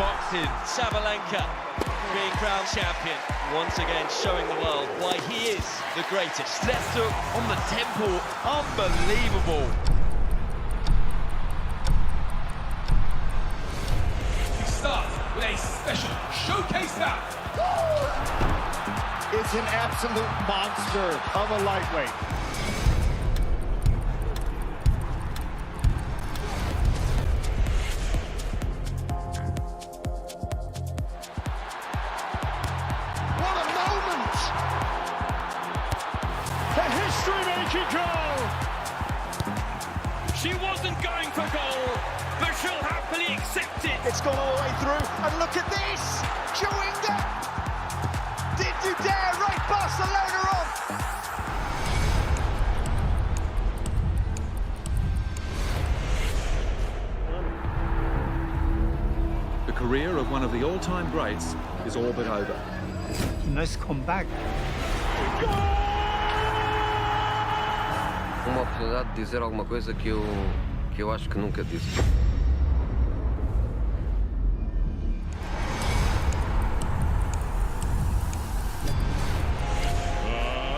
boxing. Sabalenka being crowned champion. Once again showing the world why he is the greatest. Left hook on the temple. Unbelievable. We start with a special showcase bout. It's an absolute monster of a lightweight. What a moment! The history-making goal! She wasn't going for goal, but she'll happily accept it. It's gone all the way through, and look at this! Chewinga! Did you dare write Barcelona off? The career of one of the all-time greats is all but over. Nice comeback. Uma oportunidade de dizer alguma coisa que eu acho que nunca disse.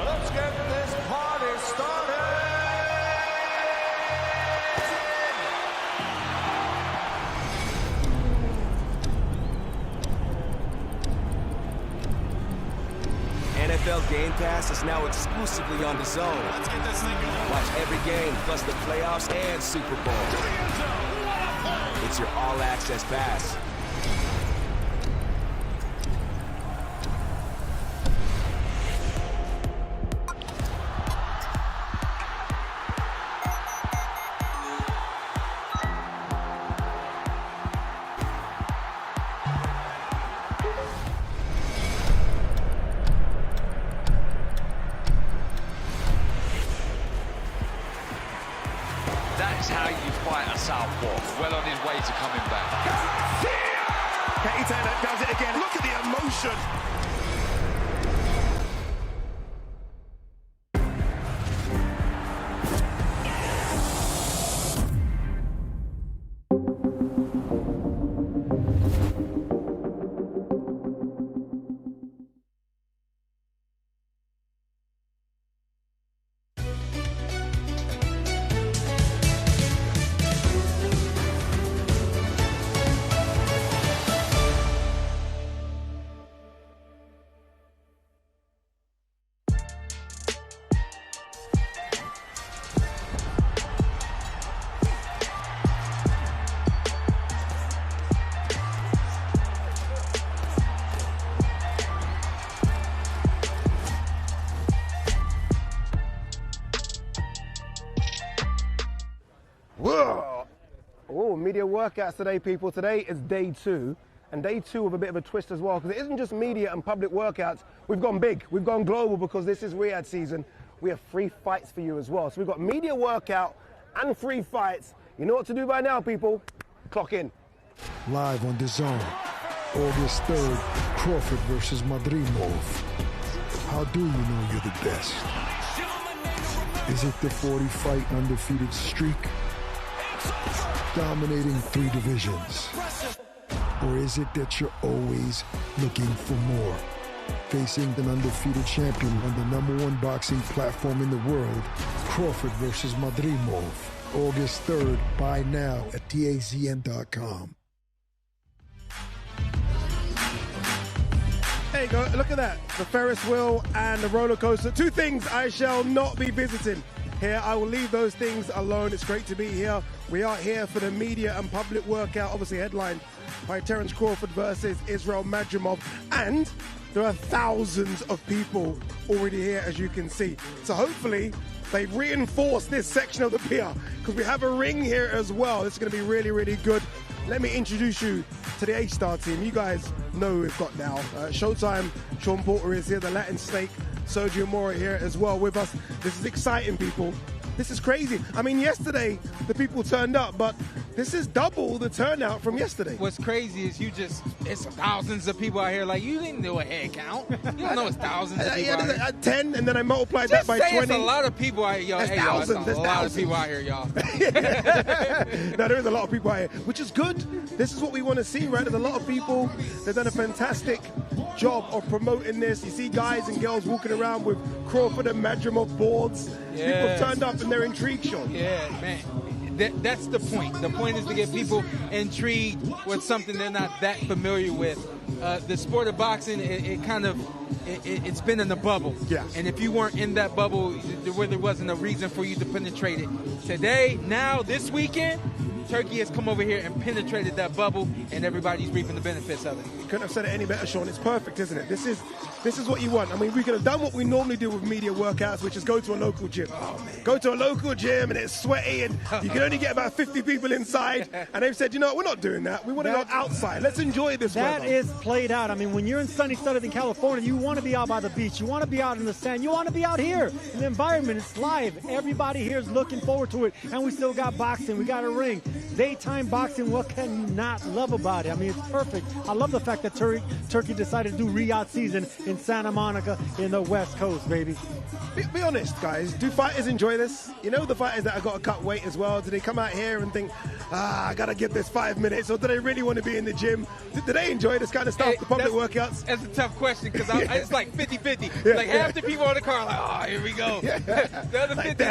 Let's get this party started! NFL Game Pass is now exclusively on DAZN. Let's get this thing going. Watch every game, plus the playoffs and Super Bowl. It's your all-access pass. That's how you fight a southpaw. Well on his way to coming back. Katie Taylor does it again. Look at the emotion. Whoa! Oh, media workouts today, people. Today is day 2, and day 2 with a bit of a twist as well, because it isn't just media and public workouts. We've gone big, we've gone global, because this is Riyadh season. We have free fights for you as well. So we've got media workout and free fights. You know what to do by now, people. Clock in. Live on DAZN, August 3rd, Crawford versus Madrimov. How do you know you're the best? Is it the 40-fight undefeated streak? Dominating 3 divisions? Or is it that you're always looking for more? Facing an undefeated champion on the #1 boxing platform in the world, Crawford versus Madrimov. August 3rd, buy now at DAZN.com. There you go, look at that. The Ferris wheel and the roller coaster. 2 things I shall not be visiting here. I will leave those things alone. It's great to be here. We are here for the media and public workout, obviously headlined by Terence Crawford versus Israil Madrimov. And there are thousands of people already here, as you can see. So hopefully they reinforce this section of the pier, because we have a ring here as well. This is going to be really, really good. Let me introduce you to the A-Star team. You guys know who we've got now. Showtime, Sean Porter is here, the Latin Snake, Sergio Mora here as well with us. This is exciting, people. This is crazy. I mean, yesterday the people turned up, but this is double the turnout from yesterday. What's crazy is it's thousands of people out here. Like, you didn't do a head count. You don't know it's thousands of people out here. 10, and then I multiplied that by 20. It's a lot of people out here, y'all. There's Hey, thousands. y'all, a lot of people out here, y'all. No, there is a lot of people out here, which is good. This is what we want to see, right? There's a lot of people. They've done a fantastic job of promoting this. You see guys and girls walking around with Crawford and Madrimov boards. People turned up and they're intrigued, Sean. Yeah, man. That's the point. The point is to get people intrigued with something they're not that familiar with. The sport of boxing, it's been in a bubble. Yeah. And if you weren't in that bubble, there really wasn't a reason for you to penetrate it. Today, now, this weekend, Turkey has come over here and penetrated that bubble, and everybody's reaping the benefits of it. You couldn't have said it any better, Sean. It's perfect, isn't it? This is what you want. I mean, we could have done what we normally do with media workouts, which is go to a local gym. Go to a local gym, and it's sweaty, and you can only get about 50 people inside. And they've said, you know what, we're not doing that. We want to go outside. Let's enjoy this weather. That is played out. I mean, when you're in sunny Southern California, you want to be out by the beach. You want to be out in the sand. You want to be out here in the environment. It's live. Everybody here is looking forward to it. And we still got boxing. We got a ring. Daytime boxing, what can you not love about it? I mean, it's perfect. I love the fact that Turkey decided to do Riyadh season in Santa Monica in the West Coast, baby. Be honest, guys. Do fighters enjoy this? You know, the fighters that have got to cut weight as well, do they come out here and think, I got to give this 5 minutes, or do they really want to be in the gym? Do they enjoy this kind of stuff, the public workouts? That's a tough question, because it's like 50-50. Like, half the people on the car are like, oh, here we go. The other 50,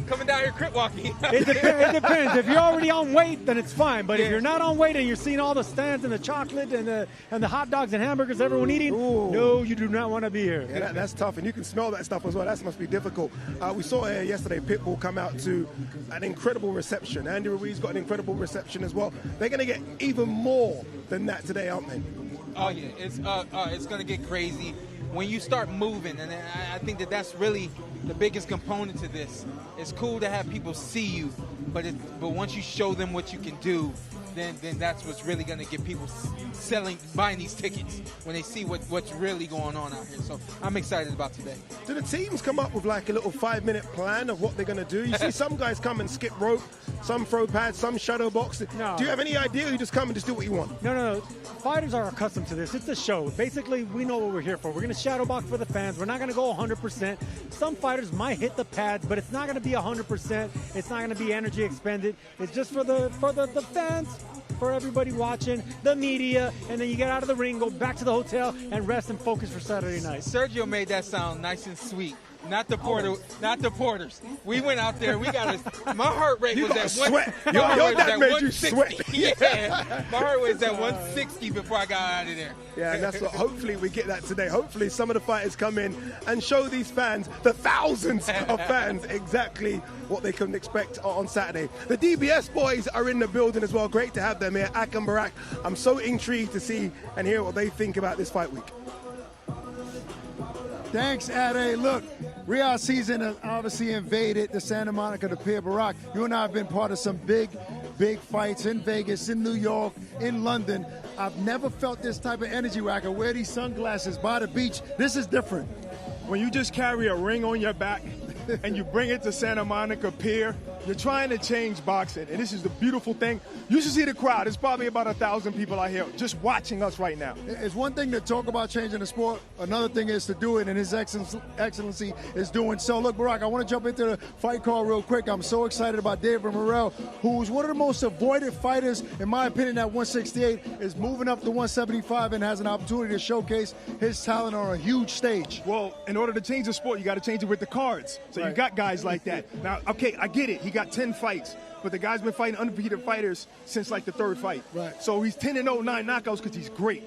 coming down here crip walking. It depends. If you're already on weight, then it's fine. But if you're not on weight and you're seeing all the stands and the chocolate and the hot dogs and hamburgers everyone eating, no, you do not want to be here. Yeah, that's tough, and you can smell that stuff as well. That must be difficult. We saw here yesterday Pitbull come out to an incredible reception. Andy Ruiz got an incredible reception as well. They're going to get even more than that today, aren't they? Oh, yeah. It's going to get crazy when you start moving, and I think that's really the biggest component to this. It's cool to have people see you, but once you show them what you can do, then that's what's really going to get people buying these tickets when they see what's really going on out here. So I'm excited about today. Do the teams come up with like a little 5-minute plan of what they're going to do? You see some guys come and skip rope, some throw pads, some shadow box. No. Do you have any idea, or you just come and just do what you want? No. Fighters are accustomed to this. It's a show. Basically, we know what we're here for. We're going to shadow box for the fans. We're not going to go 100%. Some fighters might hit the pads, but it's not going to be 100%. It's not going to be energy expended. It's just for the fans, for everybody watching, the media, and then you get out of the ring, go back to the hotel, and rest and focus for Saturday night. Sergio made that sound nice and sweet. Not the porters. We went out there. We got my heart rate was at sweat. Your dad made you sweat. Yeah, my heart rate was at 160 before I got out of there. Yeah, and that's what. Hopefully we get that today. Hopefully some of the fighters come in and show these fans, the thousands of fans, exactly what they can expect on Saturday. The DBS boys are in the building as well. Great to have them here. Ak and Barak. I'm so intrigued to see and hear what they think about this fight week. Thanks, Ade. Look, Riyadh season has obviously invaded the Santa Monica, the Pier Barak. You and I have been part of some big fights in Vegas, in New York, in London. I've never felt this type of energy where I can wear these sunglasses by the beach. This is different. When you just carry a ring on your back and you bring it to Santa Monica Pier, you're trying to change boxing. And this is the beautiful thing. You should see the crowd. It's probably about 1,000 people out here just watching us right now. It's one thing to talk about changing the sport. Another thing is to do it, and His Excellency is doing so. Look, Barak, I want to jump into the fight call real quick. I'm so excited about David Morel, who's one of the most avoided fighters, in my opinion, at 168, is moving up to 175 and has an opportunity to showcase his talent on a huge stage. Well, in order to change the sport, you got to change it with the cards. So you got guys like that. Now, okay, I get it. He got 10 fights. But the guy's been fighting undefeated fighters since like the 3rd fight. Right. So he's 10-0, 9 knockouts because he's great.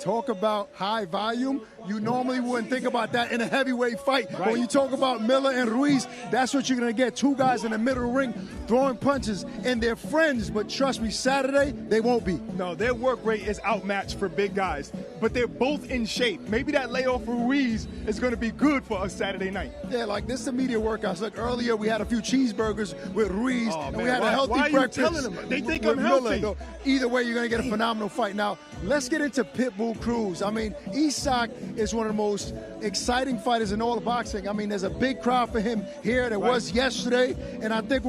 Talk about high volume. You normally wouldn't think about that in a heavyweight fight. Right. When you talk about Miller and Ruiz, that's what you're going to get. 2 guys in the middle ring throwing punches, and they're friends. But trust me, Saturday, they won't be. No, their work rate is outmatched for big guys. But they're both in shape. Maybe that layoff for Ruiz is going to be good for us Saturday night. Yeah, like this is the media workouts. Look, earlier we had a few cheeseburgers with Ruiz, and we had a healthy breakfast. Why are you telling them? They think I'm healthy. Either way, you're going to get a phenomenal fight. Now, let's get into Pitbull Pitbull Cruz. I mean, Isak is one of the most exciting fighters in all of boxing. I mean, there's a big crowd for him here. There was yesterday, and I think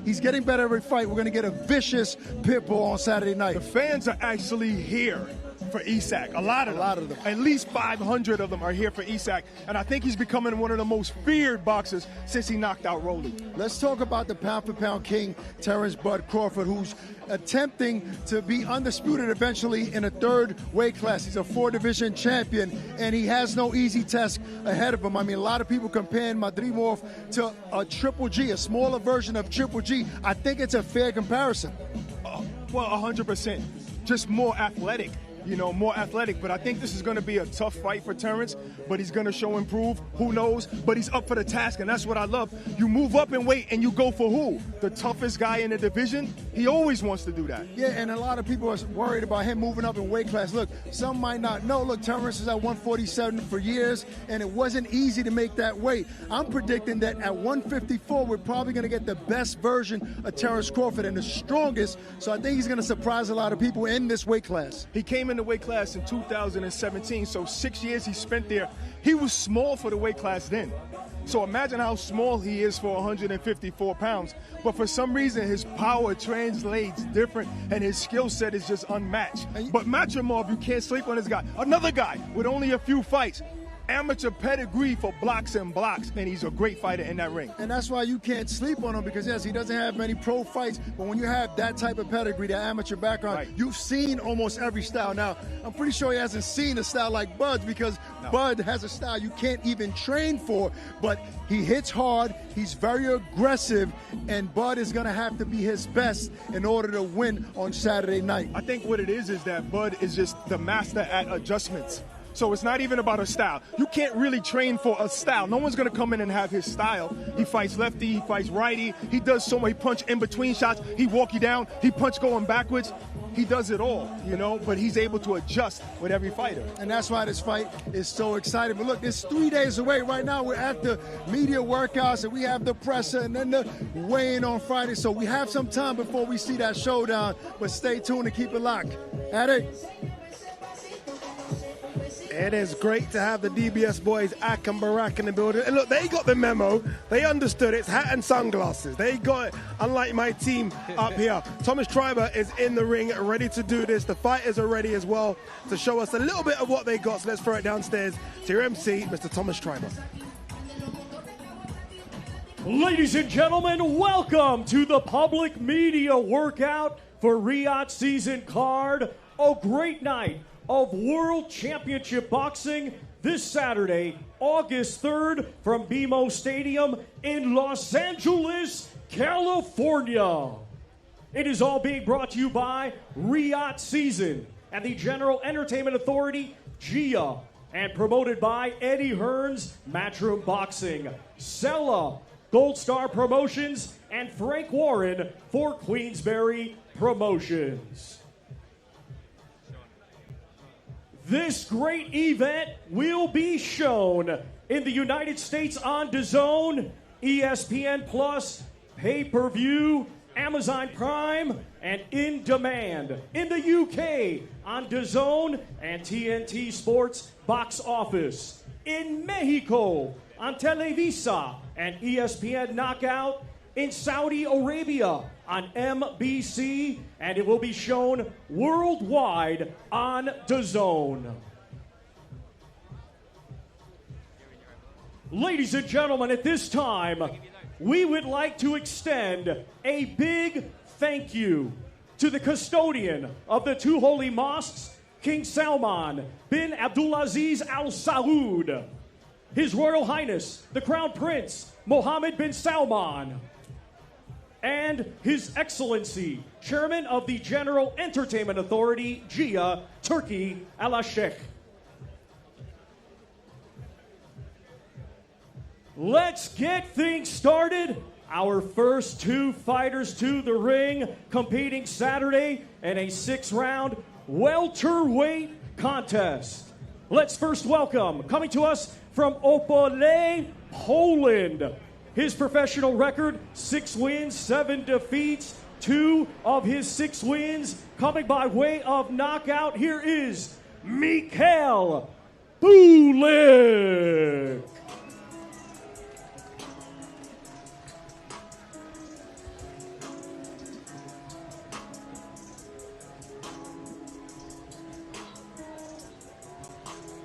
he's getting better every fight. We're going to get a vicious Pitbull on Saturday night. The fans are actually here for Isak. A lot of them. At least 500 of them are here for Isak, and I think he's becoming one of the most feared boxers since he knocked out Rolly. Let's talk about the pound-for-pound king, Terence Bud Crawford, who's attempting to be undisputed eventually in a third weight class. He's a 4-division champion, and he has no easy task ahead of him. I mean, a lot of people comparing Madrimov to a Triple G, a smaller version of Triple G. I think it's a fair comparison. Well, 100%. Just more athletic. More athletic, but I think this is going to be a tough fight for Terence, but he's going to show improve. Who knows? But he's up for the task, and that's what I love. You move up in weight, and you go for who? The toughest guy in the division? He always wants to do that. Yeah, and a lot of people are worried about him moving up in weight class. Look, some might not know. Look, Terence is at 147 for years, and it wasn't easy to make that weight. I'm predicting that at 154, we're probably going to get the best version of Terence Crawford and the strongest, so I think he's going to surprise a lot of people in this weight class. He came in the weight class in 2017, so 6 years he spent there. He was small for the weight class then. So imagine how small he is for 154 pounds. But for some reason, his power translates different, and his skill set is just unmatched. But Madrimov, you can't sleep on this guy. Another guy with only a few fights. Amateur pedigree for blocks and blocks, and he's a great fighter in that ring. And that's why you can't sleep on him, because yes, he doesn't have many pro fights, but when you have that type of pedigree, that amateur background, you've seen almost every style. Now, I'm pretty sure he hasn't seen a style like Bud's, because Bud has a style you can't even train for, but he hits hard, he's very aggressive, and Bud is going to have to be his best in order to win on Saturday night. I think what it is that Bud is just the master at adjustments. So it's not even about a style. You can't really train for a style. No one's going to come in and have his style. He fights lefty, he fights righty, he does so much. He punch in between shots, he walk you down, he punch going backwards. He does it all, but he's able to adjust with every fighter. And that's why this fight is so exciting. But look, it's 3 days away. Right now we're at the media workouts, and we have the presser and then the weigh-in on Friday. So we have some time before we see that showdown. But stay tuned and keep it locked. Kadic. It is great to have the DBS boys, Ak and Barack, in the building. And look, they got the memo. They understood it. It's hat and sunglasses. They got it, unlike my team up here. Thomas Treiber is in the ring, ready to do this. The fighters are ready as well to show us a little bit of what they got. So let's throw it downstairs to your MC, Mr. Thomas Treiber. Ladies and gentlemen, welcome to the public media workout for Riyadh season card. A great night of World Championship Boxing this Saturday, August 3rd, from BMO Stadium in Los Angeles, California. It is all being brought to you by Riyadh Season and the General Entertainment Authority, GIA, and promoted by Eddie Hearn's Matchroom Boxing, Sella, Gold Star Promotions, and Frank Warren for Queensberry Promotions. This great event will be shown in the United States on DAZN, ESPN Plus, pay-per-view, Amazon Prime, and in demand in the UK on DAZN and TNT Sports Box Office. In Mexico on Televisa and ESPN Knockout. In Saudi Arabia on MBC, and it will be shown worldwide on DAZN. Ladies and gentlemen, at this time, we would like to extend a big thank you to the custodian of the two holy mosques, King Salman bin Abdulaziz Al Saud, His Royal Highness, the Crown Prince Mohammed bin Salman, and His Excellency, Chairman of the General Entertainment Authority, GIA, Turkey, Al-Sheikh. Let's get things started. Our first two fighters to the ring, competing Saturday in a 6-round welterweight contest. Let's first welcome, coming to us from Opole, Poland. His professional record, 6 wins, 7 defeats. 2 of his 6 wins coming by way of knockout. Here is Michał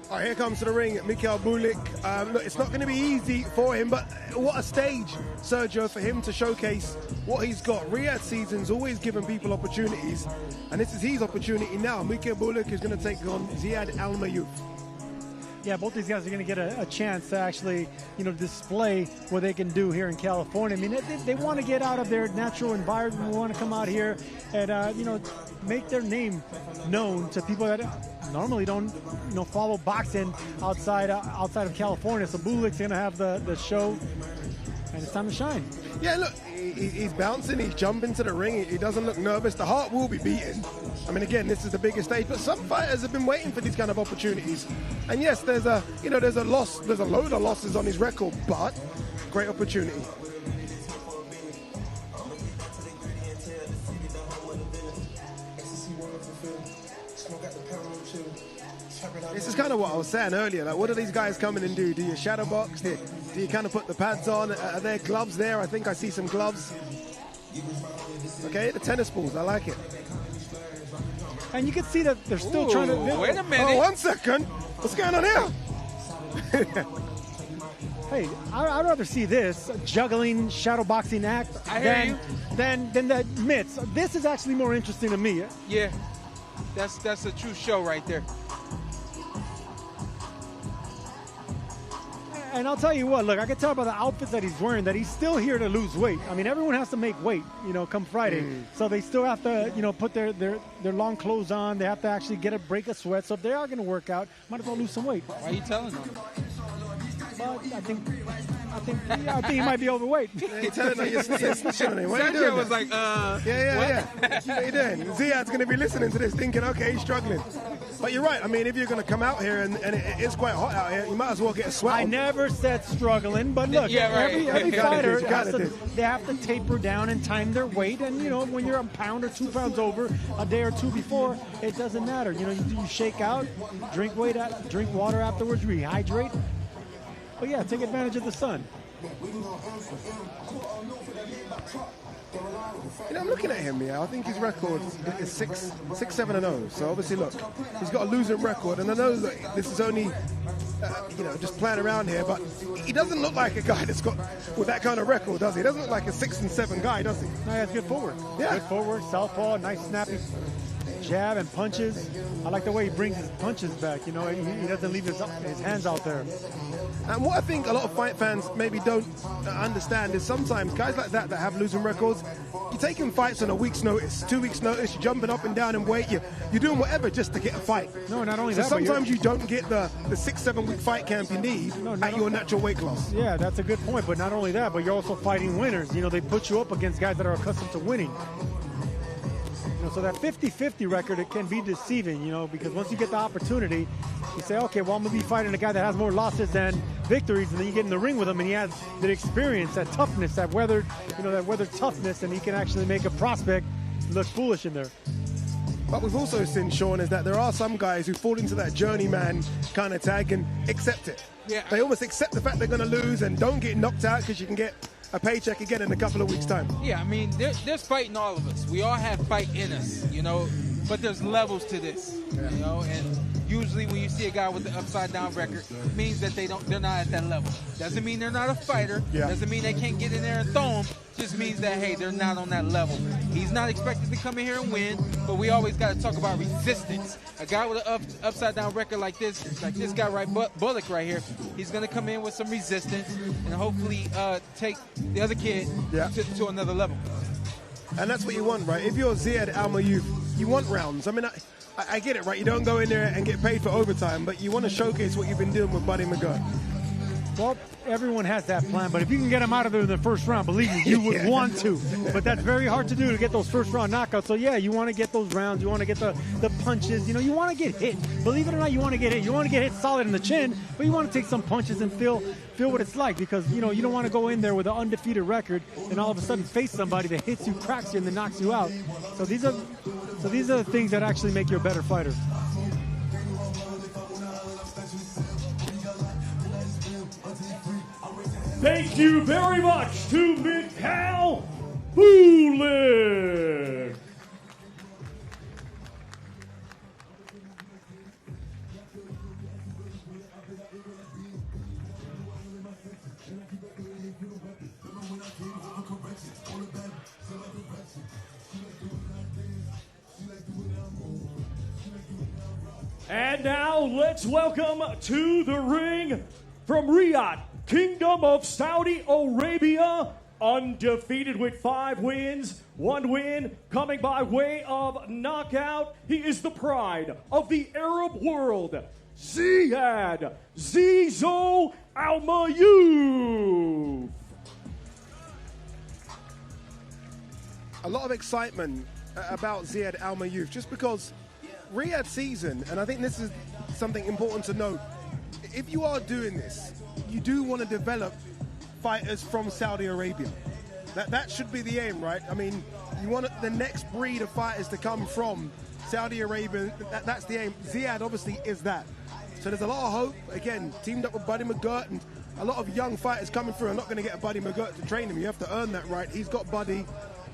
All right, here comes to the ring, Mikhail Buick. Look, it's not going to be easy for him, but what a stage, Sergio, for him to showcase what he's got. Riyadh season's always given people opportunities, and this is his opportunity now. Mikhail Buick is going to take on Ziad Alma. Yeah, both these guys are going to get a chance to actually, display what they can do here in California. I mean, they want to get out of their natural environment. They want to come out here and, make their name known to people that normally don't, follow boxing outside of California. So Bulik's going to have the show, and it's time to shine. Yeah, look, he's bouncing, he's jumping to the ring, he doesn't look nervous. The heart will be beating. I mean, again, this is the biggest stage, but some fighters have been waiting for these kind of opportunities. And yes, there's a load of losses on his record, but great opportunity. This is kind of what I was saying earlier. Like, what do these guys come in and do? Do you shadow box? Do you kind of put the pads on? Are there gloves there? I think I see some gloves. Okay, the tennis balls. I like it. And you can see that they're still trying to... Wait a minute. Oh, 1 second. What's going on here? Hey, I'd rather see this juggling, shadow boxing act than the mitts. This is actually more interesting to me. Yeah, that's a true show right there. And I'll tell you what, look, I can tell by the outfits that he's wearing that he's still here to lose weight. I mean, everyone has to make weight, come Friday. So they still have to, put their long clothes on. They have to actually get a break of sweat. So if they are going to work out, might as well lose some weight. Why are you telling them? But I think he might be overweight. You're telling me you're snitching on him. What are you doing? Sergio was like, Yeah. What are you doing? Ziad's going to be listening to this thinking, okay, he's struggling. But you're right. I mean, if you're going to come out here and it is quite hot out here, you might as well get a sweat on. I never said struggling, but look, every fighter they have to taper down and time their weight. And, when you're a pound or 2 pounds over a day or two before, it doesn't matter. You shake out, drink water afterwards, rehydrate. But yeah, take advantage of the sun. I'm looking at him, I think his record is 6-7-0. So obviously, look, he's got a losing record, and I know that this is only, just playing around here, but he doesn't look like a guy that's got with that kind of record, does he? He doesn't look like a 6-7 guy, does he? No, he has good footwork. Yeah. Good footwork, southpaw, nice snappy jab and punches. I like the way he brings his punches back. He doesn't leave his hands out there. And what I think a lot of fight fans maybe don't understand is sometimes guys like that have losing records, you're taking fights on a week's notice, 2 weeks notice, you're jumping up and down in weight, you're doing whatever just to get a fight. No, not only so that, sometimes you don't get the 6-7 week fight camp you need at your natural weight class. Yeah, that's a good point. But not only that, but you're also fighting winners. They put you up against guys that are accustomed to winning. So that 50-50 record, it can be deceiving, because once you get the opportunity, you say, okay, well, I'm going to be fighting a guy that has more losses than victories, and then you get in the ring with him, and he has the experience, that toughness, that weathered toughness, and he can actually make a prospect look foolish in there. But we've also seen, Sean, is that there are some guys who fall into that journeyman kind of tag and accept it. Yeah. They almost accept the fact they're going to lose and don't get knocked out because you can get a paycheck again in a couple of weeks' time. Yeah, I mean, there's fight in all of us. We all have fight in us, but there's levels to this, and usually when you see a guy with the upside down record, it means that they're not at that level. Doesn't mean they're not a fighter. Yeah. Doesn't mean they can't get in there and throw him. Just means that, hey, they're not on that level. He's not expected to come in here and win, but we always got to talk about resistance. A guy with an upside down record like this guy right, Bullock right here, he's going to come in with some resistance and hopefully take the other kid to another level. And that's what you want, right? If you're Ziad Alma, you want rounds. I mean, I get it, right? You don't go in there and get paid for overtime, but you want to showcase what you've been doing with Buddy McGurk. Well, everyone has that plan, but if you can get him out of there in the first round, believe me, you would want to. But that's very hard to do, to get those first-round knockouts. So, yeah, you want to get those rounds. You want to get the punches. You want to get hit. Believe it or not, you want to get hit. You want to get hit solid in the chin, but you want to take some punches and feel what it's like, because, you don't want to go in there with an undefeated record and all of a sudden face somebody that hits you, cracks you, and then knocks you out. So these are the things that actually make you a better fighter. Thank you very much to Mikhail Buick. And now let's welcome to the ring from Riyadh, Kingdom of Saudi Arabia, undefeated with 5 wins, 1 win coming by way of knockout. He is the pride of the Arab world, Ziad Zizo Alma. A lot of excitement about Ziad Alma Youth, just because Riyadh season, and I think this is something important to note, if you are doing this, you do want to develop fighters from Saudi Arabia. That should be the aim, right? I mean, you want the next breed of fighters to come from Saudi Arabia. That's the aim. Ziad obviously is that. So there's a lot of hope. Again, teamed up with Buddy McGirt, and a lot of young fighters coming through are not going to get a Buddy McGirt to train him. You have to earn that right. He's got Buddy.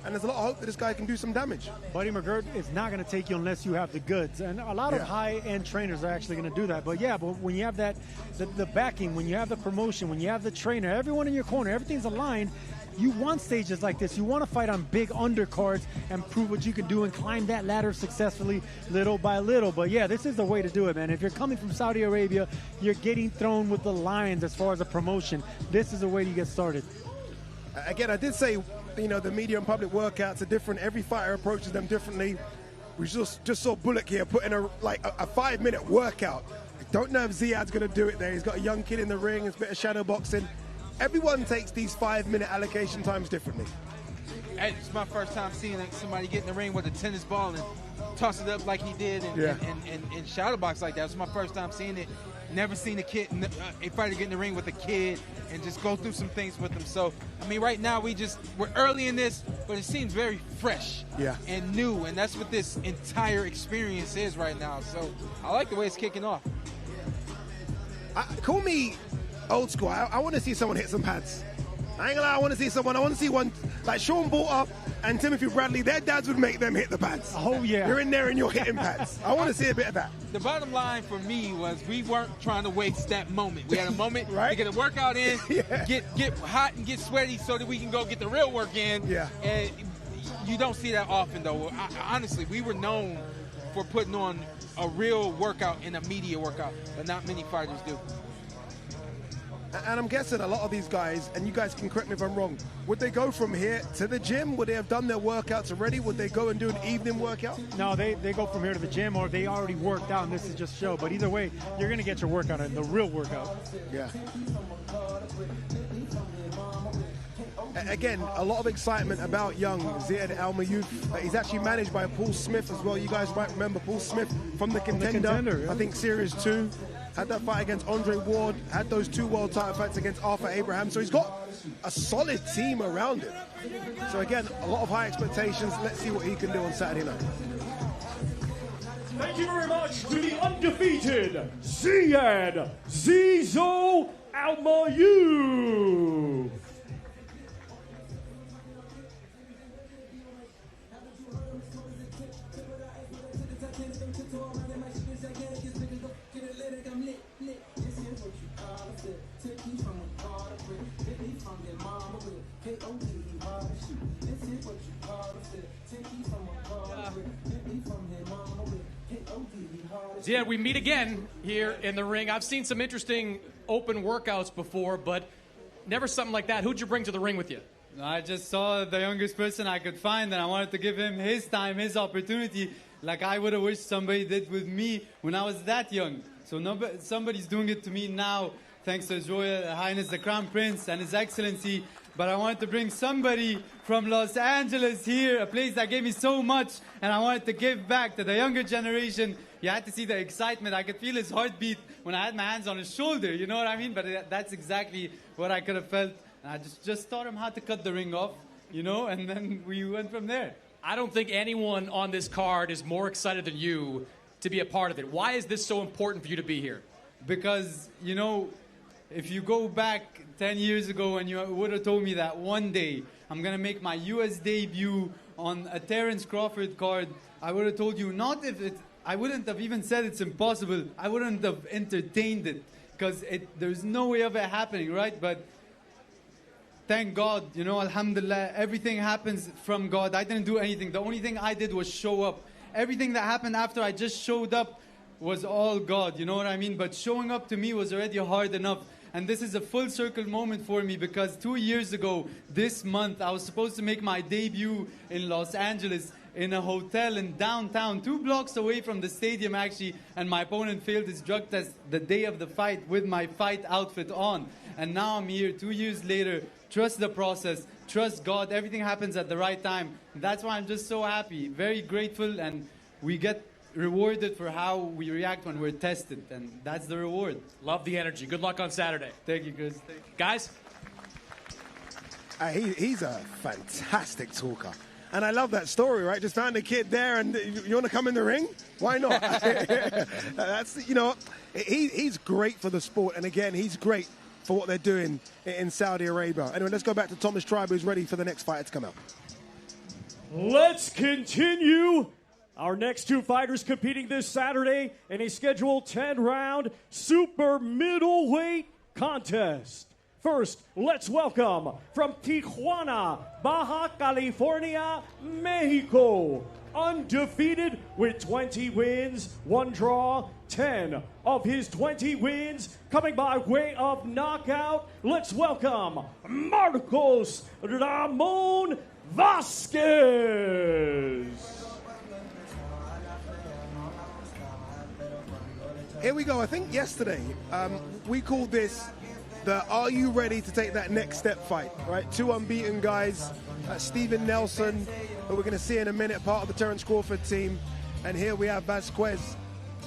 And there's a lot of hope that this guy can do some damage. Buddy McGirt is not going to take you unless you have the goods. And a lot of high-end trainers are actually going to do that. But yeah, but when you have that, the backing, when you have the promotion, when you have the trainer, everyone in your corner, everything's aligned, you want stages like this. You want to fight on big undercards and prove what you can do and climb that ladder successfully little by little. But yeah, this is the way to do it, man. If you're coming from Saudi Arabia, you're getting thrown with the lions as far as a promotion. This is the way you get started. Again, I did say, you know, the media and public workouts are different. Every fighter approaches them differently. We just saw Bullock here put in a 5-minute workout. I don't know if Ziad's going to do it there. He's got a young kid in the ring. It's a bit of shadow boxing. Everyone takes these 5-minute allocation times differently. It's my first time seeing somebody get in the ring with a tennis ball and toss it up like he did and shadow box like that. It's my first time seeing it. Never seen a fighter get in the ring with a kid and just go through some things with them. So, I mean, right now we're early in this, but it seems very fresh and new, and that's what this entire experience is right now. So, I like the way it's kicking off. Call me old school. I want to see someone hit some pads. I ain't gonna lie, I want to see one like Sean Porter and Timothy Bradley. Their dads would make them hit the pads. Oh yeah. You're in there and you're hitting pads. I want to see a bit of that. The bottom line for me was we weren't trying to waste that moment. We had a moment to get a workout in, get hot and get sweaty so that we can go get the real work in. Yeah. And you don't see that often though. Honestly, we were known for putting on a real workout and a media workout, but not many fighters do. And I'm guessing a lot of these guys, and you guys can correct me if I'm wrong, would they go from here to the gym? Would they have done their workouts already? Would they go and do an evening workout? No, they go from here to the gym, or they already worked out and this is just show. But either way, you're going to get your workout in, the real workout. Yeah. Again, a lot of excitement about young Ziad Alma Youth. He's actually managed by Paul Smith as well. You guys might remember Paul Smith from the Contender. I think Series 2. Had that fight against Andre Ward, had those 2 world title fights against Arthur Abraham. So he's got a solid team around him. So again, a lot of high expectations. Let's see what he can do on Saturday night. Thank you very much to the undefeated Ziad Zizo Alma Youth. Yeah, we meet again here in the ring. I've seen some interesting open workouts before, but never something like that. Who'd you bring to the ring with you? I just saw the youngest person I could find, and I wanted to give him his time, his opportunity, like I would have wished somebody did with me when I was that young. So somebody's doing it to me now, thanks to His Royal Highness the Crown Prince and His Excellency. But I wanted to bring somebody from Los Angeles here, a place that gave me so much, and I wanted to give back to the younger generation. You had to see the excitement. I could feel his heartbeat when I had my hands on his shoulder, you know what I mean? But that's exactly what I could have felt. And I just taught him how to cut the ring off, you know, and then we went from there. I don't think anyone on this card is more excited than you to be a part of it. Why is this so important for you to be here? Because, you know, if you go back 10 years ago and you would have told me that one day I'm going to make my U.S. debut on a Terence Crawford card, I would have told you I wouldn't have even said it's impossible. I wouldn't have entertained it because there's no way of it happening, right? But thank God, you know, alhamdulillah, everything happens from God. I didn't do anything. The only thing I did was show up. Everything that happened after I just showed up was all God, you know what I mean? But showing up to me was already hard enough. And this is a full circle moment for me because 2 years ago, this month, I was supposed to make my debut in Los Angeles in a hotel in downtown, 2 blocks away from the stadium actually, and my opponent failed his drug test the day of the fight with my fight outfit on. And now I'm here 2 years later. Trust the process, trust God, everything happens at the right time. That's why I'm just so happy, very grateful, and we get rewarded for how we react when we're tested, and that's the reward. Love the energy. Good luck on Saturday. Thank you, Chris. Guys? He's a fantastic talker. And I love that story, right? Just found a kid there, and you want to come in the ring? Why not? That's, you know, he's great for the sport, and again, he's great for what they're doing in Saudi Arabia. Anyway, let's go back to Thomas Tribe, who's ready for the next fighter to come out. Let's continue. Our next 2 fighters competing this Saturday in a scheduled 10-round super middleweight contest. First, let's welcome from Tijuana, Baja California, Mexico. Undefeated with 20 wins, 1 draw, 10 of his 20 wins coming by way of knockout. Let's welcome Marcos Ramon Vasquez. Here we go. I think yesterday we called this the Are You Ready to Take That Next Step fight, right? 2 unbeaten guys, Steven Nelson, who we're going to see in a minute, part of the Terence Crawford team. And here we have Vasquez,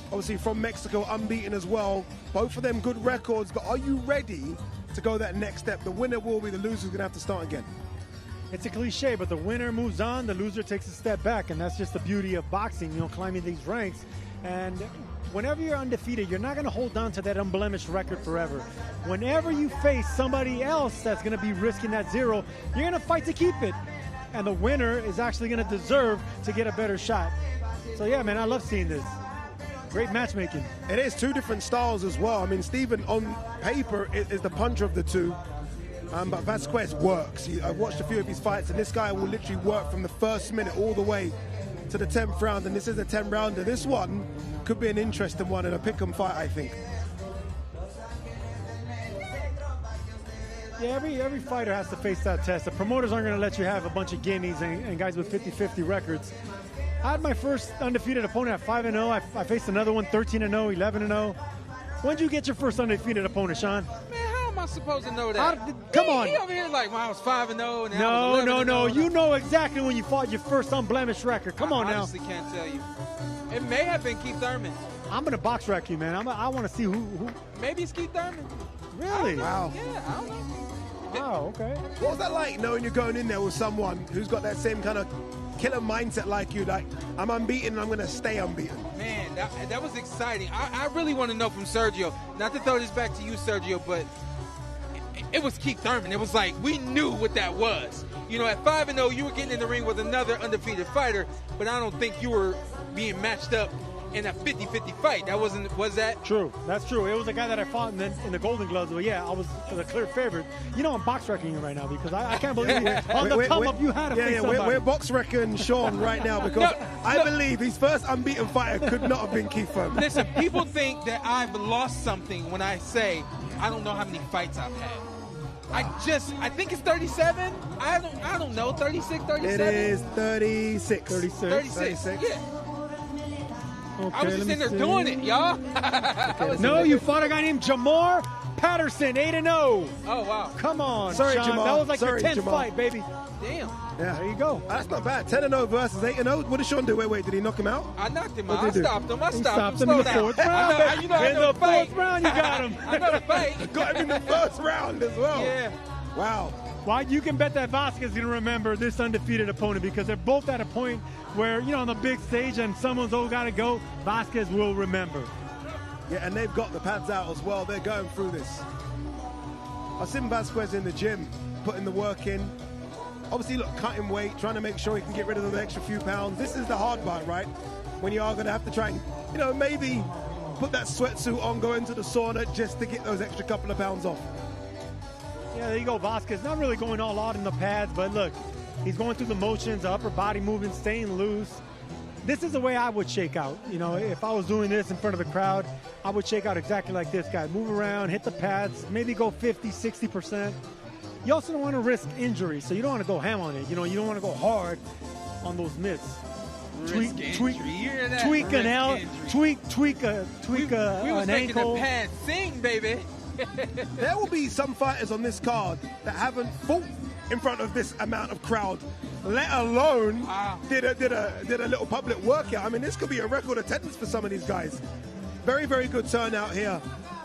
obviously from Mexico, unbeaten as well. Both of them good records, but are you ready to go that next step? The winner will be, the loser's going to have to start again. It's a cliche, but the winner moves on, the loser takes a step back, and that's just the beauty of boxing, you know, climbing these ranks. And whenever you're undefeated, you're not going to hold on to that unblemished record forever. Whenever you face somebody else that's going to be risking that 0, you're going to fight to keep it. And the winner is actually going to deserve to get a better shot. So yeah, man, I love seeing this. Great matchmaking. It is 2 different styles as well. I mean, Steven on paper is the puncher of the 2. But Vasquez works. I've watched a few of his fights, and this guy will literally work from the first minute all the way to the 10th round, and this is a 10-rounder. This one could be an interesting one and a pick-em fight, I think. Yeah, every fighter has to face that test. The promoters aren't going to let you have a bunch of guineas and guys with 50-50 records. I had my first undefeated opponent at 5-0. I faced another one 13-0, 11-0. When did you get your first undefeated opponent, Sean? Man, how am I supposed to know that? Come on. He over here like when I was 5-0 and No. I was 11-0. You know exactly when you fought your first unblemished record. Come on now. I honestly can't tell you. It may have been Keith Thurman. I'm going to box rack you, man. I want to see who. Maybe it's Keith Thurman. Really? Wow. Yeah, I don't know. Wow, okay. What was that like, knowing you're going in there with someone who's got that same kind of killer mindset like you, like, I'm unbeaten and I'm going to stay unbeaten? Man, that was exciting. I really want to know from Sergio, not to throw this back to you, Sergio, but it was Keith Thurman. It was like, we knew what that was. You know, at 5-0, you were getting in the ring with another undefeated fighter, but I don't think you were being matched up in a 50-50 fight. That wasn't, was that? True, that's true. It was a guy that I fought in the Golden Gloves, but yeah, I was the clear favorite. You know I'm box wrecking you right now because I can't believe on the come up you had to face somebody. We're box wrecking Sean right now because I believe his first unbeaten fighter could not have been Keith Thurman. Listen, people think that I've lost something when I say I don't know how many fights I've had. I think it's 37. I don't know, 36, 37. It is 36. 36. Yeah. Okay, I was just in there doing it, y'all. No, you fought a guy named Jamar Patterson, 8-0. Oh, wow. Come on, Sorry, Sean. Jamar. That was like Sorry, your 10th Jamar. fight, baby. Damn. Yeah. There you go. That's not bad. 10-0 versus 8-0. What did Sean do? Wait, did he knock him out? I knocked him What out. did I he do? stopped him. I He stopped him him. in Slow the fourth down. round. I know In the the fight. fourth round, you got him. I know the fight. Got him in the first round as well. Yeah. Wow. Well, you can bet that Vasquez is going to remember this undefeated opponent because they're both at a point where, you know, on the big stage and someone's all got to go, Vasquez will remember. Yeah, and they've got the pads out as well. They're going through this. I've seen Vasquez in the gym, putting the work in. Obviously, look, cutting weight, trying to make sure he can get rid of the extra few pounds. This is the hard part, right? When you are going to have to try and, you know, maybe put that sweatsuit on, go into the sauna just to get those extra couple of pounds off. Yeah, there you go, Vasquez. Not really going all out in the pads, but look, he's going through the motions, the upper body movement, staying loose. this is the way I would shake out. You know, if I was doing this in front of the crowd, I would shake out exactly like this guy. Move around, hit the pads, maybe go 50, 60%. You also don't want to risk injury, so you don't want to go ham on it. You know, you don't want to go hard on those mitts. Tweak an ankle. The pad sing, baby. There will be some fighters on this card that haven't fought in front of this amount of crowd, let alone did a little public workout. I mean, this could be a record attendance for some of these guys. Very, very good turnout here,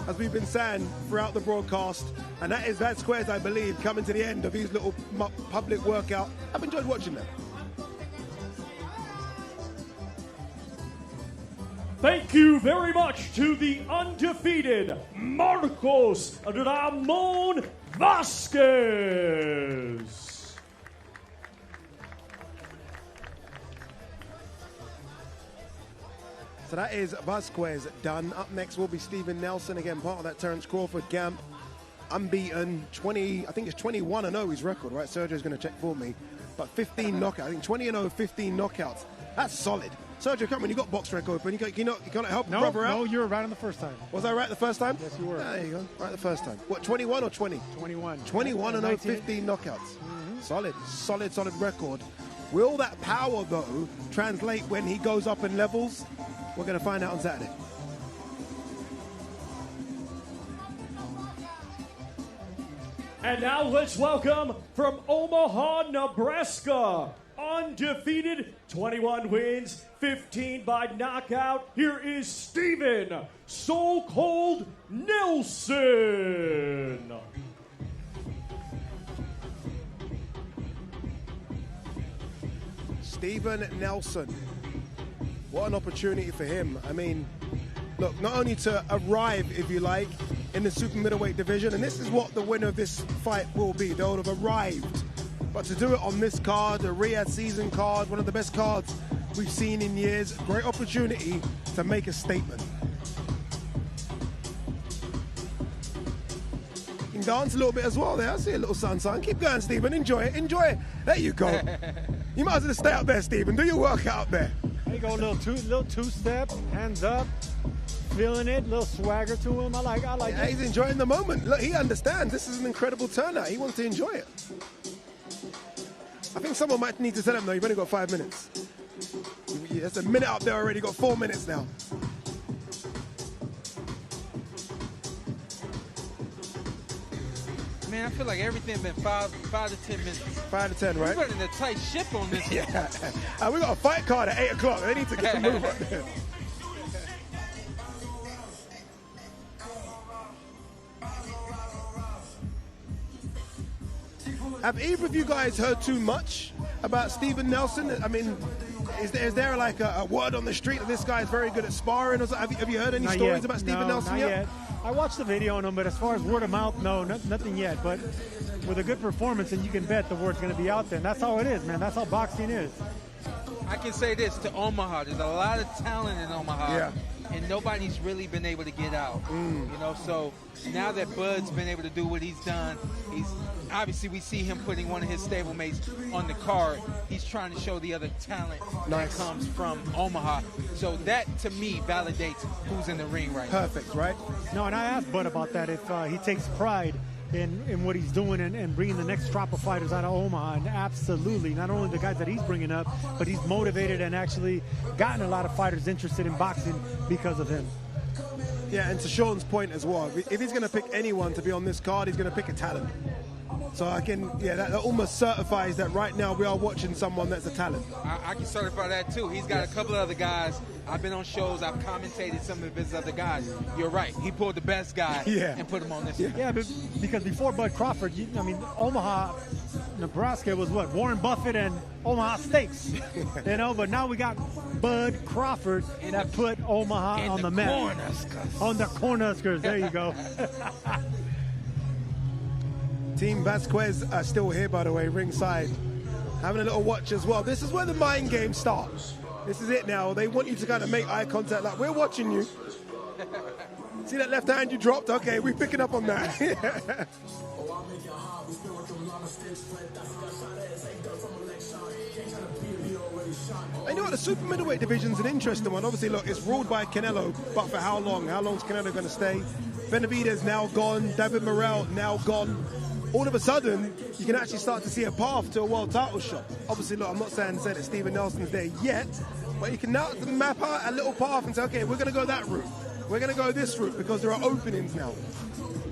as we've been saying throughout the broadcast. And that is Vasquez, I believe, coming to the end of his little public workout. I've enjoyed watching them. Thank you very much to the undefeated Marcos Ramon Vasquez. So that is Vasquez done. Up next will be Steven Nelson, again part of that Terence Crawford camp. Unbeaten, 20, I think it's 21-0 his record, right? Sergio's going to check for me. But 15 knockouts, I think 20-0, 15 knockouts. That's solid. Sergio, come on, you got box rec open. You can't help your brother out? No, you were right on the first time. Was I right the first time? Yes, you were. There you go, right the first time. What, 21 or 20? 21. 21-0, 15 knockouts. Solid record. Will that power, though, translate when he goes up in levels? We're going to find out on Saturday. And now let's welcome from Omaha, Nebraska, undefeated, 21 wins, 15 by knockout. Here is Steven So Cold Nelson. Steven Nelson. What an opportunity for him. I mean, look, not only to arrive, if you like, in the super middleweight division, and this is what the winner of this fight will be. They would have arrived. But to do it on this card, the Riyadh season card, one of the best cards we've seen in years, great opportunity to make a statement. You can dance a little bit as well there. I see a little sun. Keep going, Stephen. Enjoy it. Enjoy it. There you go. You might as well stay up there, Stephen. Do your workout up there. There you go, little two-step, hands up, feeling it, little swagger to him. I like yeah, it. He's enjoying the moment. Look, he understands. This is an incredible turnout. He wants to enjoy it. I think someone might need to tell him, though, you've only got 5 minutes. It's a minute up there already, got 4 minutes now. Man, I feel like everything's been 5 to 10 minutes. 5 to 10, right? We're running a tight ship on this. Yeah. We got a fight card at 8 o'clock. They need to get the move up there. Have either of you guys heard too much about Steven Nelson? I mean, is there like a word on the street that this guy is very good at sparring? Or something? Have you heard any stories about Steven Nelson yet? I watched the video on him, but as far as word of mouth, no, nothing yet. But with a good performance, and you can bet the word's going to be out there. And that's how it is, man. That's how boxing is. I can say this to Omaha. There's a lot of talent in Omaha. Yeah. And nobody's really been able to get out. You know, so now that Bud's been able to do what he's done, he's obviously we see him putting one of his stablemates on the card. He's trying to show the other talent that comes from Omaha. So that, to me, validates who's in the ring right now. Perfect, right? No, and I asked Bud about that, if he takes pride in what he's doing and bringing the next crop of fighters out of Omaha. And absolutely, not only the guys that he's bringing up, but he's motivated and actually gotten a lot of fighters interested in boxing because of him. Yeah, and to Sean's point as well, if he's going to pick anyone to be on this card, he's going to pick a talent. So that almost certifies that right now we are watching someone that's a talent. I can certify that too. He's got a couple of other guys. I've been on shows. I've commentated some of his other guys. You're right. He pulled the best guy and put him on this. Yeah, but because before Bud Crawford, Omaha, Nebraska was what? Warren Buffett and Omaha Steaks. But now we got Bud Crawford that put Omaha on the map. On the Cornhuskers. There you go. Team Vasquez are still here, by the way, ringside, having a little watch as well. This is where the mind game starts. This is it now. They want you to kind of make eye contact, like we're watching you. See that left hand you dropped? Okay, we're picking up on that. I know what, the super middleweight division's an interesting one. Obviously, look, it's ruled by Canelo, but for how long? How long is Canelo going to stay? Benavidez now gone. David Morel now gone. All of a sudden, you can actually start to see a path to a world title shot. Obviously, look, I'm not saying that Stephen Nelson's there yet, but you can now map out a little path and say, okay, we're going to go that route. We're going to go this route because there are openings now.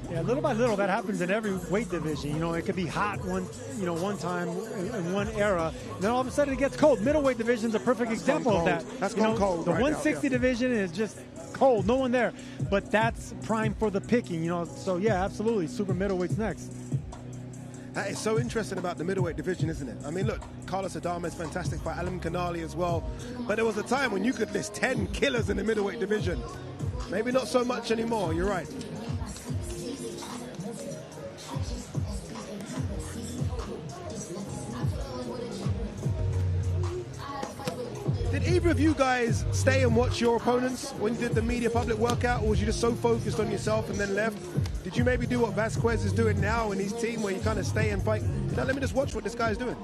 Yeah, little by little, that happens in every weight division. You know, it could be hot one time in one era, and then all of a sudden it gets cold. Middleweight division's a perfect example of that. That's gone cold. The right 160 now, yeah. division is just cold, no one there. But that's prime for the picking, you know. So yeah, absolutely, super middleweight's next. That is so interesting about the middleweight division, isn't it? I mean, look, Carlos Adames, fantastic fight, Alan Canali as well. But there was a time when you could list 10 killers in the middleweight division. Maybe not so much anymore, you're right. Did either of you guys stay and watch your opponents when you did the media public workout, or was you just so focused on yourself and then left? Did you maybe do what Vasquez is doing now in his team, where you kind of stay and fight? Now, let me just watch what this guy's doing.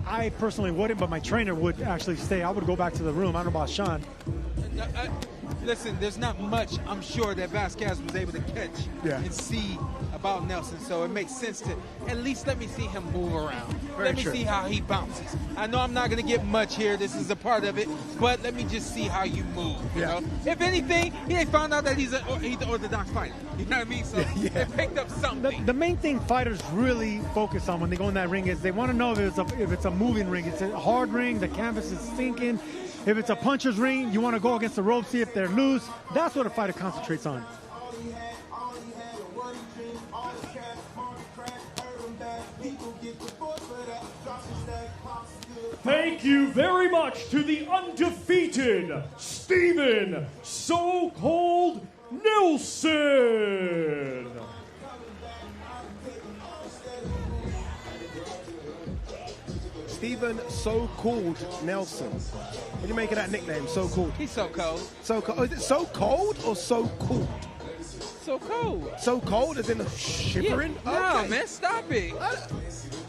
I personally wouldn't, but my trainer would actually stay. I would go back to the room. I don't know about Sean. Listen, there's not much, I'm sure, that Vasquez was able to catch and see about Nelson, so it makes sense to at least let me see him move around. Let me see how he bounces. I know I'm not going to get much here. This is a part of it, but let me just see how you move. You know? If anything, he ain't found out that he's the orthodox fighter. You know what I mean? So they picked up something. The main thing fighters really focus on when they go in that ring is they want to know if it's a moving ring. It's a hard ring. The canvas is sinking. If it's a puncher's ring, you want to go against the rope, see if they're loose. That's what a fighter concentrates on. Thank you very much to the undefeated Stephen So Cold Nelson. Stephen So Cold Nelson. What do you make of that nickname, So Cold? He's so cold. So cold. Oh, is it so cold or so cold? So cold. So cold as in shivering? Yeah. Okay. No, man, stop it.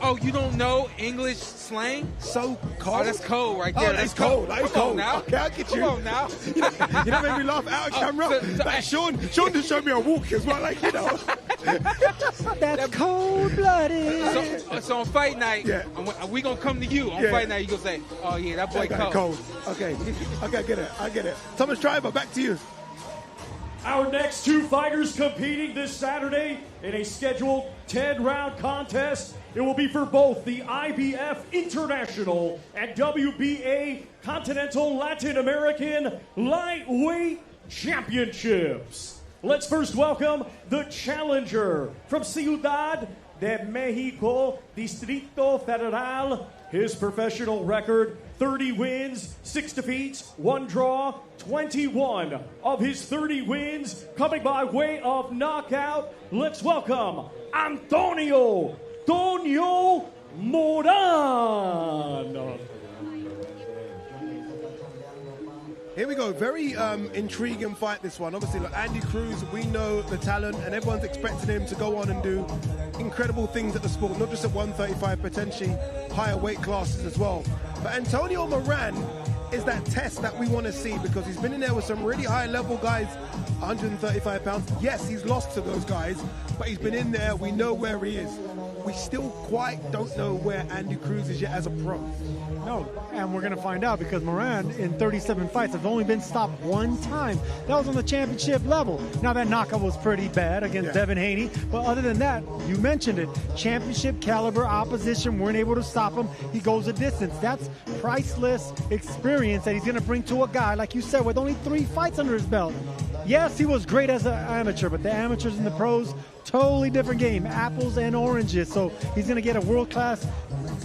Oh, you don't know English slang? So cold? Oh, that's cold right there. Oh, that's cold. That's cold. Now. Okay, I'll get you. Come on now. You know, made me laugh out of camera. Like Sean just showed me a walk as well, like, you know. That's cold-blooded. So on fight night, we going to come to you. On fight night, you going to say, oh, yeah, that boy cold. Okay, I get it. Thomas Driver, back to you. Our next two fighters competing this Saturday in a scheduled 10-round contest. It will be for both the IBF International and WBA Continental Latin American Lightweight Championships. Let's first welcome the challenger from Ciudad de Mexico, Distrito Federal. His professional record, 30 wins, 6 defeats, 1 draw, 21 of his 30 wins coming by way of knockout. Let's welcome Antonio Moran. Here we go. Very intriguing fight, this one. Obviously, look, Andy Cruz, we know the talent, and everyone's expecting him to go on and do incredible things at the sport, not just at 135, potentially higher weight classes as well. But Antonio Moran is that test that we want to see, because he's been in there with some really high-level guys, 135 pounds. Yes, he's lost to those guys, but he's been in there. We know where he is. We still quite don't know where Andy Cruz is yet as a pro. No, and we're going to find out, because Moran in 37 fights has only been stopped 1 time. That was on the championship level. Now, that knockout was pretty bad against Devin Haney, but other than that, you mentioned it, championship caliber opposition weren't able to stop him. He goes a distance. That's priceless experience that he's going to bring to a guy, like you said, with only 3 fights under his belt. Yes, he was great as an amateur, but the amateurs and the pros, totally different game, apples and oranges. So he's going to get a world-class,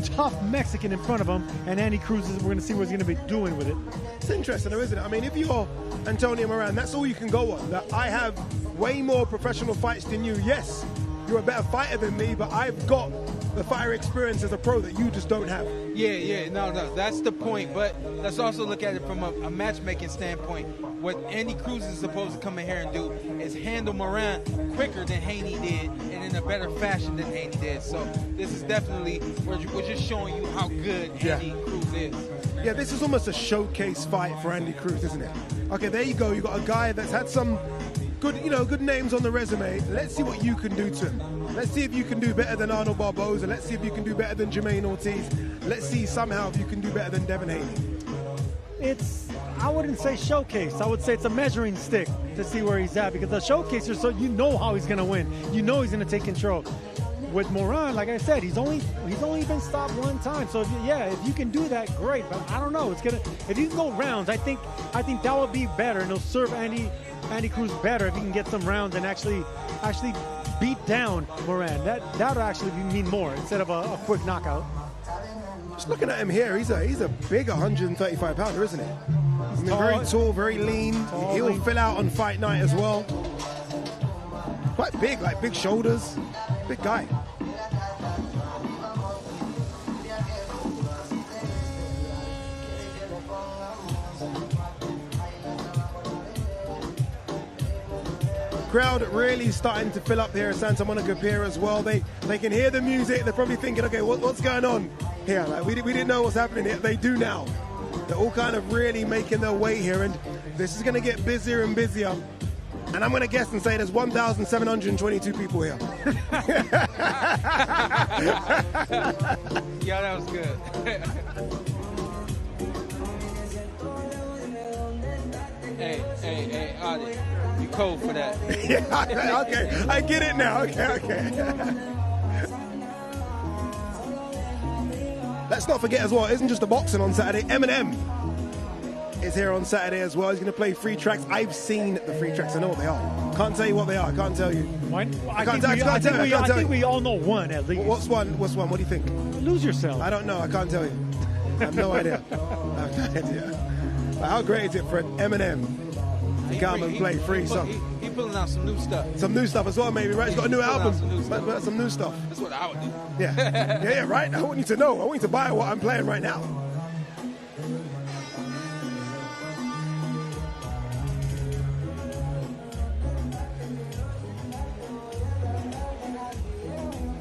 tough Mexican in front of him, and Andy Cruz, we're going to see what he's going to be doing with it. It's interesting, though, isn't it? I mean, if you're Antonio Moran, that's all you can go on. That I have way more professional fights than you. Yes, you're a better fighter than me, but I've got the fire experience as a pro that you just don't have. Yeah, no, that's the point. But let's also look at it from a matchmaking standpoint. What Andy Cruz is supposed to come in here and do is handle Moran quicker than Haney did and in a better fashion than Haney did. So this is definitely, we're just showing you how good Andy Cruz is. Yeah, this is almost a showcase fight for Andy Cruz, isn't it? Okay, there you go. You got a guy that's had some good names on the resume. Let's see what you can do to him. Let's see if you can do better than Arnold Barboza. Let's see if you can do better than Jermaine Ortiz. Let's see somehow if you can do better than Devin Haney. I wouldn't say showcase. I would say it's a measuring stick to see where he's at, because the showcase is so you know how he's going to win. You know he's going to take control. With Moran, like I said, he's only been stopped one time. So if you can do that, great. But I don't know. If you can go rounds, I think that would be better, and it'll serve Andy Cruz better if he can get some rounds and actually beat down Moran. That would actually mean more instead of a quick knockout. Just looking at him here, he's a big 135 pounder, isn't he? I mean, very tall, very lean. He'll fill out on fight night as well. Quite big, like big shoulders. Big guy. Crowd really starting to fill up here at Santa Monica Pier as well. They can hear the music. They're probably thinking, okay, what's going on here? Like, we didn't know what's happening here. They do now. They're all kind of really making their way here, and this is going to get busier and busier. And I'm going to guess and say there's 1,722 people here. Yeah, that was good. Hey, Adi, you cold for that. Yeah, okay, I get it now. Okay. Let's not forget as well, it isn't just the boxing on Saturday. Eminem is here on Saturday as well. He's going to play free tracks. I've seen the free tracks. I know what they are. Can't tell you what they are. I can't tell you. I think we all know one at least. What's one? What do you think? Lose Yourself. I don't know. I can't tell you. I have no idea. I have no idea. But how great is it for Eminem to come and play free songs? He's pulling out some new stuff. Some new stuff as well, maybe, right? He's got a new album. Some new stuff. That's what I would do. Yeah, right? I want you to know. I want you to buy what I'm playing right now.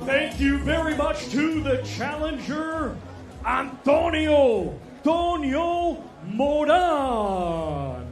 Thank you very much to the challenger, Antonio Moran.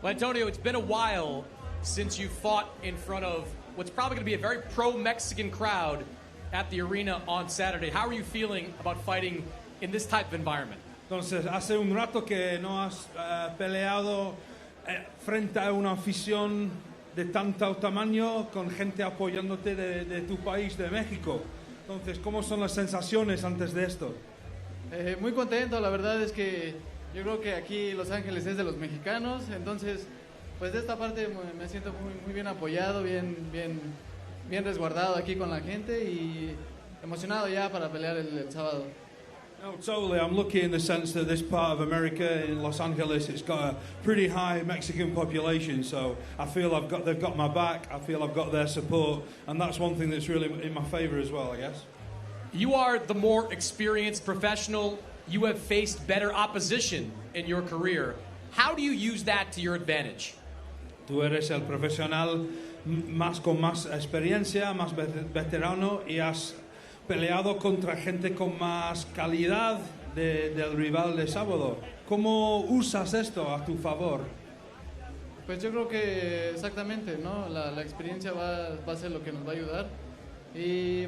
Well, Antonio, it's been a while since you fought in front of what's probably going to be a very pro-Mexican crowd at the arena on Saturday. How are you feeling about fighting in this type of environment? Entonces, hace un rato que no has peleado frente a una afición de tanto tamaño con gente apoyándote de tu país, de México. Entonces, ¿cómo son las sensaciones antes de esto? Muy contento, la verdad es que yo creo que aquí Los Ángeles es de los mexicanos, entonces pues de esta parte me siento muy bien apoyado, bien resguardado aquí con la gente y emocionado ya para pelear el sábado. No, totally. I'm lucky in the sense that this part of America, in Los Angeles, it's got a pretty high Mexican population, so I feel they've got my back, I feel I've got their support, and that's one thing that's really in my favor as well, I guess. You are the more experienced professional. You have faced better opposition in your career. How do you use that to your advantage? Tú eres el profesional con más experiencia, más veterano, y has peleado contra gente con más calidad del rival de sábado. ¿Cómo usas esto a tu favor? Pues yo creo que exactamente, ¿no? La experiencia va a ser lo que nos va a ayudar. Y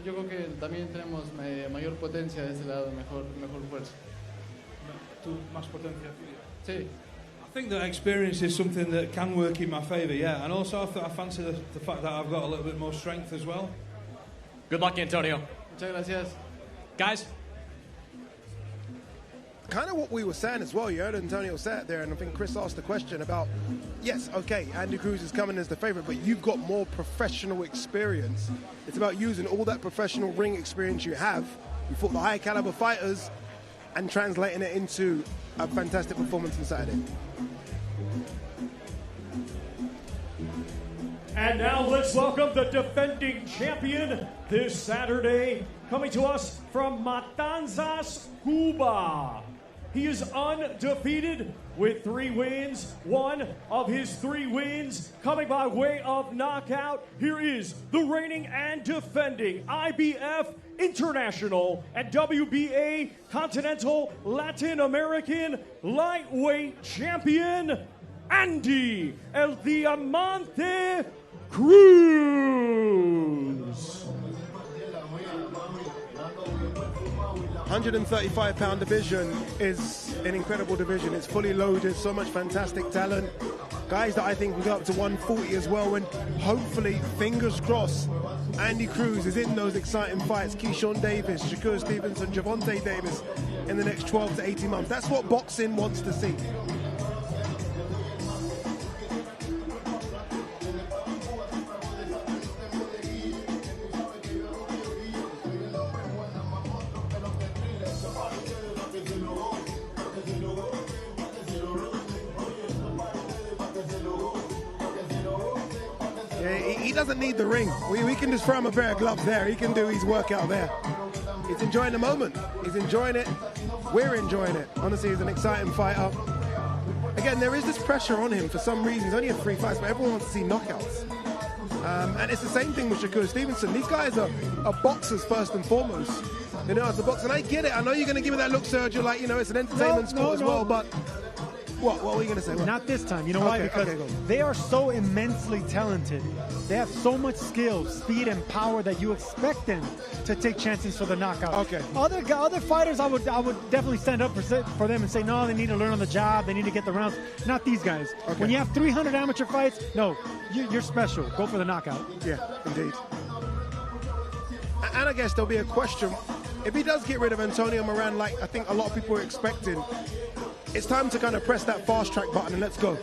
yo creo que también tenemos mayor potencia de ese lado, mejor fuerza. Más potencia. Sí. I think that experience is something that can work in my favour, yeah. And also I fancy the fact that I've got a little bit more strength as well. Good luck, Antonio. Muchas gracias. Guys. kind of what we were saying as well. You heard Antonio say it there, and I think Chris asked the question about, yes, okay, Andy Cruz is coming as the favorite, but you've got more professional experience. It's about using all that professional ring experience you have. You fought the high caliber fighters and translating it into a fantastic performance on Saturday. And now let's welcome the defending champion this Saturday, coming to us from Matanzas, Cuba. He is undefeated with 3 wins. One of his 3 wins coming by way of knockout. Here is the reigning and defending IBF International and WBA Continental Latin American Lightweight Champion, Andy El Diamante Cruz. 135-pound division is an incredible division. It's fully loaded, so much fantastic talent. Guys that I think will go up to 140 as well, and hopefully, fingers crossed, Andy Cruz is in those exciting fights. Keyshawn Davis, Shakur Stevenson, Javonte Davis in the next 12 to 18 months. That's what boxing wants to see. He doesn't need the ring. We can just throw him a pair of gloves there. He can do his workout there. He's enjoying the moment. He's enjoying it. We're enjoying it. Honestly, he's an exciting fighter. Again, there is this pressure on him for some reason. He's only had 3 fights, but everyone wants to see knockouts. And it's the same thing with Shakur Stevenson. These guys are boxers first and foremost. They know how to box. And I get it. I know you're going to give me that look, Sergio, like, you know, it's an entertainment sport as well, but... What were you going to say? What? Not this time. You know why? Because they are so immensely talented. They have so much skill, speed, and power that you expect them to take chances for the knockout. Okay. Other fighters, I would definitely stand up for them and say, no, they need to learn on the job. They need to get the rounds. Not these guys. Okay. When you have 300 amateur fights, no, you're special. Go for the knockout. Yeah, indeed. And I guess there'll be a question. If he does get rid of Antonio Moran, like I think a lot of people are expecting, it's time to kind of press that fast track button and let's go.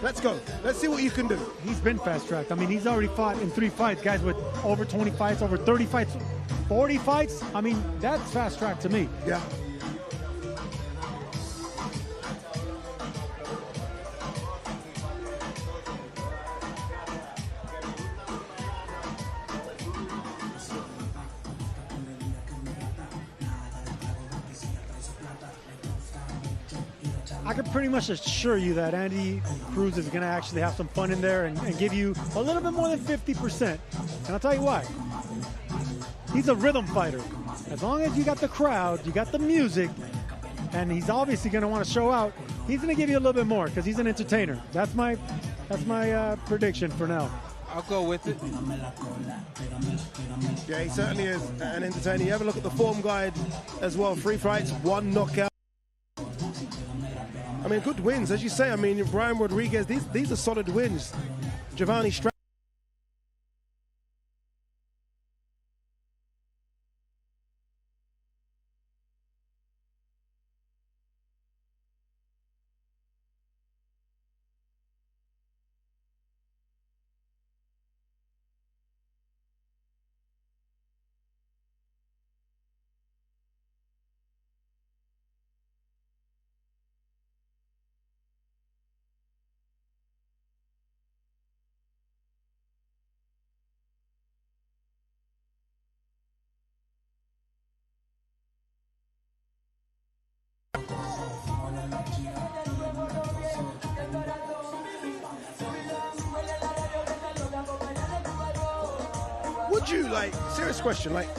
Let's go. Let's see what you can do. He's been fast tracked. I mean, he's already fought in 3 fights. Guys with over 20 fights, over 30 fights, 40 fights. I mean, that's fast track to me. Yeah. I can pretty much assure you that Andy Cruz is going to actually have some fun in there and give you a little bit more than 50%. And I'll tell you why. He's a rhythm fighter. As long as you got the crowd, you got the music, and he's obviously going to want to show out, he's going to give you a little bit more because he's an entertainer. That's my prediction for now. I'll go with it. Yeah, he certainly is an entertainer. You have a look at the form guide as well. 3 fights, 1 knockout. I mean, good wins, as you say. I mean, Brian Rodriguez, these are solid wins. Giovanni Stra Would you, like, serious question, like,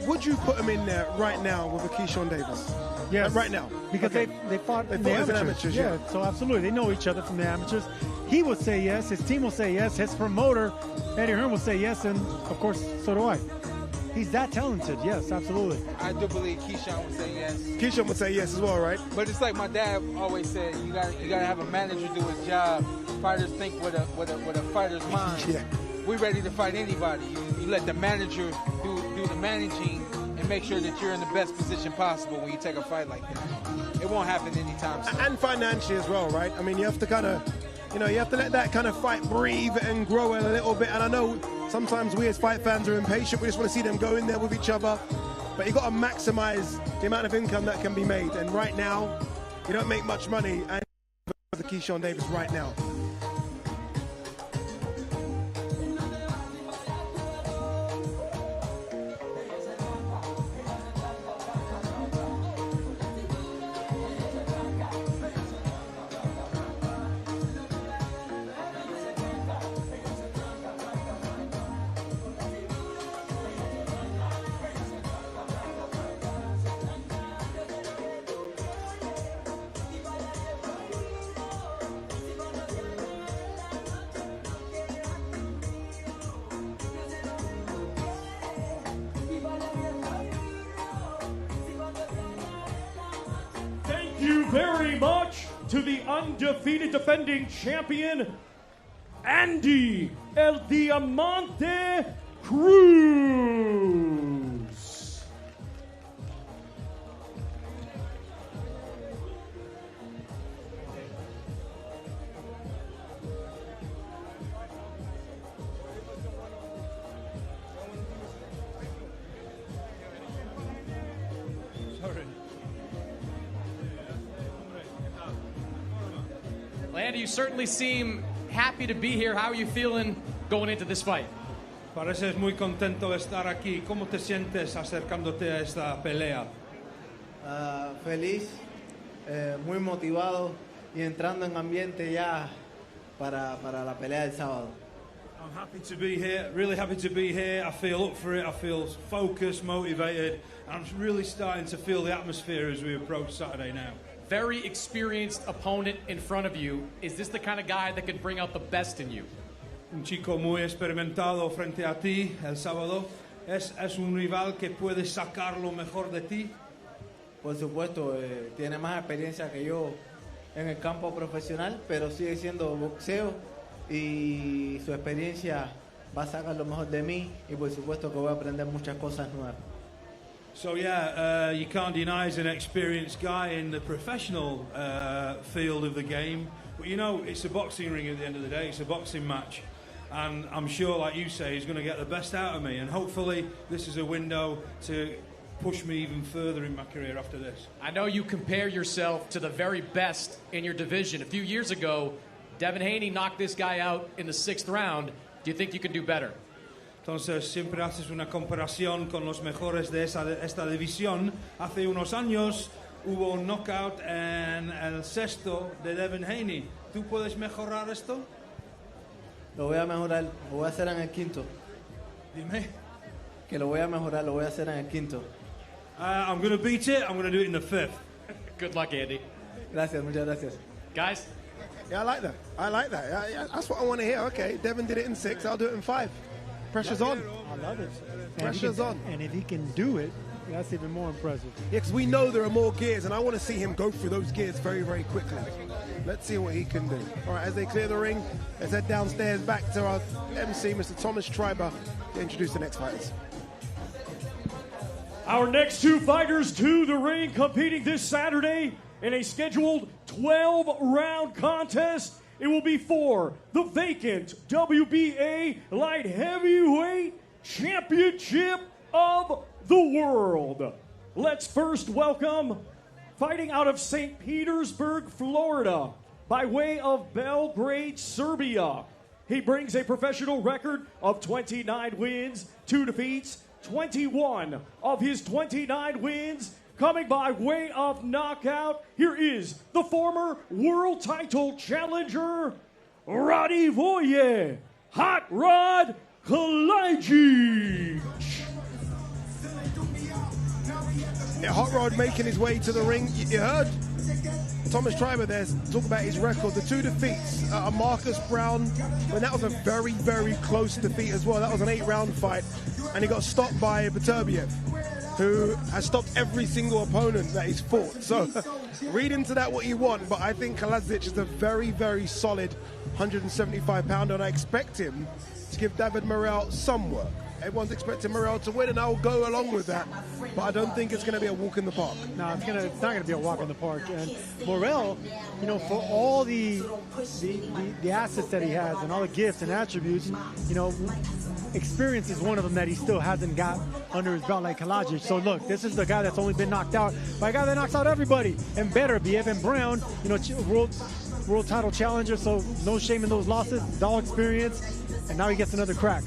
would you put him in there right now with a Keyshawn Davis? Yes. Like, right now? Because okay. they fought as amateurs. Yeah, so absolutely. They know each other from the amateurs. He will say yes. His team will say yes. His promoter, Eddie Hearn, will say yes. And, of course, so do I. He's that talented. Yes, absolutely. I do believe Keyshawn would say yes. Keyshawn would say yes as well, right? But it's like my dad always said, you gotta have a manager do his job. Fighters think with a fighter's mind. Yeah. We're ready to fight anybody. You let the manager do the managing and make sure that you're in the best position possible when you take a fight like that. It won't happen anytime soon. And financially as well, right? I mean, you have to kind of, you have to let that kind of fight breathe and grow a little bit. And I know sometimes we as fight fans are impatient. We just want to see them go in there with each other. But you've got to maximize the amount of income that can be made. And right now, you don't make much money. And for Keyshawn Davis right now. Very much to the undefeated defending champion, Andy El Diamante Cruz. Andy, you certainly seem happy to be here. How are you feeling going into this fight? Pareces muy contento de estar aquí. ¿Cómo te sientes acercándote a esta pelea? Feliz, muy motivado y entrando en ambiente ya para la pelea del sábado. I'm happy to be here, really happy to be here. I feel up for it, I feel focused, motivated, and I'm really starting to feel the atmosphere as we approach Saturday now. Very experienced opponent in front of you. Is this the kind of guy that could bring out the best in you? Un chico muy experimentado frente a ti el sábado. ¿Es un rival que puede sacar lo mejor de ti? Por supuesto, tiene más experiencia que yo en el campo profesional, pero sigue siendo boxeo y su experiencia va a sacar lo mejor de mí y por supuesto que voy a aprender muchas cosas nuevas. So yeah, you can't deny he's an experienced guy in the professional field of the game. But you know, it's a boxing ring at the end of the day. It's a boxing match. And I'm sure, like you say, he's going to get the best out of me. And hopefully this is a window to push me even further in my career after this. I know you compare yourself to the very best in your division. A few years ago, Devin Haney knocked this guy out in the 6th round. Do you think you can do better? Entonces siempre haces una comparación con los mejores de esta división. Hace unos años hubo un knockout en el 6º de Devin Haney. ¿Tú puedes mejorar esto? Lo voy a mejorar, lo voy a hacer en el 5º. Dime. Que lo voy a mejorar, lo voy a hacer en el 5º. I'm going to beat it, I'm going to do it in the 5th. Good luck, Andy. Gracias, muchas gracias. Guys? Yeah, I like that. I like that. Yeah, that's what I want to hear. Okay, Devin did it in 6, I'll do it in 5. Pressure's on. I love it. Pressure's on. And if he can do it, that's even more impressive. Yeah, because we know there are more gears, and I want to see him go through those gears very, very quickly. Let's see what he can do. All right, as they clear the ring, let's head downstairs back to our MC, Mr. Thomas Schreiber, to introduce the next fighters. Our next 2 fighters to the ring, competing this Saturday in a scheduled 12-round contest. It will be for the vacant WBA Light Heavyweight Championship of the World. Let's first welcome, fighting out of St. Petersburg, Florida, by way of Belgrade, Serbia. He brings a professional record of 29 wins, 2 defeats, 21 of his 29 wins coming by way of knockout. Here is the former world title challenger, Radivoje Hot Rod Kadic. Yeah, Hot Rod making his way to the ring. You heard Thomas Schreiber there talk about his record. The 2 defeats, Marcus Brown, and that was a very, very close defeat as well. That was an 8-round fight, and he got stopped by Beterbiev, who has stopped every single opponent that he's fought. So read into that what you want, but I think Kadic is a very, very solid 175-pounder, and I expect him to give David Morel some work. Everyone's expecting Morel to win, and I'll go along with that. But I don't think it's going to be a walk in the park. No, it's not going to be a walk in the park. And Morel, you know, for all the assets that he has and all the gifts and attributes, you know, experience is one of them that he still hasn't got under his belt like Kadic. So look, this is the guy that's only been knocked out by a guy that knocks out everybody and better. BF Brown, you know, world title challenger, so no shame in those losses. It's all experience, and now he gets another crack.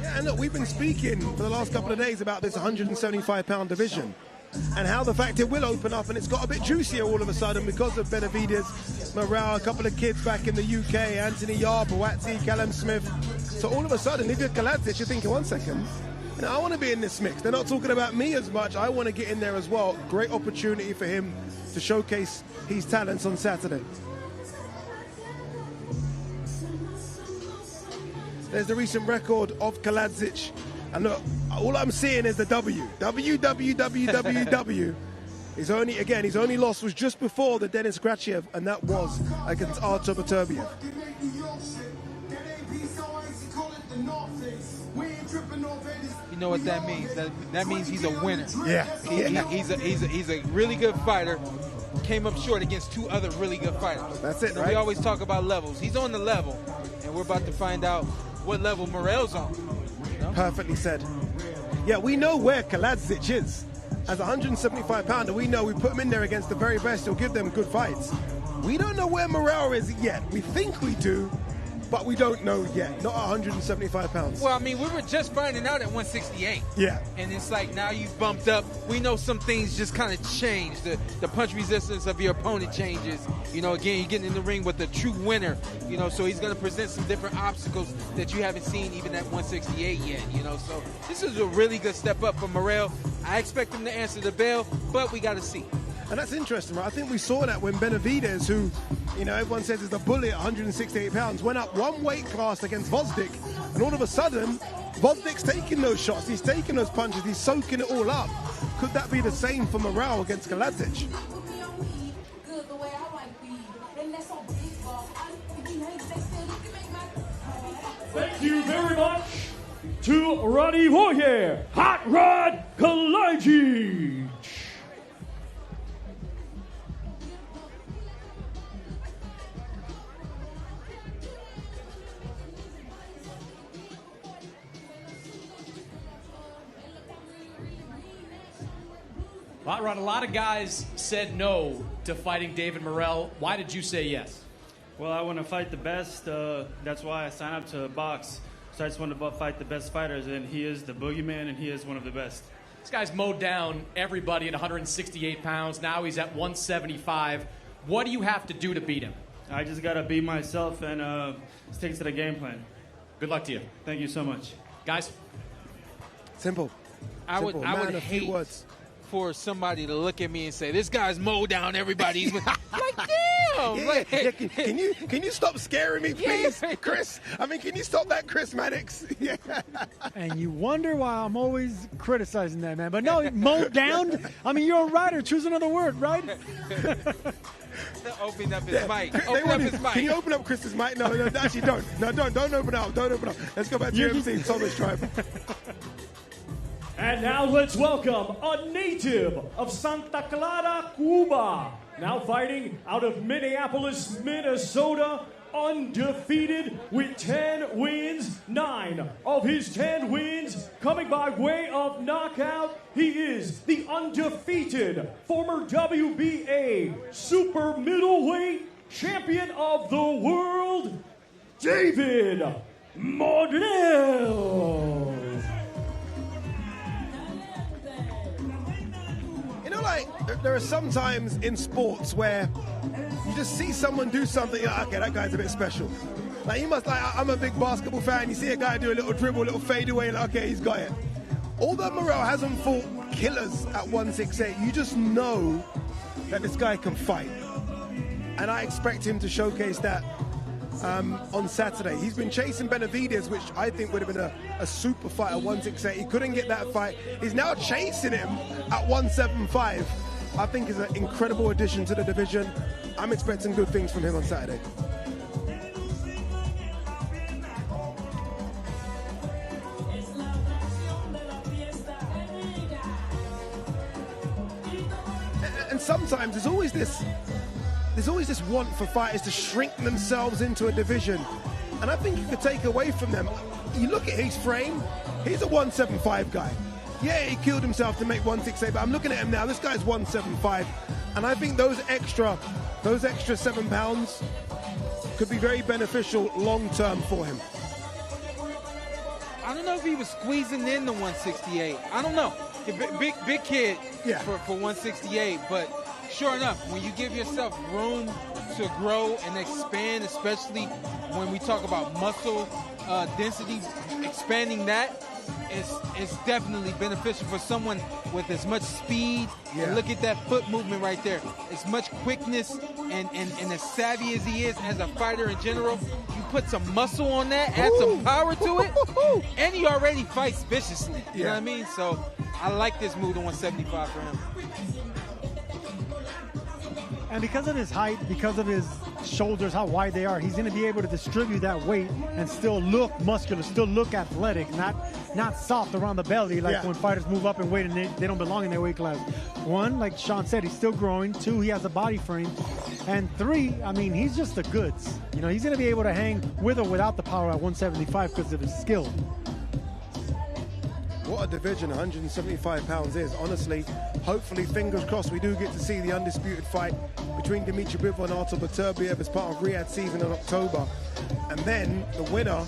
Yeah, and look, we've been speaking for the last couple of days about this 175-pound division and how the fact it will open up and it's got a bit juicier all of a sudden because of Benavidez, Morel, a couple of kids back in the UK, Anthony Yarb, Boatsi, Callum Smith. So all of a sudden, if you're Kadic, you're thinking, 1 second, you know, I want to be in this mix. They're not talking about me as much. I want to get in there as well. Great opportunity for him to showcase his talents on Saturday. There's the recent record of Kadic. And look, all I'm seeing is the W. W. His only loss was just before the Denis Grachiev, and that was against Artur Beterbiev. You know what that means? That means he's a winner. Yeah. He's a really good fighter. Came up short against two other really good fighters. That's it, so right? We always talk about levels. He's on the level, and we're about to find out what level Morel's on. You know? Perfectly said. Yeah, we know where Kadic is. As a 175-pounder, we know we put him in there against the very best. He'll give them good fights. We don't know where Morel is yet. We think we do, but we don't know yet. Not 175 pounds. Well, I mean, we were just finding out at 168. Yeah. And it's like now you've bumped up. We know some things just kind of change. The punch resistance of your opponent changes. You know, again, you're getting in the ring with the true winner. You know, so he's going to present some different obstacles that you haven't seen even at 168 yet. You know, so this is a really good step up for Morel. I expect him to answer the bell, but we got to see. And that's interesting, right? I think we saw that when Benavidez, who, you know, everyone says is the bully at 168 pounds, went up one weight class against Vosdick, and all of a sudden, Vosdick's taking those shots, he's taking those punches, he's soaking it all up. Could that be the same for Morel against Kadic? Thank you very much to Roddy Voyer, Hot Rod Kadic. Hot Rod, a lot of guys said no to fighting David Morel. Why did you say yes? Well, I want to fight the best. That's why I signed up to box. So I just want to fight the best fighters, and he is the boogeyman, and he is one of the best. This guy's mowed down everybody at 168 pounds. Now he's at 175. What do you have to do to beat him? I just got to be myself and stick to the game plan. Good luck to you. Thank you so much. Guys? Simple. I would hate for somebody to look at me and say, this guy's mowed down everybody. He's like, damn. Can you stop scaring me, please, Chris? I mean, can you stop that, Chris Maddox? Yeah. And you wonder why I'm always criticizing that, man. But no, mowed down? I mean, you're a writer. Choose another word, right? Open up his mic. Open up his mic. Can you open up Chris's mic? No, actually don't. No, don't open up. Don't open up. Let's go back to MC, Thomas Tribe. And now let's welcome a native of Santa Clara, Cuba. Now fighting out of Minneapolis, Minnesota, undefeated with 10 wins, 9 of his 10 wins coming by way of knockout. He is the undefeated former WBA super middleweight champion of the world, David Morel. You know, like, there are some times in sports where you just see someone do something, you're like, okay, that guy's a bit special. Like, you must, like, I'm a big basketball fan, you see a guy do a little dribble, a little fadeaway, like, okay, he's got it. Although Morel hasn't fought killers at 168, you just know that this guy can fight. And I expect him to showcase that on Saturday. He's been chasing Benavidez, which I think would have been a super fight at 168. He couldn't get that fight. He's now chasing him at 175. I think is an incredible addition to the division. I'm expecting good things from him on Saturday. sometimes there's always this want for fighters to shrink themselves into a division. And I think you could take away from them. You look at his frame, he's a 175 guy. Yeah, he killed himself to make 168, but I'm looking at him now. This guy's 175. And I think those extra 7 pounds could be very beneficial long-term for him. I don't know if he was squeezing in the 168. I don't know. Big kid for 168, but sure enough, when you give yourself room to grow and expand, especially when we talk about muscle density, expanding that is definitely beneficial for someone with as much speed. And look at that foot movement right there. As much quickness and as savvy as he is as a fighter in general, you put some muscle on that, add some power to it, and he already fights viciously. You know what I mean? So I like this move to 175 for him. And because of his height, because of his shoulders, how wide they are, he's going to be able to distribute that weight and still look muscular, still look athletic, not soft around the belly like when fighters move up in weight and they don't belong in their weight class. 1, like Sean said, he's still growing. 2, he has a body frame. And 3, I mean, he's just the goods. You know, he's going to be able to hang with or without the power at 175 because of his skill. What a division 175 pounds is. Honestly, hopefully, fingers crossed, we do get to see the undisputed fight between Dimitri Bivol and Artur Beterbiev as part of Riyadh season in October. And then the winner,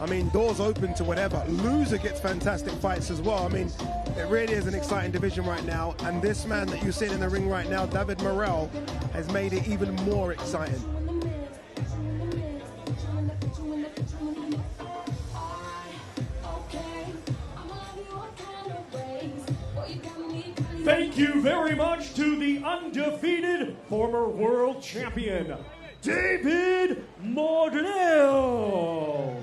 I mean, doors open to whatever. Loser gets fantastic fights as well. I mean, it really is an exciting division right now. And this man that you're seeing in the ring right now, David Morel, has made it even more exciting. Thank you very much to the undefeated former world champion, David Morel.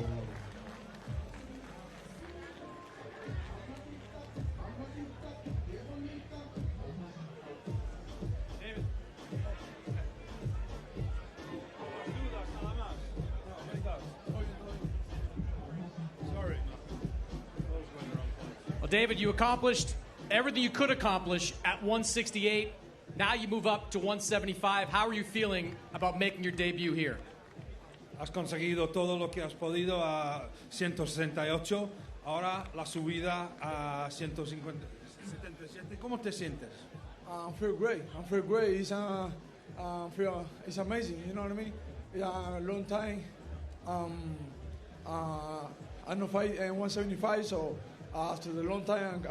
Well, David, you accomplished everything you could accomplish at 168. Now you move up to 175. How are you feeling about making your debut here? Has conseguido todo lo que has podido a 168. Ahora la subida a 177. ¿Cómo te sientes? I feel great. I feel great. It's amazing. You know what I mean? Yeah, a long time. I don't fight in 175, so after the long time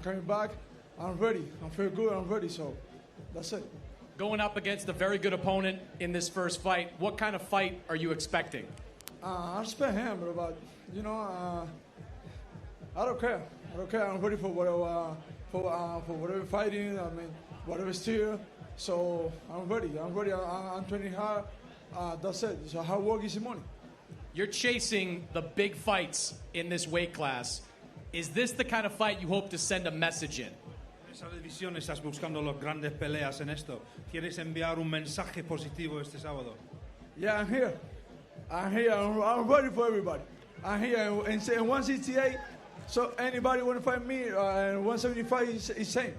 coming back, I'm ready. I feel good. I'm ready. So that's it. Going up against a very good opponent in this first fight, what kind of fight are you expecting? I expect him, but you know, I don't care. I don't care. I'm ready for whatever, for whatever fighting. I mean, whatever still. So I'm ready. I'm ready. I'm training hard. That's it. So hard work is the money. You're chasing the big fights in this weight class. Is this the kind of fight you hope to send a message in? En esa división estás buscando las grandes peleas en esto. ¿Quieres enviar un mensaje positivo este sábado? Yeah, I'm here. I'm here. I'm ready for everybody. I'm here in 168. So anybody want to fight me? 175 is same.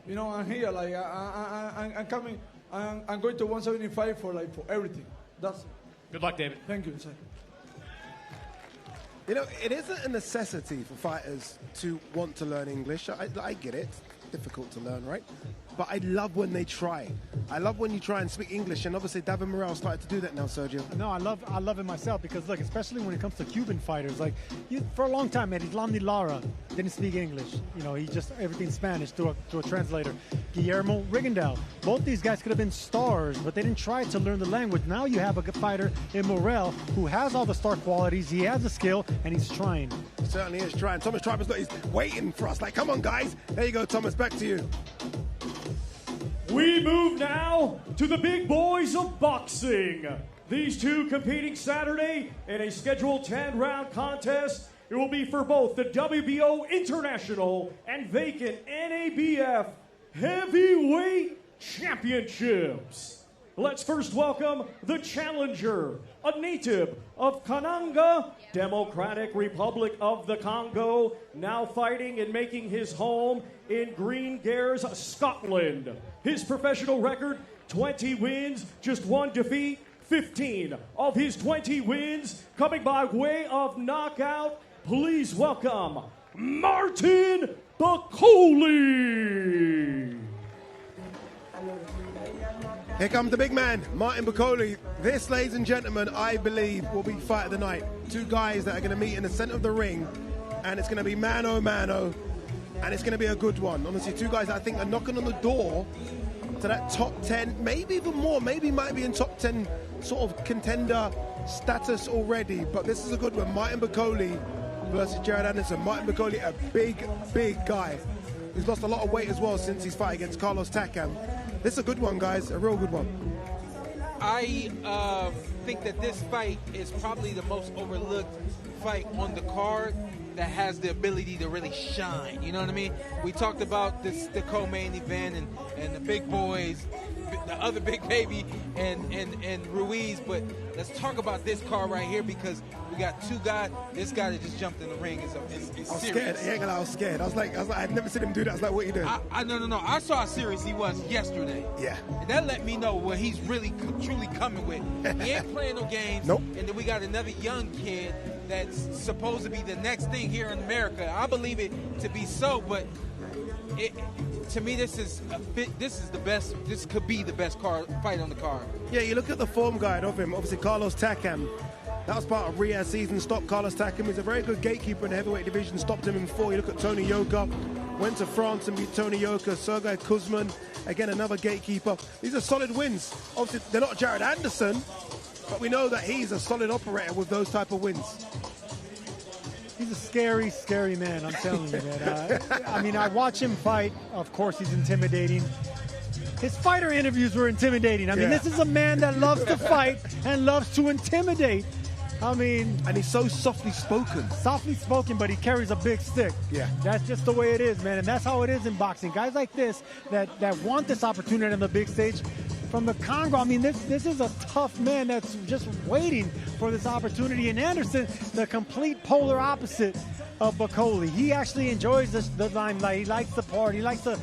You know, I'm here. Like I'm coming. I'm going to 175 for everything. That's it. Good luck, David. Thank you, sir. You know, it isn't a necessity for fighters to want to learn English. I get it. It's difficult to learn, right? But I love when they try. I love when you try and speak English, and obviously David Morel started to do that now, Sergio. No, I love it myself because, look, especially when it comes to Cuban fighters, like, for a long time, Islam Lara didn't speak English. You know, he just, everything Spanish through a translator. Guillermo Rigondeaux. Both these guys could have been stars, but they didn't try to learn the language. Now you have a good fighter in Morel who has all the star qualities, he has the skill, and he's trying. He certainly is trying. Thomas Triber's got, he's waiting for us. Like, come on, guys. There you go, Thomas, back to you. We move now to the big boys of boxing. These two competing Saturday in a scheduled 10-round contest. It will be for both the WBO International and vacant NABF Heavyweight Championships. Let's first welcome the challenger, a native of Kananga, Democratic Republic of the Congo, now fighting and making his home in Green Gares, Scotland. His professional record, 20 wins, just 1 defeat, 15 of his 20 wins coming by way of knockout. Please welcome Martin Bakole. Here comes the big man, Martin Bakole. This, ladies and gentlemen, I believe will be fight of the night. Two guys that are going to meet in the center of the ring, and it's going to be mano-mano, and it's going to be a good one. Honestly, two guys that I think are knocking on the door to that top 10, maybe even more, maybe might be in top 10 sort of contender status already, but this is a good one. Martin Bakole versus Jared Anderson. Martin Bakole, a big, big guy. He's lost a lot of weight as well since his fight against Carlos Takam. This is a good one, guys, a real good one. I think that this fight is probably the most overlooked fight on the card that has the ability to really shine. You know what I mean? We talked about the co-main event and the big boys, the other big baby and Ruiz, but let's talk about this card right here because we got two guys. This guy that just jumped in the ring is serious. I was scared. I was scared. I was like, I'd never seen him do that. I was like, what are you doing? No. I saw how serious he was yesterday. Yeah. And that let me know what he's really truly coming with. He ain't playing no games. Nope. And then we got another young kid that's supposed to be the next thing here in America. I believe it to be so, but to me, this is the best. This could be the best fight on the card. Yeah, you look at the form guide of him. Obviously, Carlos Takam. That was part of Ruiz's season. Stopped Carlos Takam. He's a very good gatekeeper in the heavyweight division. Stopped him in 4. You look at Tony Yoka. Went to France and beat Tony Yoka. Sergei Kuzman, again another gatekeeper. These are solid wins. Obviously, they're not Jared Anderson, but we know that he's a solid operator with those type of wins. He's a scary, scary man, I'm telling you, man. I mean, I watch him fight. Of course, he's intimidating. His fighter interviews were intimidating. I mean, this is a man that loves to fight and loves to intimidate. I mean... And he's so softly spoken. Softly spoken, but he carries a big stick. Yeah. That's just the way it is, man. And that's how it is in boxing. Guys like this that want this opportunity on the big stage from the Congo. I mean, this is a tough man that's just waiting for this opportunity. And Anderson, the complete polar opposite of Bakole. He actually enjoys the limelight. He likes the party. He likes the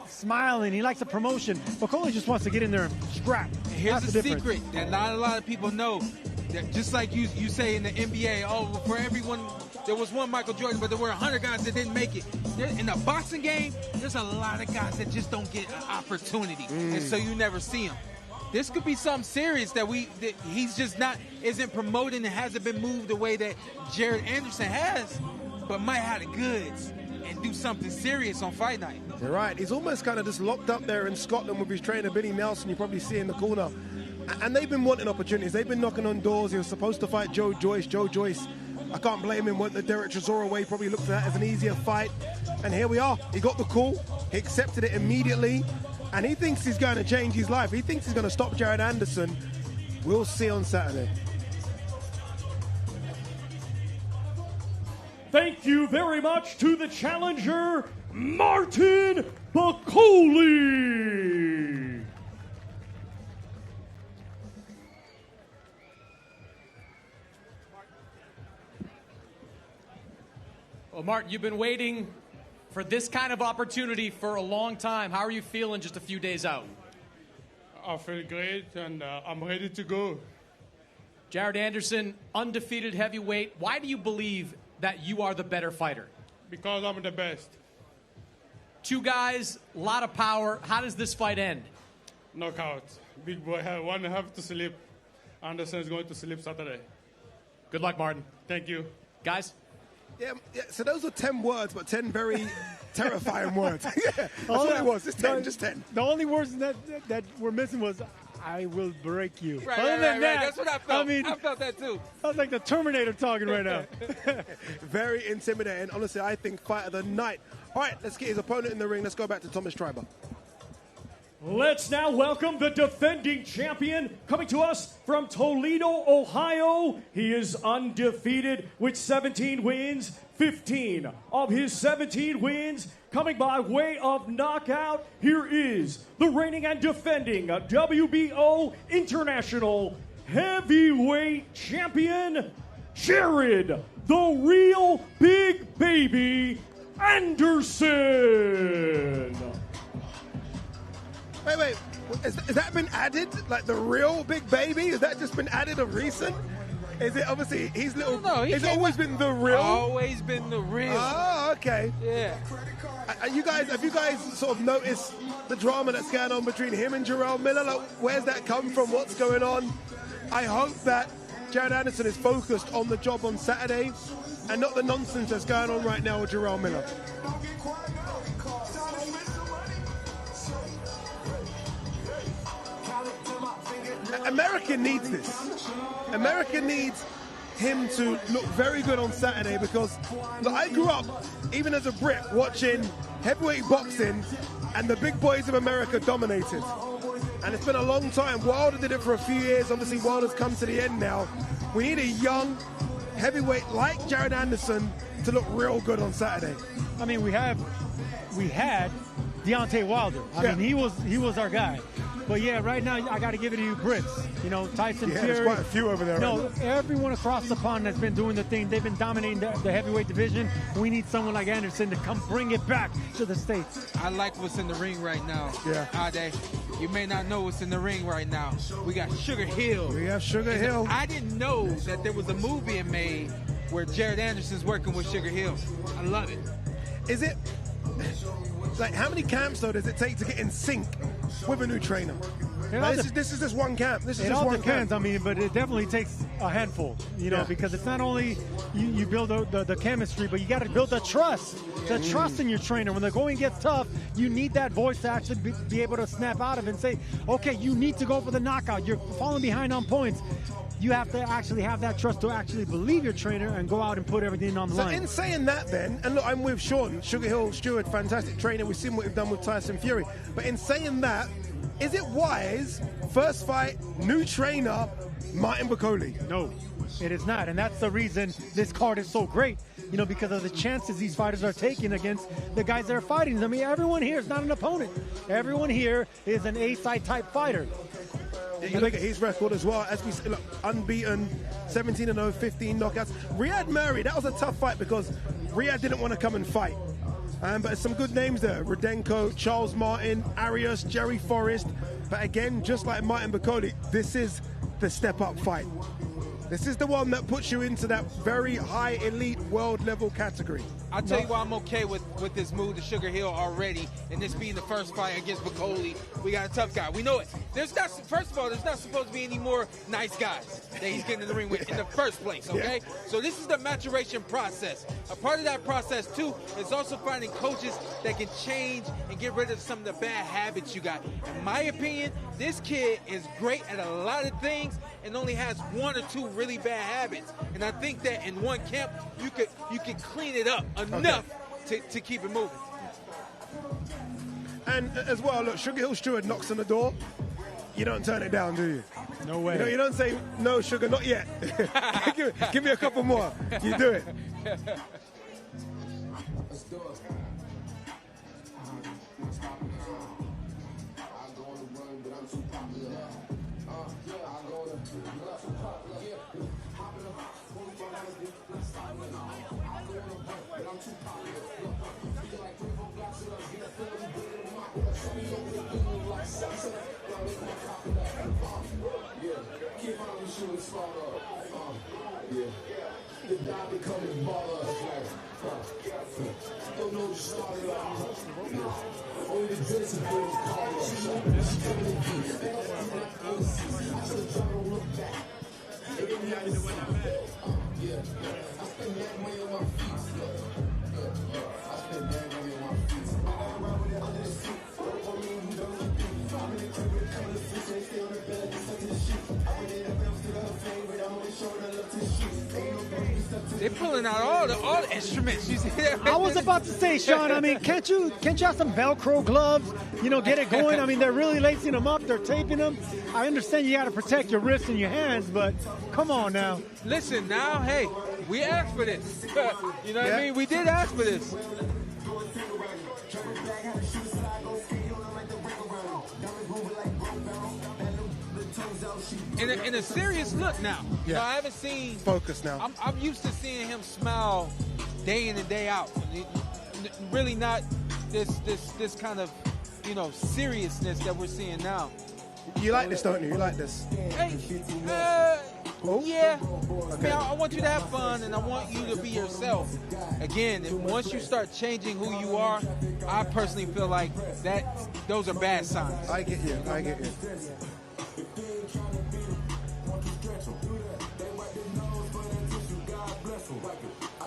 smiling. He likes the promotion. Bakole just wants to get in there and scrap. Here's the secret that not a lot of people know. That just like you say in the NBA, for everyone, there was one Michael Jordan, but there were 100 guys that didn't make it. In the boxing game, there's a lot of guys that just don't get an opportunity, and so you never see them. This could be something serious that he's just isn't promoting and hasn't been moved the way that Jared Anderson has, but might have the goods and do something serious on fight night. You're right. He's almost kind of just locked up there in Scotland with his trainer, Billy Nelson. You probably see in the corner. And they've been wanting opportunities. They've been knocking on doors. He was supposed to fight Joe Joyce. Joe Joyce, I can't blame him, went the Derek Chisora way. Probably looked at that as an easier fight. And here we are. He got the call. He accepted it immediately. And he thinks he's going to change his life. He thinks he's going to stop Jared Anderson. We'll see on Saturday. Thank you very much to the challenger, Martin Bakole. Well, Martin, you've been waiting for this kind of opportunity for a long time. How are you feeling just a few days out? I feel great, and I'm ready to go. Jared Anderson, undefeated heavyweight. Why do you believe that you are the better fighter? Because I'm the best. Two guys, a lot of power. How does this fight end? Knockout. Big boy, one have to sleep. Anderson is going to sleep Saturday. Good luck, Martin. Thank you. Guys? Yeah, so those are 10 words, but 10 very terrifying words. Yeah, that's what it was. Just 10, just 10. The only words that were missing was, I will break you. Right, that's what I felt. I mean, I felt that too. I was like the Terminator talking right now. Very intimidating. Honestly, I think fight of the night. All right, let's get his opponent in the ring. Let's go back to Thomas Schreiber. Let's now welcome the defending champion coming to us from Toledo, Ohio. He is undefeated with 17 wins, 15 of his 17 wins coming by way of knockout. Here is the reigning and defending WBO International Heavyweight Champion, Jared, the real Big Baby Anderson. Wait. Has that been added? Like the real Big Baby? Has that just been added of recent? Is it obviously he's little? No, it's always been the real. Always been the real. Oh, okay. Yeah. Have you guys sort of noticed the drama that's going on between him and Jarrell Miller? Like, where's that come from? What's going on? I hope that Jared Anderson is focused on the job on Saturday and not the nonsense that's going on right now with Jarrell Miller. America needs this. America needs him to look very good on Saturday because look, I grew up, even as a Brit, watching heavyweight boxing and the big boys of America dominated. And it's been a long time. Wilder did it for a few years. Obviously, Wilder's come to the end now. We need a young heavyweight like Jared Anderson to look real good on Saturday. I mean, we had Deontay Wilder. I mean, he was our guy. But yeah, right now I got to give it to you Brits. You know, Tyson Fury. There's quite a few over there. No, everyone across the pond has been doing the thing. They've been dominating the heavyweight division. We need someone like Anderson to come bring it back to the States. I like what's in the ring right now. Yeah. Ade, you may not know what's in the ring right now. We got Sugar Hill. We have Sugar Hill. I didn't know that there was a movie being made where Jared Anderson's working with Sugar Hill. I love it. Is it like how many camps though does it take to get in sync with a new trainer? Like, this is just one camp. This is it just all one depends. camp. I mean, but it definitely takes a handful, you know, because it's not only you build the chemistry, but you got to build the trust. The trust in your trainer. When the going gets tough, you need that voice to actually be able to snap out of it and say, okay, you need to go for the knockout. You're falling behind on points. You have to actually have that trust to actually believe your trainer and go out and put everything on the line. So in saying that then, and look, I'm with Sean, Sugar Hill Stewart, fantastic trainer. We've seen what he's done with Tyson Fury. But in saying that, is it wise, first fight, new trainer, Martin Bakole? No, it is not. And that's the reason this card is so great, you know, because of the chances these fighters are taking against the guys that are fighting. I mean, everyone here is not an opponent. Everyone here is an A-side type fighter. You look at his record as well, as we see, look, unbeaten, 17-0, 15 knockouts. Riyad Murray, that was a tough fight because Riyad didn't want to come and fight. But some good names there, Rudenko, Charles Martin, Arias, Jerry Forrest. But again, just like Martin Bakole, this is the step-up fight. This is the one that puts you into that very high elite world level category. I'll tell you why I'm okay with this move to Sugar Hill already, and this being the first fight against Bakole. We got a tough guy. We know it. First of all, there's not supposed to be any more nice guys that he's getting in the ring with in the first place, okay? Yeah. So this is the maturation process. A part of that process, too, is also finding coaches that can change and get rid of some of the bad habits you got. In my opinion, this kid is great at a lot of things and only has one or two really bad habits. And I think that in one camp, you could clean it up enough to keep it moving. And as well, look, Sugar Hill Stewart knocks on the door. You don't turn it down, do you? No way. You don't say, no, Sugar, not yet. give me a couple more. You do it. They're pulling out all the instruments. You see that? I was about to say, Sean, I mean, can't you have some Velcro gloves, you know, get it going? I mean, they're really lacing them up, they're taping them. I understand you got to protect your wrists and your hands, but come on now. Listen, now, hey, We asked for this. You know what I mean? We did ask for this. In a serious look now. Yeah. You know, I haven't seen... Focus now. I'm used to seeing him smile day in and day out. Really not this kind of, you know, seriousness that we're seeing now. You like this, don't you? You like this? Hey, yeah. Okay. I want you to have fun, and I want you to be yourself. Again, once you start changing who you are, I personally feel like those are bad signs. I get you.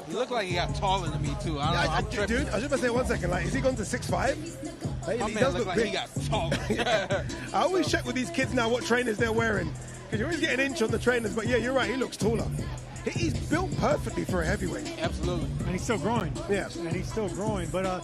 You look like he got taller than me, too. I'm tripping. Dude, I was just about to say 1 second. Like, is he gone to 6'5"? My He man does look like big. he got taller. I always check with these kids now what trainers they're wearing. Because you always get an inch on the trainers. But yeah, you're right. He looks taller. He's built perfectly for a heavyweight. Absolutely. And he's still growing. Yeah. And he's still growing. But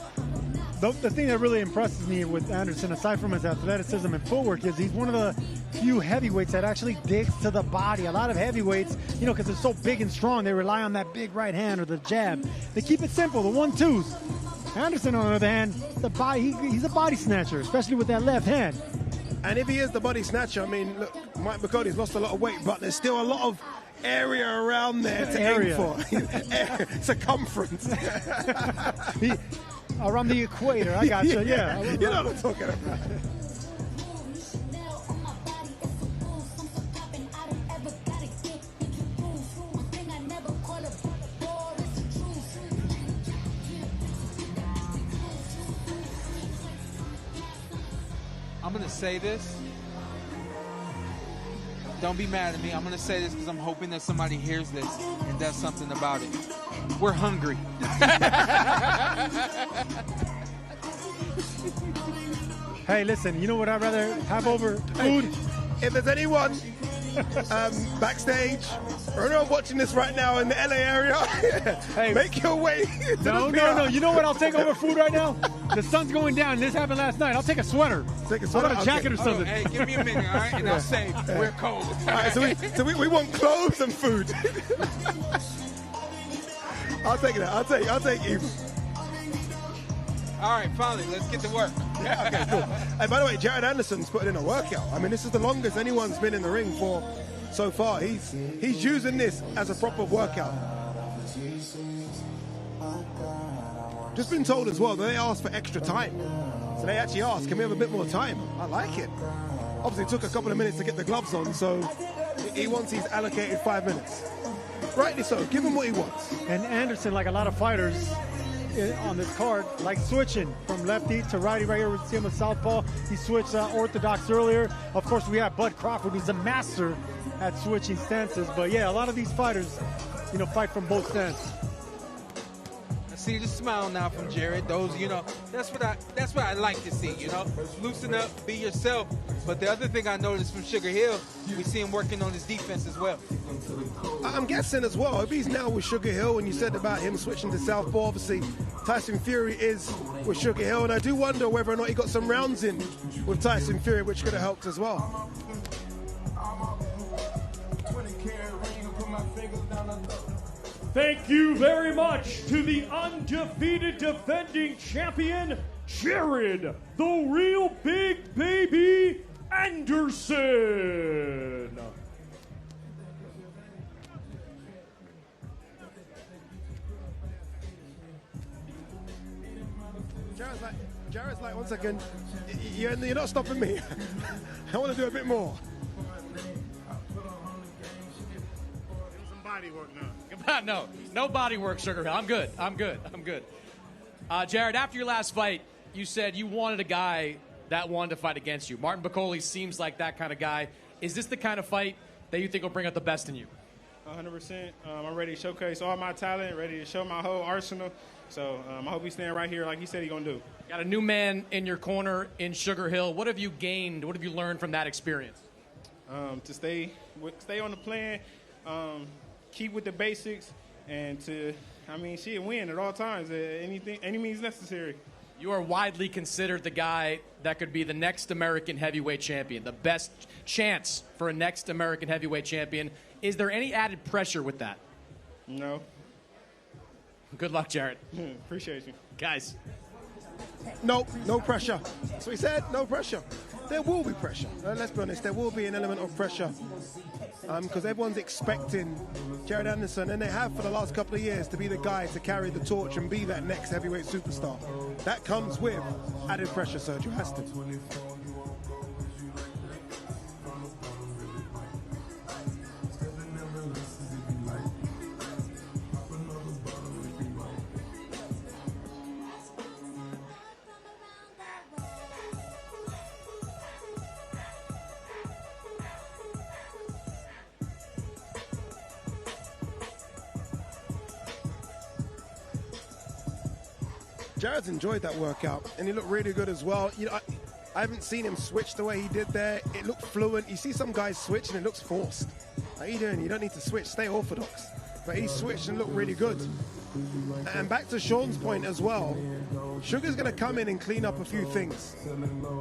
the thing that really impresses me with Anderson, aside from his athleticism and footwork, is he's one of the few heavyweights that actually digs to the body. A lot of heavyweights, you know, because they're so big and strong, they rely on that big right hand or the jab. They keep it simple, the 1-2s. Anderson, on the other hand, he's a body snatcher, especially with that left hand. And if he is the body snatcher, I mean, look, Mike McCody's lost a lot of weight, but there's still a lot of area around there to aim for. Circumference. Around the equator, I got you, yeah. You know what I'm talking about. I'm going to say this. Don't be mad at me. I'm going to say this because I'm hoping that somebody hears this and does something about it. We're hungry. Hey, listen, you know what I'd rather have over food? If there's anyone backstage or anyone watching this right now in the LA area, hey, make your way to No. You know what I'll take over food right now? The sun's going down. This happened last night. I'll take a sweater. Take a sweater? I'll have a jacket or something. Hey, give me a minute, all right? And I'll say, we're cold. All right, so we want clothes and food. I'll take that. I'll take even. All right, finally, let's get to work. Yeah, okay, cool. And by the way, Jared Anderson's putting in a workout. I mean, this is the longest anyone's been in the ring for so far. He's using this as a proper workout. Just been told as well that they asked for extra time. So they actually asked, can we have a bit more time? I like it. Obviously, it took a couple of minutes to get the gloves on, so he wants his allocated 5 minutes. Rightly so. Give him what he wants. And Anderson, like a lot of fighters on this card, like switching from lefty to righty. Right here we see him with southpaw. He switched orthodox earlier. Of course, we have Bud Crawford, who's a master at switching stances. But yeah, a lot of these fighters, you know, fight from both stances. I see the smile now from Jared. Those, you know, that's what I like to see, you know. Loosen up, be yourself. But the other thing I noticed from Sugar Hill, we see him working on his defense as well. I'm guessing as well, if he's now with Sugar Hill, and you said about him switching to southpaw, obviously Tyson Fury is with Sugar Hill, and I do wonder whether or not he got some rounds in with Tyson Fury, which could have helped as well. Thank you very much to the undefeated defending champion, Jared, the real big baby Anderson. Jared's like, 1 second, you're not stopping me. I want to do a bit more. Some body work now. No body work, Sugar Hill. I'm good. Jared, after your last fight, you said you wanted a guy that wanted to fight against you. Martin Bakole seems like that kind of guy. Is this the kind of fight that you think will bring out the best in you? 100%. I'm ready to showcase all my talent, ready to show my whole arsenal. So I hope he's staying right here like he said he's going to do. Got a new man in your corner in Sugar Hill. What have you gained? What have you learned from that experience? To stay on the plan, keep with the basics, and win at all times. Any means necessary. You are widely considered the guy that could be the next American heavyweight champion, the best chance for a next American heavyweight champion. Is there any added pressure with that? No. Good luck, Jarrett. Appreciate you. Guys. No pressure. So he said, no pressure. There will be pressure. Let's be honest, there will be an element of pressure because everyone's expecting Jared Anderson, and they have for the last couple of years, to be the guy to carry the torch and be that next heavyweight superstar. That comes with added pressure, Sergio has to. Jared's enjoyed that workout, and he looked really good as well. You know, I haven't seen him switch the way he did there. It looked fluent. You see some guys switch, and it looks forced. How you doing? You don't need to switch. Stay orthodox. But he switched and looked really good. And back to Sean's point as well, Sugar's going to come in and clean up a few things.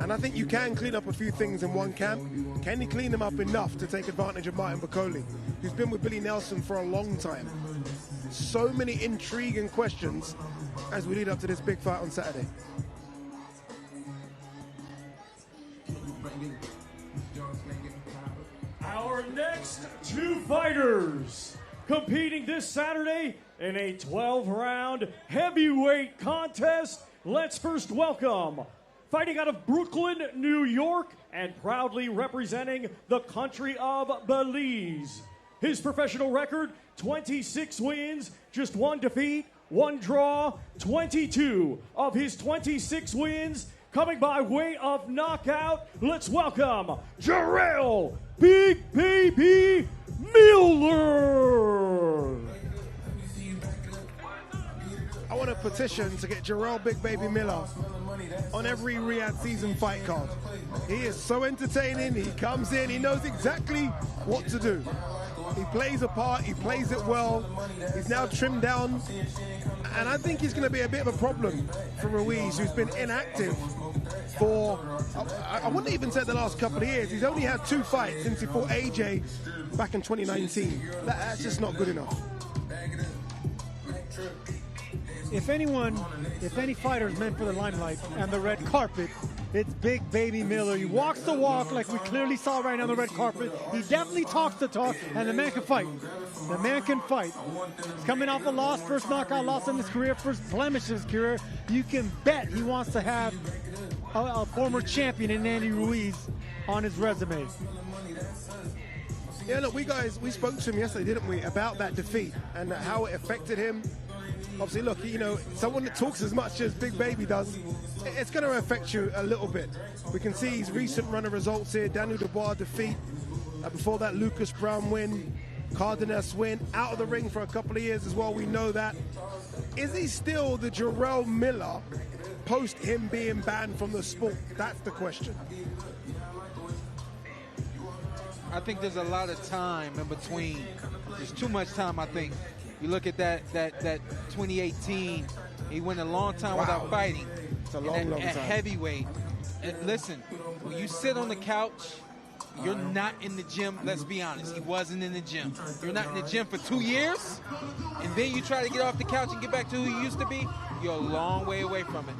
And I think you can clean up a few things in one camp. Can he clean them up enough to take advantage of Martin Bacoli, who's been with Billy Nelson for a long time? So many intriguing questions as we lead up to this big fight on Saturday. Our next two fighters competing this Saturday in a 12-round heavyweight contest. Let's first welcome, fighting out of Brooklyn, New York, and proudly representing the country of Belize. His professional record, 26 wins, just 1 defeat, 1 draw, 22 of his 26 wins coming by way of knockout. Let's welcome Israil Big Baby Miller. I want a petition to get Israil Big Baby Miller on every Riyadh season fight card. He is so entertaining. He comes in, he knows exactly what to do. He plays a part, he plays it well. He's now trimmed down, and I think he's going to be a bit of a problem for Ruiz, who's been inactive for, I wouldn't even say the last couple of years. He's only had 2 fights since he fought AJ back in 2019. That's just not good enough. If any fighter is meant for the limelight and the red carpet, it's Big Baby Miller. He walks the walk like we clearly saw right now on the red carpet. He definitely talks the talk, and the man can fight. The man can fight. He's coming off a loss, first knockout loss in his career, first blemish in his career. You can bet he wants to have a former champion in Andy Ruiz on his resume. Yeah, look, we spoke to him yesterday, didn't we, about that defeat and how it affected him. Obviously, look, you know, someone that talks as much as Big Baby does, it's going to affect you a little bit. We can see his recent run of results here. Daniel Dubois defeat. Before that, Lucas Brown win. Cardenas win. Out of the ring for a couple of years as well. We know that. Is he still the Israil Miller post him being banned from the sport? That's the question. I think there's a lot of time in between. There's too much time, I think. You look at that 2018, he went a long time without fighting. It's a long time. At heavyweight. And listen, when you sit on the couch, you're not in the gym. Let's be honest, he wasn't in the gym. You're not in the gym for 2 years, and then you try to get off the couch and get back to who you used to be, you're a long way away from it.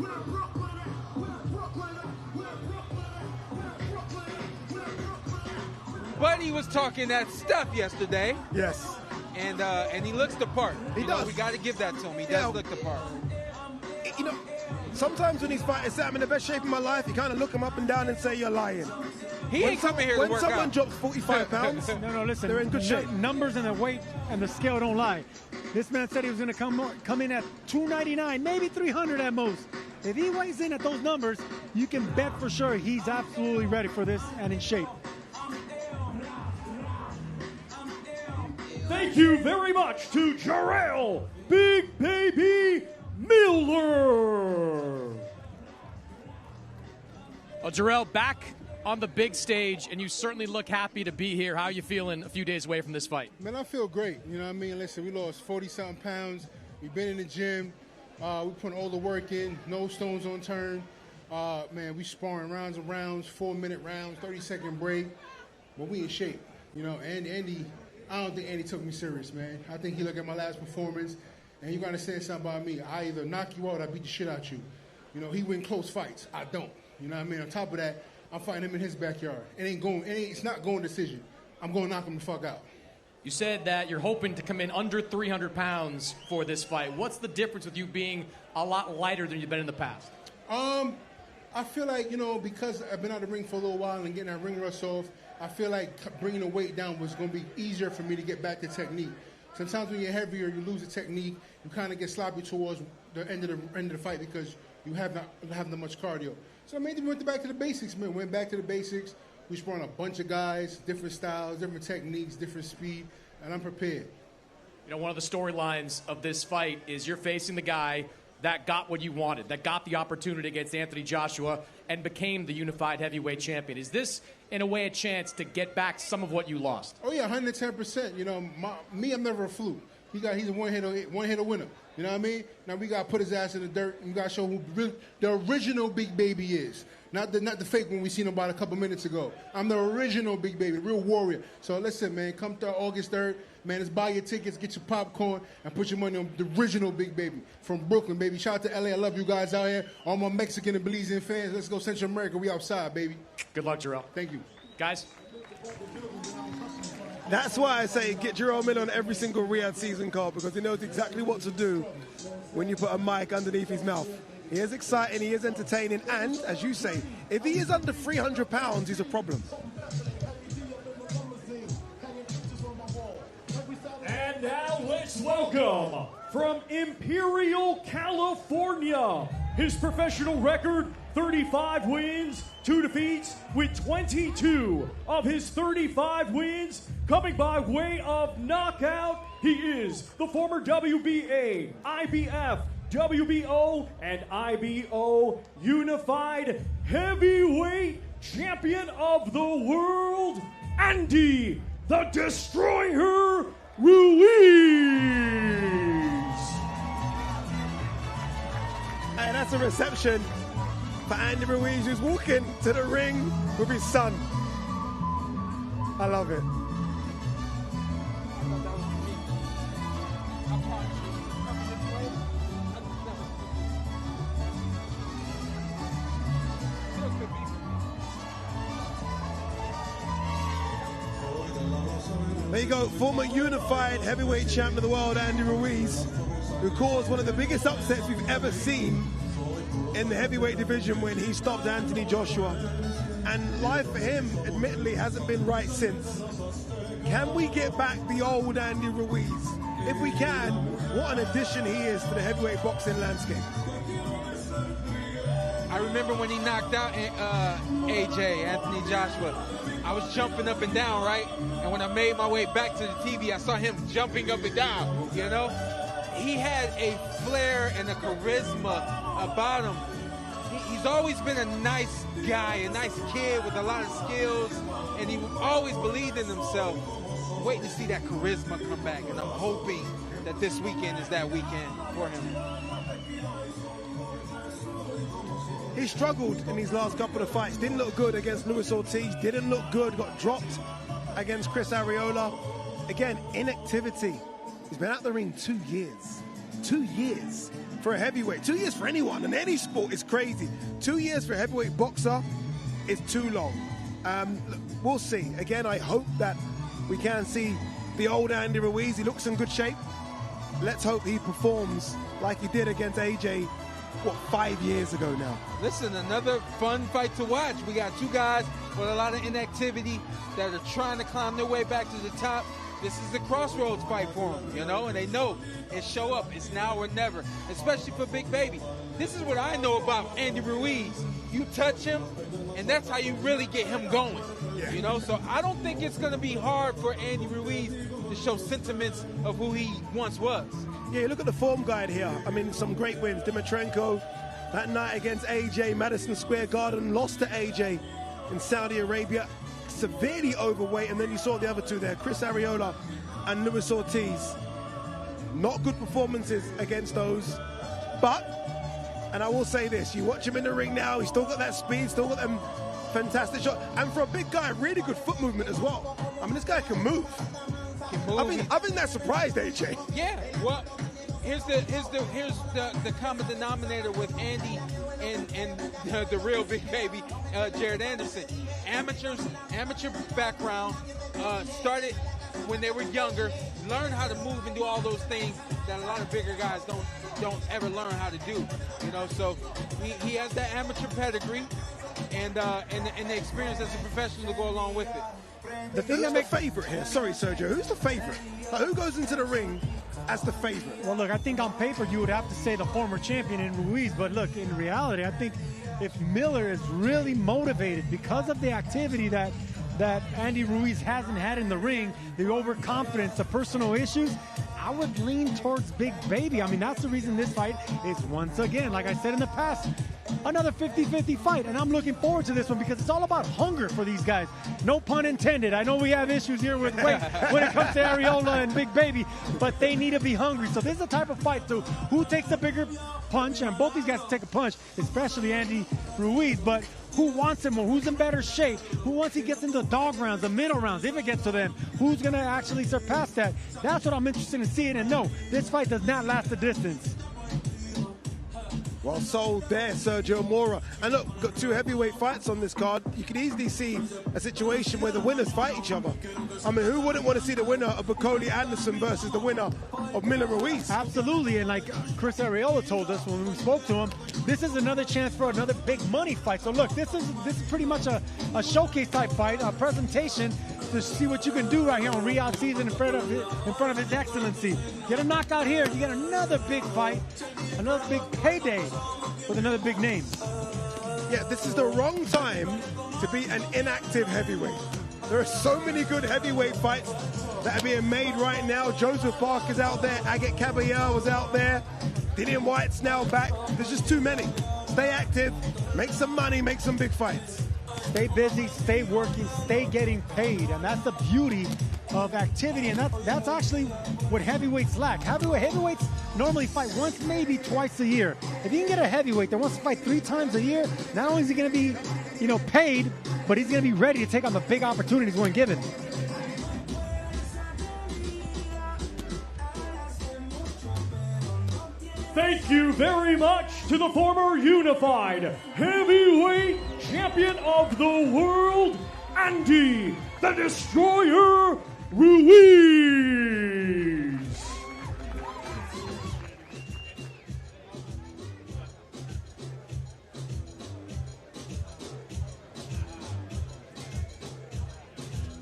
But he was talking that stuff yesterday. Yes. And he looks the part. He does. We got to give that to him. He does look the part. You know, sometimes when he's fighting, say, I'm in the best shape of my life, you kind of look him up and down and say you're lying. He ain't coming here to work out. When someone drops 45 pounds, no, listen. They're in good shape. Numbers and the weight and the scale don't lie. This man said he was going to come in at 299, maybe 300 at most. If he weighs in at those numbers, you can bet for sure he's absolutely ready for this and in shape. Thank you very much to Israil Big Baby Miller. Well, Israil, back on the big stage, and you certainly look happy to be here. How are you feeling a few days away from this fight? Man, I feel great. You know what I mean? Listen, we lost 40-something pounds. We've been in the gym. We put all the work in. No stones unturned. Man, we sparring rounds and rounds, 4-minute rounds, 30-second break. But we in shape. You know, and Andy I don't think Andy took me serious, man. I think he looked at my last performance, and you got to understand something about me. I either knock you out or I beat the shit out you. You know, he win close fights. I don't. You know what I mean? On top of that, I'm fighting him in his backyard. It's not going decision. I'm going to knock him the fuck out. You said that you're hoping to come in under 300 pounds for this fight. What's the difference with you being a lot lighter than you've been in the past? I feel like, you know, because I've been out of the ring for a little while and getting that ring rust off, I feel like bringing the weight down was going to be easier for me to get back to technique. Sometimes when you're heavier, you lose the technique. You kind of get sloppy towards the end of the fight because you have not much cardio. So I made them went back to the basics, man. Went back to the basics. We sprung a bunch of guys, different styles, different techniques, different speed, and I'm prepared. You know, one of the storylines of this fight is you're facing the guy that got what you wanted, that got the opportunity against Anthony Joshua and became the unified heavyweight champion. Is this, in a way, a chance to get back some of what you lost? Oh, yeah, 110%. You know, I'm never a fluke. He's a one-hitter winner. You know what I mean? Now we got to put his ass in the dirt, and we got to show who the original Big Baby is. Not the fake one we seen about a couple minutes ago. I'm the original Big Baby, the real warrior. So listen, man, come to August 3rd. Man, let's buy your tickets, get your popcorn, and put your money on the original Big Baby from Brooklyn, baby. Shout out to LA. I love you guys out here. All my Mexican and Belizean fans. Let's go Central America. We outside, baby. Good luck, Jarrell. Thank you. Guys. That's why I say get Jerome in on every single Riyadh season card, because he knows exactly what to do when you put a mic underneath his mouth. He is exciting, he is entertaining, and, as you say, if he is under 300 pounds, he's a problem. And now let's welcome, from Imperial, California, his professional record, 35 wins, 2 defeats, with 22 of his 35 wins coming by way of knockout. He is the former WBA, IBF, WBO, and IBO Unified Heavyweight Champion of the World, Andy the Destroyer Ruiz. And that's a reception for Andy Ruiz, who's walking to the ring with his son. I love it. There you go, former unified heavyweight champion of the world, Andy Ruiz, who caused one of the biggest upsets we've ever seen in the heavyweight division when he stopped Anthony Joshua. And life for him, admittedly, hasn't been right since. Can we get back the old Andy Ruiz? If we can, what an addition he is to the heavyweight boxing landscape. I remember when he knocked out AJ, Anthony Joshua. I was jumping up and down, right? And when I made my way back to the TV, I saw him jumping up and down, you know? He had a flair and a charisma about him. He's always been a nice guy, a nice kid with a lot of skills, and he always believed in himself. I'm waiting to see that charisma come back, and I'm hoping that this weekend is that weekend for him. He struggled in these last couple of fights. Didn't look good against Luis Ortiz. Didn't look good. Got dropped against Chris Arreola. Again, inactivity. He's been out the ring 2 years. 2 years for a heavyweight. 2 years for anyone in any sport is crazy. 2 years for a heavyweight boxer is too long. We'll see. Again, I hope that we can see the old Andy Ruiz. He looks in good shape. Let's hope he performs like he did against AJ, 5 years ago now. Listen, another fun fight to watch. We got two guys with a lot of inactivity that are trying to climb their way back to the top. This is the crossroads fight for them, you know, and they know it's show up. It's now or never, especially for Big Baby. This is what I know about Andy Ruiz. You touch him, and that's how you really get him going, you know? So I don't think it's going to be hard for Andy Ruiz to show sentiments of who he once was. Yeah, look at the form guide here. I mean, some great wins. Dimitrenko, that night against AJ, Madison Square Garden, lost to AJ in Saudi Arabia, severely overweight. And then you saw the other two there, Chris Arreola and Luis Ortiz. Not good performances against those. But, and I will say this, you watch him in the ring now, he's still got that speed, still got them fantastic shots. And for a big guy, really good foot movement as well. I mean, this guy can move. can move. I think that surprised AJ. Yeah, well, here's the common denominator with Andy and the real big baby, Jared Anderson. Amateur background, started when they were younger, learned how to move and do all those things that a lot of bigger guys don't ever learn how to do. You know, so he has that amateur pedigree and the experience as a professional to go along with it. The thing that makes favorite here, sorry Sergio, who's the favorite? Like, who goes into the ring as the favorite? Well, look, I think on paper you would have to say the former champion in Ruiz, but look, in reality, I think if Miller is really motivated because of the activity that Andy Ruiz hasn't had in the ring, the overconfidence, the personal issues, I would lean towards Big Baby. I mean, that's the reason this fight is, once again, like I said in the past, another 50-50 fight. And I'm looking forward to this one because it's all about hunger for these guys. No pun intended. I know we have issues here with weight when it comes to Ariola and Big Baby, but they need to be hungry. So this is the type of fight. So who takes the bigger punch? And both these guys take a punch, especially Andy Ruiz, but who wants him more? Who's in better shape? Who once he gets into the dog rounds, the middle rounds, if it gets to them, who's going to actually surpass that? That's what I'm interested in seeing. And no, this fight does not last the distance. Well sold there, Sergio Mora. And look, we've got two heavyweight fights on this card. You could easily see a situation where the winners fight each other. I mean, who wouldn't want to see the winner of Bacoli Anderson versus the winner of Miller Ruiz? Absolutely, and like Chris Ariola told us when we spoke to him, this is another chance for another big money fight. So look, this is pretty much a showcase type fight, a presentation to see what you can do right here on Riyadh season in front of His Excellency. Get a knockout here, you get another big fight, another big payday with another big name. Yeah, this is the wrong time to be an inactive heavyweight. There are so many good heavyweight fights that are being made right now. Joseph Parker's out there, Agate Caballero was out there, Dillian White's now back. There's just too many. Stay active, make some money, make some big fights. Stay busy, stay working, stay getting paid, and that's the beauty of activity, and that's actually what heavyweights lack. Heavyweights normally fight once, maybe twice a year. If you can get a heavyweight that wants to fight 3 times a year, not only is he going to be, paid, but he's going to be ready to take on the big opportunities when given. Thank you very much to the former unified heavyweight champion of the world, Andy the Destroyer Ruiz.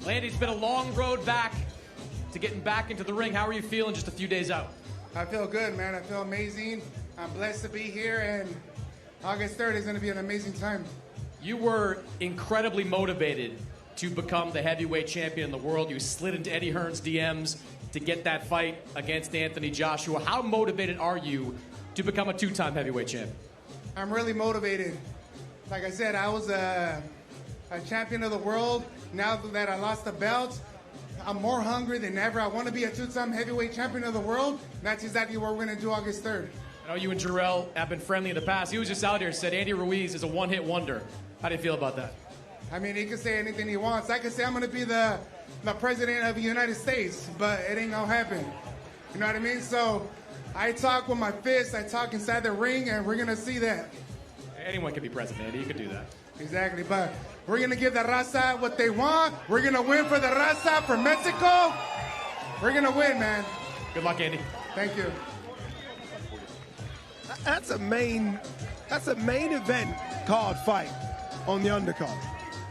Andy, it's been a long road back to getting back into the ring. How are you feeling just a few days out? I feel good, man. I feel amazing. I'm blessed to be here, and August 3rd is going to be an amazing time. You were incredibly motivated to become the heavyweight champion in the world. You slid into Eddie Hearn's DMs to get that fight against Anthony Joshua. How motivated are you to become a 2-time heavyweight champion? I'm really motivated. Like I said, I was a champion of the world. Now that I lost the belt, I'm more hungry than ever. I want to be a 2-time heavyweight champion of the world. That's exactly what we're going to do August 3rd. I know you and Israil have been friendly in the past. He was just out here and said Andy Ruiz is a one-hit wonder. How do you feel about that? I mean, he can say anything he wants. I could say I'm going to be the president of the United States, but it ain't going to happen. You know what I mean? So I talk with my fists. I talk inside the ring, and we're going to see that. Anyone can be president, Andy. You can do that. Exactly, but we're going to give the raza what they want. We're going to win for the raza, for Mexico. We're going to win, man. Good luck, Andy. Thank you. That's a main event card fight on the undercard.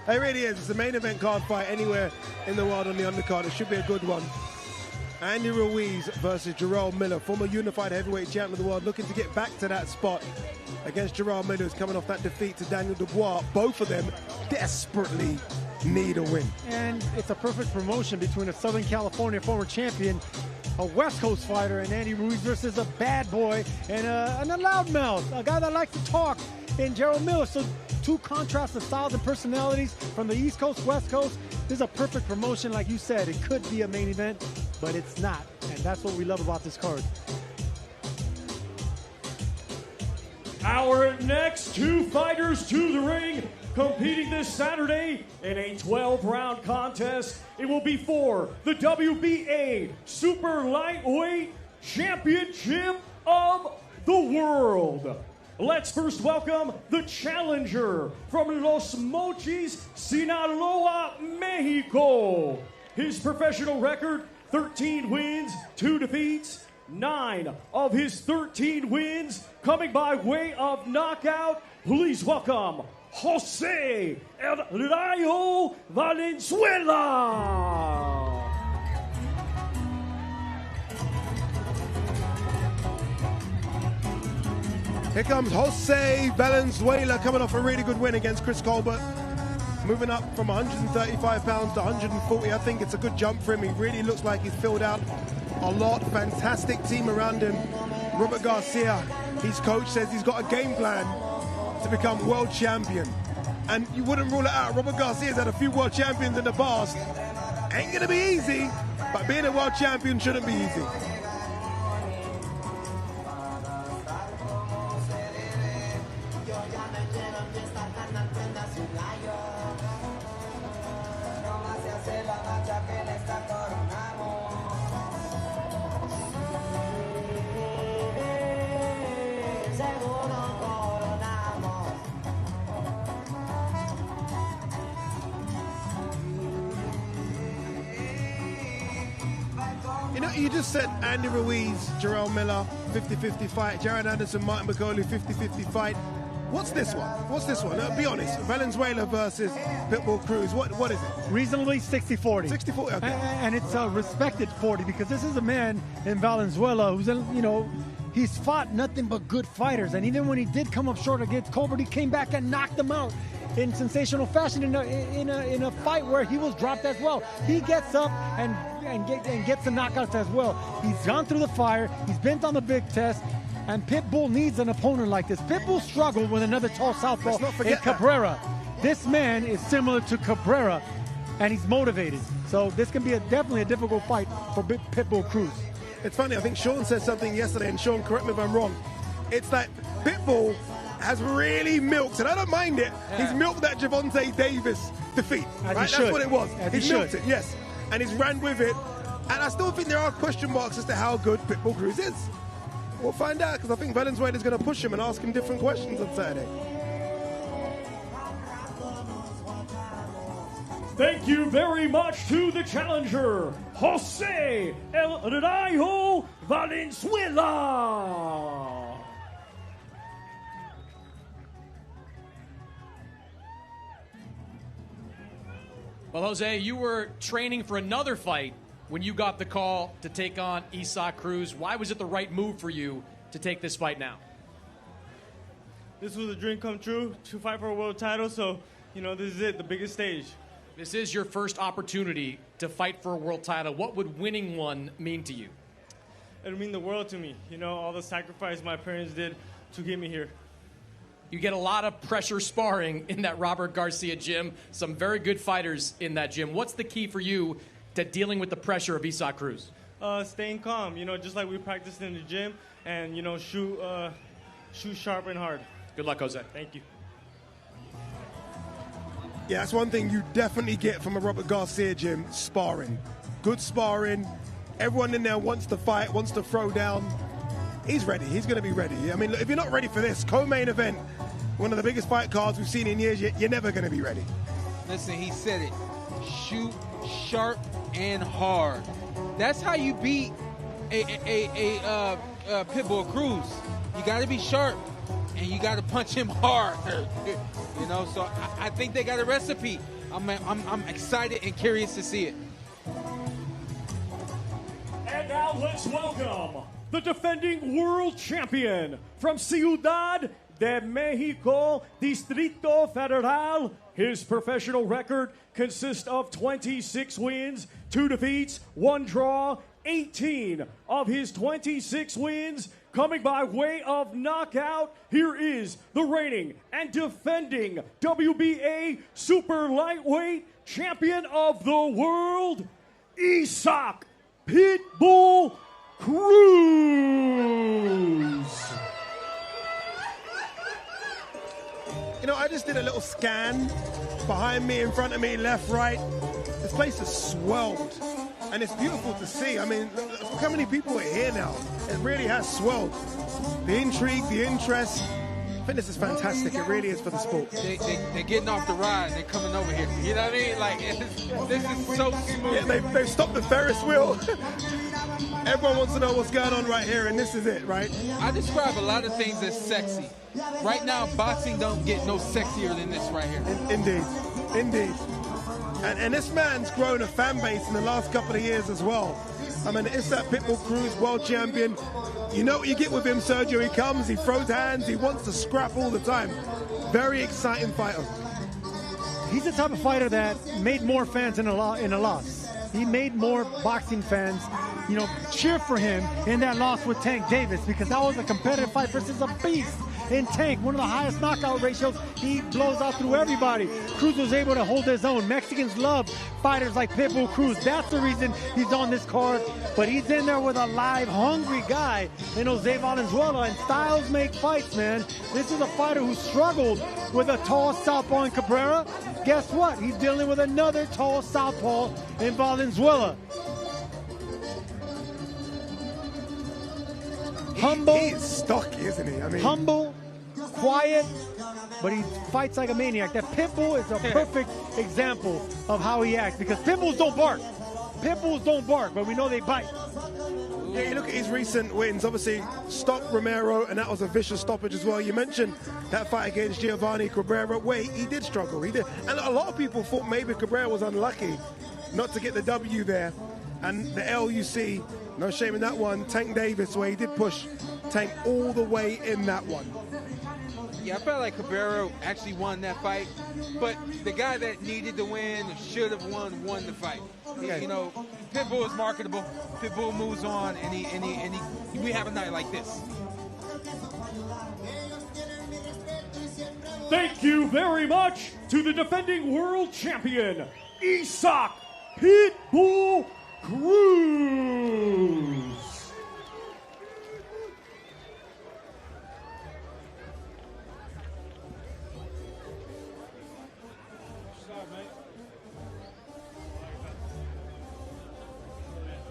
It really is. It's a main event card fight anywhere in the world on the undercard. It should be a good one. Andy Ruiz versus Jarrell Miller, former unified heavyweight champion of the world, looking to get back to that spot against Jarrell Miller, who's coming off that defeat to Daniel Dubois. Both of them desperately need a win. And it's a perfect promotion between a Southern California former champion, a West Coast fighter, and Andy Ruiz versus a bad boy and a loudmouth, a guy that likes to talk, in Jarrell Miller. So 2 contrasts of styles and personalities from the East Coast, West Coast. This is a perfect promotion, like you said. It could be a main event, but it's not. And that's what we love about this card. Our next two fighters to the ring, competing this Saturday in a 12-round contest. It will be for the WBA Super Lightweight Championship of the World. Let's first welcome the challenger from Los Mochis, Sinaloa, Mexico. His professional record, 13 wins, 2 defeats. 9 of his 13 wins coming by way of knockout. Please welcome Jose El Rayo Valenzuela. Here comes Jose Valenzuela coming off a really good win against Chris Colbert. Moving up from 135 pounds to 140. I think it's a good jump for him. He really looks like he's filled out a lot. Fantastic team around him. Robert Garcia, his coach, says he's got a game plan to become world champion. And you wouldn't rule it out. Robert Garcia's had a few world champions in the past. Ain't going to be easy, but being a world champion shouldn't be easy. You just said Andy Ruiz, Jarrell Miller, 50-50 fight. Jared Anderson, Martin Bakoli, 50-50 fight. What's this one? What's this one? Be honest. Valenzuela versus Pitbull Cruz. What is it? Reasonably 60-40. 60-40, okay. And it's a respected 40 because this is a man in Valenzuela who's, he's fought nothing but good fighters. And even when he did come up short against Colbert, he came back and knocked him out in sensational fashion in a fight where he was dropped as well. He gets up and gets the knockouts as well. He's gone through the fire. He's been on the big test. And Pitbull needs an opponent like this. Pitbull struggled with another tall southpaw in Cabrera. This man is similar to Cabrera, and he's motivated. So this can be definitely a difficult fight for Pitbull Cruz. It's funny, I think Sean said something yesterday, and Sean, correct me if I'm wrong. It's that Pitbull has really milked, and I don't mind it, he's milked that Gervonta Davis defeat. Right? That's what it was. He's milked it, yes. And he's ran with it. And I still think there are question marks as to how good Pitbull Cruz is. We'll find out, because I think Valenzuela is going to push him and ask him different questions on Saturday. Thank you very much to the challenger, Jose El Rayo Valenzuela. Well, Jose, you were training for another fight when you got the call to take on Isaac Cruz. Why was it the right move for you to take this fight now? This was a dream come true to fight for a world title, so, this is it, the biggest stage. This is your first opportunity to fight for a world title. What would winning one mean to you? It would mean the world to me. All the sacrifice my parents did to get me here. You get a lot of pressure sparring in that Robert Garcia gym. Some very good fighters in that gym. What's the key for you to dealing with the pressure of Isaac Cruz? Staying calm, just like we practiced in the gym, and, shoot sharp and hard. Good luck, Jose. Thank you. Yeah, that's one thing you definitely get from a Robert Garcia gym, sparring. Good sparring. Everyone in there wants to fight, wants to throw down. He's ready. He's going to be ready. I mean, if you're not ready for this co-main event, one of the biggest fight cards we've seen in years, you're never going to be ready. Listen, he said it. Shoot sharp and hard. That's how you beat a Pitbull Cruz. You got to be sharp, and you got to punch him hard. So I think they got a recipe. I'm excited and curious to see it. And now let's welcome the defending world champion from Ciudad de Mexico, Distrito Federal. His professional record consists of 26 wins, 2 defeats, 1 draw. 18 of his 26 wins coming by way of knockout. Here is the reigning and defending WBA Super Lightweight Champion of the World, Isaac Pitbull Cruz. You know, I just did a little scan behind me, in front of me, left, right. This place is swelled, and it's beautiful to see. I mean, look how many people are here now. It really has swelled. The intrigue, the interest. I think this is fantastic. It really is for the sport. They're getting off the ride and they're coming over here. You know what I mean? Like, this is so smooth. Yeah, they've stopped the Ferris wheel. Everyone wants to know what's going on right here, and this is it, right? I describe a lot of things as sexy. Right now, boxing don't get no sexier than this right here. Indeed. And this man's grown a fan base in the last couple of years as well. I mean, it's that Pitbull Cruz world champion. You know what you get with him, Sergio. He comes, he throws hands, he wants to scrap all the time. Very exciting fighter. He's the type of fighter that made more fans in a loss. He made more boxing fans, you know, cheer for him in that loss with Tank Davis, because that was a competitive fight versus a beast. In Tank, one of the highest knockout ratios, he blows out through everybody. Cruz was able to hold his own. Mexicans love fighters like Pitbull Cruz. That's the reason he's on this card. But he's in there with a live, hungry guy in Jose Valenzuela, and styles make fights, man. This is a fighter who struggled with a tall southpaw in Cabrera. Guess what? He's dealing with another tall southpaw in Valenzuela. Humble. He's stocky, isn't he? I mean, humble, quiet, but he fights like a maniac. That Pitbull is a perfect example of how he acts, because Pitbulls don't bark. Pitbulls don't bark, but we know they bite. Yeah, you look at his recent wins. Obviously, stopped Romero, and that was a vicious stoppage as well. You mentioned that fight against Giovanni Cabrera, where he did struggle. He did, and a lot of people thought maybe Cabrera was unlucky not to get the W there. And the L you see, no shame in that one, Tank Davis, where he did push Tank all the way in that one. Yeah, I felt like Cabrera actually won that fight, but the guy that needed to win, should have won the fight. Okay. You know, Pitbull is marketable. Pitbull moves on, and we have a night like this. Thank you very much to the defending world champion, Isaac Pitbull Cruz.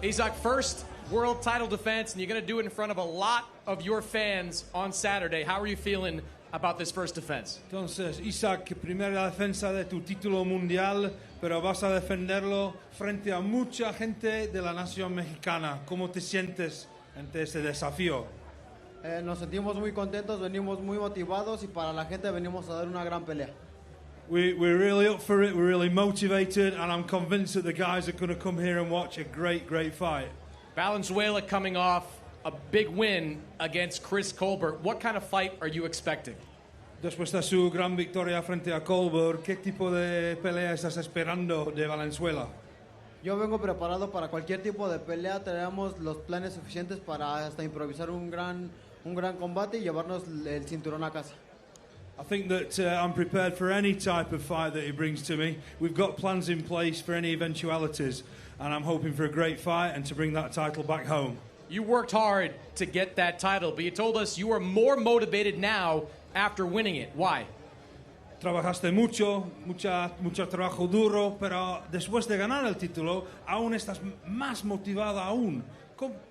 Isaac, first world title defense, and you're going to do it in front of a lot of your fans on Saturday. How are you feeling about this first defense? Entonces, Isaac, primera defensa de tu título mundial, pero vas a defenderlo frente a mucha gente de la nación mexicana. ¿Cómo te sientes ante ese desafío? Nos sentimos muy contentos, venimos muy motivados y para la gente venimos a dar una gran pelea. We're really up for it, we're really motivated, and I'm convinced that the guys are going to come here and watch a great fight. Valenzuela coming off a big win against Chris Colbert. What kind of fight are you expecting? Después de su gran victoria frente a Colbert, ¿qué tipo de pelea estás esperando de Valenzuela? Yo vengo preparado para cualquier tipo de pelea. Tenemos los planes suficientes para hasta improvisar un gran combate y llevarnos el cinturón a casa. I think that I'm prepared for any type of fight that he brings to me. We've got plans in place for any eventualities, and I'm hoping for a great fight and to bring that title back home. You worked hard to get that title, but you told us you are more motivated now after winning it. Why? Trabajaste mucho trabajo duro, pero después de ganar el título, aún estás más motivada aún.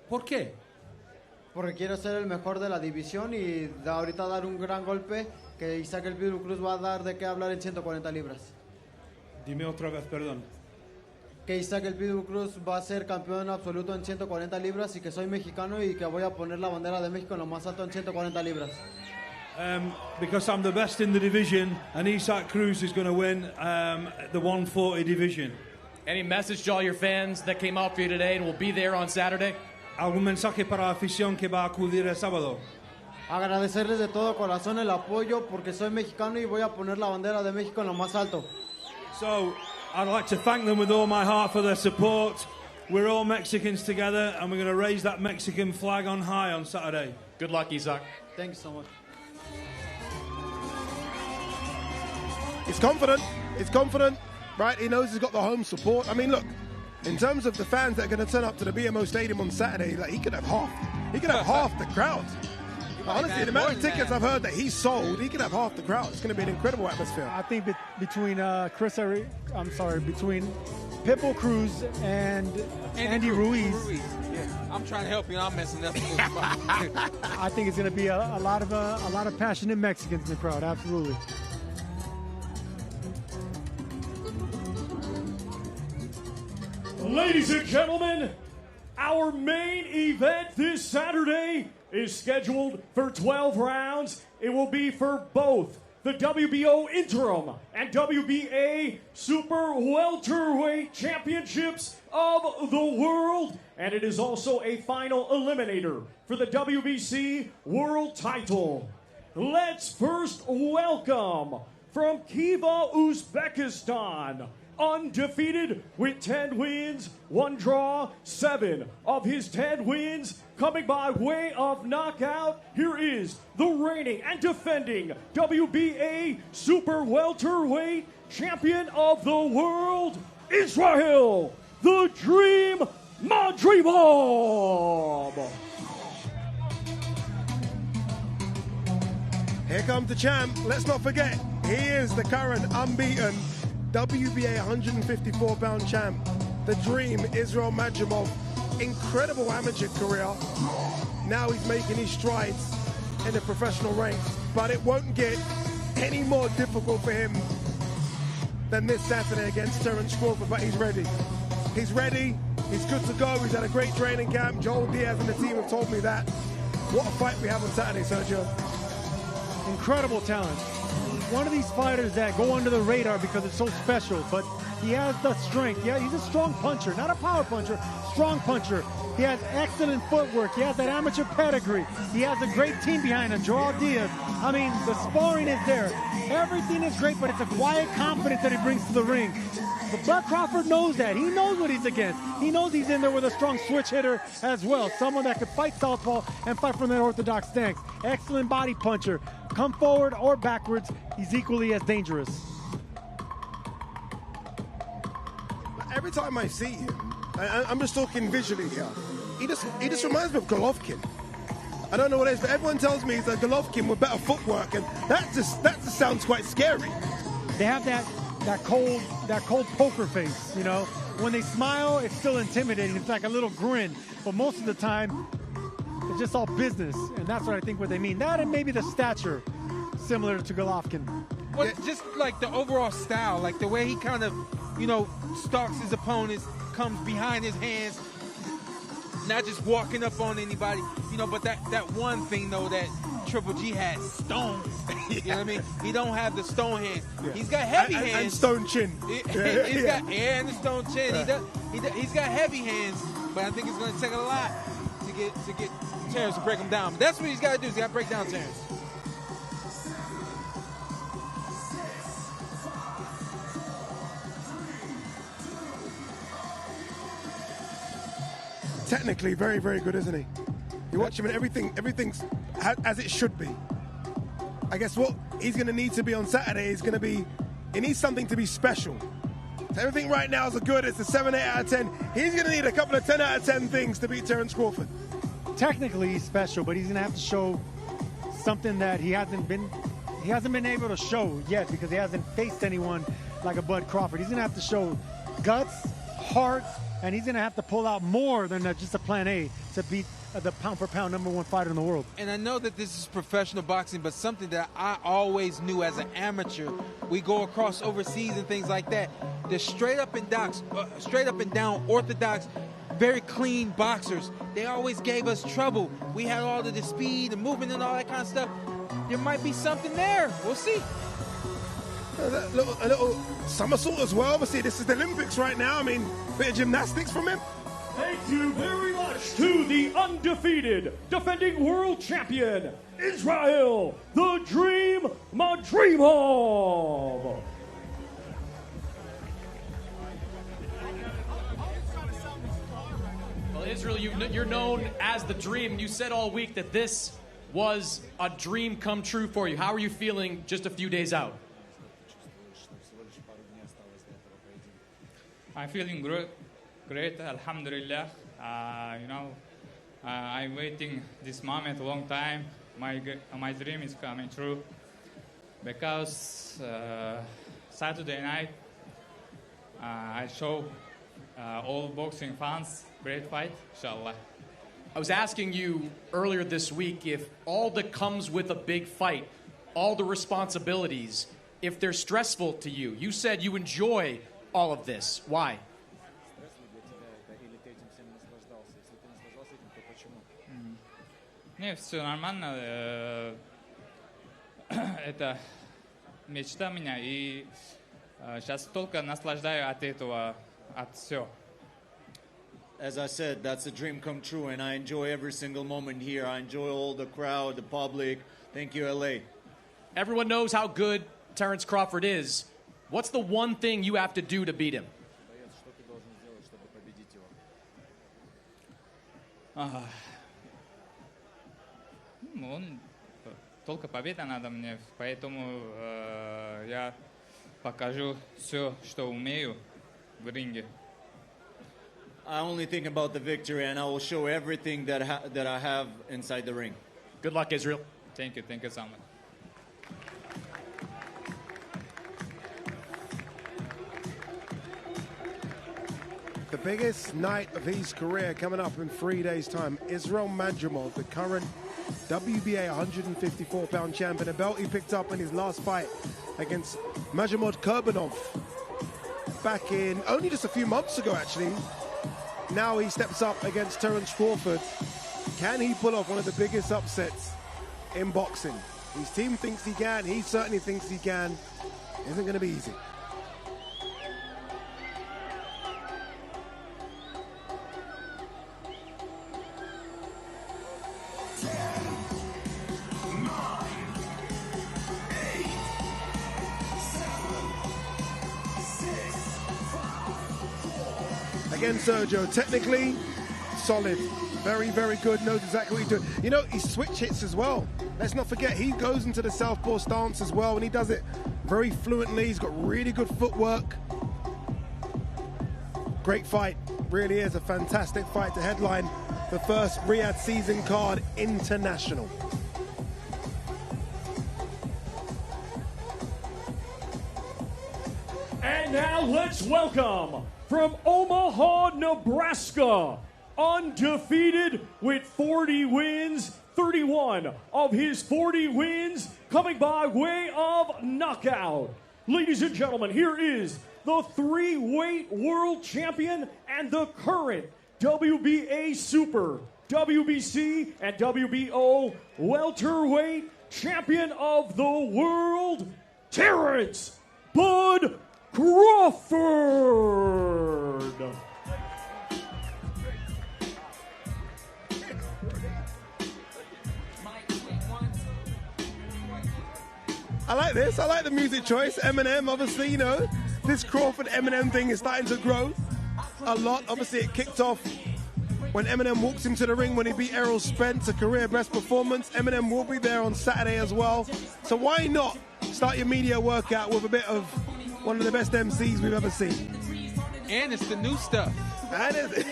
¿Por qué? Porque quiero ser el mejor de la división y ahorita dar un gran golpe que Isaac el Pitbull Cruz va a dar de qué hablar en 140 libras. Dime otra vez, perdón. Que Isaac el Pitbull Cruz va a ser campeón absoluto en 140 libras y que soy mexicano y que voy a poner la bandera de México en lo más alto en 140 libras. Because I'm the best in the division, and Isaac Cruz is going to win the 140 division. Any message to all your fans that came out for you today and will be there on Saturday? ¿Algún mensaje para la afición que va a acudir el sábado? Agradecerles de todo corazón el apoyo porque soy mexicano y voy a poner la bandera de México en lo más alto. So, I'd like to thank them with all my heart for their support. We're all Mexicans together, and we're going to raise that Mexican flag on high on Saturday. Good luck, Isaac. Thank you so much. He's confident, right? He knows he's got the home support. I mean, look, in terms of the fans that are going to turn up to the BMO Stadium on Saturday, like he could have half the crowd. Honestly, the amount of tickets I've heard that he sold, he could have half the crowd. It's going to be an incredible atmosphere. I think between between Pitbull, Cruz, and Andy Ruiz. Yeah. I'm trying to help you, and I'm messing up. I think it's going to be a lot of passionate Mexicans in the crowd. Absolutely. Ladies and gentlemen, our main event this Saturday is scheduled for 12 rounds. It will be for both the WBO Interim and WBA Super Welterweight Championships of the World. And it is also a final eliminator for the WBC World Title. Let's first welcome from Khiva, Uzbekistan, undefeated with 10 wins, 1 draw, 7 of his 10 wins coming by way of knockout. Here is the reigning and defending WBA Super Welterweight Champion of the World, Israil, the Dream Madrimov. Here comes the champ. Let's not forget, he is the current unbeaten WBA 154-pound champ, the Dream, Israil Madrimov. Incredible amateur career. Now he's making his strides in the professional ranks, but it won't get any more difficult for him than this Saturday against Terence Crawford, but he's ready. He's ready. He's good to go. He's had a great training camp. Joel Diaz and the team have told me that. What a fight we have on Saturday, Sergio. Incredible talent. One of these fighters that go under the radar because it's so special, but he has the strength. Yeah, he's a strong puncher, not a power puncher, strong puncher. He has excellent footwork. He has that amateur pedigree. He has a great team behind him, Joel Diaz. I mean, the sparring is there. Everything is great, but it's a quiet confidence that he brings to the ring. But Bud Crawford knows that. He knows what he's against. He knows he's in there with a strong switch hitter as well. Someone that could fight southpaw and fight from that orthodox stance. Excellent body puncher. Come forward or backwards, he's equally as dangerous. Every time I see him, I'm just talking visually here, he just reminds me of Golovkin. I don't know what it is, but everyone tells me he's a Golovkin with better footwork, and that just sounds quite scary. They have that cold poker face, you know. When they smile, it's still intimidating. It's like a little grin, but most of the time, it's just all business, and that's what I think what they mean. That and maybe the stature, similar to Golovkin. Well, just like the overall style, like the way he kind of, you know, stalks his opponents, comes behind his hands, not just walking up on anybody, you know, but that one thing, though, that Triple G has, stones. You know what I mean? He don't have the stone hands. Yeah. He's got heavy hands. And stone chin. And the stone chin. Yeah. He's got heavy hands, but I think it's going to take a lot to get Terence to break him down. But that's what he's got to do. He's got to break down Terence. Technically very, very good, isn't he? You watch him and everything's as it should be. I guess what he's going to need to be on Saturday is going to be, he needs something to be special. So everything right now is good. It's a 7, 8 out of 10. He's going to need a couple of 10 out of 10 things to beat Terence Crawford. Technically he's special, but he's going to have to show something that he hasn't been able to show yet because he hasn't faced anyone like a Bud Crawford. He's going to have to show guts, heart, and he's going to have to pull out more than just a plan A to beat the pound-for-pound #1 fighter in the world. And I know that this is professional boxing, but something that I always knew as an amateur, we go across overseas and things like that. The straight up and down orthodox, very clean boxers, they always gave us trouble. We had all of the speed and movement and all that kind of stuff. There might be something there. We'll see. A little somersault as well. Obviously, this is the Olympics right now. I mean, a bit of gymnastics from him. Thank you very much to the undefeated defending world champion, Israil, the Dream Madrimov. Well, Israil, you're known as the Dream. You said all week that this was a dream come true for you. How are you feeling just a few days out? I'm feeling great, alhamdulillah. I'm waiting this moment a long time. my dream is coming true because Saturday night I show all boxing fans great fight, inshallah. I was asking you earlier this week if all that comes with a big fight, all the responsibilities, if they're stressful to you. You said you enjoy all of this. Why? Не, все нормально. Это мечта меня, и сейчас только наслаждаюсь от этого, от всего. As I said, that's a dream come true, and I enjoy every single moment here. I enjoy all the crowd, the public. Thank you, LA. Everyone knows how good Terence Crawford is. What's the one thing you have to do to beat him? Только победа надо мне, поэтому я покажу все, что умею в ринге. I only think about the victory, and I will show everything that I have inside the ring. Good luck, Israil. Thank you so much. The biggest night of his career coming up in 3 days' time. Israil Madrimov, the current WBA 154-pound champion, a belt he picked up in his last fight against Madrimov Kurbanov back in only just a few months ago, actually. Now he steps up against Terence Crawford. Can he pull off one of the biggest upsets in boxing? His team thinks he can. He certainly thinks he can. Isn't going to be easy. Again, Sergio, technically solid, very, very good, knows exactly what he's doing. You know, he switch hits as well. Let's not forget, he goes into the southpaw stance as well, and he does it very fluently. He's got really good footwork. Great fight, really is a fantastic fight to headline the first Riyadh season card international. And now let's welcome, from Omaha, Nebraska, undefeated with 40 wins, 31 of his 40 wins coming by way of knockout. Ladies and gentlemen, here is the three-weight world champion and the current WBA Super, WBC, and WBO welterweight champion of the world, Terence Bud Crawford. I like this. I like the music choice. Eminem, obviously, you know, this Crawford Eminem thing is starting to grow a lot. Obviously, it kicked off when Eminem walked into the ring when he beat Errol Spence, a career best performance. Eminem will be there on Saturday as well. So why not start your media workout with a bit of one of the best MCs we've ever seen? And it's the new stuff. And it's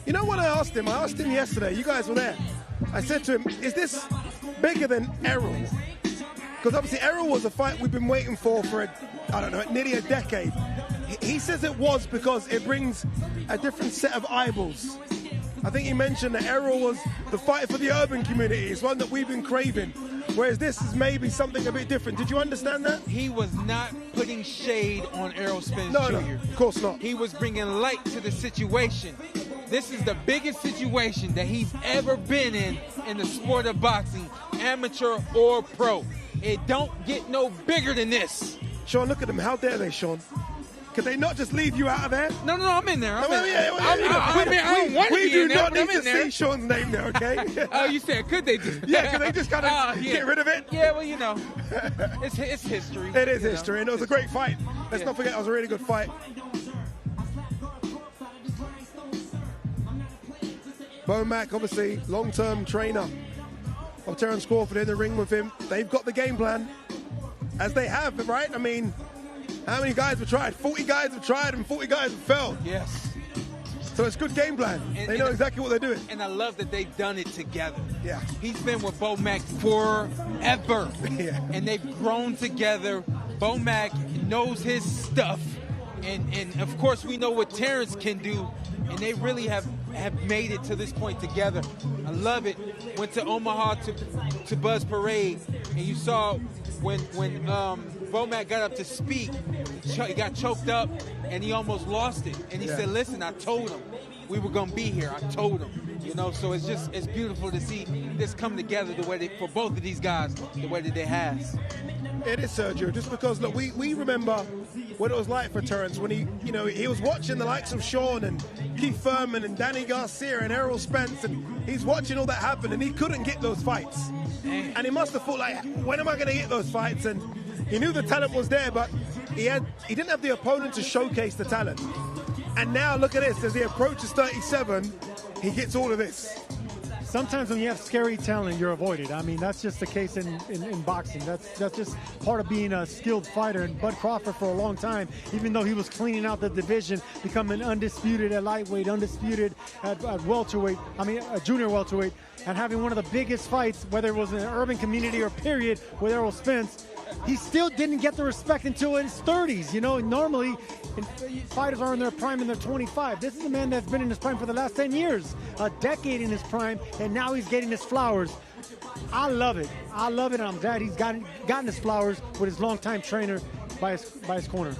You know what I asked him? I asked him yesterday, you guys were there. I said to him, is this bigger than Errol? Because obviously Errol was a fight we've been waiting for I don't know, nearly a decade. He says it was because it brings a different set of eyeballs. I think he mentioned that Errol was the fight for the urban community. It's one that we've been craving. Whereas this is maybe something a bit different. Did you understand that? He was not putting shade on Errol Spence No, Jr. no, of course not. He was bringing light to the situation. This is the biggest situation that he's ever been in the sport of boxing, amateur or pro. It don't get no bigger than this. Sean, look at them. How dare they, Sean? Could they not just leave you out of there? No, I'm in there. We do not need to see Sean's name there, okay? Oh, you said, could they just? Yeah, could they just kind of get rid of it? Yeah, well, you know, it's history. It is history, and it was a great fight. Let's not forget it was a really good fight. Bo Mack, obviously, long-term trainer of Terence Crawford in the ring with him. They've got the game plan, as they have, right? I mean, how many guys have tried? 40 guys have tried and 40 guys have failed. Yes. So it's good game plan. They know exactly what they're doing. And I love that they've done it together. Yeah. He's been with Bomac forever. Yeah. And they've grown together. Bomac knows his stuff. And of course, we know what Terence can do. And they really have made it to this point together. I love it. Went to Omaha to Buzz Parade. And you saw when Bomac got up to speak, he got choked up and he almost lost it. And he said, listen, I told him we were going to be here. I told him, you know, so it's beautiful to see this come together the way for both of these guys, the way that they have. It is, Sergio, just because, look, we remember what it was like for Terence when he was watching the likes of Sean and Keith Thurman and Danny Garcia and Errol Spence, and he's watching all that happen, and he couldn't get those fights. And he must have thought, like, when am I going to get those fights? And he knew the talent was there, but he didn't have the opponent to showcase the talent. And now look at this, as he approaches 37, he gets all of this. Sometimes when you have scary talent, you're avoided. I mean, that's just the case in boxing. That's just part of being a skilled fighter. And Bud Crawford, for a long time, even though he was cleaning out the division, becoming undisputed at lightweight, undisputed at welterweight, junior welterweight, and having one of the biggest fights, whether it was in an urban community or period, with Errol Spence, he still didn't get the respect until his 30s. You know, normally fighters are in their prime in their 25. This is a man that's been in his prime for the last 10 years, a decade in his prime, and now he's getting his flowers. I love it. I love it, and I'm glad he's gotten his flowers with his longtime trainer by his corner.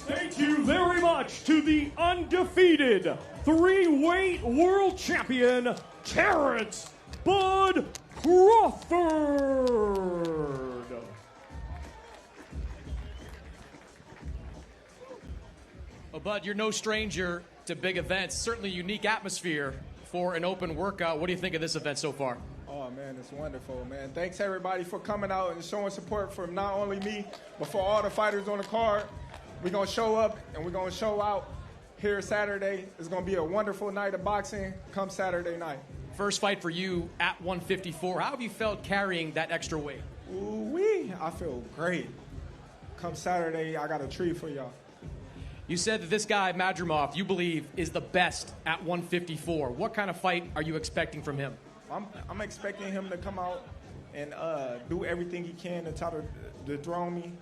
Thank you very much to the undefeated 3-weight world champion, Terence Bud Crawford. Well, Bud, you're no stranger to big events. Certainly a unique atmosphere for an open workout. What do you think of this event so far? Oh, man, it's wonderful, man. Thanks, everybody, for coming out and showing support for not only me, but for all the fighters on the card. We're going to show up and we're going to show out here Saturday. It's going to be a wonderful night of boxing come Saturday night. First fight for you at 154. How have you felt carrying that extra weight? Ooh-wee, I feel great. Come Saturday, I got a treat for y'all. You said that this guy, Madrimov, you believe is the best at 154. What kind of fight are you expecting from him? I'm expecting him to come out and do everything he can to try to dethrone me.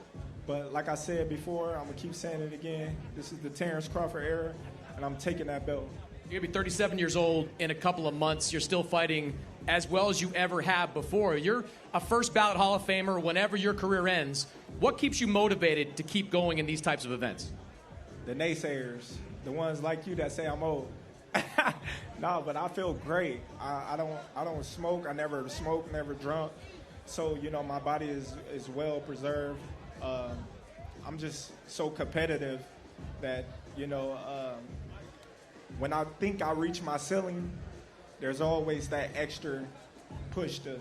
But like I said before, I'm going to keep saying it again. This is the Terence Crawford era, and I'm taking that belt. You're going to be 37 years old in a couple of months. You're still fighting as well as you ever have before. You're a first ballot Hall of Famer whenever your career ends. What keeps you motivated to keep going in these types of events? The naysayers, the ones like you that say I'm old. No, but I feel great. I don't smoke. I never smoked, never drunk. So, you know, my body is well preserved. I'm just so competitive that, you know, when I think I reach my ceiling, there's always that extra push to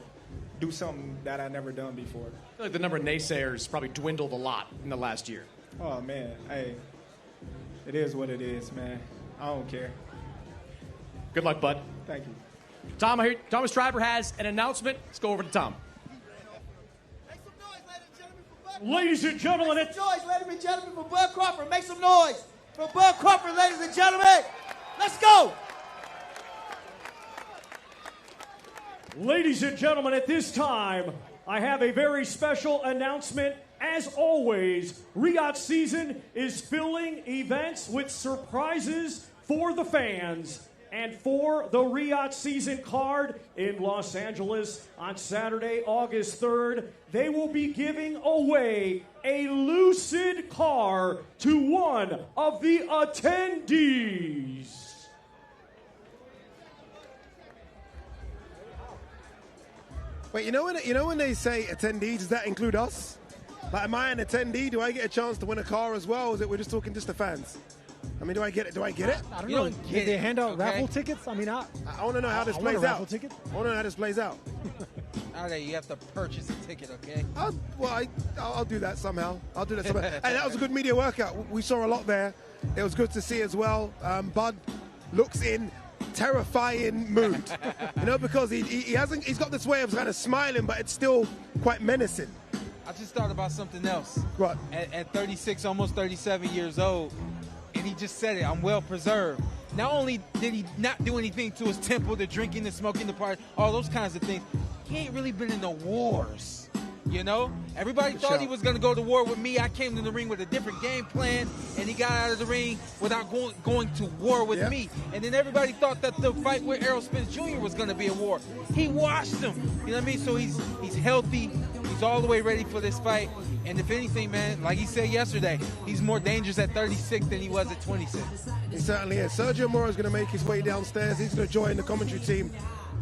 do something that I've never done before. I feel like the number of naysayers probably dwindled a lot in the last year. Oh, man. Hey, it is what it is, man. I don't care. Good luck, bud. Thank you. Tom, here, Thomas Schreiber has an announcement. Let's go over to Tom. Ladies and gentlemen, make some noise, ladies and gentlemen, for Bud Crawford. Make some noise for Bud Crawford, ladies and gentlemen. Let's go. Ladies and gentlemen, at this time, I have a very special announcement. As always, Riyadh season is filling events with surprises for the fans. And for the Riyadh season card in Los Angeles on Saturday, August 3rd, they will be giving away a Lucid car to one of the attendees. Wait, you know when they say attendees, does that include us? Like, am I an attendee? Do I get a chance to win a car as well? Or is it we're just talking just the fans? I mean, do I get it? I don't know. Did they hand out raffle tickets? I mean, I want to know how this plays out. Raffle ticket? I want to know how this plays out. Okay, you have to purchase a ticket, okay? I'll do that somehow. I'll do that somehow. And that was a good media workout. We saw a lot there. It was good to see as well. Bud looks in terrifying mood. You know, because he's got this way of kind of smiling, but it's still quite menacing. I just thought about something else. What? At 36, almost 37 years old, and he just said it, I'm well preserved. Not only did he not do anything to his temple, the drinking, the smoking, the party, all those kinds of things, he ain't really been in no wars. You know, everybody thought he was going to go to war with me. I came to the ring with a different game plan, and he got out of the ring without going to war with me. And then everybody thought that the fight with Errol Spence Jr. was going to be a war. He washed him. You know what I mean? So he's healthy. He's all the way ready for this fight. And if anything, man, like he said yesterday, he's more dangerous at 36 than he was at 26. He certainly is. Sergio Mora is going to make his way downstairs. He's going to join the commentary team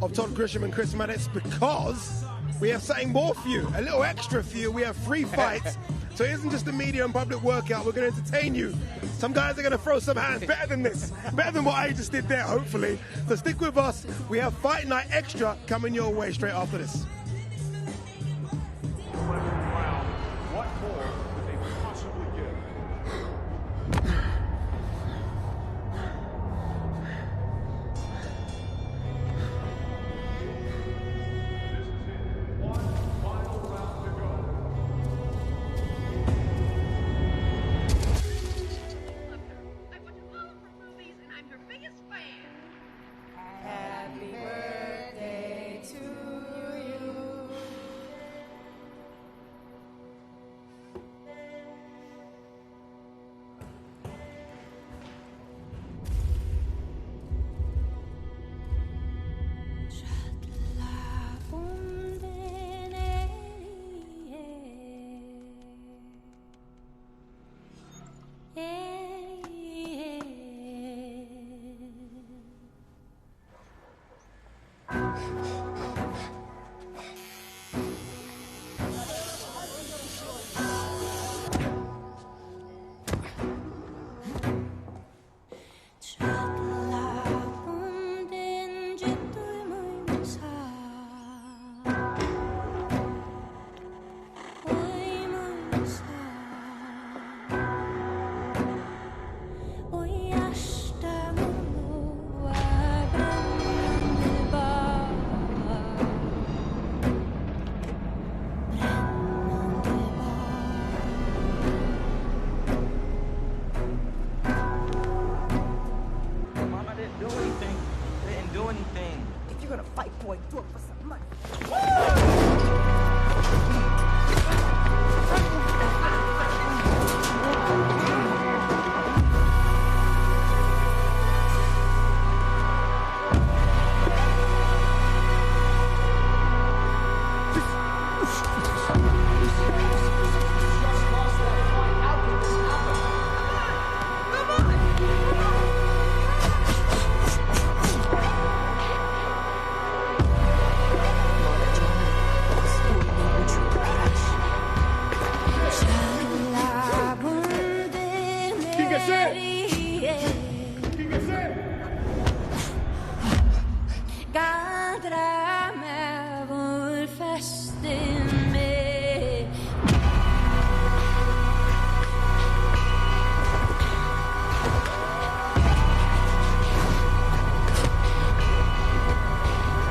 of Todd Grisham and Chris Maddox because we have something more for you, a little extra for you. We have free fights. So it isn't just a media and public workout. We're going to entertain you. Some guys are going to throw some hands better than this, better than what I just did there, hopefully. So stick with us. We have Fight Night Extra coming your way straight after this. What more could they possibly give?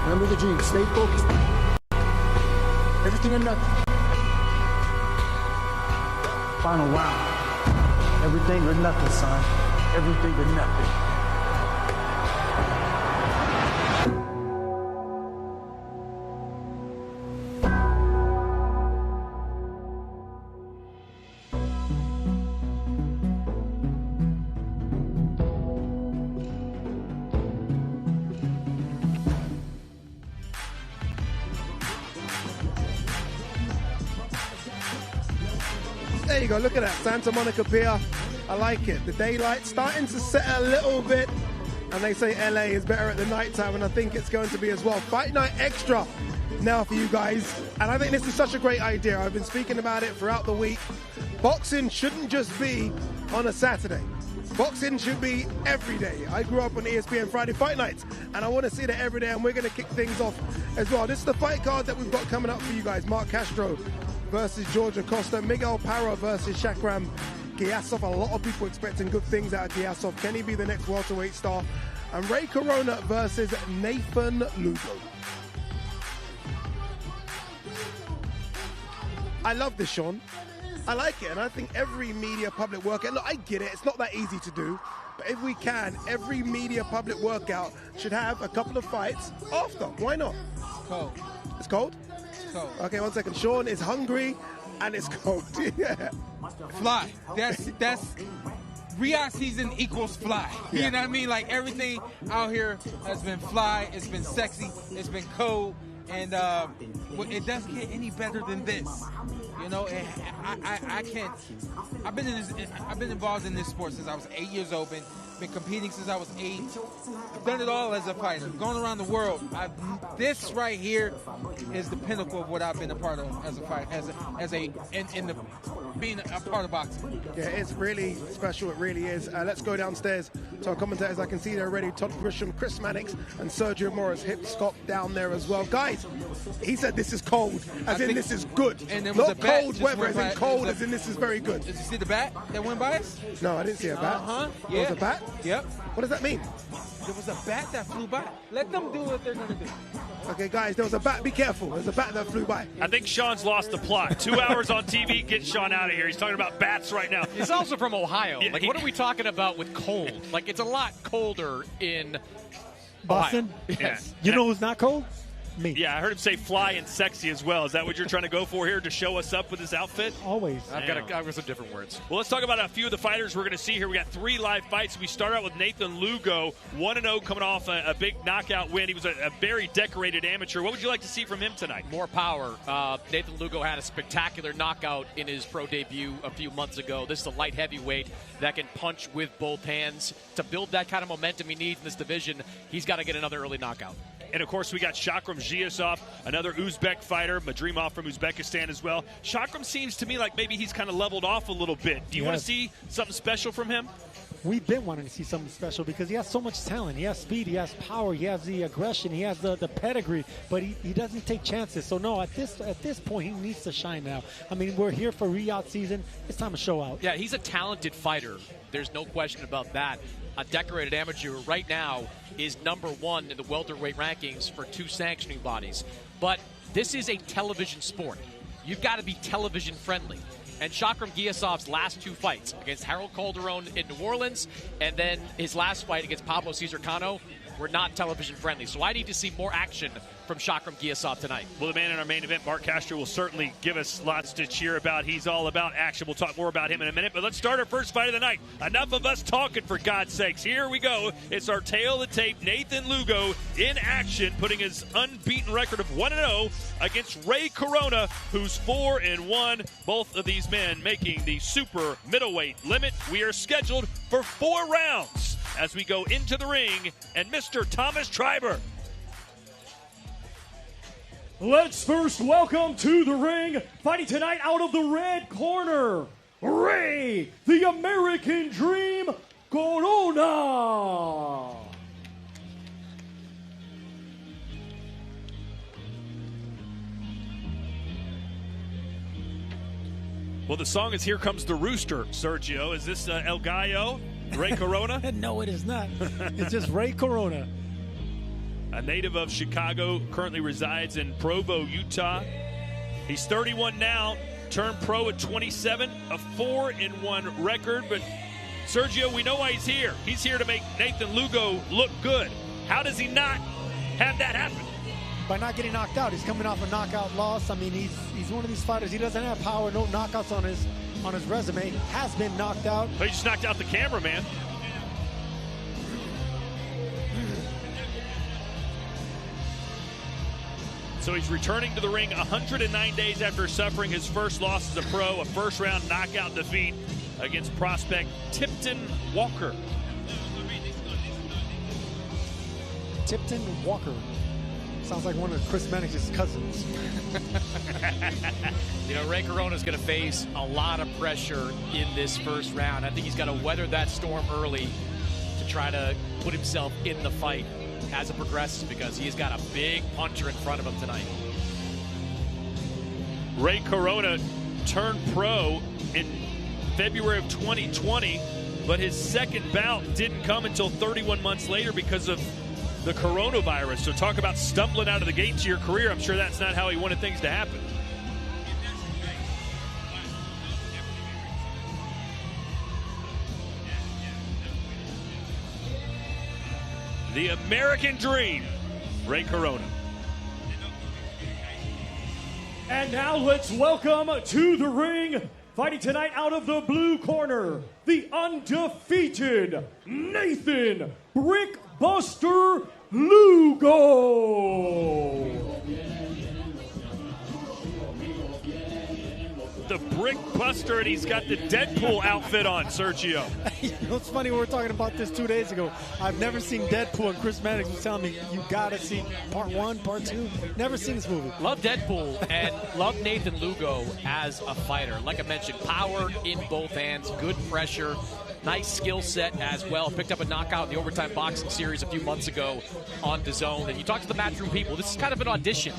Remember the dream. Stay focused. Everything or nothing. Final round. Everything or nothing, son. Everything or nothing. There you go, look at that, Santa Monica Pier. I like it. The daylight's starting to set a little bit, and they say LA is better at the nighttime, and I think it's going to be as well. Fight Night Extra now for you guys, and I think this is such a great idea. I've been speaking about it throughout the week. Boxing shouldn't just be on a Saturday. Boxing should be every day. I grew up on ESPN Friday Fight Nights, and I want to see that every day, and we're going to kick things off as well. This is the fight card that we've got coming up for you guys. Mark Castro versus George Acosta, Miguel Parra versus Shakram Giyasov. A lot of people expecting good things out of Giyasov. Can he be the next welterweight star? and Ray Corona versus Nathan Lugo. I love this, Sean. I like it, and I think every media public workout, look, I get it, it's not that easy to do, but if we can, every media public workout should have a couple of fights after. Why not? It's cold. It's cold? It's cold. Okay, 1 second. Sean is hungry, and it's cold. Yeah. Fly. That's Riyadh season equals fly. You know what I mean? Like, everything out here has been fly. It's been sexy. It's been cold. And it doesn't get any better than this. You know, and I can't. I've been involved in this sport since I was 8 years old. Been competing since I was 8. I've done it all as a fighter, going around the world. This right here is the pinnacle of what I've been a part of as a fighter, being a part of boxing. Yeah, it's really special. It really is. Let's go downstairs to our commentators. I can see they're ready. Todd Grisham, Chris Mannix, and Sergio Morris. Hip Scott down there as well. Guys, he said this is cold, as in this is good. And there was not cold weather, as in cold, as in this is very good. Did you see the bat that went by us? No, I didn't see a bat. Yeah. There was a bat? Yep. What does that mean? There was a bat that flew by. Let them do what they're going to do. Okay, guys, there was a bat. Be careful. There's a bat that flew by. I think Sean's lost the plot. 2 hours on TV, get Sean out of here. He's talking about bats right now. He's also from Ohio. Yeah, like, what are we talking about with cold? Like, it's a lot colder in Boston? Ohio. Yes. You know who's not cold? Me. Yeah, I heard him say fly and sexy as well. Is that what you're trying to go for here to show us up with this outfit? Always. I've got some different words. Well, let's talk about a few of the fighters we're going to see here. We got 3 live fights. We start out with Nathan Lugo, 1-0, coming off a big knockout win. He was a very decorated amateur. What would you like to see from him tonight? More power. Nathan Lugo had a spectacular knockout in his pro debut a few months ago. This is a light heavyweight that can punch with both hands. To build that kind of momentum he needs in this division, he's got to get another early knockout. And, of course, we got Shakram Giasov, another Uzbek fighter, Madrimov from Uzbekistan as well. Shakram seems to me like maybe he's kind of leveled off a little bit. Do you want to see something special from him? We've been wanting to see something special because he has so much talent. He has speed, he has power, he has the aggression, he has the pedigree, but he doesn't take chances. So, no, at this point, he needs to shine now. I mean, we're here for Riyadh season. It's time to show out. Yeah, he's a talented fighter. There's no question about that. A decorated amateur right now is #1 in the welterweight rankings for 2 sanctioning bodies. But this is a television sport. You've got to be television friendly. And Shakram Giasov's last 2 fights against Harold Calderon in New Orleans and then his last fight against Pablo Cesar Cano were not television friendly. So I need to see more action from Shakram Giasov tonight. Well, the man in our main event, Mark Castro, will certainly give us lots to cheer about. He's all about action. We'll talk more about him in a minute. But let's start our first fight of the night. Enough of us talking, for God's sakes. Here we go. It's our tail of the tape. Nathan Lugo in action, putting his unbeaten record of 1-0 against Ray Corona, who's 4-1. Both of these men making the super middleweight limit. We are scheduled for 4 rounds as we go into the ring. And Mr. Thomas Triber. Let's first welcome to the ring, fighting tonight out of the red corner, Ray, the American Dream, Corona. Well, the song is Here Comes the Rooster, Sergio. Is this El Gallo, Ray Corona? No, it is not. It's just Ray Corona. A native of Chicago, currently resides in Provo, Utah. He's 31 now, turned pro at 27, a 4-1 record. But, Sergio, we know why he's here. He's here to make Nathan Lugo look good. How does he not have that happen? By not getting knocked out. He's coming off a knockout loss. I mean, he's one of these fighters. He doesn't have power, no knockouts on his resume. Has been knocked out. But he just knocked out the cameraman. So he's returning to the ring 109 days after suffering his first loss as a pro, a first-round knockout defeat against prospect Tipton Walker. Tipton Walker. Sounds like one of Chris Mannix's cousins. You know, Ray Corona's going to face a lot of pressure in this first round. I think he's got to weather that storm early to try to put himself in the fight as it progresses, because he's got a big puncher in front of him tonight. Ray Corona turned pro in February of 2020. but his second bout didn't come until 31 months later because of the coronavirus. So talk about stumbling out of the gate to your career. I'm sure that's not how he wanted things to happen. The American Dream, Ray Corona. And now let's welcome to the ring, fighting tonight out of the blue corner, the undefeated Nathan Brickbuster Lugo. The Brick Buster, and he's got the Deadpool outfit on, Sergio. You know, it's funny, we were talking about this 2 days ago. I've never seen Deadpool, and Chris Mannix was telling me, you gotta see part 1, part 2. Never seen this movie. Love Deadpool and love Nathan Lugo as a fighter. Like I mentioned, power in both hands, good pressure, nice skill set as well. Picked up a knockout in the Overtime Boxing Series a few months ago on DAZN. And you talk to the Matchroom people, this is kind of an audition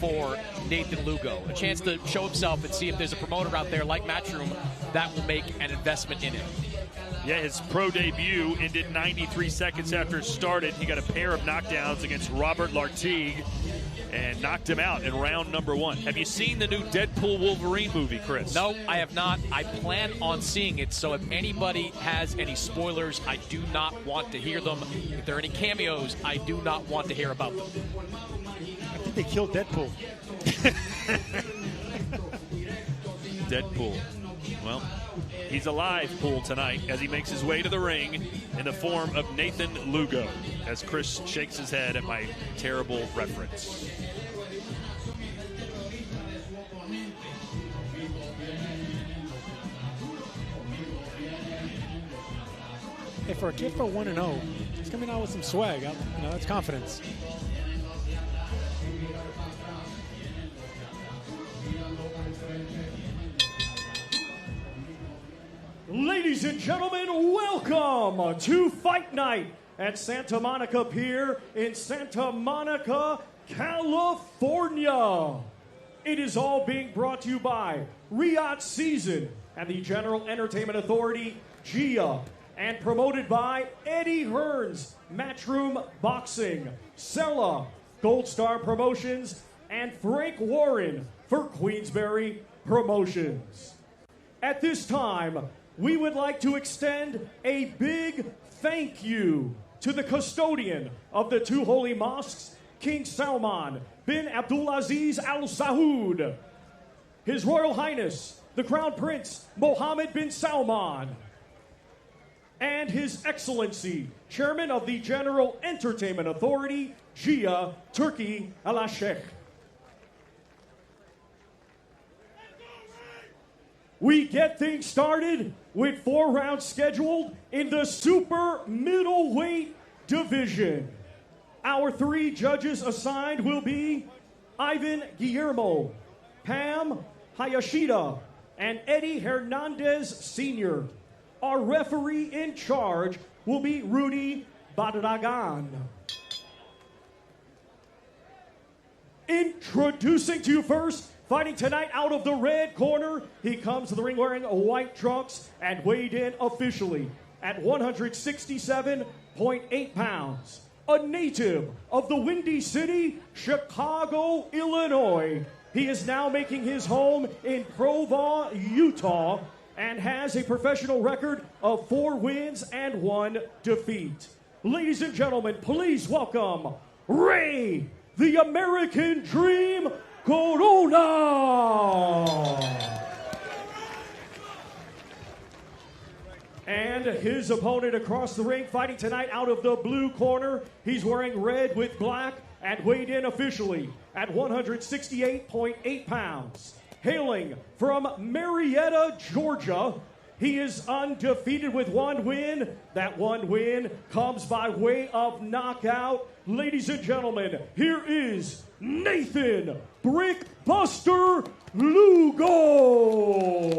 for Nathan Lugo, a chance to show himself and see if there's a promoter out there like Matchroom that will make an investment in him. Yeah, his pro debut ended 93 seconds after it started. He got a pair of knockdowns against Robert Lartigue and knocked him out in round number 1. Have you seen the new Deadpool Wolverine movie, Chris? No, I have not. I plan on seeing it, so if anybody has any spoilers, I do not want to hear them. If there are any cameos, I do not want to hear about them. I think they killed Deadpool. Deadpool. Well, he's alive, Pool, tonight as he makes his way to the ring in the form of Nathan Lugo, as Chris shakes his head at my terrible reference. Hey, for a kid for 1-0, he's coming out with some swag. You know, that's confidence. Ladies and gentlemen, welcome to Fight Night at Santa Monica Pier in Santa Monica, California. It is all being brought to you by Riyadh Season and the General Entertainment Authority, GIA, and promoted by Eddie Hearns, Matchroom Boxing, Sella, Gold Star Promotions, and Frank Warren for Queensberry Promotions. At this time, we would like to extend a big thank you to the custodian of the two holy mosques, King Salman bin Abdulaziz Al Saud, His Royal Highness, the Crown Prince Mohammed bin Salman, and His Excellency, Chairman of the General Entertainment Authority, GIA, Turkey Al-Sheikh. We get things started with 4 rounds scheduled in the super middleweight division. Our 3 judges assigned will be Ivan Guillermo, Pam Hayashida, and Eddie Hernandez Sr. Our referee in charge will be Rudy Badragan. Introducing to you first, fighting tonight out of the red corner, he comes to the ring wearing white trunks and weighed in officially at 167.8 pounds. A native of the Windy City, Chicago, Illinois. He is now making his home in Provo, Utah, and has a professional record of 4 wins and 1 defeat. Ladies and gentlemen, please welcome Ray, the American Dream, Corona. And his opponent across the ring, fighting tonight out of the blue corner. He's wearing red with black and weighed in officially at 168.8 pounds. Hailing from Marietta, Georgia, he is undefeated with 1 win. That 1 win comes by way of knockout. Ladies and gentlemen, here is Nathan Brickbuster Lugo.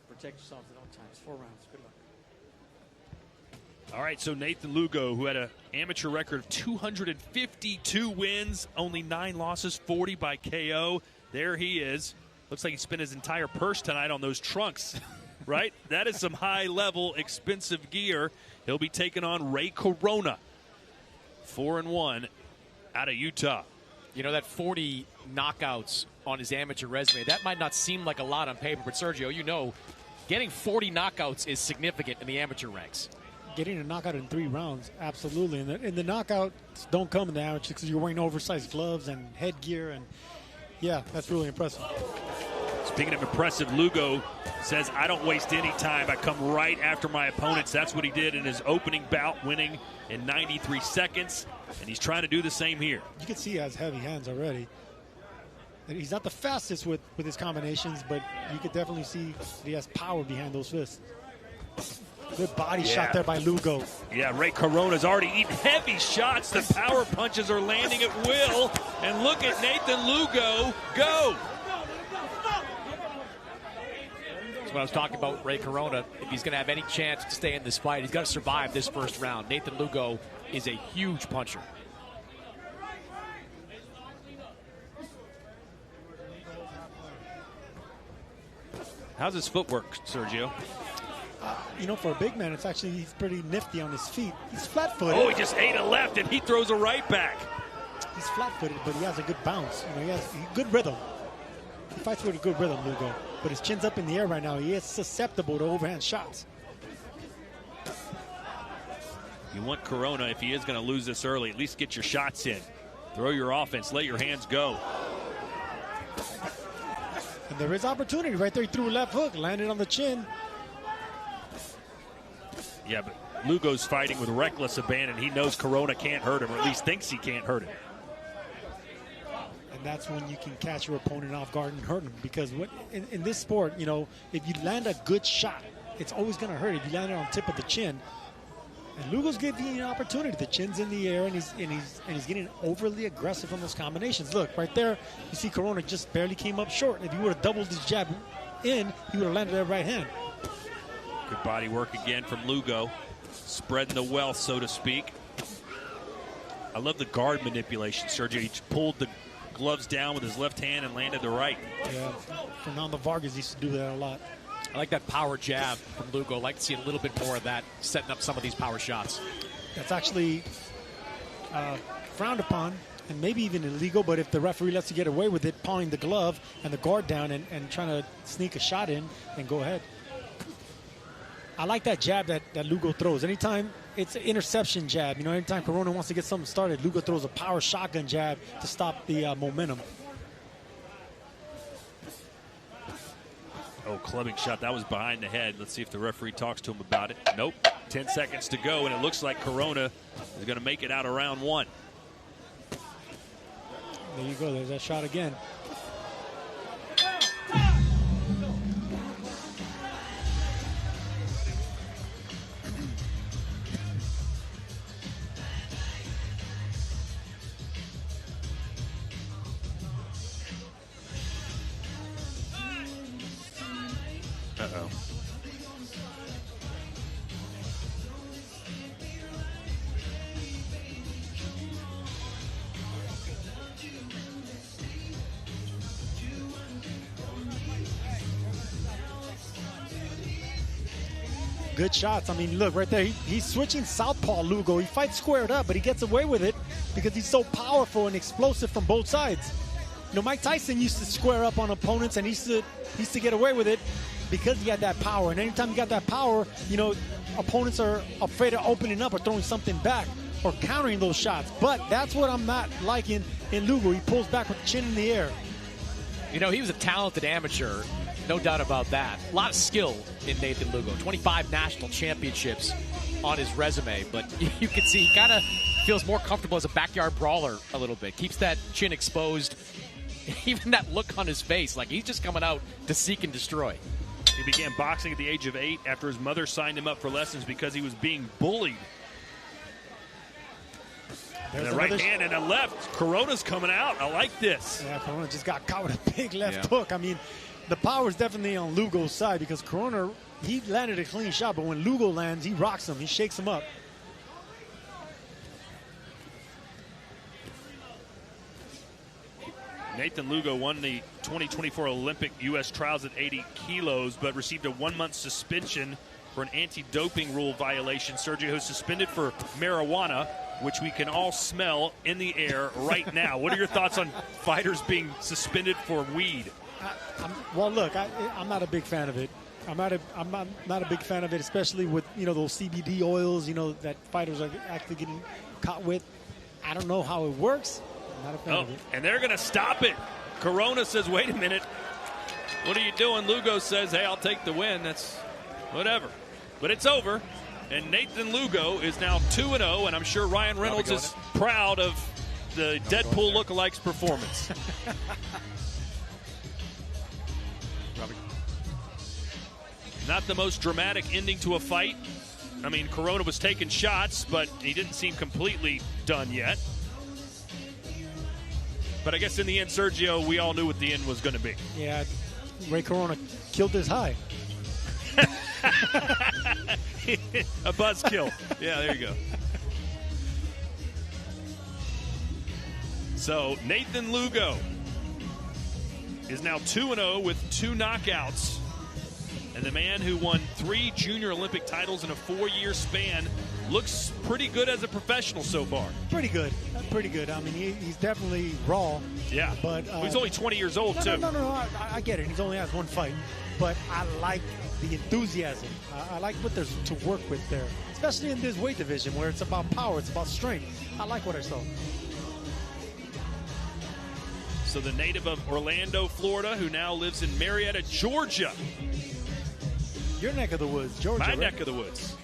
Protect yourselves at all times. 4 rounds. Good luck. All right, so Nathan Lugo, who had an amateur record of 252 wins, only 9 losses, 40 by KO. There he is. Looks like he spent his entire purse tonight on those trunks, right? That is some high-level, expensive gear. He'll be taking on Ray Corona, 4-1 out of Utah. You know, that 40 knockouts on his amateur resume, that might not seem like a lot on paper, but Sergio, you know, getting 40 knockouts is significant in the amateur ranks. Getting a knockout in 3 rounds, absolutely. And the knockouts don't come in the amateur because you're wearing oversized gloves and headgear, and yeah, that's really impressive. Speaking of impressive, Lugo says, I don't waste any time. I come right after my opponents. That's what he did in his opening bout, winning in 93 seconds, and he's trying to do the same here. You can see he has heavy hands already. And he's not the fastest with his combinations, but you could definitely see that he has power behind those fists. Good body shot there by Lugo. Yeah, Ray Corona's already eaten heavy shots. The power punches are landing at will. And look at Nathan Lugo go. That's what I was talking about, Ray Corona. If he's going to have any chance to stay in this fight, he's got to survive this first round. Nathan Lugo is a huge puncher. How's his footwork, Sergio? You know, for a big man, he's pretty nifty on his feet. He's flat-footed. Oh, he just ate a left, and he throws a right back. He's flat-footed, but he has a good bounce. You know, he has good rhythm. He fights with a good rhythm, Lugo. But his chin's up in the air right now. He is susceptible to overhand shots. You want Corona, if he is going to lose this early, at least get your shots in. Throw your offense. Let your hands go. And there is opportunity right there. He threw a left hook, landed on the chin. Yeah, but Lugo's fighting with reckless abandon. He knows Corona can't hurt him, or at least thinks he can't hurt him. And that's when you can catch your opponent off guard and hurt him. Because in this sport, you know, if you land a good shot, it's always going to hurt if you land it on the tip of the chin. And Lugo's giving you an opportunity. The chin's in the air, and he's getting overly aggressive on those combinations. Look, right there, you see Corona just barely came up short. If he would have doubled his jab in, he would have landed that right hand. Good body work again from Lugo. Spreading the wealth, so to speak. I love the guard manipulation, Sergio. He pulled the gloves down with his left hand and landed the right. Yeah, Fernando Vargas used to do that a lot. I like that power jab from Lugo. I'd like to see a little bit more of that, setting up some of these power shots. That's actually frowned upon and maybe even illegal, but if the referee lets you get away with it, pawing the glove and the guard down and trying to sneak a shot in, then go ahead. I like that jab that Lugo throws. Anytime it's an interception jab, you know, anytime Corona wants to get something started, Lugo throws a power shotgun jab to stop the momentum. Oh, clubbing shot. That was behind the head. Let's see if the referee talks to him about it. Nope. 10 seconds to go, and it looks like Corona is going to make it out of round 1. There you go. There's that shot again. Uh-oh. Good shots. I mean, look, right there. He's switching southpaw, Lugo. He fights squared up, but he gets away with it because he's so powerful and explosive from both sides. You know, Mike Tyson used to square up on opponents, and he used to get away with it because he had that power. And anytime you got that power, you know, opponents are afraid of opening up or throwing something back or countering those shots. But that's what I'm not liking in Lugo. He pulls back with the chin in the air. You know, he was a talented amateur, no doubt about that. A lot of skill in Nathan Lugo. 25 national championships on his resume. But you can see he kind of feels more comfortable as a backyard brawler a little bit. Keeps that chin exposed. Even that look on his face, like he's just coming out to seek and destroy. He began boxing at the age of 8 after his mother signed him up for lessons because he was being bullied. And a right hand and a left. Corona's coming out. I like this. Yeah, Corona just got caught with a big left hook. I mean, the power is definitely on Lugo's side because Corona, he landed a clean shot, but when Lugo lands, he rocks him. He shakes him up. Nathan Lugo won the 2024 Olympic U.S. trials at 80 kilos, but received a 1-month suspension for an anti-doping rule violation. Sergio, who's suspended for marijuana, which we can all smell in the air right now. What are your thoughts on fighters being suspended for weed? Well, look, I'm not a big fan of it. I'm not a big fan of it, especially with those CBD oils that fighters are actually getting caught with. I don't know how it works. I'm not a fan of it. And they're going to stop it. Corona says, "Wait a minute, what are you doing?" Lugo says, "Hey, I'll take the win. That's whatever." But it's over, and Nathan Lugo is now 2-0, and I'm sure Ryan Reynolds is proud of the Deadpool lookalikes performance. Not the most dramatic ending to a fight. I mean, Corona was taking shots, but he didn't seem completely done yet. But I guess in the end, Sergio, we all knew what the end was going to be. Yeah, Ray Corona killed his high. A buzzkill. Yeah, there you go. So Nathan Lugo is now 2-0 with 2 knockouts. And the man who won 3 junior Olympic titles in a 4-year span looks pretty good as a professional so far. Pretty good. I mean, he's definitely raw. Yeah, but he's only 20 years old, too. No, I get it. He's only has 1 fight. But I like the enthusiasm. I like what there's to work with there, especially in this weight division where it's about power, it's about strength. I like what I saw. So the native of Orlando, Florida, who now lives in Marietta, Georgia. Your neck of the woods, Georgia. My right? neck of the woods.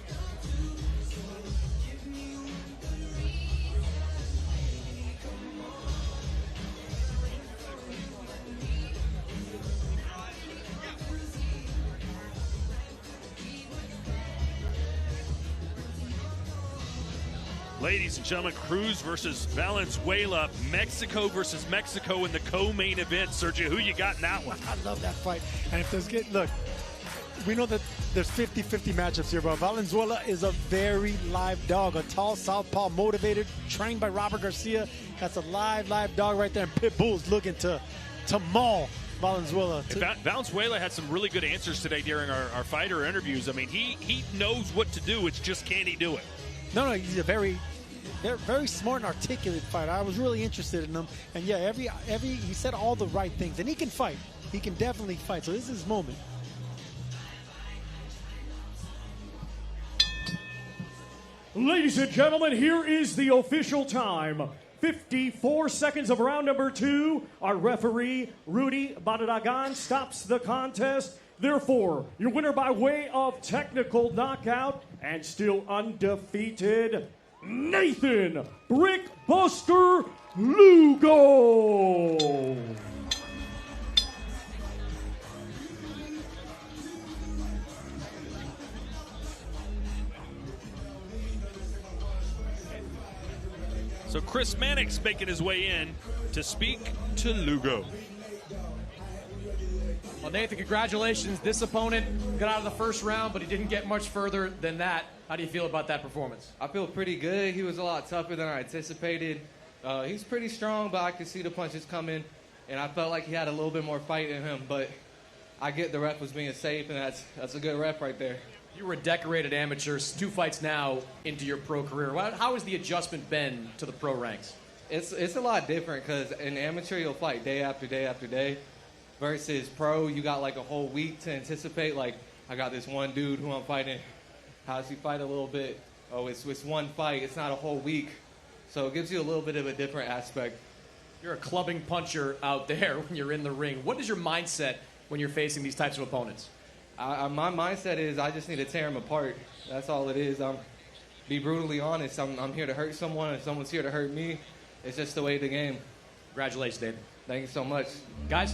Ladies and gentlemen, Cruz versus Valenzuela, Mexico versus Mexico in the co-main event. Sergio, who you got in that one? I love that fight. And if there's look, we know that there's 50-50 matchups here, but Valenzuela is a very live dog, a tall southpaw, motivated, trained by Robert Garcia. That's a live dog right there. And Pitbull's looking to maul Valenzuela. Valenzuela had some really good answers today during our fighter interviews. I mean, he knows what to do. It's just, can he do it? No, he's they're very smart and articulate fighter. I was really interested in him. And yeah, he said all the right things. And he can fight. He can definitely fight. So this is his moment. Ladies and gentlemen, here is the official time. 54 seconds of round number 2. Our referee, Rudy Badadagan, stops the contest. Therefore, your winner by way of technical knockout and still undefeated, Nathan Brickbuster Lugo. So Chris Mannix making his way in to speak to Lugo. Well, Nathan, congratulations. This opponent got out of the first round, but he didn't get much further than that. How do you feel about that performance? I feel pretty good. He was a lot tougher than I anticipated. He's pretty strong, but I could see the punches coming, and I felt like he had a little bit more fight in him, but I get the ref was being safe, and that's a good ref right there. You were a decorated amateur, 2 fights now into your pro career. How has the adjustment been to the pro ranks? It's a lot different because in amateur you'll fight day after day after day versus pro you got like a whole week to anticipate. Like I got this one dude who I'm fighting. How does he fight a little bit? Oh, it's one fight. It's not a whole week. So it gives you a little bit of a different aspect. You're a clubbing puncher out there when you're in the ring. What is your mindset when you're facing these types of opponents? My mindset is I just need to tear him apart. That's all it is. Be brutally honest. I'm here to hurt someone, and someone's here to hurt me. It's just the way of the game. Congratulations, David. Thank you so much. Guys?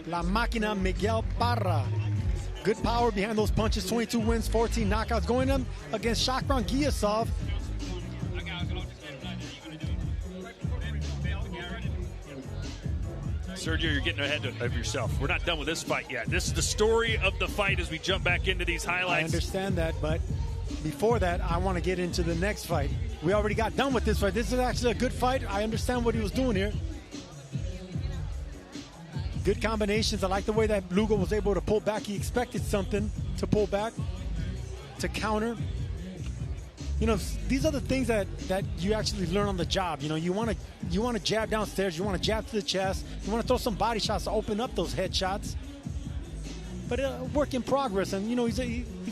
La Máquina Miguel Parra. Good power behind those punches. 22 wins, 14 knockouts. Going up against Shakran Giyasov. Sergio, you're getting ahead of yourself. We're not done with this fight yet. This is the story of the fight as we jump back into these highlights. I understand that, but before that, I want to get into the next fight. We already got done with this fight. This is actually a good fight. I understand what he was doing here. Good combinations. I like the way that Lugo was able to pull back. He expected something to pull back, to counter. You know, these are the things that you actually learn on the job. You know, you want to jab downstairs, you want to jab to the chest, you want to throw some body shots to open up those headshots. But work in progress, and you know he's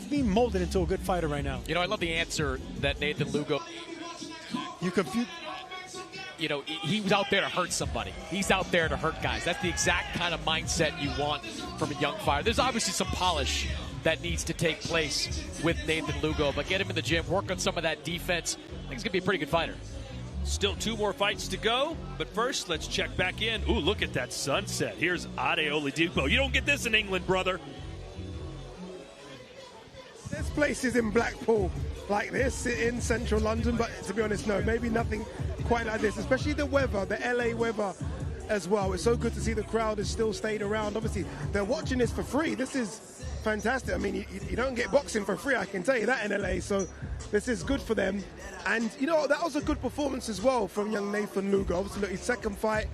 being molded into a good fighter right now. You know, I love the answer that Nathan Lugo. You confused. You know, he was out there to hurt somebody. He's out there to hurt guys. That's the exact kind of mindset you want from a young fighter. There's obviously some polish that needs to take place with Nathan Lugo, but get him in the gym, work on some of that defense. I think he's going to be a pretty good fighter. Still 2 more fights to go, but first, let's check back in. Ooh, look at that sunset. Here's Ade Oladipo. You don't get this in England, brother. There's places in Blackpool like this in central London, but to be honest, no, maybe nothing quite like this, especially the weather, the LA weather as well. It's so good to see the crowd has still stayed around. Obviously, they're watching this for free. This is fantastic. I mean, you don't get boxing for free, I can tell you that in LA, so this is good for them. And, you know, that was a good performance as well from young Nathan Lugo. Obviously, look, his second fight,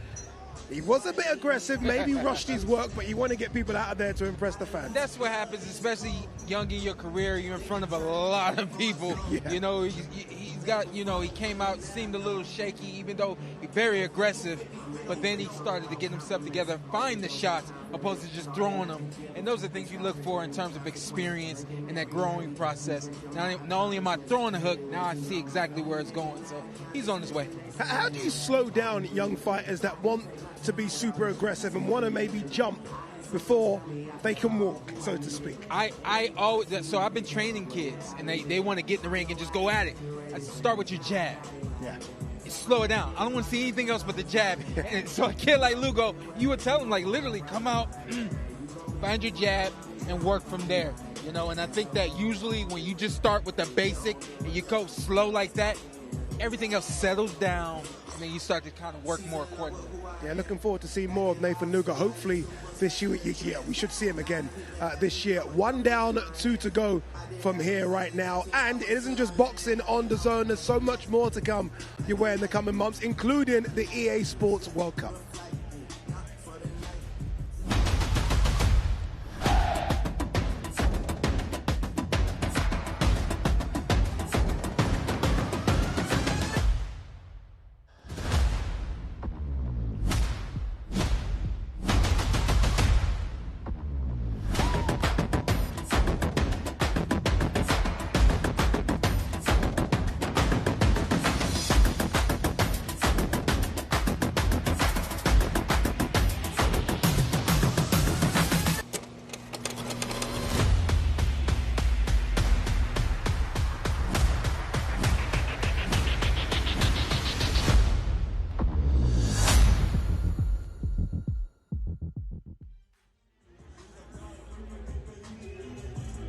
he was a bit aggressive, maybe rushed his work, but you want to get people out of there to impress the fans. That's what happens, especially young in your career. You're in front of a lot of people. Yeah. You know, he's got, you know, he came out, seemed a little shaky, even though he's very aggressive. But then he started to get himself together, find the shots, opposed to just throwing them. And those are things you look for in terms of experience in that growing process. Not only am I throwing the hook, now I see exactly where it's going. So he's on his way. How do you slow down young fighters that want to be super aggressive and want to maybe jump before they can walk, so to speak? I always, so I've been training kids, and they want to get in the ring and just go at it. I start with your jab. Yeah. Slow it down. I don't want to see anything else but the jab. And so a kid like Lugo, you would tell him, like, literally come out, find your jab, and work from there. You know, and I think that usually when you just start with the basic and you go slow like that, everything else settles down, and then you start to kind of work more accordingly. Yeah, looking forward to seeing more of Nathan Lugo. Hopefully this year, yeah, we should see him again this year. 1 down, 2 to go from here right now. And it isn't just boxing on the zone. There's so much more to come your way in the coming months, including the EA Sports World Cup.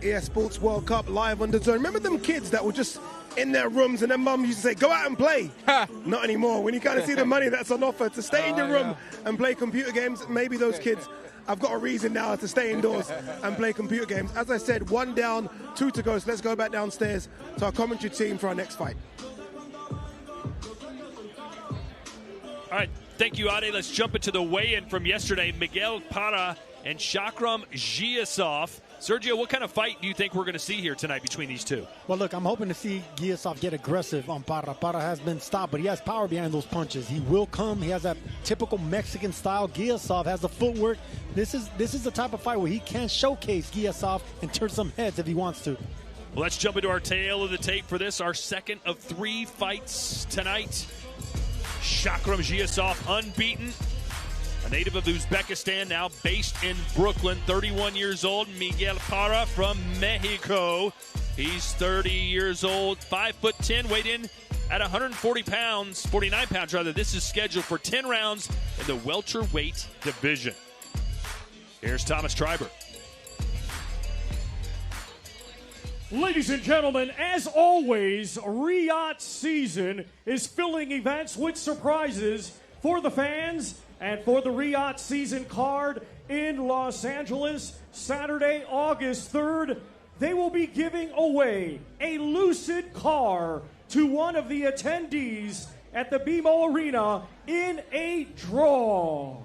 EA Sports World Cup live on the zone. Remember them kids that were just in their rooms and their mum used to say, go out and play? Not anymore. When you kind of see the money that's on offer to stay in your room and play computer games, maybe those kids have got a reason now to stay indoors and play computer games. As I said, 1 down, 2 to go. So let's go back downstairs to our commentary team for our next fight. All right, thank you, Ade. Let's jump into the weigh-in from yesterday. Miguel Parra and Shakram Giasov. Sergio, what kind of fight do you think we're going to see here tonight between these two? Well, look, I'm hoping to see Giasov get aggressive on Parra. Parra has been stopped, but he has power behind those punches. He will come. He has that typical Mexican style. Giasov has the footwork. This is the type of fight where he can showcase Giasov and turn some heads if he wants to. Well, let's jump into our tail of the tape for this, our second of 3 fights tonight. Shakram Giasov, unbeaten. A native of Uzbekistan, now based in Brooklyn, 31 years old. Miguel Parra from Mexico. He's 30 years old, 5'10", weighed in at 140 pounds, 49 pounds rather. This is scheduled for 10 rounds in the welterweight division. Here's Thomas Treiber. Ladies and gentlemen, as always, Riyadh season is filling events with surprises for the fans and for the Riyadh season card in Los Angeles, Saturday, August 3rd. They will be giving away a Lucid car to one of the attendees at the BMO Arena in a draw.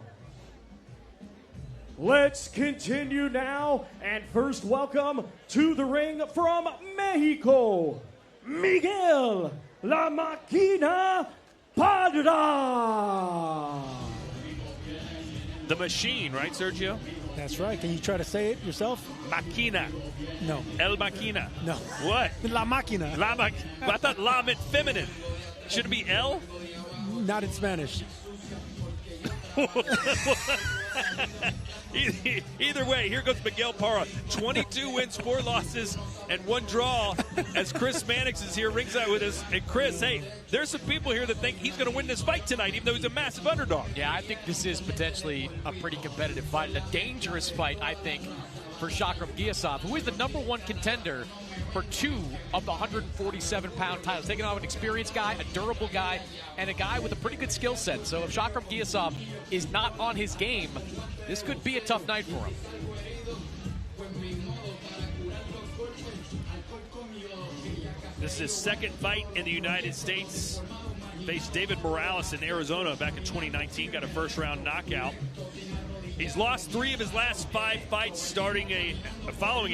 Let's continue now, and first welcome to the ring from Mexico, Miguel La Máquina Padra. The machine, right, Sergio? That's right. Can you try to say it yourself? Máquina. No. El Máquina. No. What? La Máquina. I thought La meant feminine. Should it be El? Not in Spanish. Either way, here goes Miguel Parra. 22 wins, 4 losses, and 1 draw as Chris Mannix is here ringside with us. And Chris, hey, there's some people here that think he's going to win this fight tonight, even though he's a massive underdog. Yeah, I think this is potentially a pretty competitive fight and a dangerous fight, I think, for Shakram Giasov, who is the #1 contender for 2 of the 147-pound titles, taking on an experienced guy, a durable guy, and a guy with a pretty good skill set. So if Shakram Giasov is not on his game, this could be a tough night for him. This is his second fight in the United States. Faced David Morales in Arizona back in 2019, got a first-round knockout. He's lost 3 of his last 5 fights, following a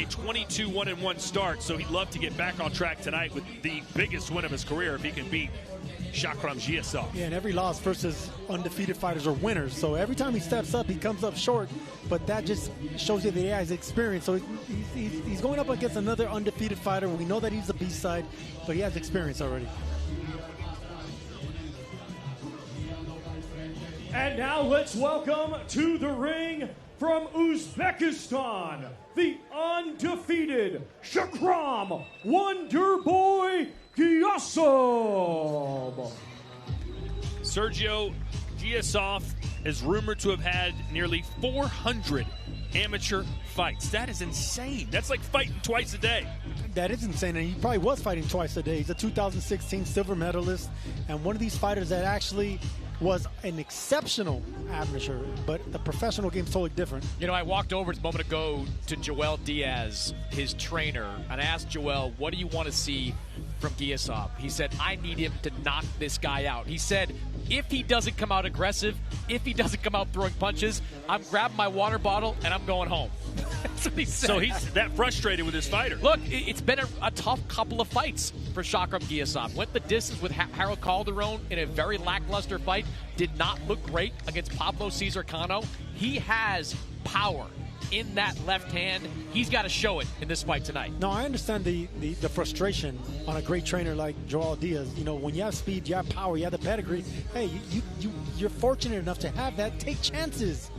22-1-1 start. So he'd love to get back on track tonight with the biggest win of his career if he can beat Shakram Giasov. Yeah, and every loss versus undefeated fighters are winners. So every time he steps up, he comes up short. But that just shows you that he has experience. So he's going up against another undefeated fighter. We know that he's a B-side, but he has experience already. And now let's welcome to the ring from Uzbekistan, the undefeated Shakram Wonderboy Giasov. Sergio Giasov is rumored to have had nearly 400 amateur fights. That is insane. That's like fighting twice a day. That is insane, and he probably was fighting twice a day. He's a 2016 silver medalist, and one of these fighters that actually was an exceptional amateur, but the professional game's totally different. You know, I walked over a moment ago to Joel Diaz, his trainer, and I asked Joel, what do you want to see from Giasov? He said, I need him to knock this guy out. He said, if he doesn't come out aggressive, if he doesn't come out throwing punches, I'm grabbing my water bottle and I'm going home. That's what he said. So he's that frustrated with his fighter. Look, it's been a tough couple of fights for Shakram Giasov. Went the distance with Harold Calderon in a very lackluster fight. Did not look great against Pablo Cesar Cano. He has power in that left hand. He's got to show it in this fight tonight. No, I understand the frustration on a great trainer like Joel Diaz. You know, when you have speed, you have power, you have the pedigree. Hey, you're fortunate enough to have that. Take chances.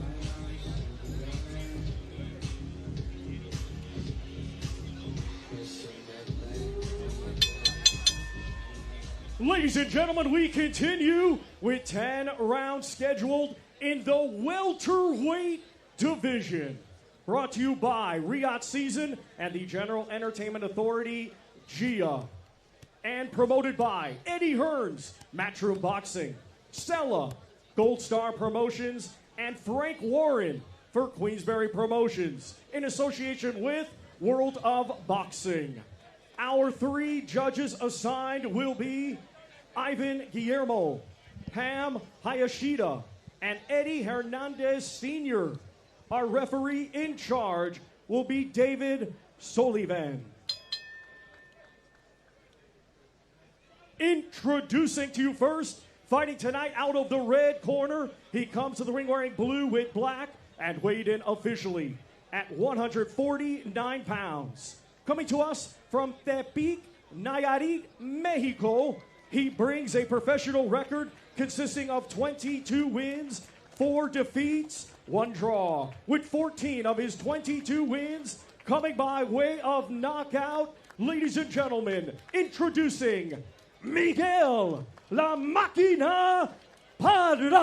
Ladies and gentlemen, we continue with 10 rounds scheduled in the welterweight division. Brought to you by Riyadh Season and the General Entertainment Authority, GIA. And promoted by Eddie Hearns, Matchroom Boxing, Stella, Gold Star Promotions, and Frank Warren for Queensberry Promotions in association with World of Boxing. Our 3 judges assigned will be Ivan Guillermo, Pam Hayashida, and Eddie Hernandez Sr. Our referee in charge will be David Sullivan. Introducing to you first, fighting tonight out of the red corner, he comes to the ring wearing blue with black and weighed in officially at 149 pounds. Coming to us from Tepic, Nayarit, Mexico, he brings a professional record consisting of 22 wins, 4 defeats, 1 draw, with 14 of his 22 wins coming by way of knockout. Ladies and gentlemen, introducing Miguel La Máquina Padra.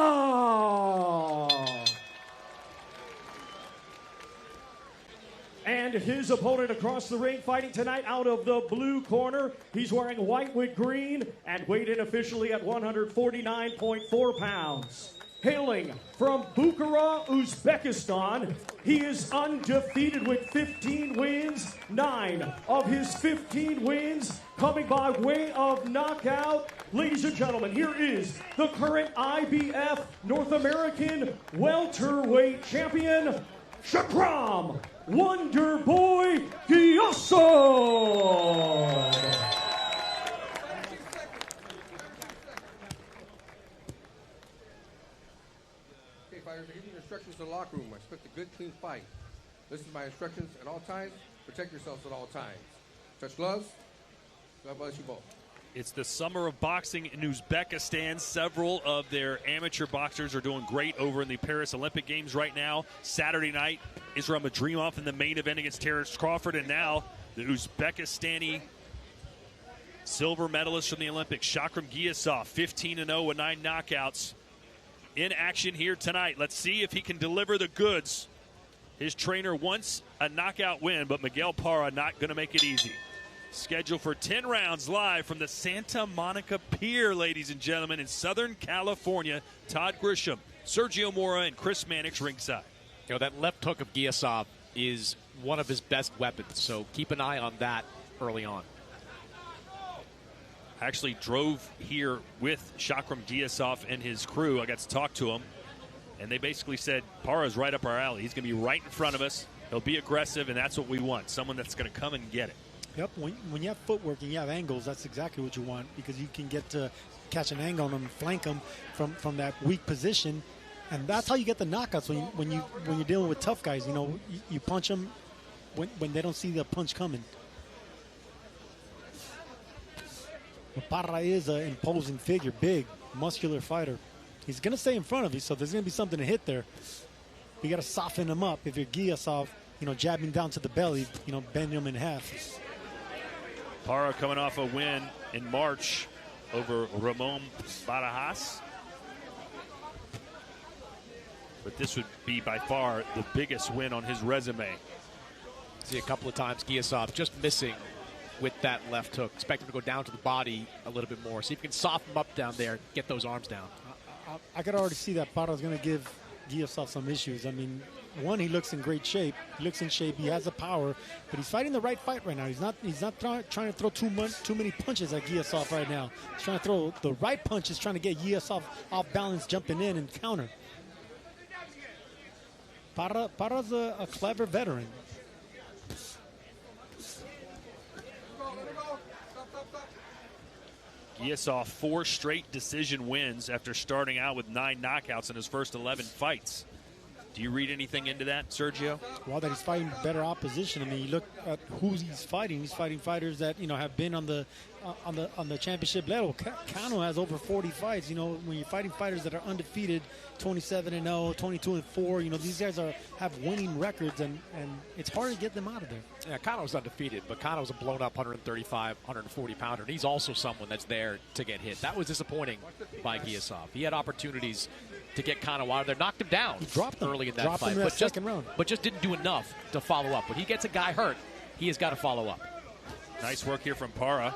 And his opponent across the ring fighting tonight out of the blue corner. He's wearing white with green and weighed in officially at 149.4 pounds. Hailing from Bukhara, Uzbekistan, he is undefeated with 15 wins, 9 of his 15 wins coming by way of knockout. Ladies and gentlemen, here is the current IBF North American welterweight champion, Shakram Wonder Boy Gosof. Okay, fighters, I give you instructions to the locker room. I expect a good, clean fight. Listen to my instructions at all times. Protect yourselves at all times. Touch gloves. God bless you both. It's the summer of boxing in Uzbekistan. Several of their amateur boxers are doing great over in the Paris Olympic Games right now. Saturday night, Israil Madrimov in the main event against Terence Crawford. And now the Uzbekistani silver medalist from the Olympics, Shakram Giasov, 15-0 with 9 knockouts. In action here tonight. Let's see if he can deliver the goods. His trainer wants a knockout win, but Miguel Parra not going to make it easy. Scheduled for 10 rounds live from the Santa Monica Pier, ladies and gentlemen, in Southern California. Todd Grisham, Sergio Mora, and Chris Mannix ringside. You know, that left hook of Giasov is one of his best weapons, so keep an eye on that early on. I actually drove here with Shakram Giasov and his crew. I got to talk to him, and they basically said, Parra's right up our alley. He's going to be right in front of us. He'll be aggressive, and that's what we want, someone that's going to come and get it. Yep, when you have footwork and you have angles, that's exactly what you want, because you can get to catch an angle on them, flank them from that weak position, and that's how you get the knockouts when you're dealing with tough guys. You know, you punch them when they don't see the punch coming. But Parra is an imposing figure, big, muscular fighter. He's going to stay in front of you, so there's going to be something to hit there. You got to soften him up. If you're Giasov, you know, jabbing down to the belly, you know, bend him in half. Parra coming off a win in March over Ramon Barajas. But this would be by far the biggest win on his resume. See a couple of times Giasov just missing with that left hook. Expect him to go down to the body a little bit more. See if you can soften him up down there, get those arms down. I could already see that Parra's going to give Giasov some issues. I mean, one, he looks in great shape. He looks in shape. He has the power, but he's fighting the right fight right now. He's not trying to throw too many punches at Giasov right now. He's trying to throw the right punches, trying to get Giasov off balance, jumping in and counter. Parra's a clever veteran. Giasov 4 straight decision wins after starting out with 9 knockouts in his first 11 fights. Do you read anything into that, Sergio? Well, that he's fighting better opposition. I mean, you look at who he's fighting. He's fighting fighters that, you know, have been on the championship level. Cano has over 40 fights. You know, when you're fighting fighters that are undefeated, 27-0, 22-4. You know, these guys have winning records, and it's hard to get them out of there. Yeah, Cano's undefeated, but Cano's a blown-up 135, 140-pounder, and he's also someone that's there to get hit. That was disappointing by Giasov. He had opportunities to get Cano out of there, knocked him down. He dropped him early in that dropped fight, him in that second round. But just didn't do enough to follow up. When he gets a guy hurt, he has got to follow up. Nice work here from Parra.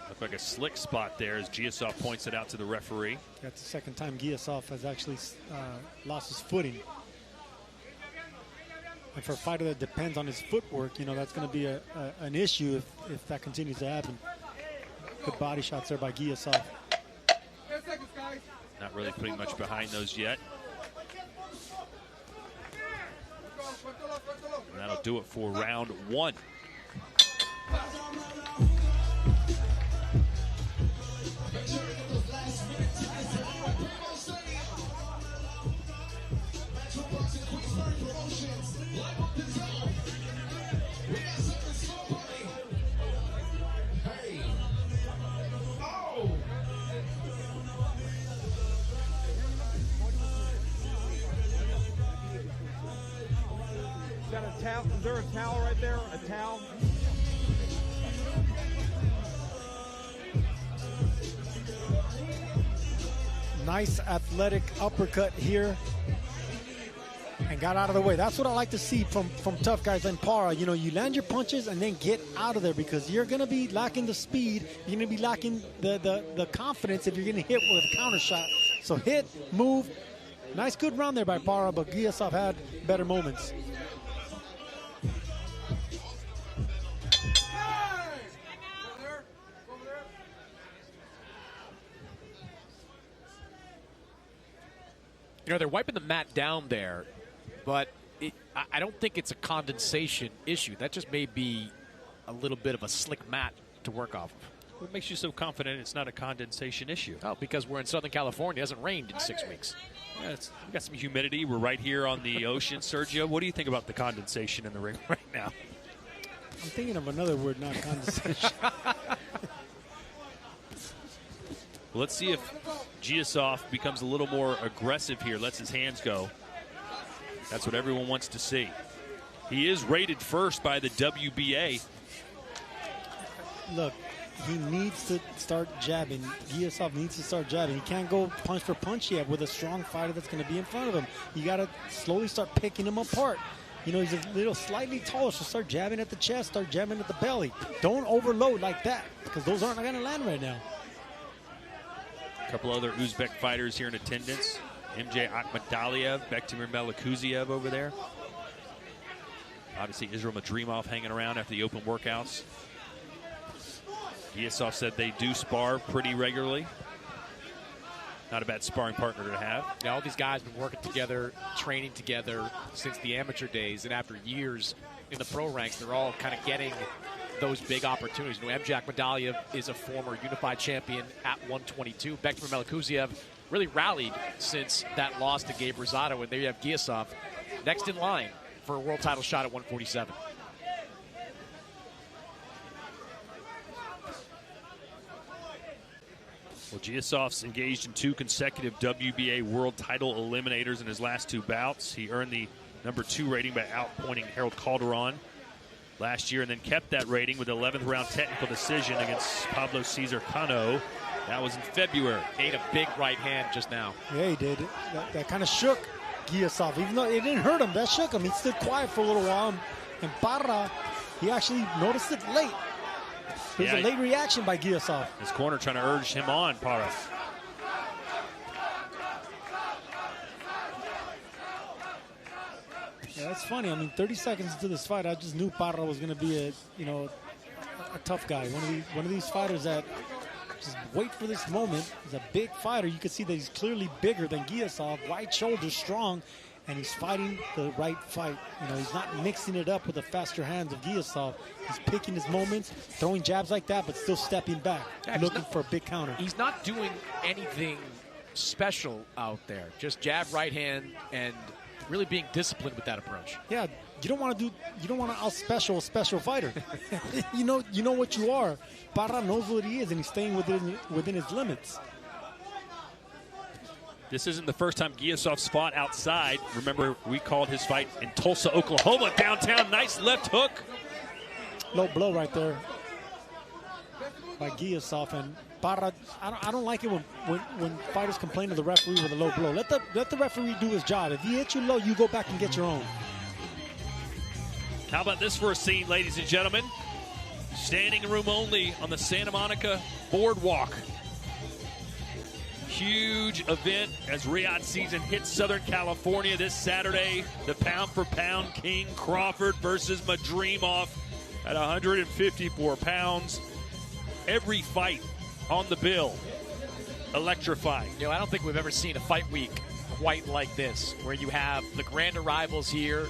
Looked like a slick spot there as Giasov points it out to the referee. That's the second time Giasov has actually lost his footing. And for a fighter that depends on his footwork, you know, that's going to be an issue if that continues to happen. Good body shots there by Giasov. Not really putting much behind those yet. And that'll do it for round 1. Is there a towel right there? A towel? Nice athletic uppercut here. And got out of the way. That's what I like to see from tough guys like Parra. You know, you land your punches and then get out of there, because you're going to be lacking the speed. You're going to be lacking the confidence if you're getting hit with a counter shot. So hit, move. Nice, good round there by Parra, but Giasov had better moments. You know, they're wiping the mat down there but I don't think it's a condensation issue. That just may be a little bit of a slick mat to work off of. What makes you so confident it's not a condensation issue? Oh, because we're in Southern California. It hasn't rained in 6 weeks. Yeah, we got some humidity. We're right here on the ocean. Sergio, what do you think about the condensation in the ring right now? I'm thinking of another word, not condensation. Well, let's see if Gosof becomes a little more aggressive here, lets his hands go. That's what everyone wants to see. He is rated first by the WBA. Look, he needs to start jabbing. Gosof needs to start jabbing. He can't go punch for punch yet with a strong fighter that's going to be in front of him. You got to slowly start picking him apart. You know, he's a little slightly taller, so start jabbing at the chest, start jabbing at the belly. Don't overload like that, because those aren't going to land right now. A couple other Uzbek fighters here in attendance. MJ Akhmadaliev, Bektimir Melikuziev over there. Obviously, Israil Madrimov hanging around after the open workouts. Gosof said they do spar pretty regularly. Not a bad sparring partner to have. Yeah, all these guys have been working together, training together since the amateur days, and after years in the pro ranks, they're all kind of getting those big opportunities. You know, MJ Akhmadaliev is a former unified champion at 122. Bektimir Melikuziev really rallied since that loss to Gabe Rosado, and there you have Gosof next in line for a world title shot at 147. Well, Giasov's engaged in 2 consecutive WBA world title eliminators in his last 2 bouts. He earned the #2 rating by outpointing Harold Calderon last year, and then kept that rating with the 11th round technical decision against Pablo Cesar Cano. That was in February. Ate a big right hand just now. Yeah, he did. That kind of shook Gosof. Even though it didn't hurt him, that shook him. He stood quiet for a little while. And Parra, he actually noticed it late. It was a late reaction by Gosof. His corner trying to urge him on, Parra. Yeah, that's funny. I mean, 30 seconds into this fight, I just knew Parra was going to be a tough guy. One of these fighters that just wait for this moment. He's a big fighter. You can see that he's clearly bigger than Gosof, wide shoulders, strong, and he's fighting the right fight. You know, he's not mixing it up with the faster hands of Gosof. He's picking his moments, throwing jabs like that, but still stepping back, looking for a big counter. He's not doing anything special out there. Just jab, right hand, and really being disciplined with that approach. Yeah, you don't want to out-special a special fighter. you know what you are. Parra knows what he is, and he's staying within his limits. This isn't the first time Giasov's fought outside. Remember, we called his fight in Tulsa, Oklahoma, downtown. Nice left hook. Low blow right there by Gosof. And Parra, I don't like it when fighters complain to the referee with a low blow. Let the referee do his job. If he hits you low, you go back and get your own. How about this for a scene, ladies and gentlemen? Standing room only on the Santa Monica Boardwalk. Huge event as Riyadh season hits Southern California this Saturday. The pound-for-pound king Crawford versus Madrimov at 154 pounds. Every fight on the bill. Electrifying. You know, I don't think we've ever seen a fight week quite like this, where you have the grand arrivals here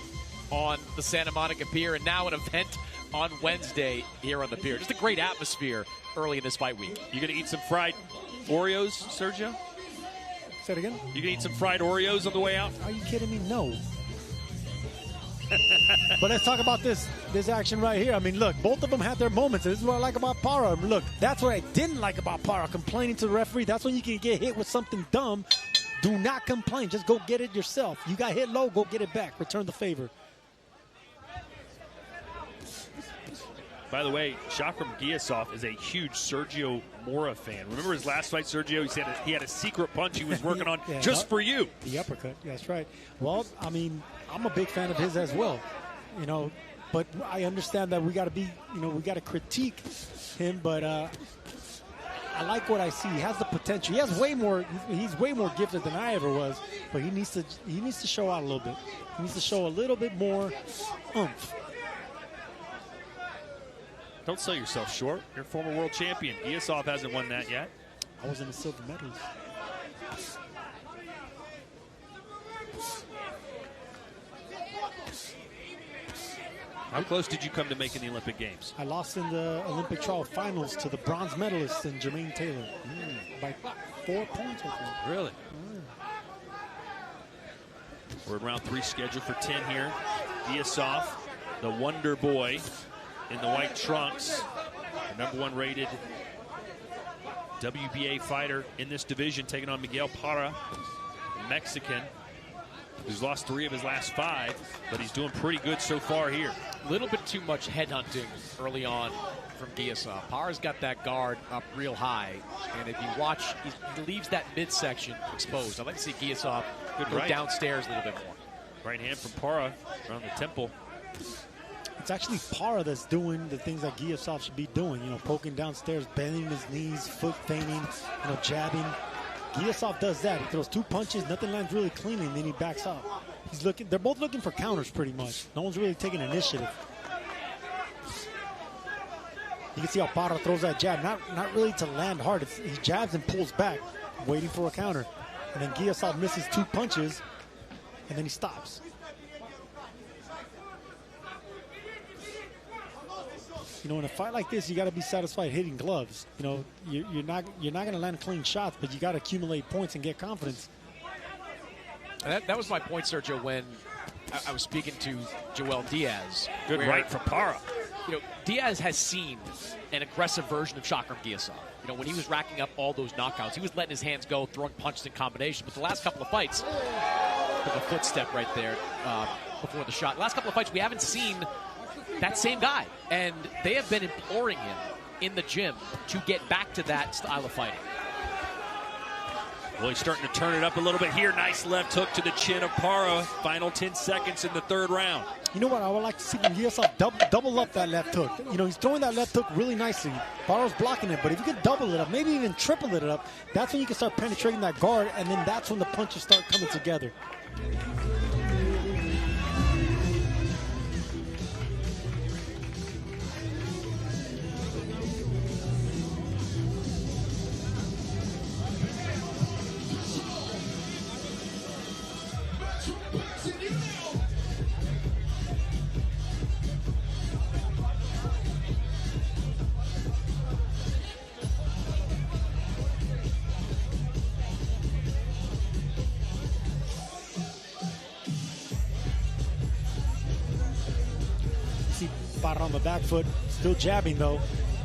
on the Santa Monica Pier, and now an event on Wednesday here on the pier. Just a great atmosphere early in this fight week. You gonna eat some fried Oreos, Sergio? Say it again? You gonna eat some fried Oreos on the way out? Are you kidding me? No. But let's talk about this action right here. I mean, look, both of them had their moments. This is what I like about Parra. Look, that's what I didn't like about Parra, complaining to the referee. That's when you can get hit with something dumb. Do not complain. Just go get it yourself. You got hit low, go get it back. Return the favor. By the way, Shakram Gosof is a huge Sergio Mora fan. Remember his last fight, Sergio? He said he had a secret punch he was working on just for you. The uppercut, that's right. Well, I mean, I'm a big fan of his as well, you know, but I understand that we got to be, you know, we got to critique him, but I like what I see. He has the potential. He has he's way more gifted than I ever was, but he needs to show out a little bit. He needs to show a little bit more oomph. Don't sell yourself short. You're a former world champion. Gosof hasn't won that yet. I was in the silver medals. How close did you come to making the Olympic Games? I lost in the Olympic trial finals to the bronze medalist in Jermaine Taylor by 4 points, I think. Really? We're in round 3, scheduled for 10 here. Gosof, the Wonder Boy in the white trunks, the #1 rated WBA fighter in this division, taking on Miguel Parra, the Mexican, who's lost 3 of his last 5, but he's doing pretty good so far here. A little bit too much headhunting early on from Gosof. Parra's got that guard up real high, and if you watch, he leaves that midsection exposed. I'd like to see Gosof go downstairs a little bit more. Right hand from Parra around the temple. It's actually Parra that's doing the things that Gosof should be doing. You know, poking downstairs, bending his knees, foot feigning, you know, jabbing. Gosof does that. He throws 2 punches, nothing lands really cleanly, and then he backs up. He's looking. They're both looking for counters, pretty much. No one's really taking initiative. You can see how Parra throws that jab, not really to land hard. He jabs and pulls back, waiting for a counter. And then Gosof misses 2 punches, and then he stops. You know, in a fight like this, you got to be satisfied hitting gloves. You know, you're not going to land clean shots, but you got to accumulate points and get confidence. That was my point, Sergio, when I was speaking to Joel Diaz. Good right from Parra. You know, Diaz has seen an aggressive version of Shakram Gosof. You know, when he was racking up all those knockouts, he was letting his hands go, throwing punches in combination. But the last couple of fights, took a footstep right there before the shot. The last couple of fights, we haven't seen that same guy. And they have been imploring him in the gym to get back to that style of fighting. Well, he's starting to turn it up a little bit here. Nice left hook to the chin of Parra. Final 10 seconds in the 3rd round. You know what? I would like to see Gosof double up that left hook. You know, he's throwing that left hook really nicely. Parra's blocking it, but if you could double it up, maybe even triple it up, that's when you can start penetrating that guard, and then that's when the punches start coming together. Parra on the back foot, still jabbing though.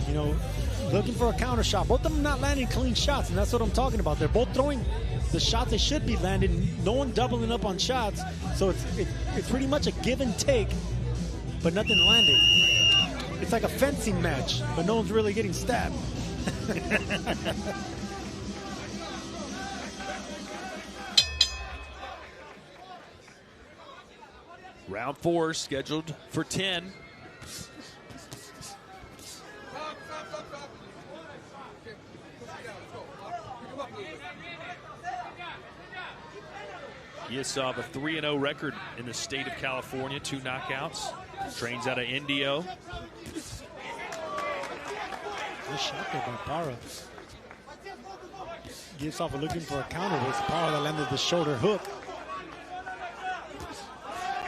You know, looking for a counter shot. Both of them not landing clean shots, and that's what I'm talking about. They're both throwing the shots they should be landing. No one doubling up on shots, so it's pretty much a give and take, but nothing landing. It's like a fencing match, but no one's really getting stabbed. Round 4 scheduled for 10. Gosof, a 3-0 record in the state of California, 2 knockouts. Trains out of Indio. Good shot there by Parra. Gosof looking for a counter with Parra that landed the shoulder hook.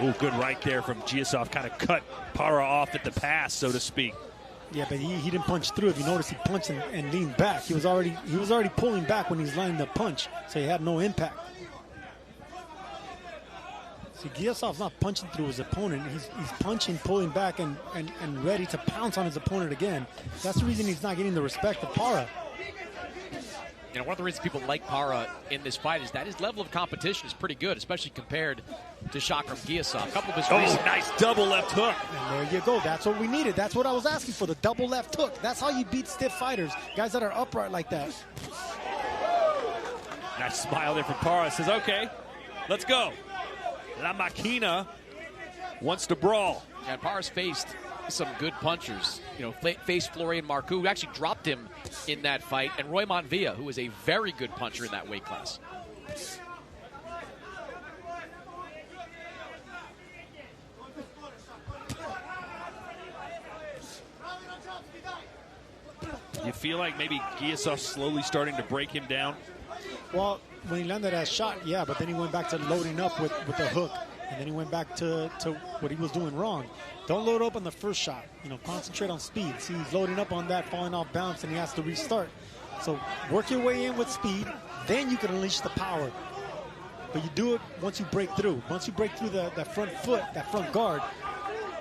Oh, good right there from Gosof. Kind of cut Parra off at the pass, so to speak. Yeah, but he didn't punch through. If you notice, he punched and leaned back. He was already pulling back when he was landing the punch, so he had no impact. See, Gosof's not punching through his opponent. He's punching, pulling back, and ready to pounce on his opponent again. That's the reason he's not getting the respect of Parra. You know, one of the reasons people like Parra in this fight is that his level of competition is pretty good, especially compared to Shakram Gosof. A couple of his nice double left hook. And there you go. That's what we needed. That's what I was asking for, the double left hook. That's how you beat stiff fighters, guys that are upright like that. Nice smile there from Parra. Says, okay, let's go. La Maquina wants to brawl. And Parra's faced some good punchers. You know, faced Florian Marcoux, who actually dropped him in that fight, and Roy Monvilla, who is a very good puncher in that weight class. You feel like maybe Gosof's slowly starting to break him down? Well, when he landed that shot, yeah, but then he went back to loading up with the hook. And then he went back to what he was doing wrong. Don't load up on the first shot. Concentrate on speed. See, he's loading up on that, falling off bounce, and he has to restart. So work your way in with speed, then you can unleash the power. But you do it once you break through. Once you break through that front foot, that front guard,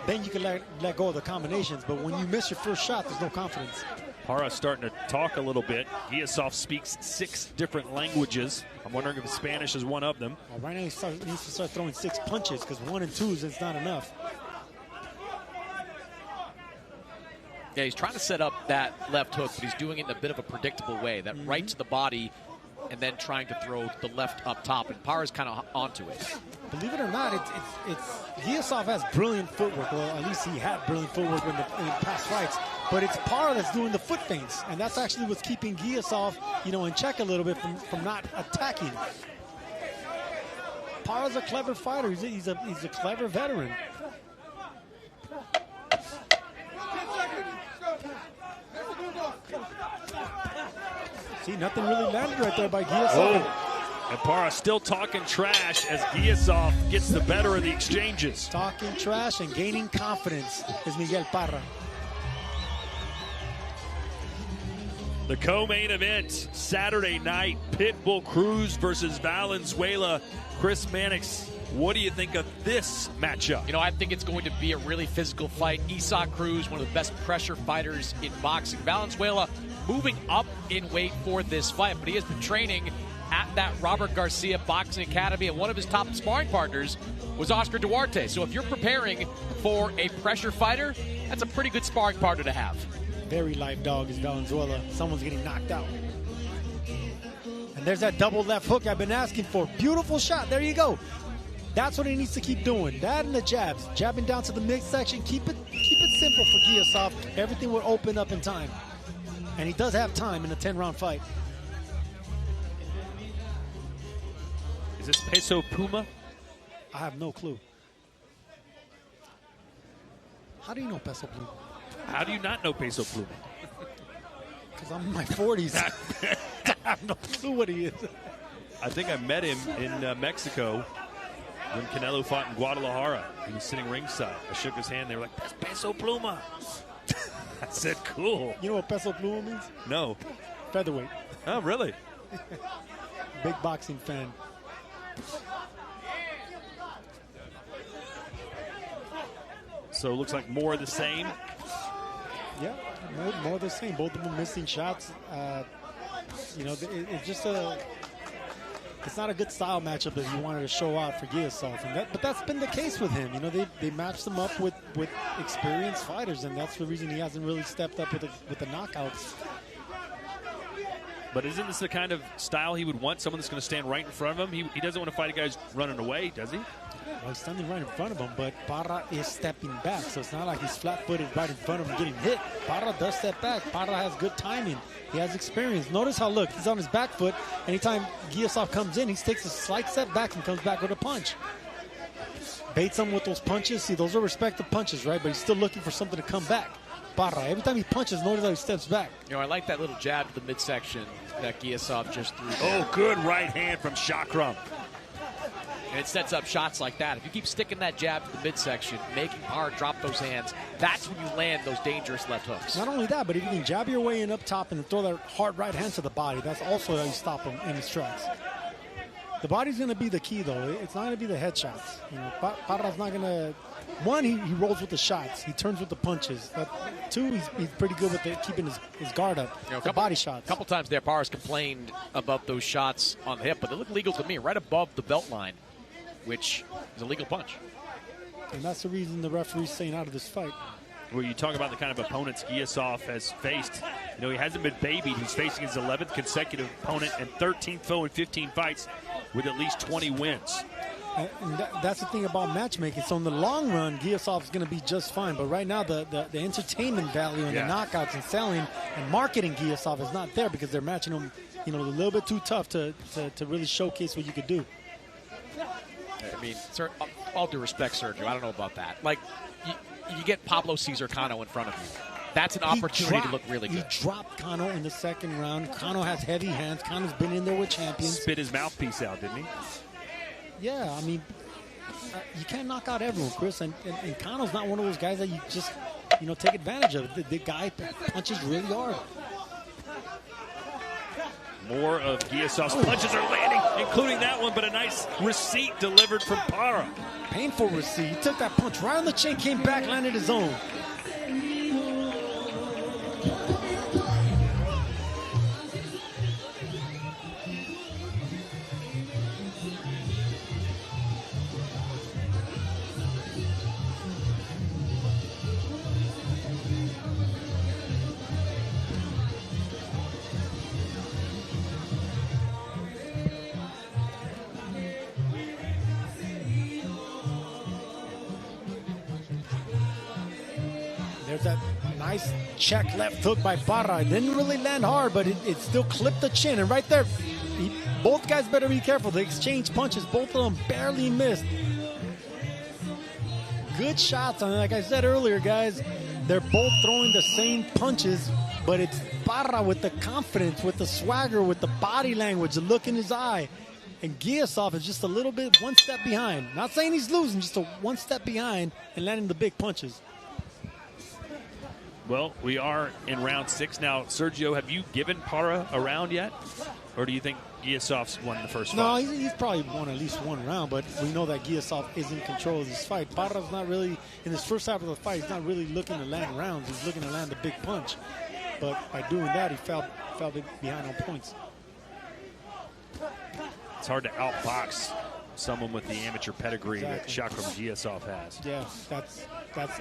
then you can let go of the combinations. But when you miss your first shot, there's no confidence. Parra's starting to talk a little bit. Gosof speaks 6 different languages. I'm wondering if Spanish is one of them. Well, right now he needs to start throwing 6 punches because 1 and 2s is not enough. Yeah, he's trying to set up that left hook, but he's doing it in a bit of a predictable way. That right to the body, and then trying to throw the left up top, and Parra's kind of onto it. Believe it or not, Gosof has brilliant footwork. Well, at least he had brilliant footwork in past fights. But it's Parra that's doing the foot feints, and that's actually what's keeping Gosof, in check a little bit from not attacking. Parra's a clever fighter. He's a clever veteran. See, nothing really landed right there by Gosof. Oh, and Parra still talking trash as Gosof gets the better of the exchanges. Talking trash and gaining confidence is Miguel Parra. The co-main event, Saturday night, Pitbull Cruz versus Valenzuela. Chris Mannix, what do you think of this matchup? I think it's going to be a really physical fight. Cruz, one of the best pressure fighters in boxing. Valenzuela moving up in weight for this fight, but he has been training at that Robert Garcia Boxing Academy, and one of his top sparring partners was Oscar Duarte. So if you're preparing for a pressure fighter, that's a pretty good sparring partner to have. Very live dog is Valenzuela. Someone's getting knocked out. And there's that double left hook I've been asking for. Beautiful shot. There you go. That's what he needs to keep doing. That and the jabs. Jabbing down to the midsection. Keep it simple for Gosof. Everything will open up in time. And he does have time in a 10-round fight. Is this Peso Puma? I have no clue. How do you know Peso Puma? How do you not know Peso Pluma? Because I'm in my 40s. I have no clue what he is. I think I met him in Mexico when Canelo fought in Guadalajara. He was sitting ringside. I shook his hand. They were like, "That's Peso Pluma." I said, "Cool." You know what Peso Pluma means? No. Featherweight. Oh, really? Big boxing fan. So it looks like more of the same. Yeah, more of the same. Both of them missing shots. It's just it's not a good style matchup that you wanted to show out for Gosof, but that's been the case with him. They matched him up with experienced fighters, and that's the reason he hasn't really stepped up with the knockouts. But isn't this the kind of style he would want? Someone that's going to stand right in front of him? He doesn't want to fight a guy who's running away, does he? Well, he's standing right in front of him, but Parra is stepping back, so it's not like he's flat-footed right in front of him getting hit. Parra does step back. Parra has good timing. He has experience. Notice how, look, he's on his back foot. Anytime Gosof comes in, he takes a slight step back and comes back with a punch. Baits him with those punches. See, those are respective punches, right? But he's still looking for something to come back. Parra, every time he punches, notice how he steps back. I like that little jab to the midsection that Gosof just threw. Oh, good right hand from Chakram. And it sets up shots like that. If you keep sticking that jab to the midsection, making Parra drop those hands, that's when you land those dangerous left hooks. Not only that, but if you can jab your way in up top and throw that hard right hand to the body, that's also how you stop him in his tracks. The body's going to be the key, though. It's not going to be the headshots. Parra's not going to... One, he rolls with the shots. He turns with the punches. But two, he's pretty good with keeping his guard up. The body shots. A couple times there, Parra's complained about those shots on the hip, but they look legal to me, right above the belt line, which is a legal punch. And that's the reason the referee's staying out of this fight. Well, you talk about the kind of opponents Gosof has faced. He hasn't been babied. He's facing his 11th consecutive opponent and 13th foe in 15 fights with at least 20 wins. And that's the thing about matchmaking. So in the long run, Gosof is going to be just fine. But right now, the entertainment value and the knockouts and selling and marketing Gosof is not there because they're matching him, a little bit too tough to really showcase what you could do. I mean, sir, all due respect, Sergio, I don't know about that. Like, you get Pablo Cesar Cano in front of you. That's an opportunity to look really good. He dropped Cano in the second round. Cano has heavy hands. Cano's been in there with champions. Spit his mouthpiece out, didn't he? Yeah, I mean, you can't knock out everyone, Chris. And Cano's not one of those guys that you just, take advantage of. The guy punches really hard. More of Giasov's punches are landing, including that one, but a nice receipt delivered from Para. Painful receipt. He took that punch right on the chin, came back, landed his own. There's that nice check left hook by Parra. It didn't really land hard, but it still clipped the chin. And right there, both guys better be careful. They exchange punches. Both of them barely missed. Good shots. And like I said earlier, guys, they're both throwing the same punches, but it's Parra with the confidence, with the swagger, with the body language, the look in his eye. And Giasov is just a little bit one step behind. Not saying he's losing, just a one step behind and landing the big punches. Well, we are in round 6 now. Sergio, have you given Para a round yet? Or do you think Giasov's won the first fight? No, he's probably won at least one round, but we know that Giasov is in control of this fight. Parra's not really, in his first half of the fight, he's not really looking to land rounds. He's looking to land the big punch. But by doing that, he fell behind on points. It's hard to outbox someone with the amateur pedigree that Shakram Giasov has. Yeah,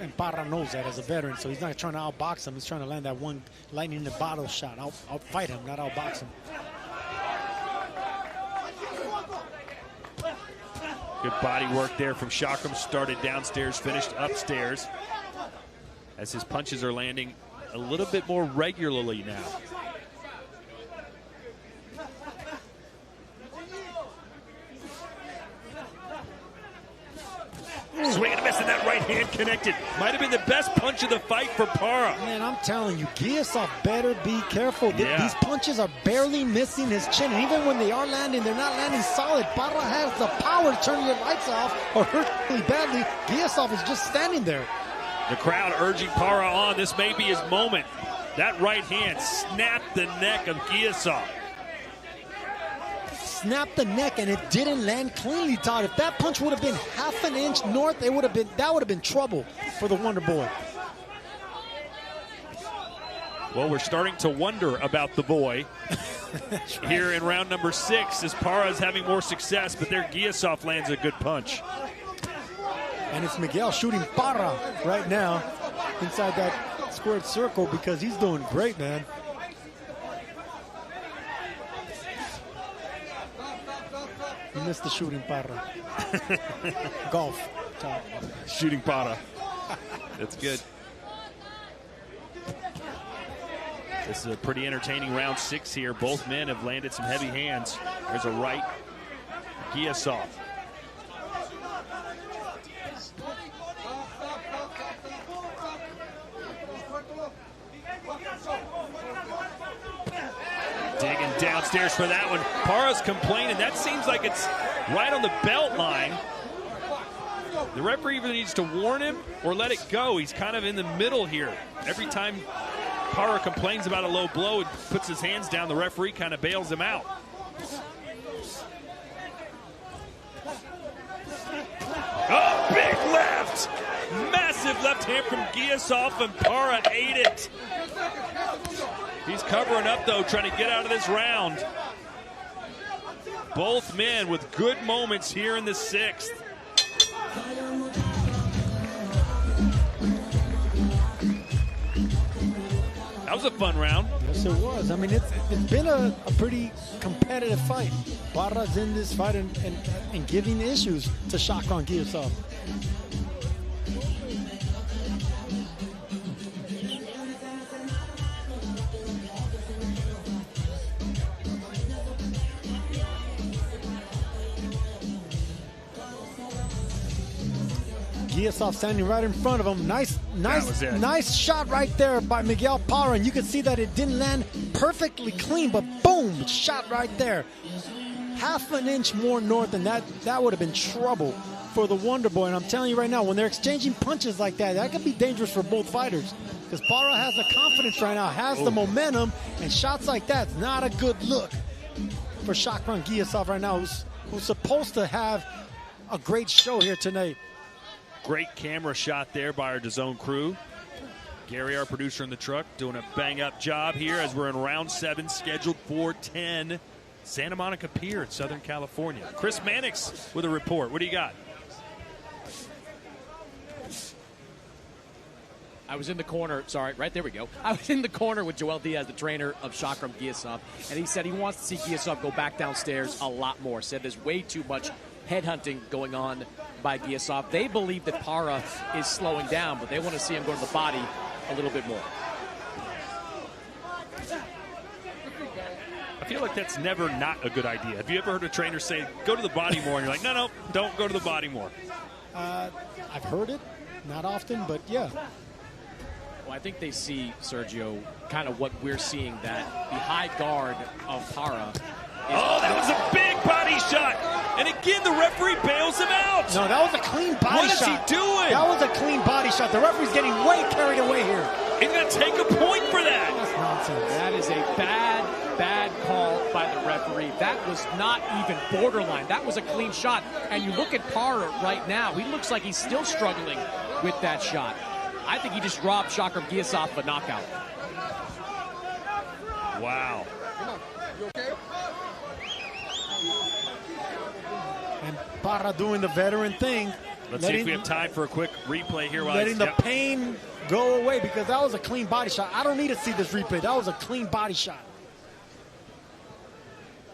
and Parra knows that as a veteran, so he's not trying to outbox him. He's trying to land that one lightning in the bottle shot. I'll fight him, not outbox him. Good body work there from Shakram. Started downstairs, finished upstairs. As his punches are landing a little bit more regularly now. Swing and a miss, and that right hand connected. Might have been the best punch of the fight for Para. Man, I'm telling you, Giasov better be careful. Yeah. These punches are barely missing his chin. And even when they are landing, they're not landing solid. Para has the power to turn your lights off or hurt really badly. Giasov is just standing there. The crowd urging Para on. This may be his moment. That right hand snapped the neck of Giasov. Snapped the neck, and it didn't land cleanly, Todd. If that punch would have been half an inch north, that would have been trouble for the Wonder Boy. Well, we're starting to wonder about the boy here in round number 6 as Para's having more success, but there Giasov lands a good punch. And it's Miguel shooting Para right now inside that squared circle because he's doing great, man. You missed the shooting Para. Golf. Top. Shooting Para. That's good. This is a pretty entertaining round 6 here. Both men have landed some heavy hands. There's a right. Giasov. Digging downstairs for that one. Para's complaining. That seems like it's right on the belt line. The referee either needs to warn him or let it go. He's kind of in the middle here. Every time Para complains about a low blow and puts his hands down, the referee kind of bails him out. Oh, big left! Massive left hand from Giasov, and Para ate it. He's covering up, though, trying to get out of this round. Both men with good moments here in the 6th. That was a fun round. Yes, it was. I mean, it's been a pretty competitive fight. Para's in this fight and giving issues to Shakram Giasov. Giasov standing right in front of him. Nice shot right there by Miguel Para, and you can see that it didn't land perfectly clean, but boom, shot right there. Half an inch more north, and that would have been trouble for the Wonder Boy. And I'm telling you right now, when they're exchanging punches like that, that could be dangerous for both fighters. Because Parra has the confidence right now, has the momentum, and shots like that's not a good look for Shakran Giasov right now, who's supposed to have a great show here tonight. Great camera shot there by our DAZN crew. Gary, our producer in the truck, doing a bang-up job here as we're in round 7, scheduled for 10. Santa Monica Pier in Southern California. Chris Mannix with a report. What do you got? I was in the corner, sorry, right there we go. I was in the corner with Joel Diaz, the trainer of Shakram Giasov, and he said he wants to see Giasov go back downstairs a lot more. Said there's way too much headhunting going on by Giasov. They believe that Parra is slowing down, but they want to see him go to the body a little bit more. I feel like that's never not a good idea. Have you ever heard a trainer say, go to the body more, and you're like, no, don't go to the body more? I've heard it, not often, but yeah. Well, I think they see, Sergio, kind of what we're seeing, that the high guard of Parra. Oh, that was a big body shot. And again, the referee bails him out. No, that was a clean body shot. What is he doing? That was a clean body shot. The referee's getting way carried away here. He's going to take a point for that. That's nonsense. That is a bad call by the referee. That was not even borderline. That was a clean shot. And you look at Parra right now, he looks like he's still struggling with that shot. I think he just robbed Shakram Giasov of a knockout. Wow. Come on, you okay? And Parra doing the veteran thing. Let's see if we have time for a quick replay here. Letting the pain go away, because that was a clean body shot. I don't need to see this replay. That was a clean body shot.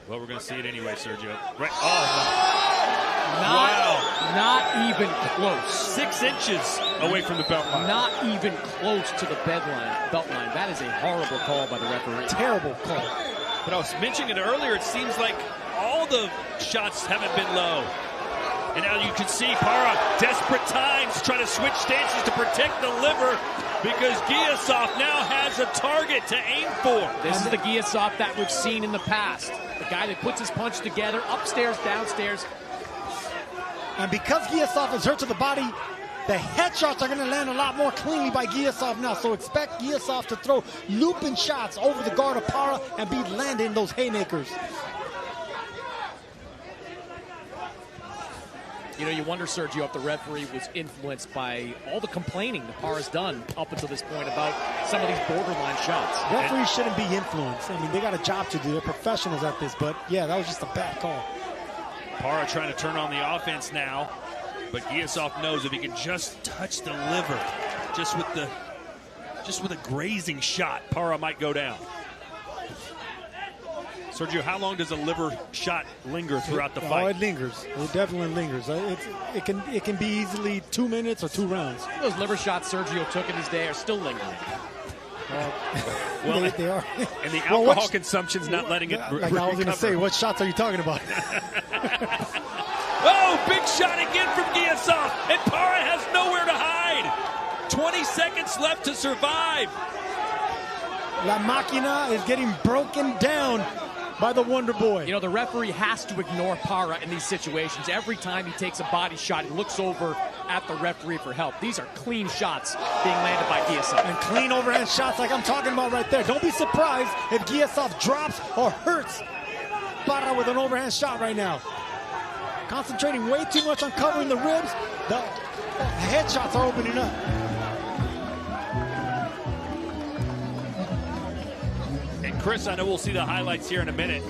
Well, we're going to see it anyway, Sergio. Right. Oh, Not even close. 6 inches away from the belt line. Not even close to the belt line. That is a horrible call by the referee. Terrible call. But I was mentioning it earlier, it seems like all the shots haven't been low. And now you can see Parra, desperate times, trying to switch stances to protect the liver, because Giasov now has a target to aim for. This is the Giasov that we've seen in the past. The guy that puts his punch together, upstairs, downstairs. And because Giasov is hurt to the body, the headshots are going to land a lot more cleanly by Giasov now. So expect Giasov to throw looping shots over the guard of Parra and be landing those haymakers. You know, you wonder, Sergio, if the referee was influenced by all the complaining that Parra's done up until this point about some of these borderline shots. Referees shouldn't be influenced. I mean, they got a job to do. They're professionals at this. But, yeah, that was just a bad call. Parra trying to turn on the offense now, but Giasov knows if he can just touch the liver, just with a grazing shot, Parra might go down. Sergio, how long does a liver shot linger throughout the fight? Oh, it lingers. It definitely lingers. It can be easily 2 minutes or 2 rounds. Those liver shots Sergio took in his day are still lingering. Well, they are. And the alcohol consumption's not letting it like I was going to say, what shots are you talking about? Oh, big shot again from Giasov, and Parra has nowhere to hide. 20 seconds left to survive. La Máquina is getting broken down by the Wonder Boy. You know, the referee has to ignore Parra in these situations. Every time he takes a body shot, he looks over at the referee for help. These are clean shots being landed by Giasov. And clean overhand shots like I'm talking about right there. Don't be surprised if Giasov drops or hurts Parra with an overhand shot right now. Concentrating way too much on covering the ribs. The headshots are opening up. Chris, I know we'll see the highlights here in a minute.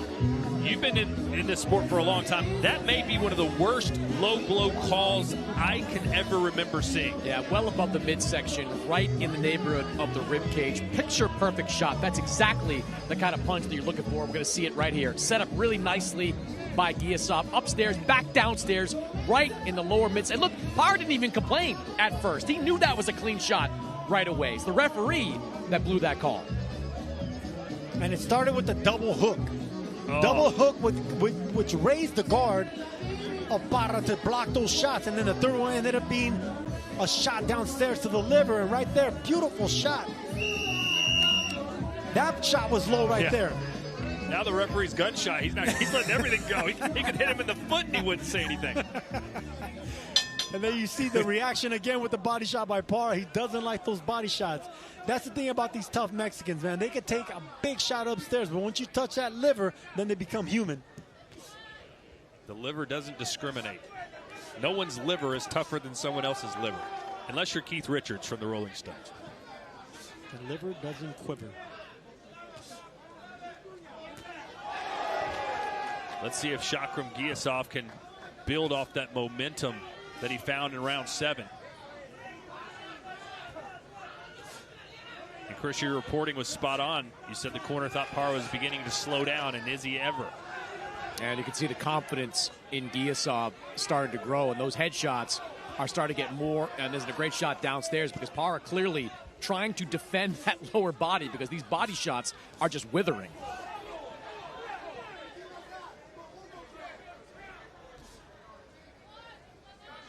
You've been in this sport for a long time. That may be one of the worst low blow calls I can ever remember seeing. Yeah, well above the midsection, right in the neighborhood of the rib cage. Picture perfect shot. That's exactly the kind of punch that you're looking for. We're going to see it right here. Set up really nicely by Giasov. Upstairs, back downstairs, right in the lower mids. And look, Parra didn't even complain at first. He knew that was a clean shot right away. It's the referee that blew that call. And it started with the double hook. Oh. Double hook which raised the guard of Parra to block those shots. And then the third one ended up being a shot downstairs to the liver. And right there, beautiful shot. That shot was low right there. Now the referee's gunshot. He's letting everything go. He could hit him in the foot and he wouldn't say anything. And then you see the reaction again with the body shot by Parra. He doesn't like those body shots. That's the thing about these tough Mexicans, man. They could take a big shot upstairs, but once you touch that liver, then they become human. The liver doesn't discriminate. No one's liver is tougher than someone else's liver, unless you're Keith Richards from the Rolling Stones. The liver doesn't quiver. Let's see if Shakram Giasov can build off that momentum that he found in round 7. And Chris, your reporting was spot on. You said the corner thought Parra was beginning to slow down, and is he ever? And you can see the confidence in Giasov starting to grow, and those headshots are starting to get more. And there's a great shot downstairs because Parra clearly trying to defend that lower body because these body shots are just withering.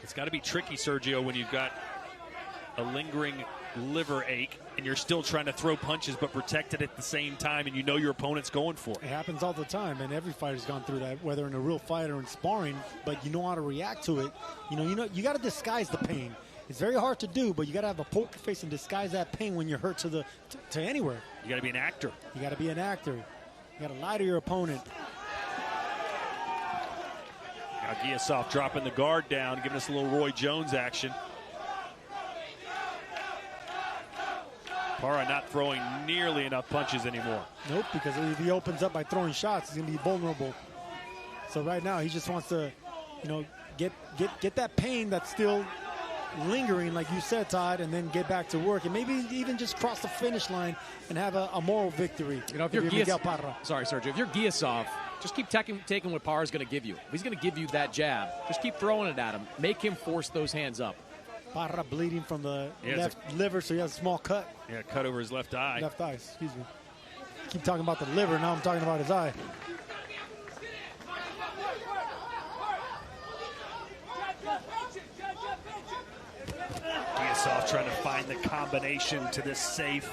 It's got to be tricky, Sergio, when you've got a lingering liver ache and you're still trying to throw punches but protect it at the same time, and you know your opponent's going for it. It happens all the time, and every fighter's gone through that, whether in a real fight or in sparring, but you know how to react to it. You got to disguise the pain. It's very hard to do, but you got to have a poker face and disguise that pain when you're hurt to anywhere. You got to be an actor. You got to be an actor. You got to lie to your opponent. Now Giasov dropping the guard down, giving us a little Roy Jones action. Parra not throwing nearly enough punches anymore. Nope, because if he opens up by throwing shots, he's going to be vulnerable. So right now, he just wants to, get that pain that's still lingering, like you said, Todd, and then get back to work, and maybe even just cross the finish line and have a moral victory. If you're sorry, Sergio, if you're Giasov, just keep taking what Parra's going to give you. If he's going to give you that jab, just keep throwing it at him. Make him force those hands up. Parra bleeding from the left liver, so he has a small cut. Yeah, cut over his left eye. Left eye, excuse me. Keep talking about the liver, now I'm talking about his eye. Giasov trying to find the combination to this safe.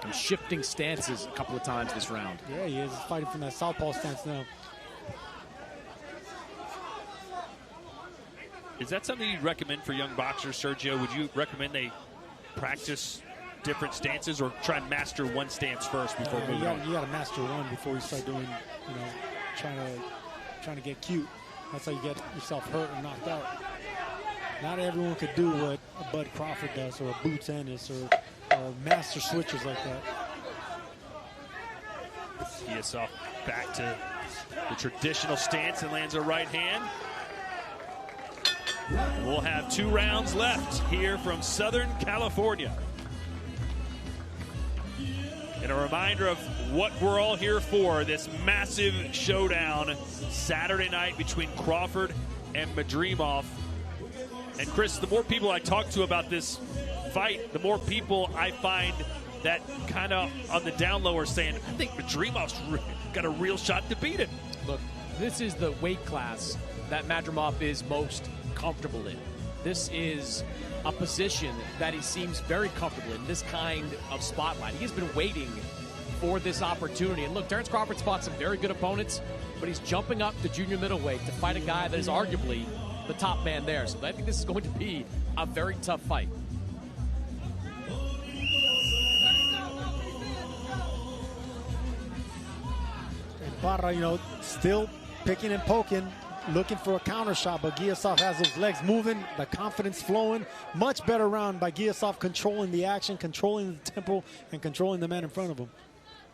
And shifting stances a couple of times this round. Yeah, he is fighting from that southpaw stance now. Is that something you'd recommend for young boxers, Sergio? Would you recommend they practice different stances or try and master one stance first before moving on? You got to master one before you start doing, trying to get cute. That's how you get yourself hurt and knocked out. Not everyone could do what a Bud Crawford does, or a Boots Ennis, or master switches like that. Giasov back to the traditional stance and lands a right hand. We'll have 2 rounds left here from Southern California. And a reminder of what we're all here for, this massive showdown Saturday night between Crawford and Madrimov. And Chris, the more people I talk to about this fight, the more people I find that kind of on the down low are saying, I think Madrimov's got a real shot to beat him. Look, this is the weight class that Madrimov is most comfortable in. This is a position that he seems very comfortable in, this kind of spotlight. He's been waiting for this opportunity. And look, Terence Crawford's fought some very good opponents, but he's jumping up to junior middleweight to fight a guy that is arguably the top man there. So I think this is going to be a very tough fight. Parra, still picking and poking, looking for a counter shot, but Giasov has those legs moving, the confidence flowing. Much better round by Giasov, controlling the action, controlling the tempo, and controlling the man in front of him.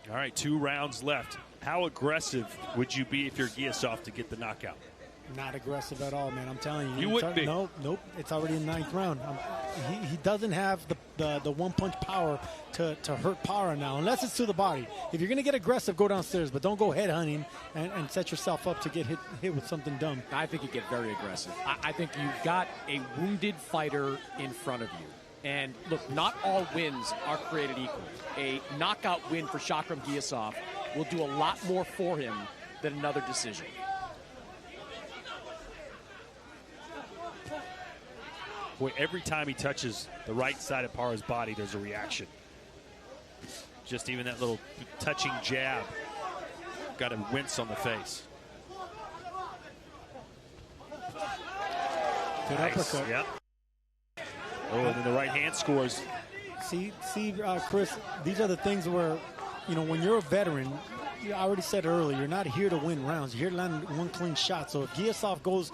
All right, 2 rounds left. How aggressive would you be if you're Giasov to get the knockout? Not aggressive at all, man. I'm telling you. You wouldn't be. Nope. It's already in the 9th round. He doesn't have the one-punch power to hurt Parra now, unless it's to the body. If you're going to get aggressive, go downstairs, but don't go head hunting and set yourself up to get hit with something dumb. I think you get very aggressive. I think you've got a wounded fighter in front of you. And look, not all wins are created equal. A knockout win for Shakram Giasov will do a lot more for him than another decision. Boy, every time he touches the right side of Parra's body, there's a reaction. Just even that little touching jab got a wince on the face. Good uppercut. Yep. Oh, and then the right hand scores. See, Chris, these are the things where, when you're a veteran, I already said earlier, you're not here to win rounds. You're here to land one clean shot. So if Gosof goes,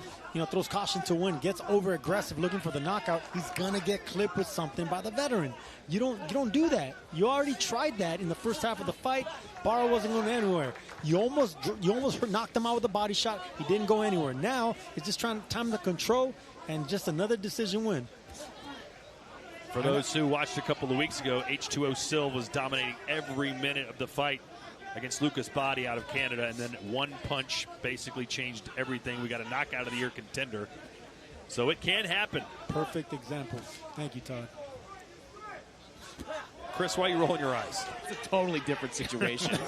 throws caution to win, gets over aggressive looking for the knockout, he's gonna get clipped with something by the veteran. You don't do that. You already tried that in the first half of the fight. Parra wasn't going anywhere. You almost knocked him out with a body shot. He didn't go anywhere. Now it's just time to control and just another decision win. For those who watched a couple of weeks ago, H2O Sil was dominating every minute of the fight against Lucas Body out of Canada, and then one punch basically changed everything. We got a knockout of the year contender. So it can happen. Perfect example. Thank you, Todd. Chris, why are you rolling your eyes? It's a totally different situation.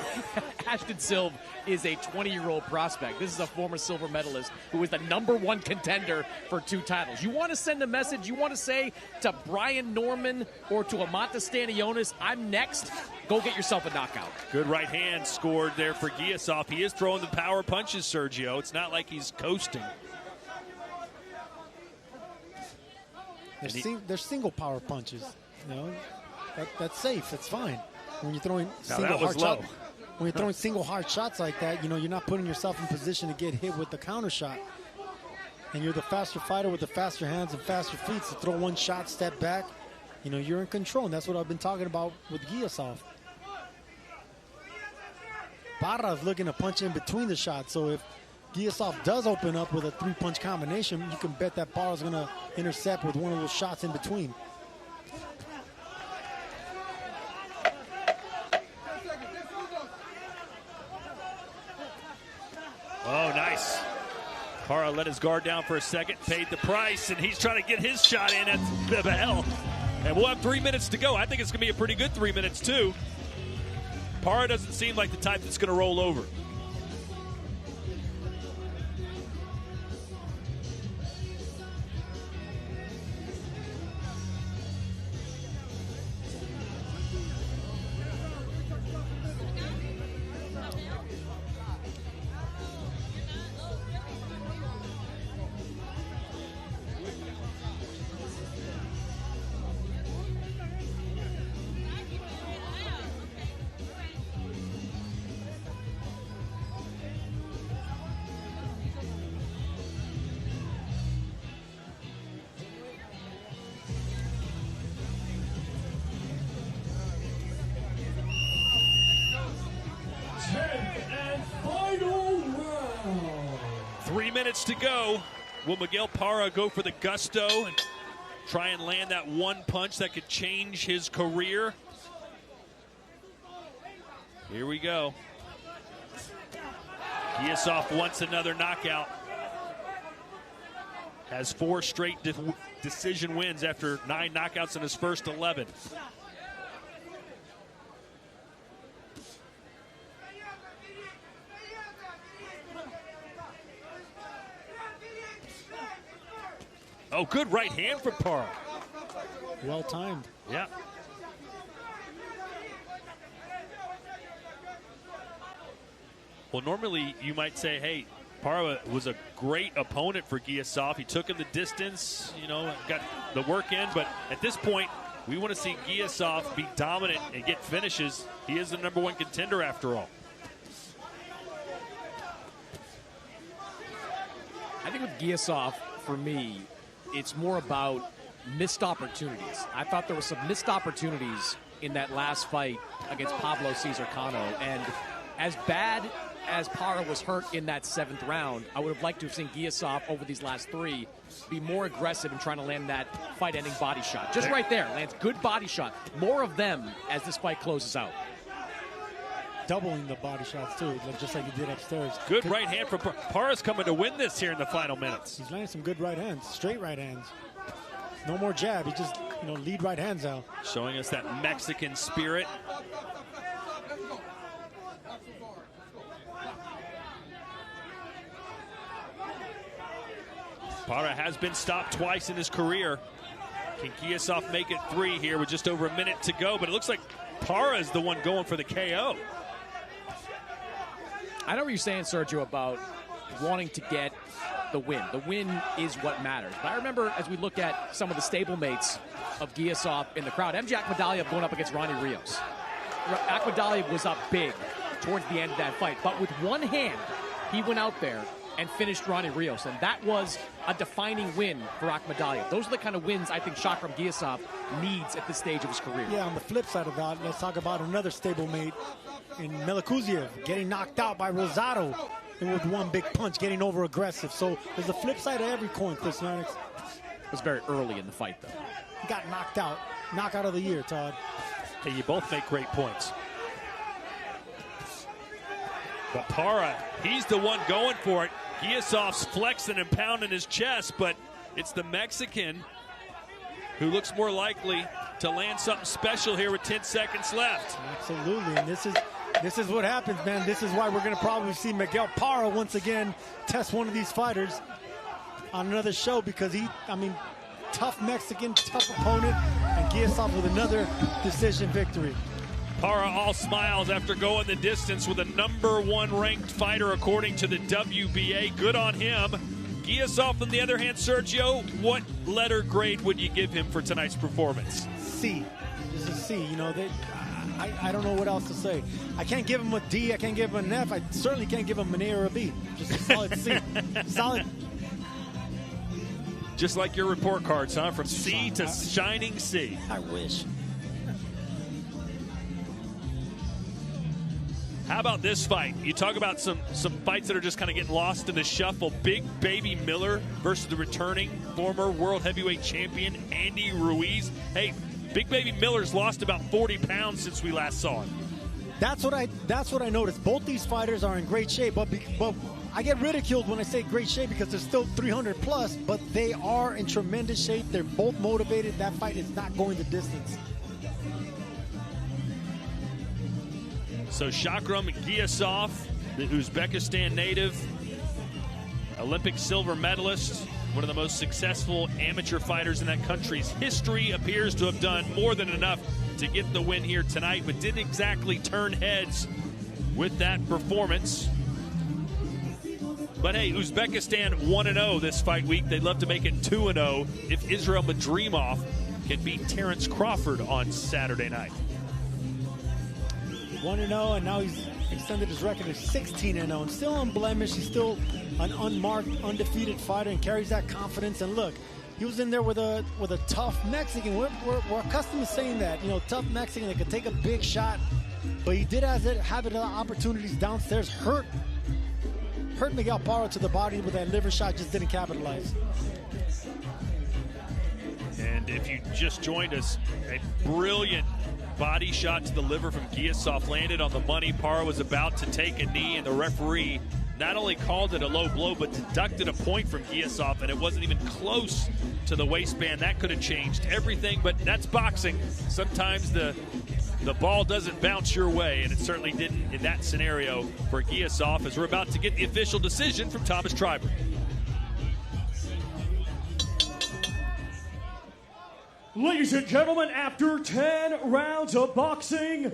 Ashton Silva is a 20-year-old prospect. This is a former silver medalist who is the #1 contender for 2 titles. You want to send a message, you want to say to Brian Norman or to Amata Stanionis, I'm next, go get yourself a knockout. Good right hand scored there for Gosof. He is throwing the power punches, Sergio. It's not like he's coasting. They're single power punches, That's safe. That's fine. When you're throwing single hard shots like that, you're not putting yourself in position to get hit with the counter shot. And you're the faster fighter with the faster hands and faster feet. So throw one shot, step back. You're in control. And that's what I've been talking about with Gosof. Parra's looking to punch in between the shots. So if Gosof does open up with a 3-punch combination, you can bet that Parra's going to intercept with one of those shots in between. Oh, nice. Parra let his guard down for a second, paid the price, and he's trying to get his shot in at the bell. And we'll have 3 minutes to go. I think it's going to be a pretty good 3 minutes, too. Parra doesn't seem like the type that's going to roll over. To go. Will Miguel Parra go for the gusto and try and land that one punch that could change his career? Here we go. Gosof wants another knockout. Has 4 straight decision wins after 9 knockouts in his first 11. Oh, good right hand from Parra. Well timed. Yeah. Well, normally you might say, hey, Parra was a great opponent for Gosof. He took him the distance, got the work in. But at this point, we want to see Gosof be dominant and get finishes. He is the #1 contender after all. I think with Gosof, for me, it's more about missed opportunities. I thought there were some missed opportunities in that last fight against Pablo Cesar Cano. And as bad as Parra was hurt in that 7th round, I would have liked to have seen Gosof over these last 3 be more aggressive in trying to land that fight-ending body shot. Just right there, lands good body shot. More of them as this fight closes out. Doubling the body shots, too, just like he did upstairs. Good right hand from Parra's coming to win this here in the final minutes. He's landing some good right hands, straight right hands. No more jab. He just, lead right hands out. Showing us that Mexican spirit. Parra has been stopped twice in his career. Can Gosof make it 3 here with just over a minute to go? But it looks like Parra is the one going for the KO. I know what you're saying, Sergio, about wanting to get the win. The win is what matters. But I remember as we look at some of the stablemates of Gosof in the crowd, MJ Akhmadaliev going up against Ronnie Rios. Akhmadaliev was up big towards the end of that fight, but with one hand, he went out there and finished Ronnie Rios, and that was a defining win for Akhmadaliev. Those are the kind of wins I think Shakram Gosof needs at this stage of his career. Yeah, on the flip side of that, let's talk about another stablemate in Melikuziev, getting knocked out by Rosado, and with one big punch, getting over aggressive. So there's a flip side of every coin, Chris Mannix. It was very early in the fight, though. He got knocked out. Knockout of the year, Todd. Hey, you both make great points. But Parra, he's the one going for it. Gosof's flexing and pounding his chest, but it's the Mexican who looks more likely to land something special here with 10 seconds left. Absolutely, and this is what happens, man. This is why we're going to probably see Miguel Parra once again test one of these fighters on another show, because tough Mexican, tough opponent, and Gosof with another decision victory. Parra all smiles after going the distance with a #1 ranked fighter according to the WBA. Good on him. Gosof, on the other hand, Sergio, what letter grade would you give him for tonight's performance? C. Just a C. I don't know what else to say. I can't give him a D. I can't give him an F. I certainly can't give him an A or a B. Just a solid C. Solid. Just like your report cards, huh? From C to shining C. I wish. How about this fight? You talk about some fights that are just kind of getting lost in the shuffle. Big Baby Miller versus the returning former world heavyweight champion Andy Ruiz. Hey, Big Baby Miller's lost about 40 pounds since we last saw him. That's what I noticed. Both these fighters are in great shape, but I get ridiculed when I say great shape because they're still 300 plus, but they are in tremendous shape. They're both motivated. That fight is not going the distance. So Shakram Gosof, the Uzbekistan native, Olympic silver medalist, one of the most successful amateur fighters in that country's history, appears to have done more than enough to get the win here tonight, but didn't exactly turn heads with that performance. But hey, Uzbekistan 1-0 this fight week. They'd love to make it 2-0 if Israil Madrimov can beat Terence Crawford on Saturday night. 1-0, and now he's extended his record to 16-0, and still unblemished. He's still an unmarked, undefeated fighter, and carries that confidence. And look, he was in there with a tough Mexican. We're accustomed to saying that, tough Mexican that could take a big shot, but he did have opportunities downstairs. Hurt Miguel Parra to the body with that liver shot, just didn't capitalize. And if you just joined us, a brilliant body shot to the liver from Gosof landed on the money. Parra was about to take a knee, and the referee not only called it a low blow, but deducted a point from Gosof, and it wasn't even close to the waistband. That could have changed everything, but that's boxing. Sometimes the ball doesn't bounce your way, and it certainly didn't in that scenario for Gosof, as we're about to get the official decision from Thomas Triber. Ladies and gentlemen, after 10 rounds of boxing,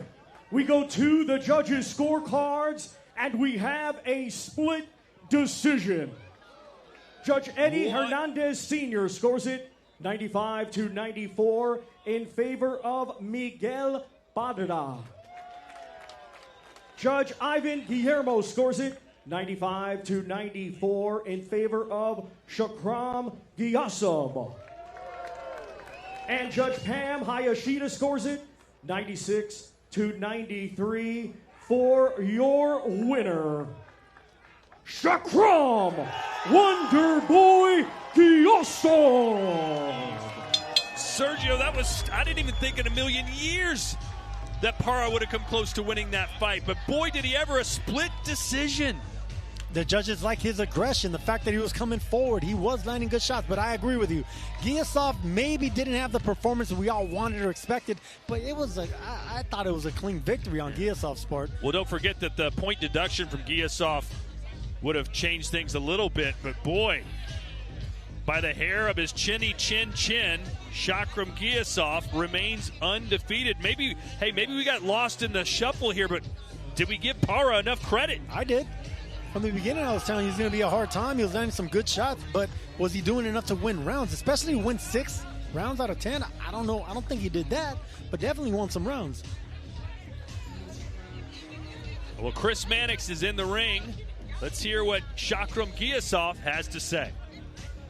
we go to the judges' scorecards, and we have a split decision. Judge Eddie Hernandez Sr. scores it 95-94 in favor of Miguel Parra. Judge Ivan Guillermo scores it 95-94 in favor of Shakram Gosof. And Judge Pam Hayashida scores it 96-93 for your winner, Shakram Wonderboy Gosof. Sergio, I didn't even think in a million years that Parra would have come close to winning that fight, but boy, did he ever, a split decision. The judges like his aggression, the fact that he was coming forward. He was landing good shots, but I agree with you. Gosof maybe didn't have the performance we all wanted or expected, but I thought it was a clean victory on Gosof's part. Well, don't forget that the point deduction from Gosof would have changed things a little bit, but boy, by the hair of his chinny chin, Shakram Gosof remains undefeated. Maybe we got lost in the shuffle here, but did we give Parra enough credit? I did. From the beginning, I was telling you it's going to be a hard time. He was landing some good shots, but was he doing enough to win rounds, especially win 6 rounds out of 10? I don't know. I don't think he did that, but definitely won some rounds. Well, Chris Mannix is in the ring. Let's hear what Shakram Giasov has to say.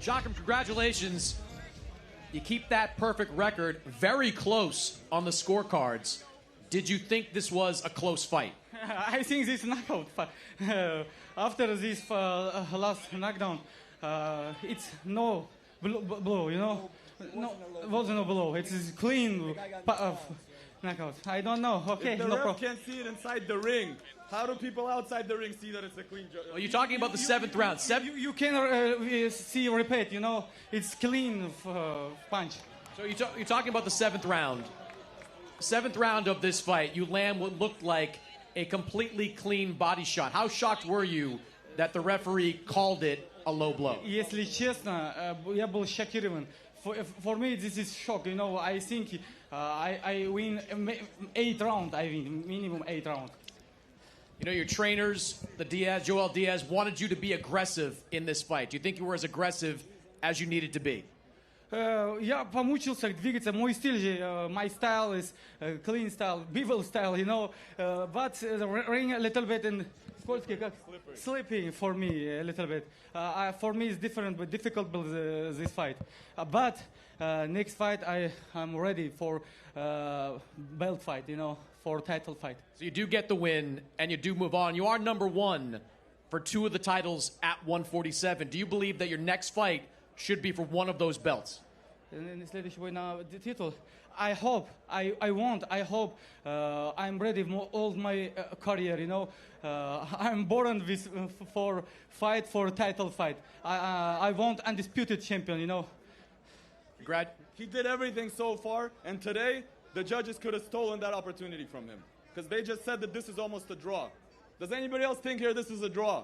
Shakram, congratulations. You keep that perfect record very close on the scorecards. Did you think this was a close fight? I think this knockout fight, after this last knockdown, it's no blow, you know? No, wasn't no blow. It's a clean knockout. I don't know. Okay, if the no ref problem. can't see it inside the ring, how do people outside the ring see that it's a clean judge? Well, you're talking about the 7th round. You can see repeat, you know? It's clean punch. So you're talking about the 7th round. 7th round of this fight, you land what looked like a completely clean body shot. How shocked were you that the referee called it a low blow? Если честно, я был шокирован. For me, this is shock. You know, I think I win 8 rounds. I win minimum 8 rounds. You know, your trainers, Joel Diaz, wanted you to be aggressive in this fight. Do you think you were as aggressive as you needed to be? Я помучился двигаться. Мой стиль же, my style is clean style, Pitbull style, you know. But the ring a little bit and slippery for me a little bit. For me it's different, but difficult this fight. But next fight I'm ready for belt fight, you know, for title fight. So you do get the win and you do move on. You are number 1 for 2 of the titles at 147. Do you believe that your next fight should be for one of those belts? Следующий бой на титул. I hope, I want, I hope I'm ready all my career, you know. I'm born for fight, for title fight. I want undisputed champion, you know. He did everything so far, and today the judges could have stolen that opportunity from him because they just said that this is almost a draw. Does anybody else think here this is a draw?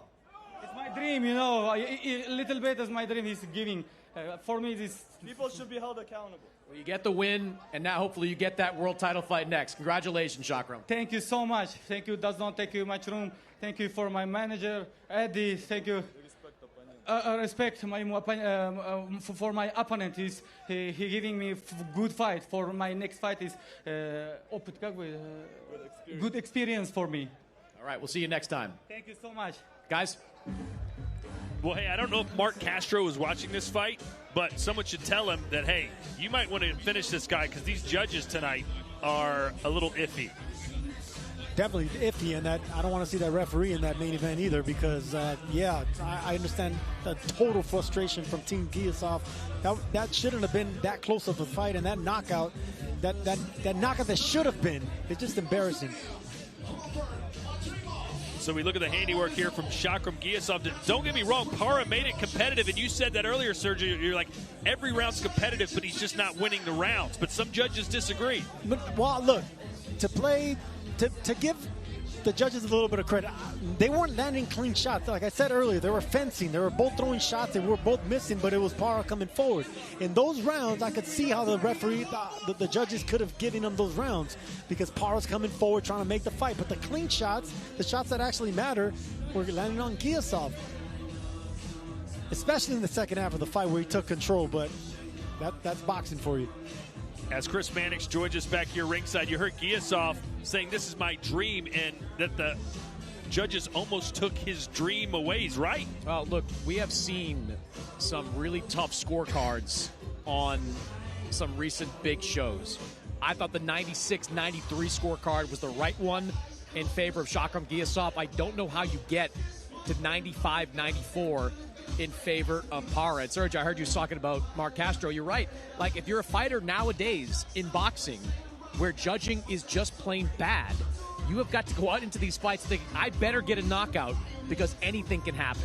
It's my dream, you know. A little bit is my dream he's giving. For me, this... People should be held accountable. Well, you get the win, and now hopefully you get that world title fight next. Congratulations, Shakram. Thank you so much. Thank you. Does not take you much room. Thank you for my manager, Eddie. Thank you. Respect my for my opponent. He giving me good fight. For my next fight is good experience for me. All right, we'll see you next time. Thank you so much. Guys. Well, hey, I don't know if Mark Castro is watching this fight, but someone should tell him that, hey, you might want to finish this guy because these judges tonight are a little iffy. Definitely iffy, and that I don't want to see that referee in that main event either because, I understand the total frustration from Team Giasov. That shouldn't have been that close of a fight, and that knockout, that knockout that should have been, it's just embarrassing. So we look at the handiwork here from Shakram Giasov. Don't get me wrong, Para made it competitive, and you said that earlier, Sergio. You're like, every round's competitive, but he's just not winning the rounds. But some judges disagree. Well, look, to give the judges a little bit of credit, they weren't landing clean shots. Like I said earlier, they were fencing. They were both throwing shots. They were both missing, but it was Para coming forward. In those rounds, I could see how the referee, the judges could have given them those rounds because Para's coming forward trying to make the fight. But the clean shots, the shots that actually matter, were landing on Giasov. Especially in the second half of the fight where he took control, but that's boxing for you. As Chris Mannix joins us back here ringside, you heard Giasov saying this is my dream and that the judges almost took his dream away. He's right. Well, look, we have seen some really tough scorecards on some recent big shows. I thought the 96-93 scorecard was the right one in favor of Shakram Giasov. I don't know how you get to 95-94 in favor of Para. And Sergio, I heard you talking about Mark Castro. You're right. Like, if you're a fighter nowadays in boxing where judging is just plain bad, you have got to go out into these fights thinking, I better get a knockout because anything can happen.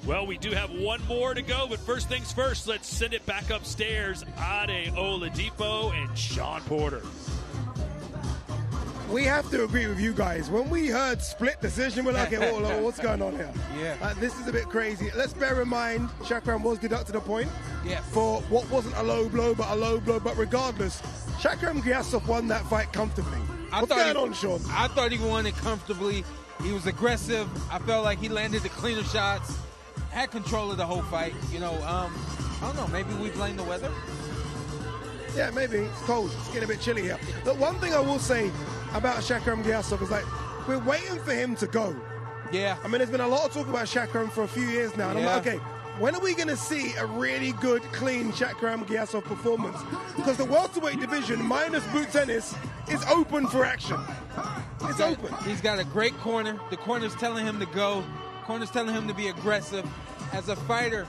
Well, we do have one more to go, but first things first, let's send it back upstairs. Ade Oladipo and Sean Porter. We have to agree with you guys. When we heard split decision, we're like, okay, what's going on here? Yeah. This is a bit crazy. Let's bear in mind, Shakram was deducted a point for what wasn't a low blow, but a low blow. But regardless, Shakram Giasov won that fight comfortably. What's going on, Sean? I thought he won it comfortably. He was aggressive. I felt like he landed the cleaner shots, had control of the whole fight. You know, I don't know. Maybe we blame the weather. Yeah, maybe. It's cold. It's getting a bit chilly here. But one thing I will say about Shakram Gyasov is, like, we're waiting for him to go. Yeah. I mean, there's been a lot of talk about Shakram for a few years now. And I'm like, okay, when are we going to see a really good, clean Shakram Gyasov performance? Because the welterweight division, minus boot tennis, is open for action. It's open. He's got a great corner. The corner's telling him to go. Corner's telling him to be aggressive. As a fighter,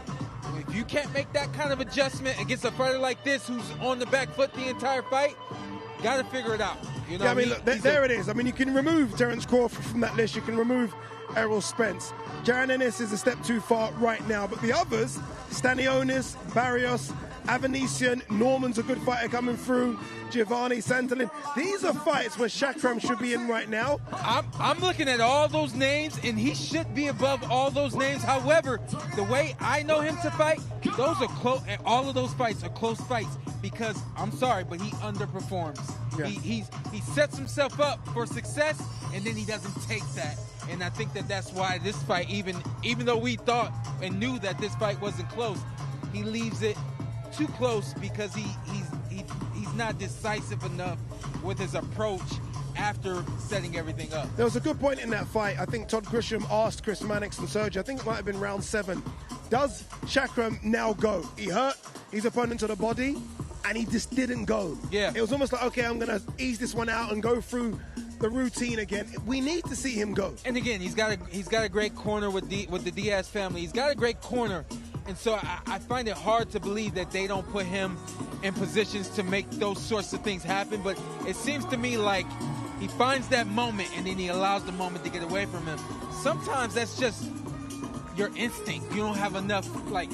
if you can't make that kind of adjustment against a fighter like this who's on the back foot the entire fight, got to figure it out. You know, yeah, I mean, look, there it is. I mean, you can remove Terence Crawford from that list. You can remove Errol Spence. Jaron Ennis is a step too far right now. But the others, Stanionis, Barrios, Avanesian, Norman's a good fighter coming through, Giovanni, Santolin. These are fights where Shakram should be in right now. I'm looking at all those names, and he should be above all those names. However, the way I know him to fight, those are close, and all of those fights are close fights because, I'm sorry, but he underperforms. Yeah. He sets himself up for success, and then he doesn't take that. And I think that's why this fight, even though we thought and knew that this fight wasn't close, he leaves it too close because he's not decisive enough with his approach after setting everything up. There was a good point in that fight. I think Todd Grisham asked Chris Mannix and Sergio, I think it might have been round 7, does Shakram now go? He hurt his opponent to the body, and he just didn't go. Yeah. It was almost like, okay, I'm going to ease this one out and go through the routine again. We need to see him go. And again, he's got a great corner with the Diaz family. He's got a great corner. And so I find it hard to believe that they don't put him in positions to make those sorts of things happen. But it seems to me like he finds that moment and then he allows the moment to get away from him. Sometimes that's just your instinct. You don't have enough, like,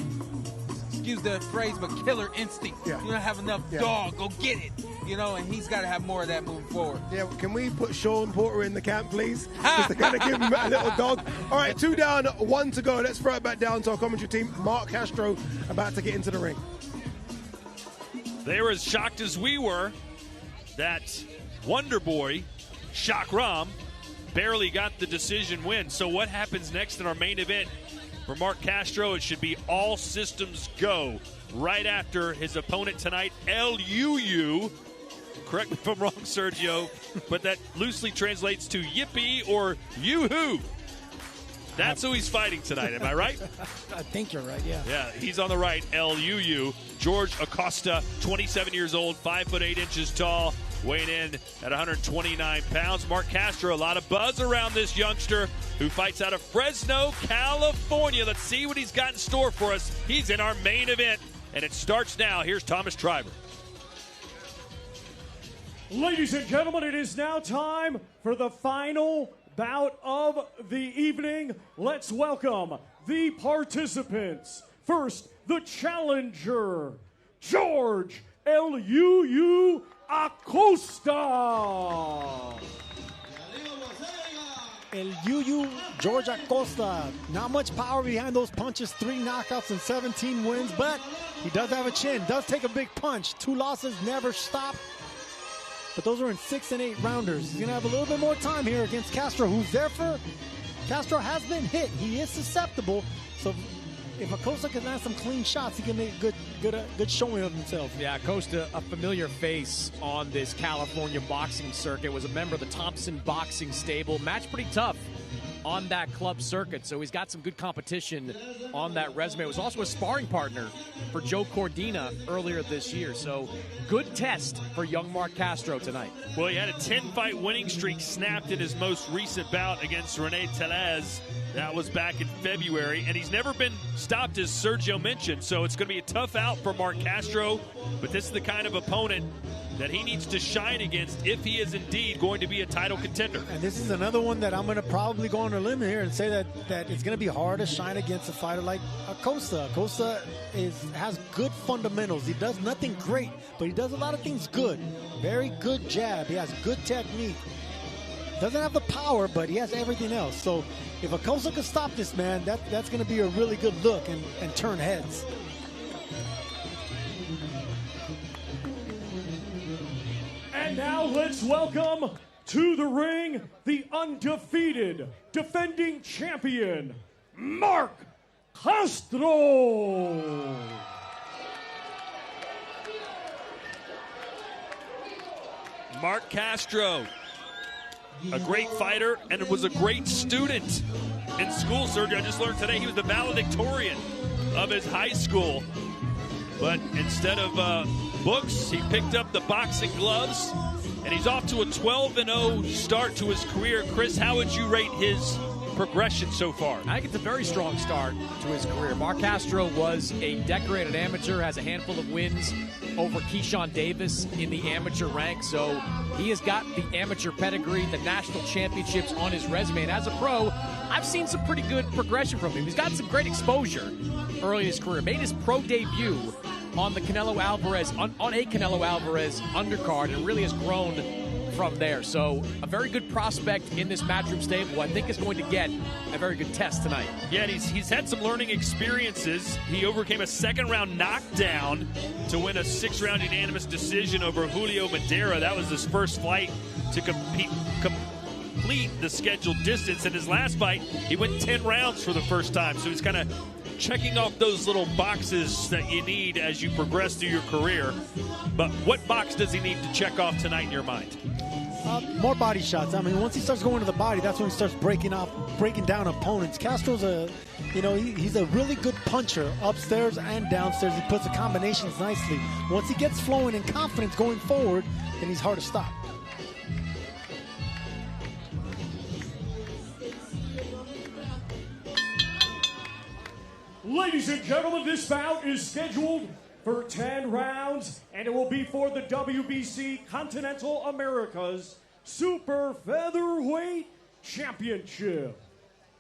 excuse the phrase, but killer instinct. Yeah. You don't have enough dog. Go get it. You know, and he's got to have more of that moving forward. Yeah, can we put Sean Porter in the camp, please? Just to kind of give him a little dog. All right, 2 down, 1 to go. Let's throw it back down to our commentary team. Mark Castro about to get into the ring. They were as shocked as we were that Wonder Boy, Shakram, barely got the decision win. So what happens next in our main event? For Mark Castro, it should be all systems go right after his opponent tonight, LUU. Correct me if I'm wrong, Sergio, but that loosely translates to yippee or yoo-hoo. That's who he's fighting tonight, am I right? I think you're right, yeah. Yeah, he's on the right, LUU. George Aosta, 27 years old, 5 foot 8 inches tall, weighing in at 129 pounds. Mark Castro, a lot of buzz around this youngster who fights out of Fresno, California. Let's see what he's got in store for us. He's in our main event, and it starts now. Here's Thomas Triber. Ladies and gentlemen, it is now time for the final bout of the evening. Let's welcome the participants. First, the challenger, George LUU Aosta. El Yuyu, George Aosta. Not much power behind those punches. 3 knockouts and 17 wins, but he does have a chin. Does take a big punch. 2 losses, never stopped. But those are in 6 and 8 rounders. He's going to have a little bit more time here against Castro, who's there for... Castro has been hit. He is susceptible. So if Aosta can land some clean shots, he can make a good showing of himself. Yeah, Aosta, a familiar face on this California boxing circuit, was a member of the Thompson boxing stable. Matched pretty tough on that club circuit, so he's got some good competition on that resume. It was also a sparring partner for Joe Cordina earlier this year, so good test for young Mark Castro tonight. Well, he had a 10-fight winning streak snapped in his most recent bout against Rene Tellez. That was back in February, and he's never been stopped, as Sergio mentioned, so it's going to be a tough out for Mark Castro, but this is the kind of opponent that he needs to shine against if he is indeed going to be a title contender. And this is another one that I'm going to probably go on a limb here and say that it's going to be hard to shine against a fighter like Aosta. Aosta has good fundamentals. He does nothing great, but he does a lot of things good. Very good jab. He has good technique. Doesn't have the power, but he has everything else. So if Aosta can stop this man, that's going to be a really good look and turn heads. And now let's welcome to the ring, the undefeated defending champion, Mark Castro. Mark Castro, a great fighter, and was a great student in school, Sergio. I just learned today he was the valedictorian of his high school. But instead of books, he picked up the boxing gloves, and he's off to a 12-0 start to his career. Chris, how would you rate his progression so far? I think it's a very strong start to his career. Mark Castro was a decorated amateur, has a handful of wins over Keyshawn Davis in the amateur rank, so he has got the amateur pedigree, the national championships on his resume, and as a pro, I've seen some pretty good progression from him. He's got some great exposure early in his career. Made his pro debut on the Canelo Alvarez, on a Canelo Alvarez undercard, and really has grown from there. So a very good prospect in this Matchroom stable. I think is going to get a very good test tonight. Yeah, and he's had some learning experiences. He overcame a second-round knockdown to win a 6-round unanimous decision over Julio Madera. That was his first fight to complete the scheduled distance. In his last fight, he went 10 rounds for the first time. So he's kind of checking off those little boxes that you need as you progress through your career. But what box does he need to check off tonight in your mind? More body shots. I mean, once he starts going to the body, that's when he starts breaking down opponents. Castro's he's a really good puncher upstairs and downstairs. He puts the combinations nicely. Once he gets flowing and confidence going forward, then he's hard to stop. Ladies and gentlemen, this bout is scheduled for 10 rounds, and it will be for the WBC Continental Americas Super Featherweight Championship.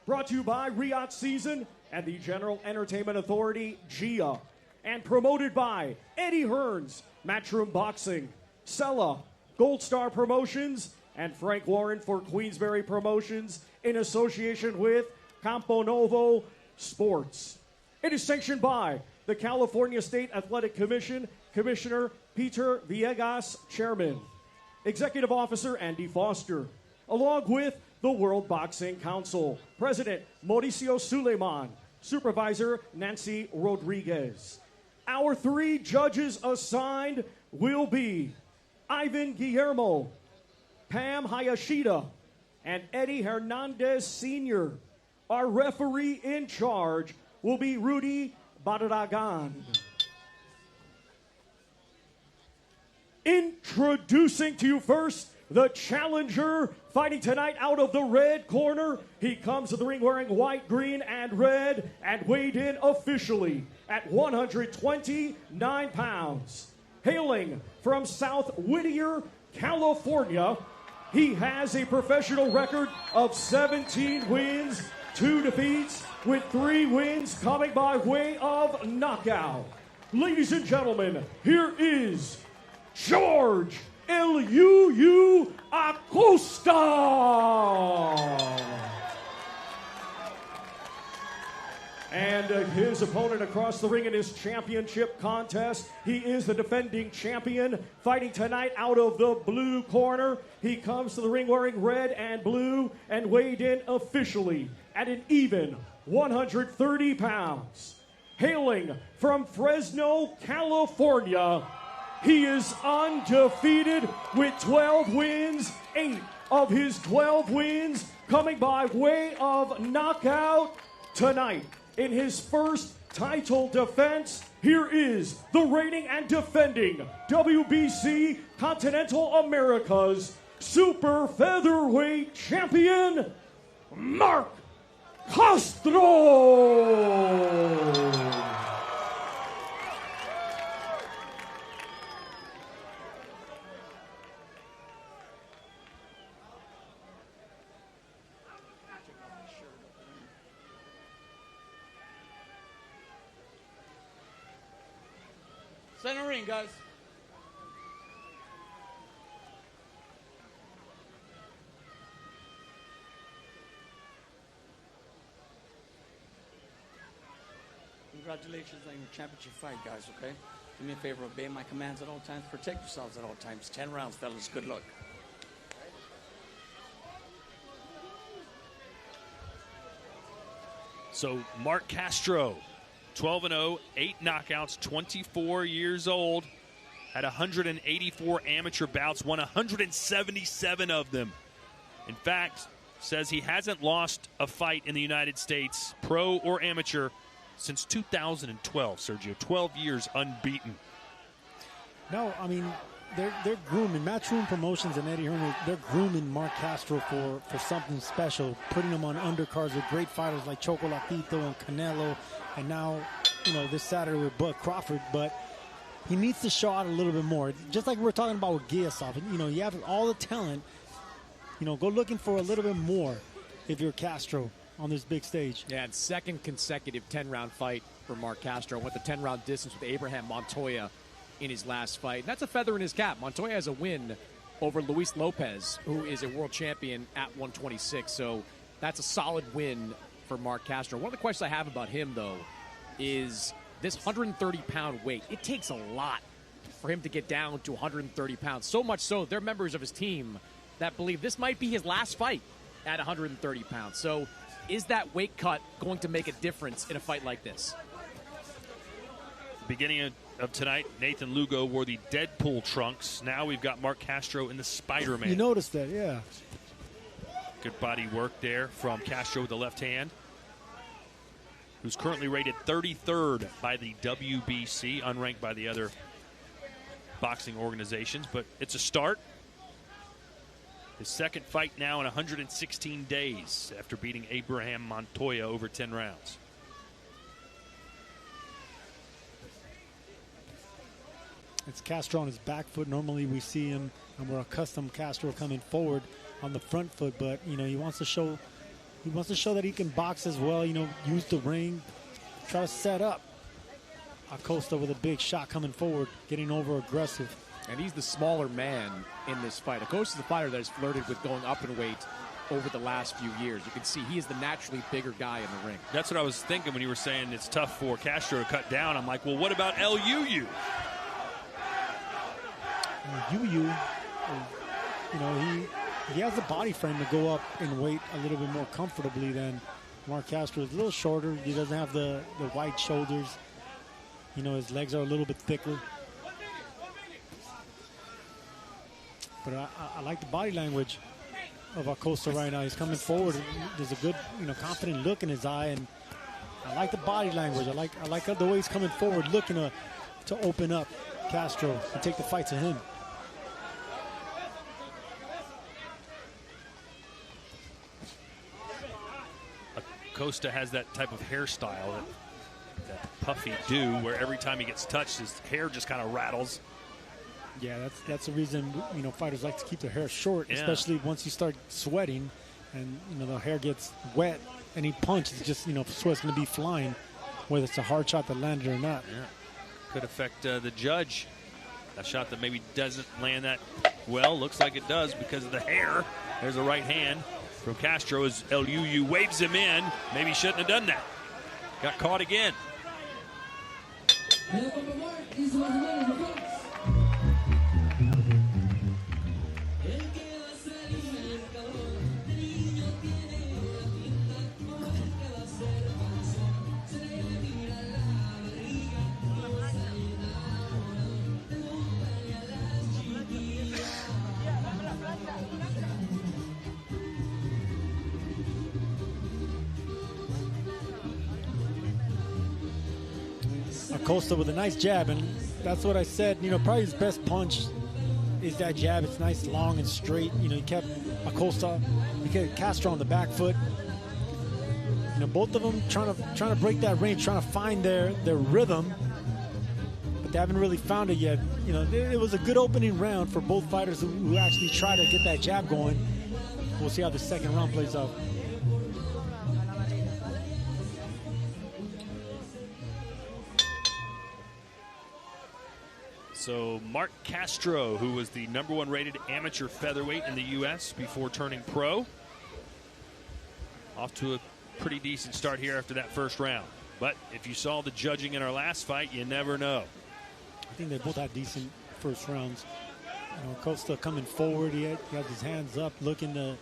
Brought to you by Riyadh Season and the General Entertainment Authority, GIA, and promoted by Eddie Hearns, Matchroom Boxing, Sella, Gold Star Promotions, and Frank Warren for Queensberry Promotions in association with Campo Novo Sports. It is sanctioned by the California State Athletic Commission, Commissioner Peter Villegas, Chairman, Executive Officer Andy Foster, along with the World Boxing Council, President Mauricio Suleiman, Supervisor Nancy Rodriguez. Our 3 judges assigned will be Ivan Guillermo, Pam Hayashida, and Eddie Hernandez Sr. Our referee in charge will be Rudy Barragan. Introducing to you first, the challenger fighting tonight out of the red corner. He comes to the ring wearing white, green, and red, and weighed in officially at 129 pounds. Hailing from South Whittier, California, he has a professional record of 17 wins, 2 defeats, with 3 wins coming by way of knockout. Ladies and gentlemen, here is George L.U.U. Aosta. And his opponent across the ring in his championship contest, he is the defending champion, fighting tonight out of the blue corner. He comes to the ring wearing red and blue and weighed in officially at an even 130 pounds. Hailing from Fresno, California, he is undefeated with 12 wins, 8 of his 12 wins coming by way of knockout tonight. In his first title defense, here is the reigning and defending WBC Continental Americas Super Featherweight Champion, Mark Castro. Center ring, guys. Congratulations on your championship fight, guys, okay? Do me a favor, obey my commands at all times. Protect yourselves at all times. 10 rounds, fellas. Good luck. So Mark Castro, 12-0, 8 knockouts, 24 years old, had 184 amateur bouts, won 177 of them. In fact, says he hasn't lost a fight in the United States, pro or amateur, since 2012, Sergio. 12 years unbeaten. No, I mean, they're grooming. Matchroom Promotions and Eddie Hearn, they're grooming Mark Castro for something special, putting him on undercards with great fighters like Chocolatito and Canelo, and now, this Saturday with Crawford. But he needs to show out a little bit more. Just like we're talking about with Gosof. You have all the talent. Go looking for a little bit more if you're Castro on this big stage. Yeah, and second consecutive 10-round fight for Mark Castro. Went the 10-round distance with Abraham Montoya in his last fight. And that's a feather in his cap. Montoya has a win over Luis Lopez, who is a world champion at 126. So that's a solid win for Mark Castro. One of the questions I have about him, though, is this 130-pound weight. It takes a lot for him to get down to 130 pounds. So much so, they're members of his team that believe this might be his last fight at 130 pounds. So is that weight cut going to make a difference in a fight like this? Beginning of tonight, Nathan Lugo wore the Deadpool trunks. Now we've got Mark Castro in the Spider-Man. You noticed that, yeah. Good body work there from Castro with the left hand, who's currently rated 33rd by the WBC, unranked by the other boxing organizations, but it's a start. His second fight now in 116 days after beating Abraham Montoya over 10 rounds. It's Castro on his back foot. Normally we see him, and we're accustomed Castro coming forward on the front foot, but he wants to show that he can box as well. Use the ring, try to set up Aosta with a big shot coming forward, getting over aggressive. And he's the smaller man in this fight. Aosta's the fighter that has flirted with going up in weight over the last few years. You can see he is the naturally bigger guy in the ring. That's what I was thinking when you were saying it's tough for Castro to cut down. I'm like, well, what about LUU? UU, he has the body frame to go up in weight a little bit more comfortably than Mark Castro. Is a little shorter. He doesn't have the wide shoulders. His legs are a little bit thicker. But I like the body language of Aosta right now. He's coming forward. There's a good, confident look in his eye, and I like the body language. I like the way he's coming forward, looking to open up Castro and take the fight to him. Aosta has that type of hairstyle, that puffy do, where every time he gets touched, his hair just kind of rattles. Yeah, that's the reason fighters like to keep their hair short, especially once you start sweating, and the hair gets wet. Any punch is just sweat's going to be flying, whether it's a hard shot that landed or not. Yeah, could affect the judge. A shot that maybe doesn't land that well. Looks like it does because of the hair. There's a right hand from Castro as LUU waves him in. Maybe he shouldn't have done that. Got caught again. Aosta with a nice jab, and that's what I said. Probably his best punch is that jab. It's nice, long, and straight. He kept Aosta, he kept Castro on the back foot. Both of them trying to break that range, trying to find their rhythm, but they haven't really found it yet. It was a good opening round for both fighters who actually try to get that jab going. We'll see how the second round plays out. So Mark Castro, who was the #1 rated amateur featherweight in the U.S. before turning pro, off to a pretty decent start here after that first round. But if you saw the judging in our last fight, you never know. I think they both had decent first rounds. Aosta coming forward, he has his hands up, looking to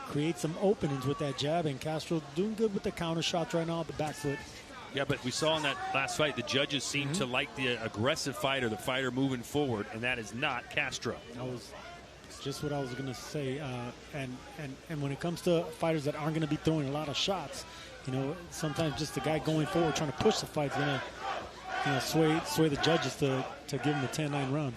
create some openings with that jab. And Castro doing good with the counter shots right now at the back foot. Yeah, but we saw in that last fight, the judges seem to like the aggressive fighter, the fighter moving forward, and that is not Castro. That was just what I was going to say. And when it comes to fighters that aren't going to be throwing a lot of shots, sometimes just the guy going forward trying to push the fight is going to sway the judges to give him the 10-9 round.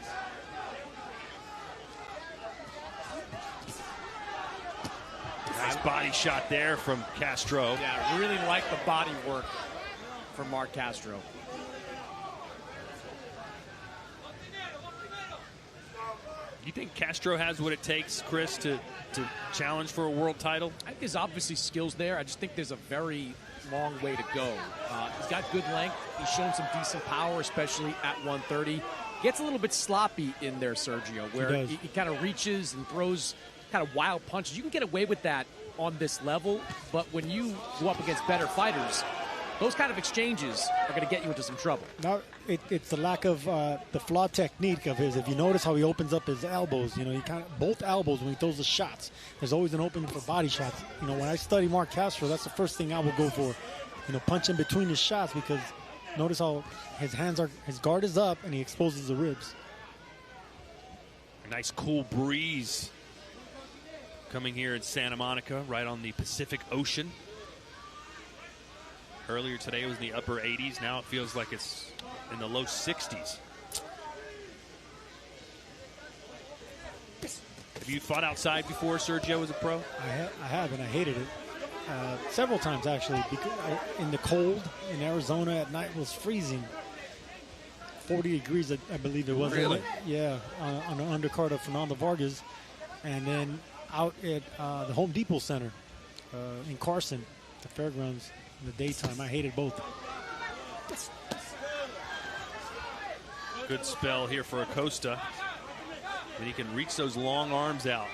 Nice body shot there from Castro. Yeah, really like the body work from Mark Castro. You think Castro has what it takes, Chris, to challenge for a world title? I think there's obviously skills there. I just think there's a very long way to go. He's got good length. He's shown some decent power, especially at 130. Gets a little bit sloppy in there, Sergio, where he kind of reaches and throws kind of wild punches. You can get away with that on this level, but when you go up against better fighters, those kind of exchanges are going to get you into some trouble. Now, it's the lack of the flawed technique of his. If you notice how he opens up his elbows, he kind of both elbows when he throws the shots. There's always an opening for body shots. When I study Mark Castro, that's the first thing I will go for. Punch in between his shots, because notice how his guard is up and he exposes the ribs. A nice cool breeze coming here in Santa Monica, right on the Pacific Ocean. Earlier today it was in the upper 80s. Now it feels like it's in the low 60s. Have you fought outside before, Sergio, as a pro? I have, and I hated it. Several times, actually. Because in the cold in Arizona at night, it was freezing. 40 degrees, I believe it was. Really? Yeah, on the undercard of Fernando Vargas. And then out at the Home Depot Center in Carson, the fairgrounds, in the daytime. I hated both. Good spell here for Aosta. And he can reach those long arms out.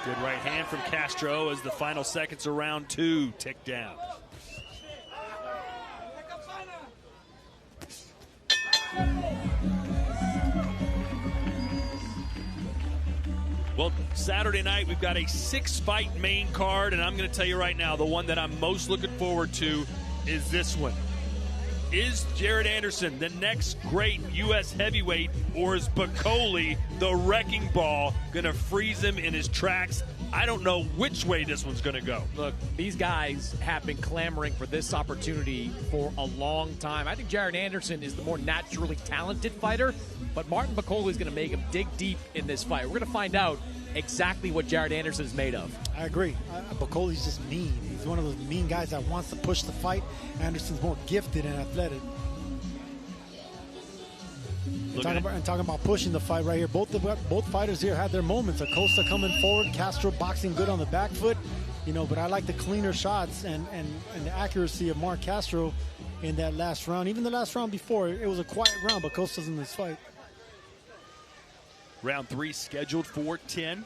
Good right hand from Castro as the final seconds of round 2 tick down. Well, Saturday night we've got a 6-fight main card, and I'm going to tell you right now, the one that I'm most looking forward to is this one. Is Jared Anderson the next great U.S. heavyweight, or is Bacoli, the wrecking ball, going to freeze him in his tracks? I don't know which way this one's going to go. Look, these guys have been clamoring for this opportunity for a long time. I think Jared Anderson is the more naturally talented fighter, but Martin Bacoli is going to make him dig deep in this fight. We're going to find out exactly what Jared Anderson is made of. I agree. Bacoli's just mean. He's one of those mean guys that wants to push the fight. Anderson's more gifted and athletic. Talking about pushing the fight right here. Both fighters here had their moments. Aosta coming forward, Castro boxing good on the back foot. But I like the cleaner shots and the accuracy of Mark Castro in that last round. Even the last round before, it was a quiet round, but Aosta's in this fight. Round 3 scheduled for 10.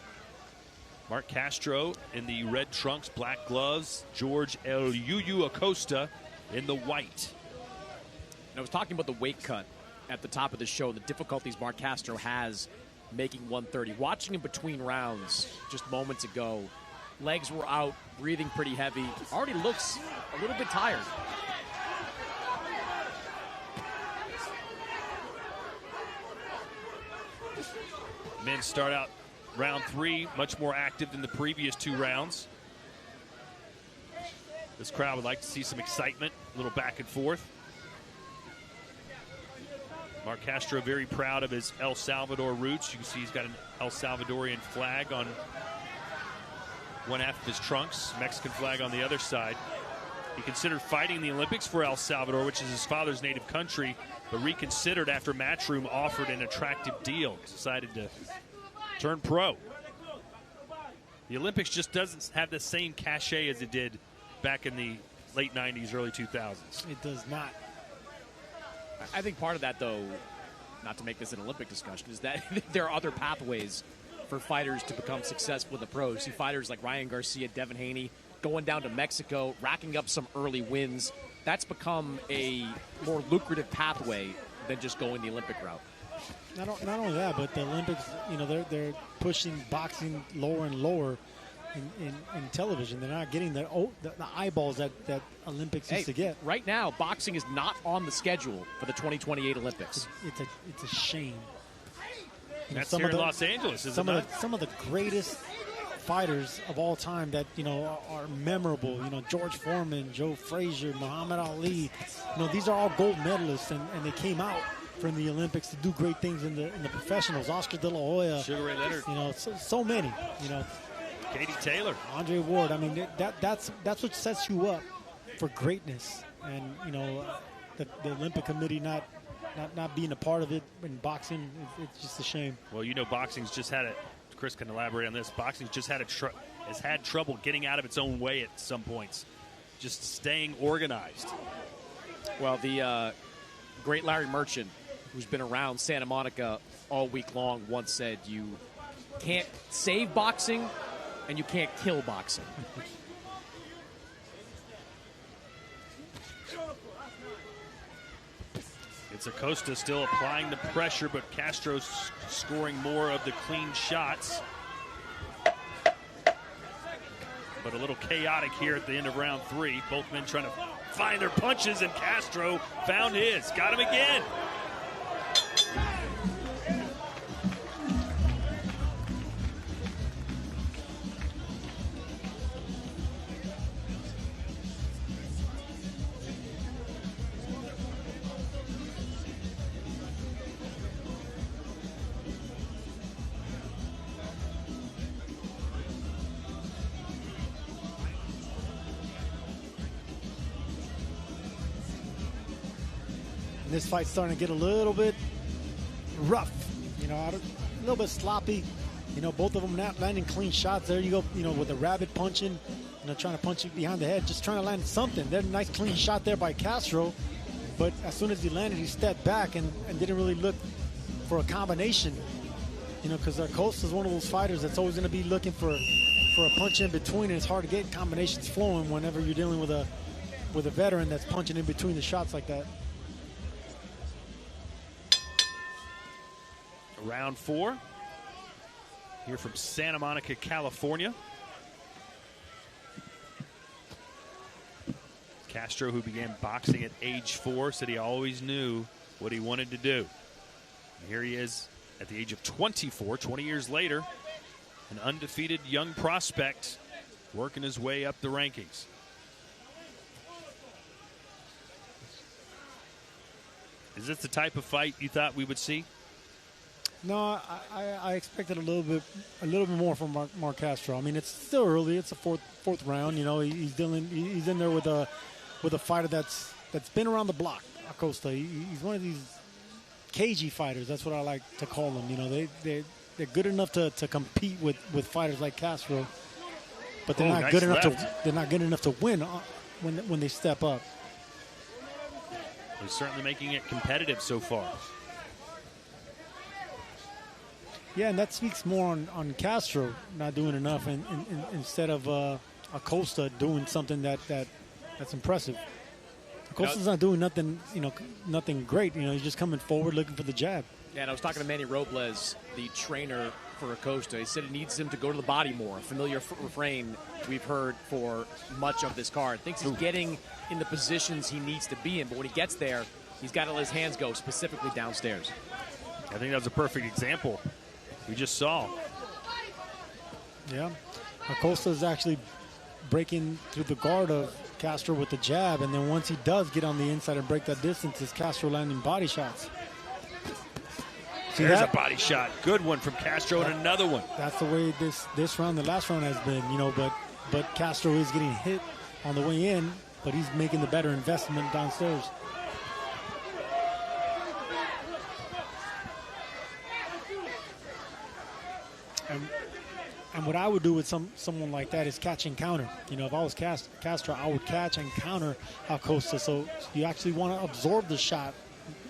Mark Castro in the red trunks, black gloves. George El Yuyu Aosta in the white. And I was talking about the weight cut at the top of the show, the difficulties Mark Castro has making 130. Watching him between rounds just moments ago, legs were out, breathing pretty heavy. Already looks a little bit tired. Men start out round 3 much more active than the previous 2 rounds. This crowd would like to see some excitement, a little back and forth. Mark Castro very proud of his El Salvador roots. You can see he's got an El Salvadorian flag on one half of his trunks, Mexican flag on the other side. He considered fighting the Olympics for El Salvador, which is his father's native country, but reconsidered after Matchroom offered an attractive deal. Decided to turn pro. The Olympics just doesn't have the same cachet as it did back in the late 90s, early 2000s. It does not. I think part of that, though, not to make this an Olympic discussion, is that there are other pathways for fighters to become successful in the pros. You see fighters like Ryan Garcia, Devin Haney, going down to Mexico, racking up some early wins. That's become a more lucrative pathway than just going the Olympic route. Not only that, but the Olympics, you know, they're pushing boxing lower and lower in television. They're not getting the eyeballs that Olympics used to get. Right now, boxing is not on the schedule for the 2028 Olympics. It's a shame. You know, That's here in Los Angeles, isn't it? Some of the greatest fighters of all time that, you know, are memorable. You know, George Foreman, Joe Frazier, Muhammad Ali. You know, these are all gold medalists, and they came out from the Olympics to do great things in the professionals. Oscar De La Hoya, Sugar Ray Leonard. You know, so many. You know, Katie Taylor, Andre Ward. I mean, that's what sets you up for greatness. And you know, the Olympic Committee not being a part of it in boxing, it's just a shame. Well, you know, boxing's just had it. Chris can elaborate on this. Boxing's just has had trouble getting out of its own way at some points, just staying organized. Well, the great Larry Merchant, who's been around Santa Monica all week long, once said, "You can't save boxing, and you can't kill boxing." It's Aosta still applying the pressure, but Castro's scoring more of the clean shots. But a little chaotic here at the end of round 3. Both men trying to find their punches, and Castro found his. Got him again. This fight's starting to get a little bit rough, you know, a little bit sloppy. You know, both of them not landing clean shots. There you go, you know, with a rabbit punching, you know, trying to punch you behind the head, just trying to land something. There's a nice clean shot there by Castro, but as soon as he landed, he stepped back and didn't really look for a combination, you know, because Aosta is one of those fighters that's always going to be looking for a punch in between, and it's hard to get combinations flowing whenever you're dealing with a veteran that's punching in between the shots like that. Round 4 here from Santa Monica, California. Castro, who began boxing at age 4, said he always knew what he wanted to do. And here he is at the age of 24, 20 years later, an undefeated young prospect working his way up the rankings. Is this the type of fight you thought we would see? No, I expected a little bit more from Mark Castro. I mean, it's still early. It's a fourth round. You know, he's in there with a fighter that's been around the block. Aosta. He's one of these cagey fighters. That's what I like to call them. You know, they're good enough to compete with fighters like Castro, but they're not good enough to win when they step up. He's certainly making it competitive so far. Yeah, and that speaks more on Castro not doing enough, and instead of Aosta doing something that's impressive. Acosta's not doing nothing, you know, nothing great. You know, he's just coming forward looking for the jab. Yeah, and I was talking to Manny Robles, the trainer for Aosta. He said he needs him to go to the body more. A familiar refrain we've heard for much of this card. Thinks he's getting in the positions he needs to be in, but when he gets there, he's got to let his hands go, specifically downstairs. I think that was a perfect example we just saw. Yeah, Aosta is actually breaking through the guard of Castro with the jab, and then once he does get on the inside and break that distance, is Castro landing body shots. There's a body shot. Good one from Castro, and another one. That's the way this round, the last round has been, you know, but Castro is getting hit on the way in, but he's making the better investment downstairs. And what I would do with someone like that is catch and counter. You know, if I was Castro, I would catch and counter Aosta. So you actually want to absorb the shot,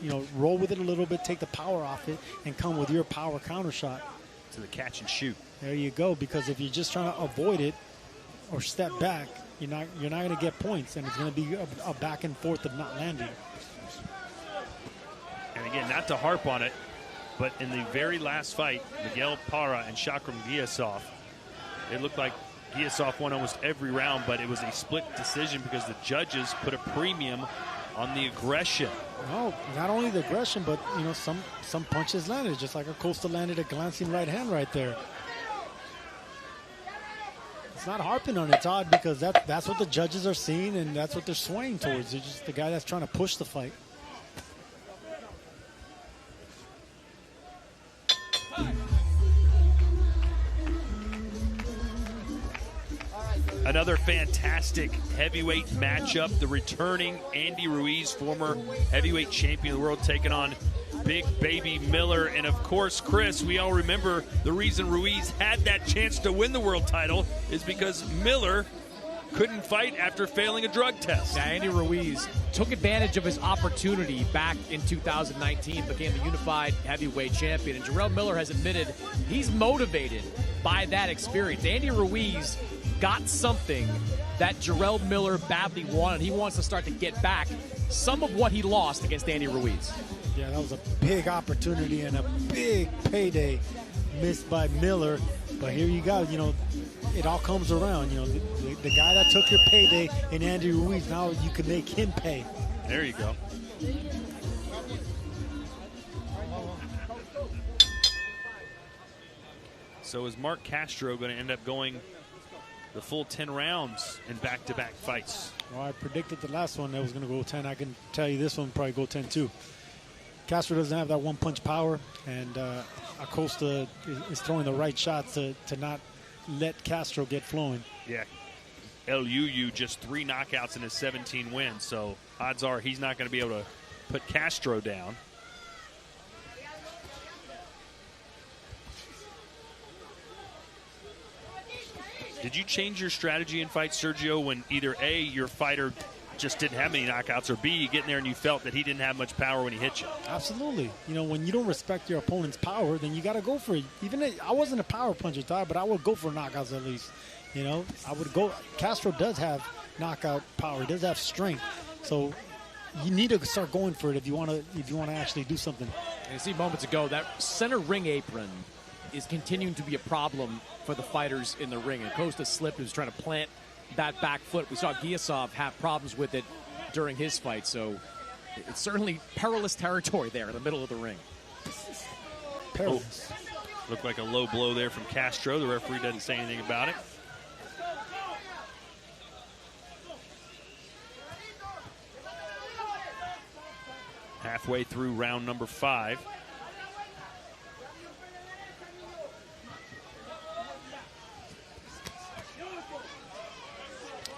you know, roll with it a little bit, take the power off it, and come with your power counter shot. to the catch and shoot. There you go, because if you're just trying to avoid it or step back, you're not going to get points, and it's going to be a back and forth of not landing. And again, not to harp on it, but in the very last fight, Miguel Parra and Shakram Giasov, it looked like Giasov won almost every round, but it was a split decision because the judges put a premium on the aggression. No, not only the aggression, but some punches landed, just like Aosta landed a glancing right hand right there. It's not harping on it. It's odd because that's what the judges are seeing, and that's what they're swaying towards. It's just the guy that's trying to push the fight. Another fantastic heavyweight matchup. The returning Andy Ruiz, former heavyweight champion of the world, taking on Big Baby Miller. And of course, Chris, we all remember the reason Ruiz had that chance to win the world title is because Miller couldn't fight after failing a drug test. Now, Andy Ruiz took advantage of his opportunity back in 2019, became the unified heavyweight champion. And Israil Miller has admitted he's motivated by that experience. Andy Ruiz got something that Israil Miller badly wanted. He wants to start to get back some of what he lost against Andy Ruiz. Yeah, that was a big opportunity and a big payday missed by Miller. But here you go. It all comes around. The guy that took your payday in Andy Ruiz, now you can make him pay. There you go. So is Mark Castro going to end up going the full 10 rounds in back-to-back fights? Well, I predicted the last one that was going to go 10. I can tell you this one will probably go 10 too. Castro doesn't have that one-punch power, and Aosta is throwing the right shots to not let Castro get flowing. Yeah. LUU just 3 knockouts in his 17 wins, so odds are he's not going to be able to put Castro down. Did you change your strategy in fights, Sergio, when either A, your fighter just didn't have any knockouts, or B, you get in there and you felt that he didn't have much power when he hit you? Absolutely. When you don't respect your opponent's power, then you got to go for it. I wasn't a power puncher, Todd, but I would go for knockouts at least. I would go. Castro does have knockout power. He does have strength. So you need to start going for it if you want to actually do something. And you see moments ago that center ring apron is continuing to be a problem for the fighters in the ring. And Aosta slipped. He was trying to plant that back foot. We saw Giasov have problems with it during his fight. So it's certainly perilous territory there in the middle of the ring. Perilous. Looked like a low blow there from Castro. The referee doesn't say anything about it. Halfway through round number 5.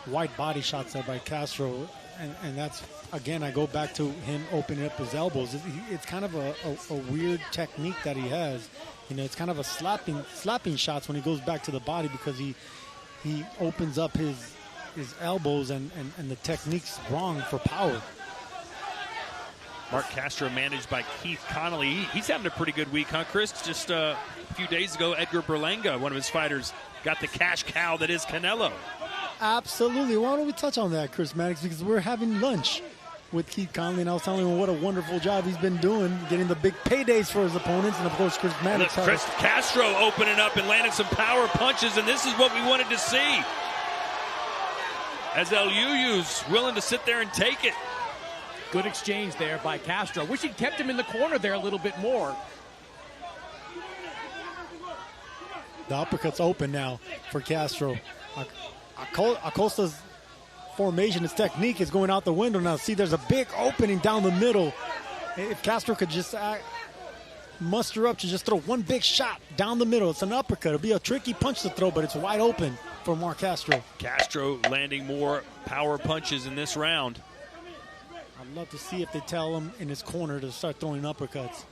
White body shots there by Castro, and that's, again, I go back to him opening up his elbows. It's kind of a weird technique that he has. It's kind of a slapping shots when he goes back to the body because he opens up his elbows and the technique's wrong for power. Mark Castro managed by Keith Connolly. He's having a pretty good week, huh, Chris? Just a few days ago, Edgar Berlanga, one of his fighters, got the cash cow that is Canelo. Absolutely. Why don't we touch on that, Chris Maddox? Because we're having lunch with Keith Connolly, and I was telling him what a wonderful job he's been doing, getting the big paydays for his opponents, and of course, Chris Maddox. Chris Castro opening up and landing some power punches, and this is what we wanted to see. As LUU's willing to sit there and take it. Good exchange there by Castro. Wish he'd kept him in the corner there a little bit more. The uppercut's open now for Castro. Acosta's formation, his technique is going out the window now. See, there's a big opening down the middle. If Castro could just muster up to just throw one big shot down the middle, it's an uppercut. It'll be a tricky punch to throw, but it's wide open for Mark Castro. Castro landing more power punches in this round. I'd love to see if they tell him in his corner to start throwing uppercuts.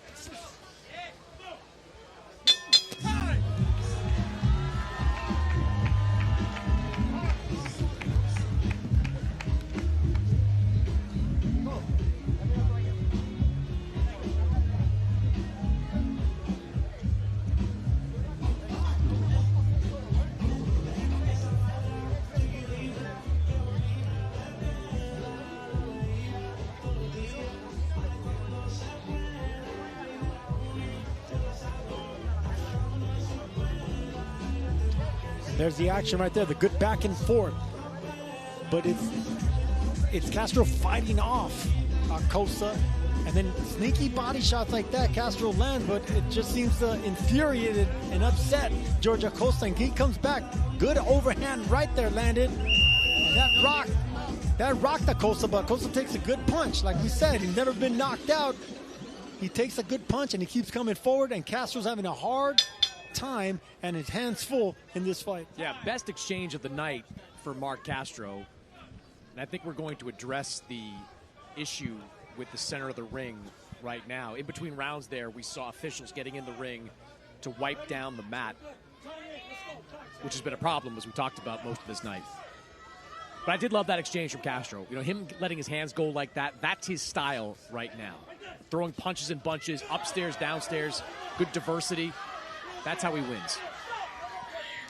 There's the action right there, the good back and forth. But it's Castro fighting off Aosta, and then sneaky body shots like that Castro lands, but it just seems to infuriate and upset George Aosta, and he comes back. Good overhand right there landed. And that rocked Aosta, but Aosta takes a good punch. Like we said, he's never been knocked out. He takes a good punch and he keeps coming forward, and Castro's having a hard time and his hands full in this fight. Yeah, best exchange of the night for Mark Castro. And I think we're going to address the issue with the center of the ring right now. In between rounds there, we saw officials getting in the ring to wipe down the mat, which has been a problem, as we talked about most of this night. But I did love that exchange from Castro. You know, him letting his hands go like that, that's his style right now. Throwing punches in bunches, upstairs, downstairs, good diversity. That's how he wins.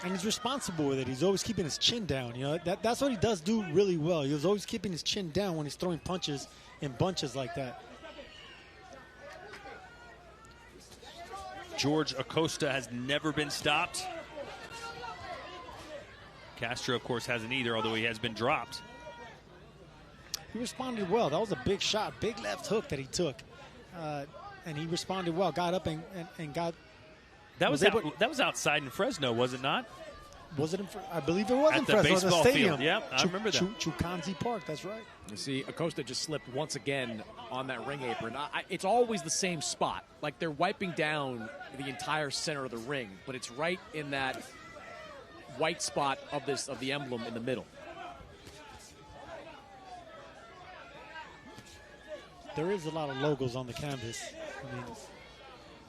And he's responsible with it. He's always keeping his chin down. You know, that's what he does do really well. He was always keeping his chin down when he's throwing punches in bunches like that. George Aosta has never been stopped. Castro, of course, hasn't either, although he has been dropped. He responded well. That was a big shot, big left hook that he took. And he responded well, got up and got... That was outside in Fresno, was it not? Was it I believe it was in Fresno, the baseball stadium. field. Yeah, I remember that. Chukanzi Park, that's right. You see, Aosta just slipped once again on that ring apron. It's always the same spot. Like they're wiping down the entire center of the ring, but it's right in that white spot of the emblem in the middle. There is a lot of logos on the canvas. I mean,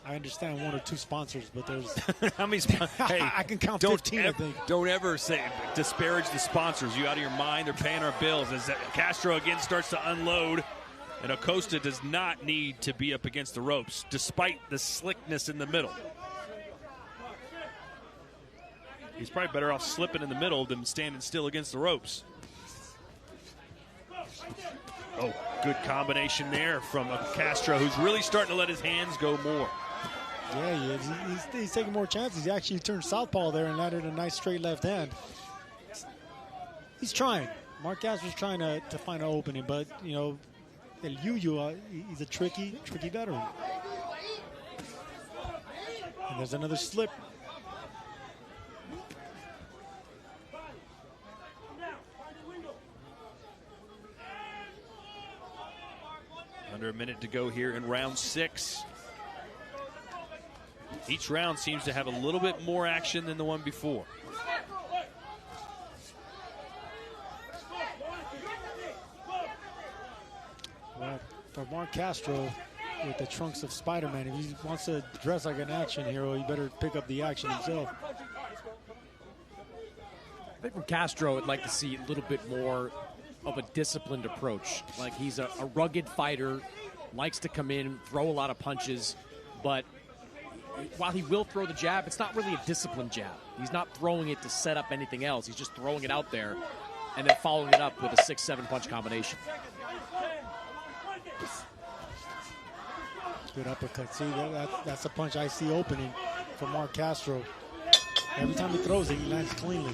I understand one or two sponsors, but there's... How many hey, I can count 15, I think. Don't ever disparage the sponsors. You out of your mind? They're paying our bills. As Castro again starts to unload, and Aosta does not need to be up against the ropes, despite the slickness in the middle. He's probably better off slipping in the middle than standing still against the ropes. Oh, good combination there from Castro, who's really starting to let his hands go more. Yeah, he is. He's taking more chances. He actually turned southpaw there and landed a nice straight left hand. He's trying. Mark Castro's trying to find an opening, but, you know, El Yuyu, he's a tricky veteran. And there's another slip. Under a minute to go here in round 6. Each round seems to have a little bit more action than the one before. Well, for Mark Castro, with the trunks of Spider-Man, if he wants to dress like an action hero, he better pick up the action himself. I think from Castro, I'd like to see a little bit more of a disciplined approach. Like he's a rugged fighter, likes to come in, throw a lot of punches, but while he will throw the jab, it's not really a disciplined jab. He's not throwing it to set up anything else. He's just throwing it out there and then following it up with a 6-7 punch combination. Good uppercut. See, that's a punch I see opening for Mark Castro. Every time he throws it, he lands cleanly.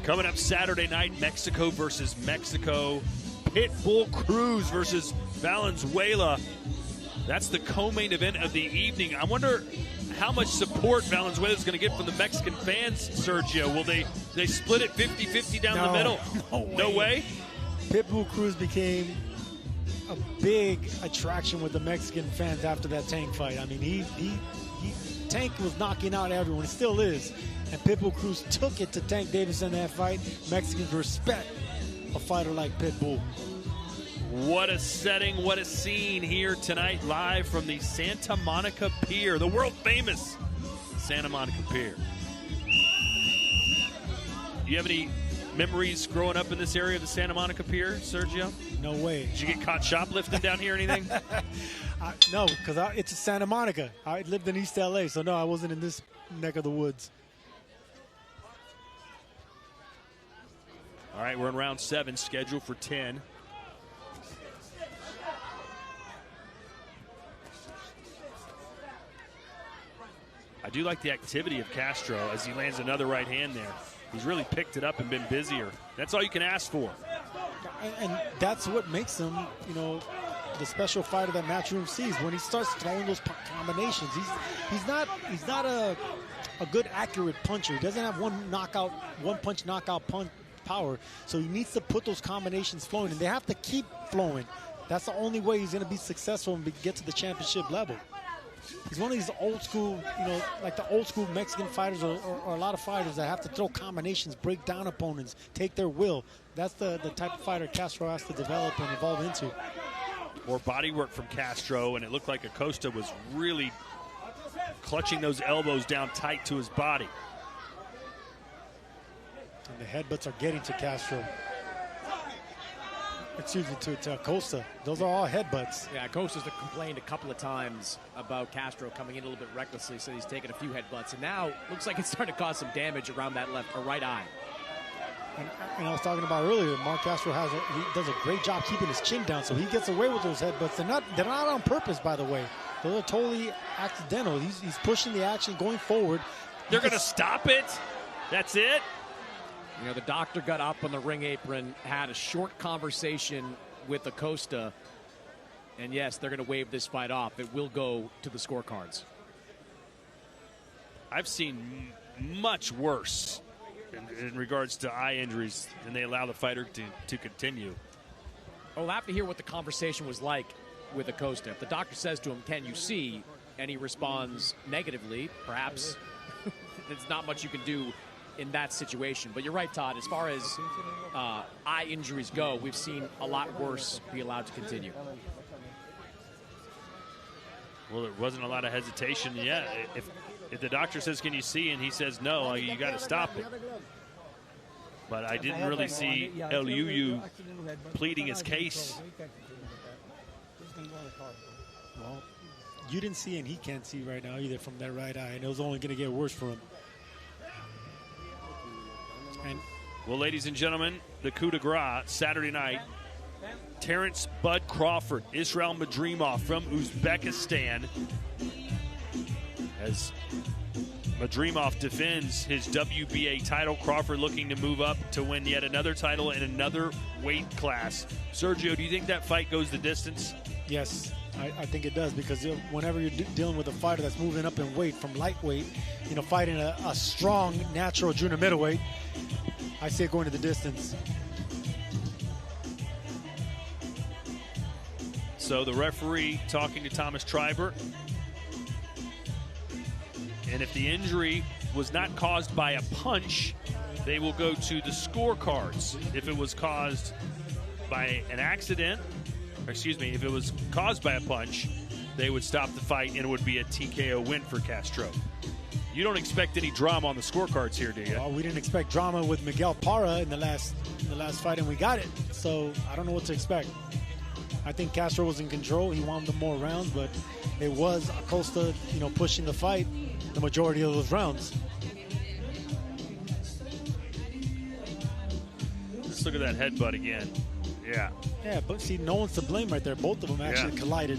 Coming up Saturday night, Mexico versus Mexico. Pitbull Cruz versus Valenzuela. That's the co-main event of the evening. I wonder how much support Valenzuela is going to get from the Mexican fans, Sergio. Will they split it 50-50 down the middle? No way. Pitbull Cruz became a big attraction with the Mexican fans after that Tank fight. I mean, Tank was knocking out everyone. He still is. And Pitbull Cruz took it to Tank Davis in that fight. Mexicans respect a fighter like Pitbull. What a setting, what a scene here tonight, live from the Santa Monica Pier, the world-famous Santa Monica Pier. Do you have any memories growing up in this area of the Santa Monica Pier, Sergio? No way. Did you get caught shoplifting down here or anything? No, because it's Santa Monica. I lived in East LA, so no, I wasn't in this neck of the woods. All right, we're in round 7, scheduled for 10. I do like the activity of Castro as he lands another right hand there. He's really picked it up and been busier. That's all you can ask for. And that's what makes him, you know, the special fighter that Matchroom sees. When he starts throwing those combinations, he's not a good accurate puncher. He doesn't have one punch knockout power. So he needs to put those combinations flowing, and they have to keep flowing. That's the only way he's going to be successful and get to the championship level. He's one of these old school, you know, like the old school Mexican fighters or a lot of fighters that have to throw combinations, break down opponents, take their will. That's the type of fighter Castro has to develop and evolve into. More body work from Castro, and it looked like Aosta was really clutching those elbows down tight to his body. And the headbutts are getting to Castro. Excuse me, to Aosta. Those are all headbutts. Yeah, Acosta's complained a couple of times about Castro coming in a little bit recklessly, so he's taken a few headbutts. And now looks like it's starting to cause some damage around that left or right eye. And I was talking about earlier, Mark Castro he does a great job keeping his chin down, so he gets away with those headbutts. They're not on purpose, by the way. Those are totally accidental. He's pushing the action, going forward. They're going to stop it? That's it? You know, the doctor got up on the ring apron, had a short conversation with Aosta, and yes, they're going to wave this fight off. It will go to the scorecards. I've seen much worse in regards to eye injuries, and they allow the fighter to continue. We'll have to hear what the conversation was like with Aosta. If the doctor says to him, "Can you see?" and he responds negatively, perhaps there's not much you can do in that situation. But you're right, Todd. As far as eye injuries go, we've seen a lot worse be allowed to continue. Well, there wasn't a lot of hesitation yet. If the doctor says, "Can you see?" and he says no, you got to stop it. But I didn't really see El Yuyu pleading his case. Well, you didn't see, and he can't see right now either from that right eye, and it was only going to get worse for him. Well, ladies and gentlemen, the coup de grace Saturday night. Terence Bud Crawford, Israil Madrimov from Uzbekistan. As Madrimov defends his WBA title, Crawford looking to move up to win yet another title in another weight class. Sergio, do you think that fight goes the distance? Yes, I think it does, because whenever you're dealing with a fighter that's moving up in weight from lightweight, you know, fighting a strong, natural junior middleweight, I see it going to the distance. So the referee talking to Thomas Triber. And if the injury was not caused by a punch, they will go to the scorecards. If it was caused by an accident, or excuse me, if it was caused by a punch, they would stop the fight and it would be a TKO win for Castro. You don't expect any drama on the scorecards here, do you? Well, we didn't expect drama with Miguel Parra in the last fight, and we got it. So I don't know what to expect. I think Castro was in control. He wanted more rounds, but it was Aosta, you know, pushing the fight the majority of those rounds. Let's look at that headbutt again. Yeah. Yeah, but see, no one's to blame right there. Both of them actually collided.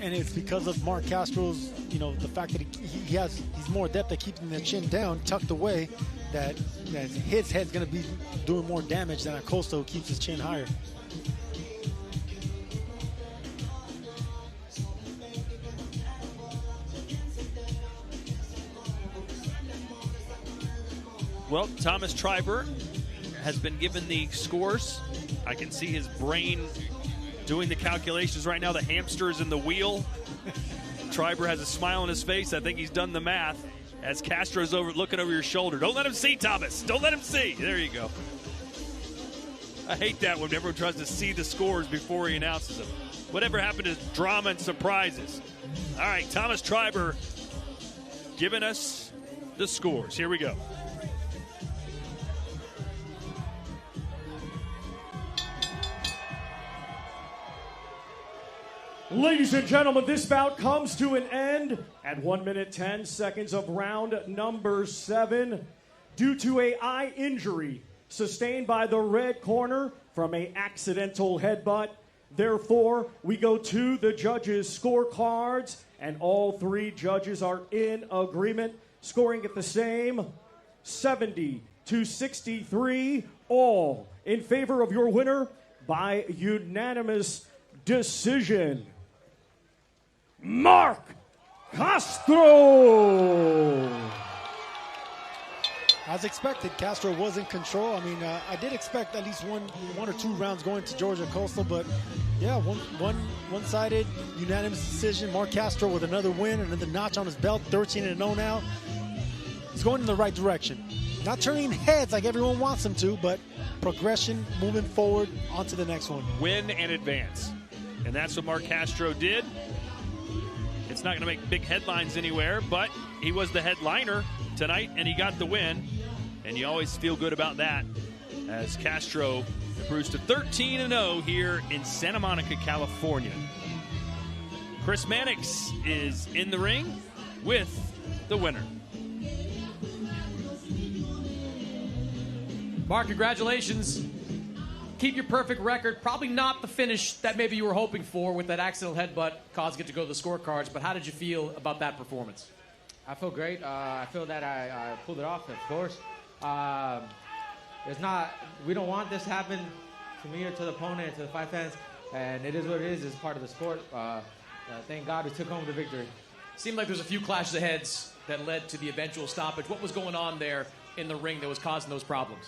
And it's because of Mark Castro's, you know, the fact that he's more adept at keeping the chin down, tucked away, that his head's going to be doing more damage than Aosta, who keeps his chin higher. Well, Thomas Triber has been given the scores. I can see his brain doing the calculations right now. The hamster's in the wheel. Triber has a smile on his face. I think he's done the math as Castro's looking over your shoulder. Don't let him see, Thomas. Don't let him see. There you go. I hate that when everyone tries to see the scores before he announces them. Whatever happened to drama and surprises? All right, Thomas Triber giving us the scores. Here we go. Ladies and gentlemen, this bout comes to an end at 1 minute 10 seconds of round number 7 due to an eye injury sustained by the red corner from an accidental headbutt. Therefore, we go to the judges' scorecards, and all three judges are in agreement, scoring at the same 70-63, all in favor of your winner by unanimous decision, Mark Castro. As expected, Castro was in control. I mean, I did expect at least one or two rounds going to Georgia Coastal, but yeah, one-sided, unanimous decision. Mark Castro with another win, another notch on his belt, 13-0 now. He's going in the right direction. Not turning heads like everyone wants him to, but progression, moving forward onto the next one. Win and advance. And that's what Mark Castro did. It's not going to make big headlines anywhere, but he was the headliner tonight, and he got the win. And you always feel good about that as Castro improves to 13-0 here in Santa Monica, California. Chris Mannix is in the ring with the winner. Mark, congratulations. Keep your perfect record. Probably not the finish that maybe you were hoping for with that accidental headbutt causing it to go to the scorecards, but how did you feel about that performance? I feel great. I feel that I pulled it off, of course. We don't want this to happen to me or to the opponent, to the fight fans, and it is what it is. It's part of the sport. Thank God we took home the victory. Seemed like there's a few clashes of heads that led to the eventual stoppage. What was going on there in the ring that was causing those problems?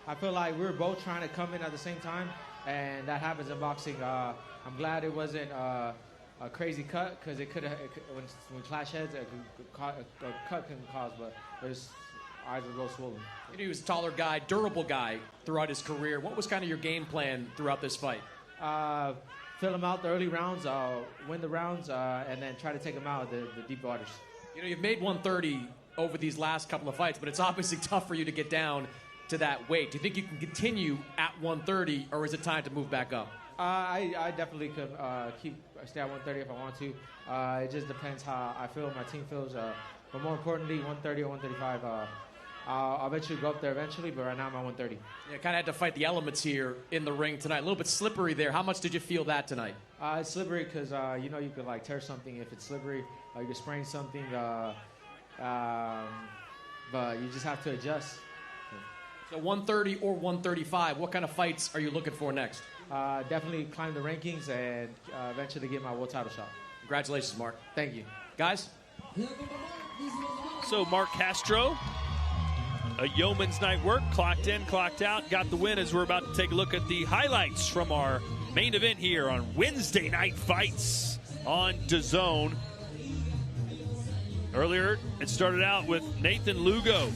I feel like we were both trying to come in at the same time, and that happens in boxing. I'm glad it wasn't a crazy cut, because it could have, when clash heads, a cut can cause, but his eyes were both swollen. You know, he was a taller guy, durable guy throughout his career. What was kind of your game plan throughout this fight? Fill him out the early rounds, win the rounds, and then try to take him out the deep waters. You know, you've made 130 over these last couple of fights, but it's obviously tough for you to get down to that weight. Do you think you can continue at 130, or is it time to move back up? I definitely could stay at 130 if I want to. It just depends how I feel, my team feels. But more importantly, 130 or 135, I'll eventually go up there eventually, but right now I'm at 130. Yeah, kind of had to fight the elements here in the ring tonight. A little bit slippery there. How much did you feel that tonight? It's slippery because, you know, you could like tear something if it's slippery. You could sprain something, but you just have to adjust. So 130 or 135, what kind of fights are you looking for next? Definitely climb the rankings and eventually get my world title shot. Congratulations, Mark. Thank you. Guys? So Mark Castro, a yeoman's night work, clocked in, clocked out, got the win, as we're about to take a look at the highlights from our main event here on Wednesday Night Fights on DAZN. Earlier, it started out with Nathan Lugo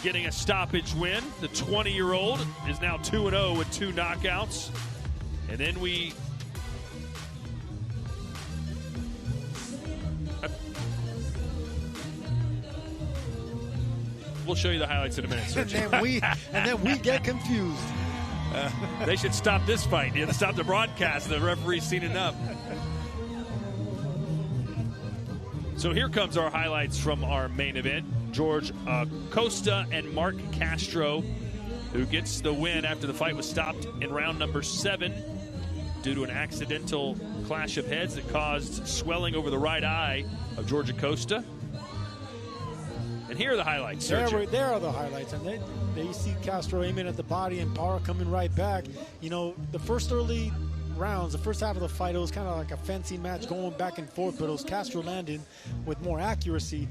getting a stoppage win. The 20-year-old is now 2-0 with 2 knockouts. And then we'll show you the highlights in a minute, and then we get confused. They should stop this fight. You have to stop the broadcast. The referee's seen enough. So here comes our highlights from our main event. George Aosta and Mark Castro, who gets the win after the fight was stopped in round number 7 due to an accidental clash of heads that caused swelling over the right eye of George Aosta. And here are the highlights, Sergio. There are the highlights, and they see Castro aiming at the body and Parra coming right back. You know, the first early rounds, the first half of the fight, it was kind of like a fencing match going back and forth, but it was Castro landing with more accuracy.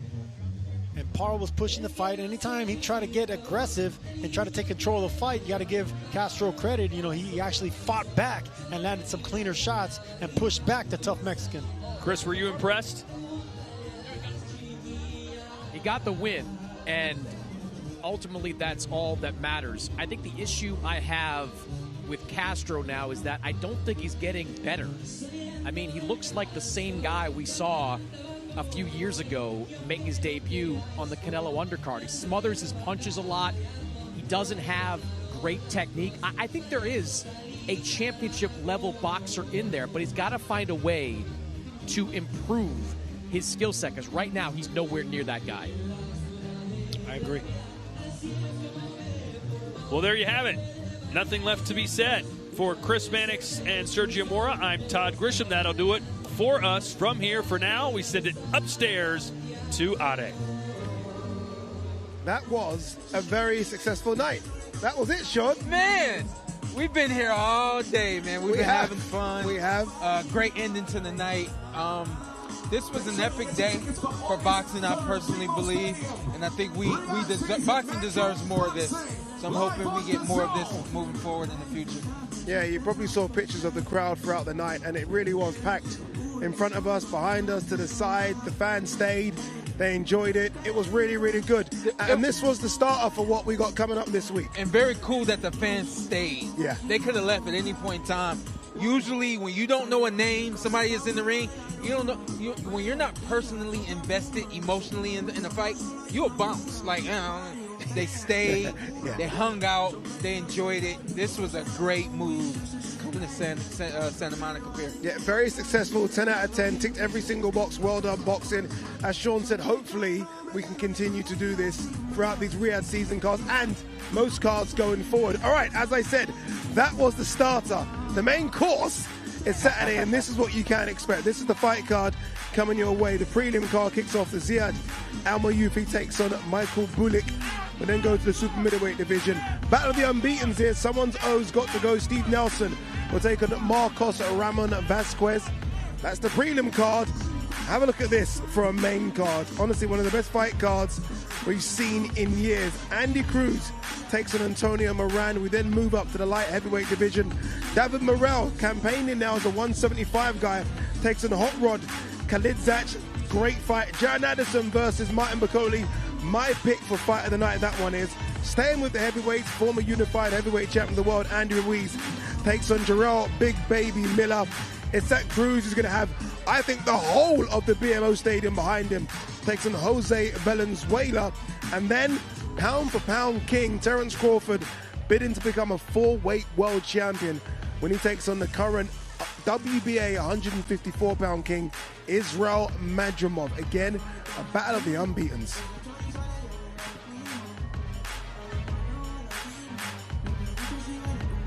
And Parra was pushing the fight. Anytime he tried to get aggressive and try to take control of the fight, you got to give Castro credit. You know, he actually fought back and landed some cleaner shots and pushed back the tough Mexican. Chris, were you impressed? He got the win, and ultimately that's all that matters. I think the issue I have with Castro now is that I don't think he's getting better. I mean, he looks like the same guy we saw a few years ago making his debut on the Canelo undercard. He smothers his punches a lot. He doesn't have great technique. I think there is a championship level boxer in there, but he's got to find a way to improve his skill set, because right now he's nowhere near that guy. I agree. Well, there you have it. Nothing left to be said. For Chris Mannix and Sergio Mora, I'm Todd Grisham. That'll do it for us from here. For now, we send it upstairs to Ade. That was a very successful night. That was it, Sean. Man, we've been here all day, man. We've been having fun. We have. Great ending to the night. This was an epic day for boxing, I personally believe. And I think boxing deserves more of this. So I'm hoping we get more of this moving forward in the future. Yeah, you probably saw pictures of the crowd throughout the night, and it really was packed in front of us, behind us, to the side. The fans stayed. They enjoyed it. It was really, really good. And this was the starter for what we got coming up this week. And very cool that the fans stayed. Yeah. They could have left at any point in time. Usually, when you don't know a name, somebody is in the ring, you don't know. When you're not personally invested emotionally in the fight, you'll bounce. Like, they stayed, they hung out, they enjoyed it. This was a great move coming to Santa Monica Pier. Yeah, very successful, 10 out of 10, ticked every single box, well done boxing. As Sean said, hopefully we can continue to do this throughout these Riyadh season cards and most cards going forward. All right, as I said, that was the starter. The main course is Saturday, and this is what you can expect. This is the fight card coming your way. The prelim card kicks off. The Ziad Alma Yufi takes on Michael Buick. We then go to the super middleweight division. Battle of the unbeatens here. Someone's O's got to go. Steve Nelson will take on Marcos Ramon Vasquez. That's the prelim card. Have a look at this for a main card. Honestly, one of the best fight cards we've seen in years. Andy Cruz takes on Antonio Moran. We then move up to the light heavyweight division. David Morel, campaigning now as a 175 guy, takes on Hot Rod Kalidzach. Great fight. Jaron Addison versus Martin Bacoli. My pick for fight of the night, that one is. Staying with the heavyweights, former unified heavyweight champion of the world, Andy Ruiz, takes on Jarrell Big Baby Miller. It's that Cruz is going to have, I think, the whole of the BMO Stadium behind him. Takes on Jose Valenzuela. And then, pound for pound king, Terence Crawford, bidding to become a 4-weight world champion when he takes on the current WBA 154-pound king, Israil Madrimov. Again, a battle of the unbeatens.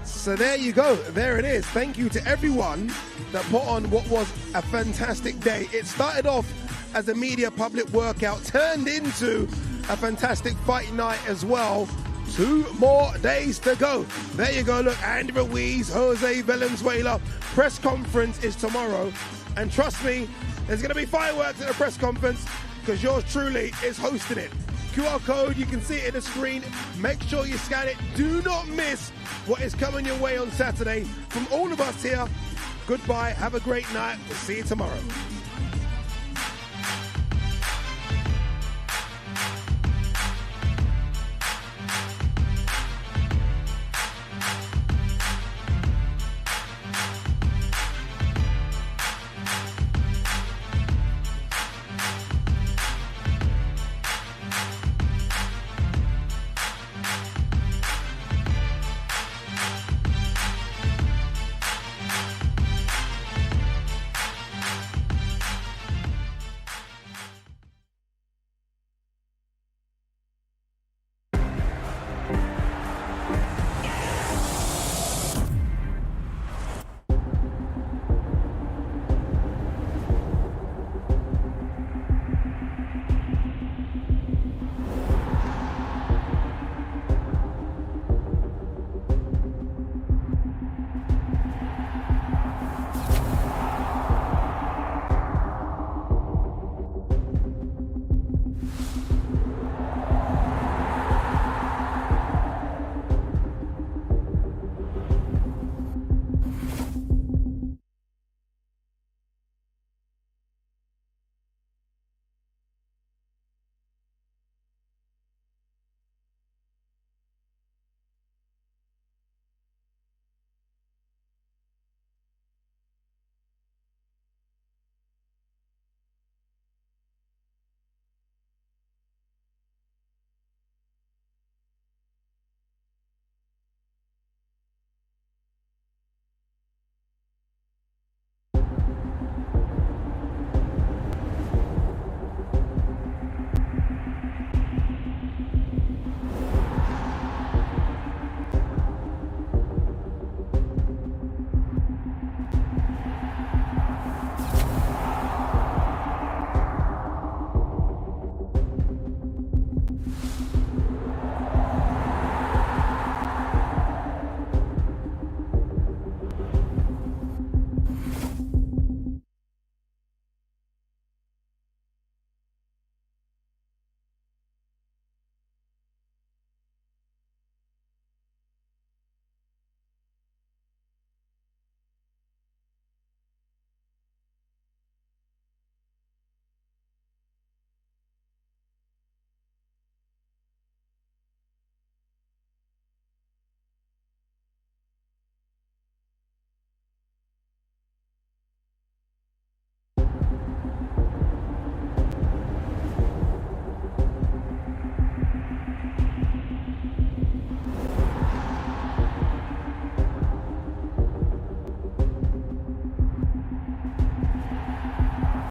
So there you go. There it is. Thank you to everyone that put on what was a fantastic day. It started off as a media public workout, turned into a fantastic fight night as well. 2 more days to go. There you go. Look, Andy Ruiz, Jose Valenzuela. Press conference is tomorrow. And trust me, there's going to be fireworks at the press conference because yours truly is hosting it. QR code, you can see it in the screen. Make sure you scan it. Do not miss what is coming your way on Saturday. From all of us here, goodbye. Have a great night. We'll see you tomorrow.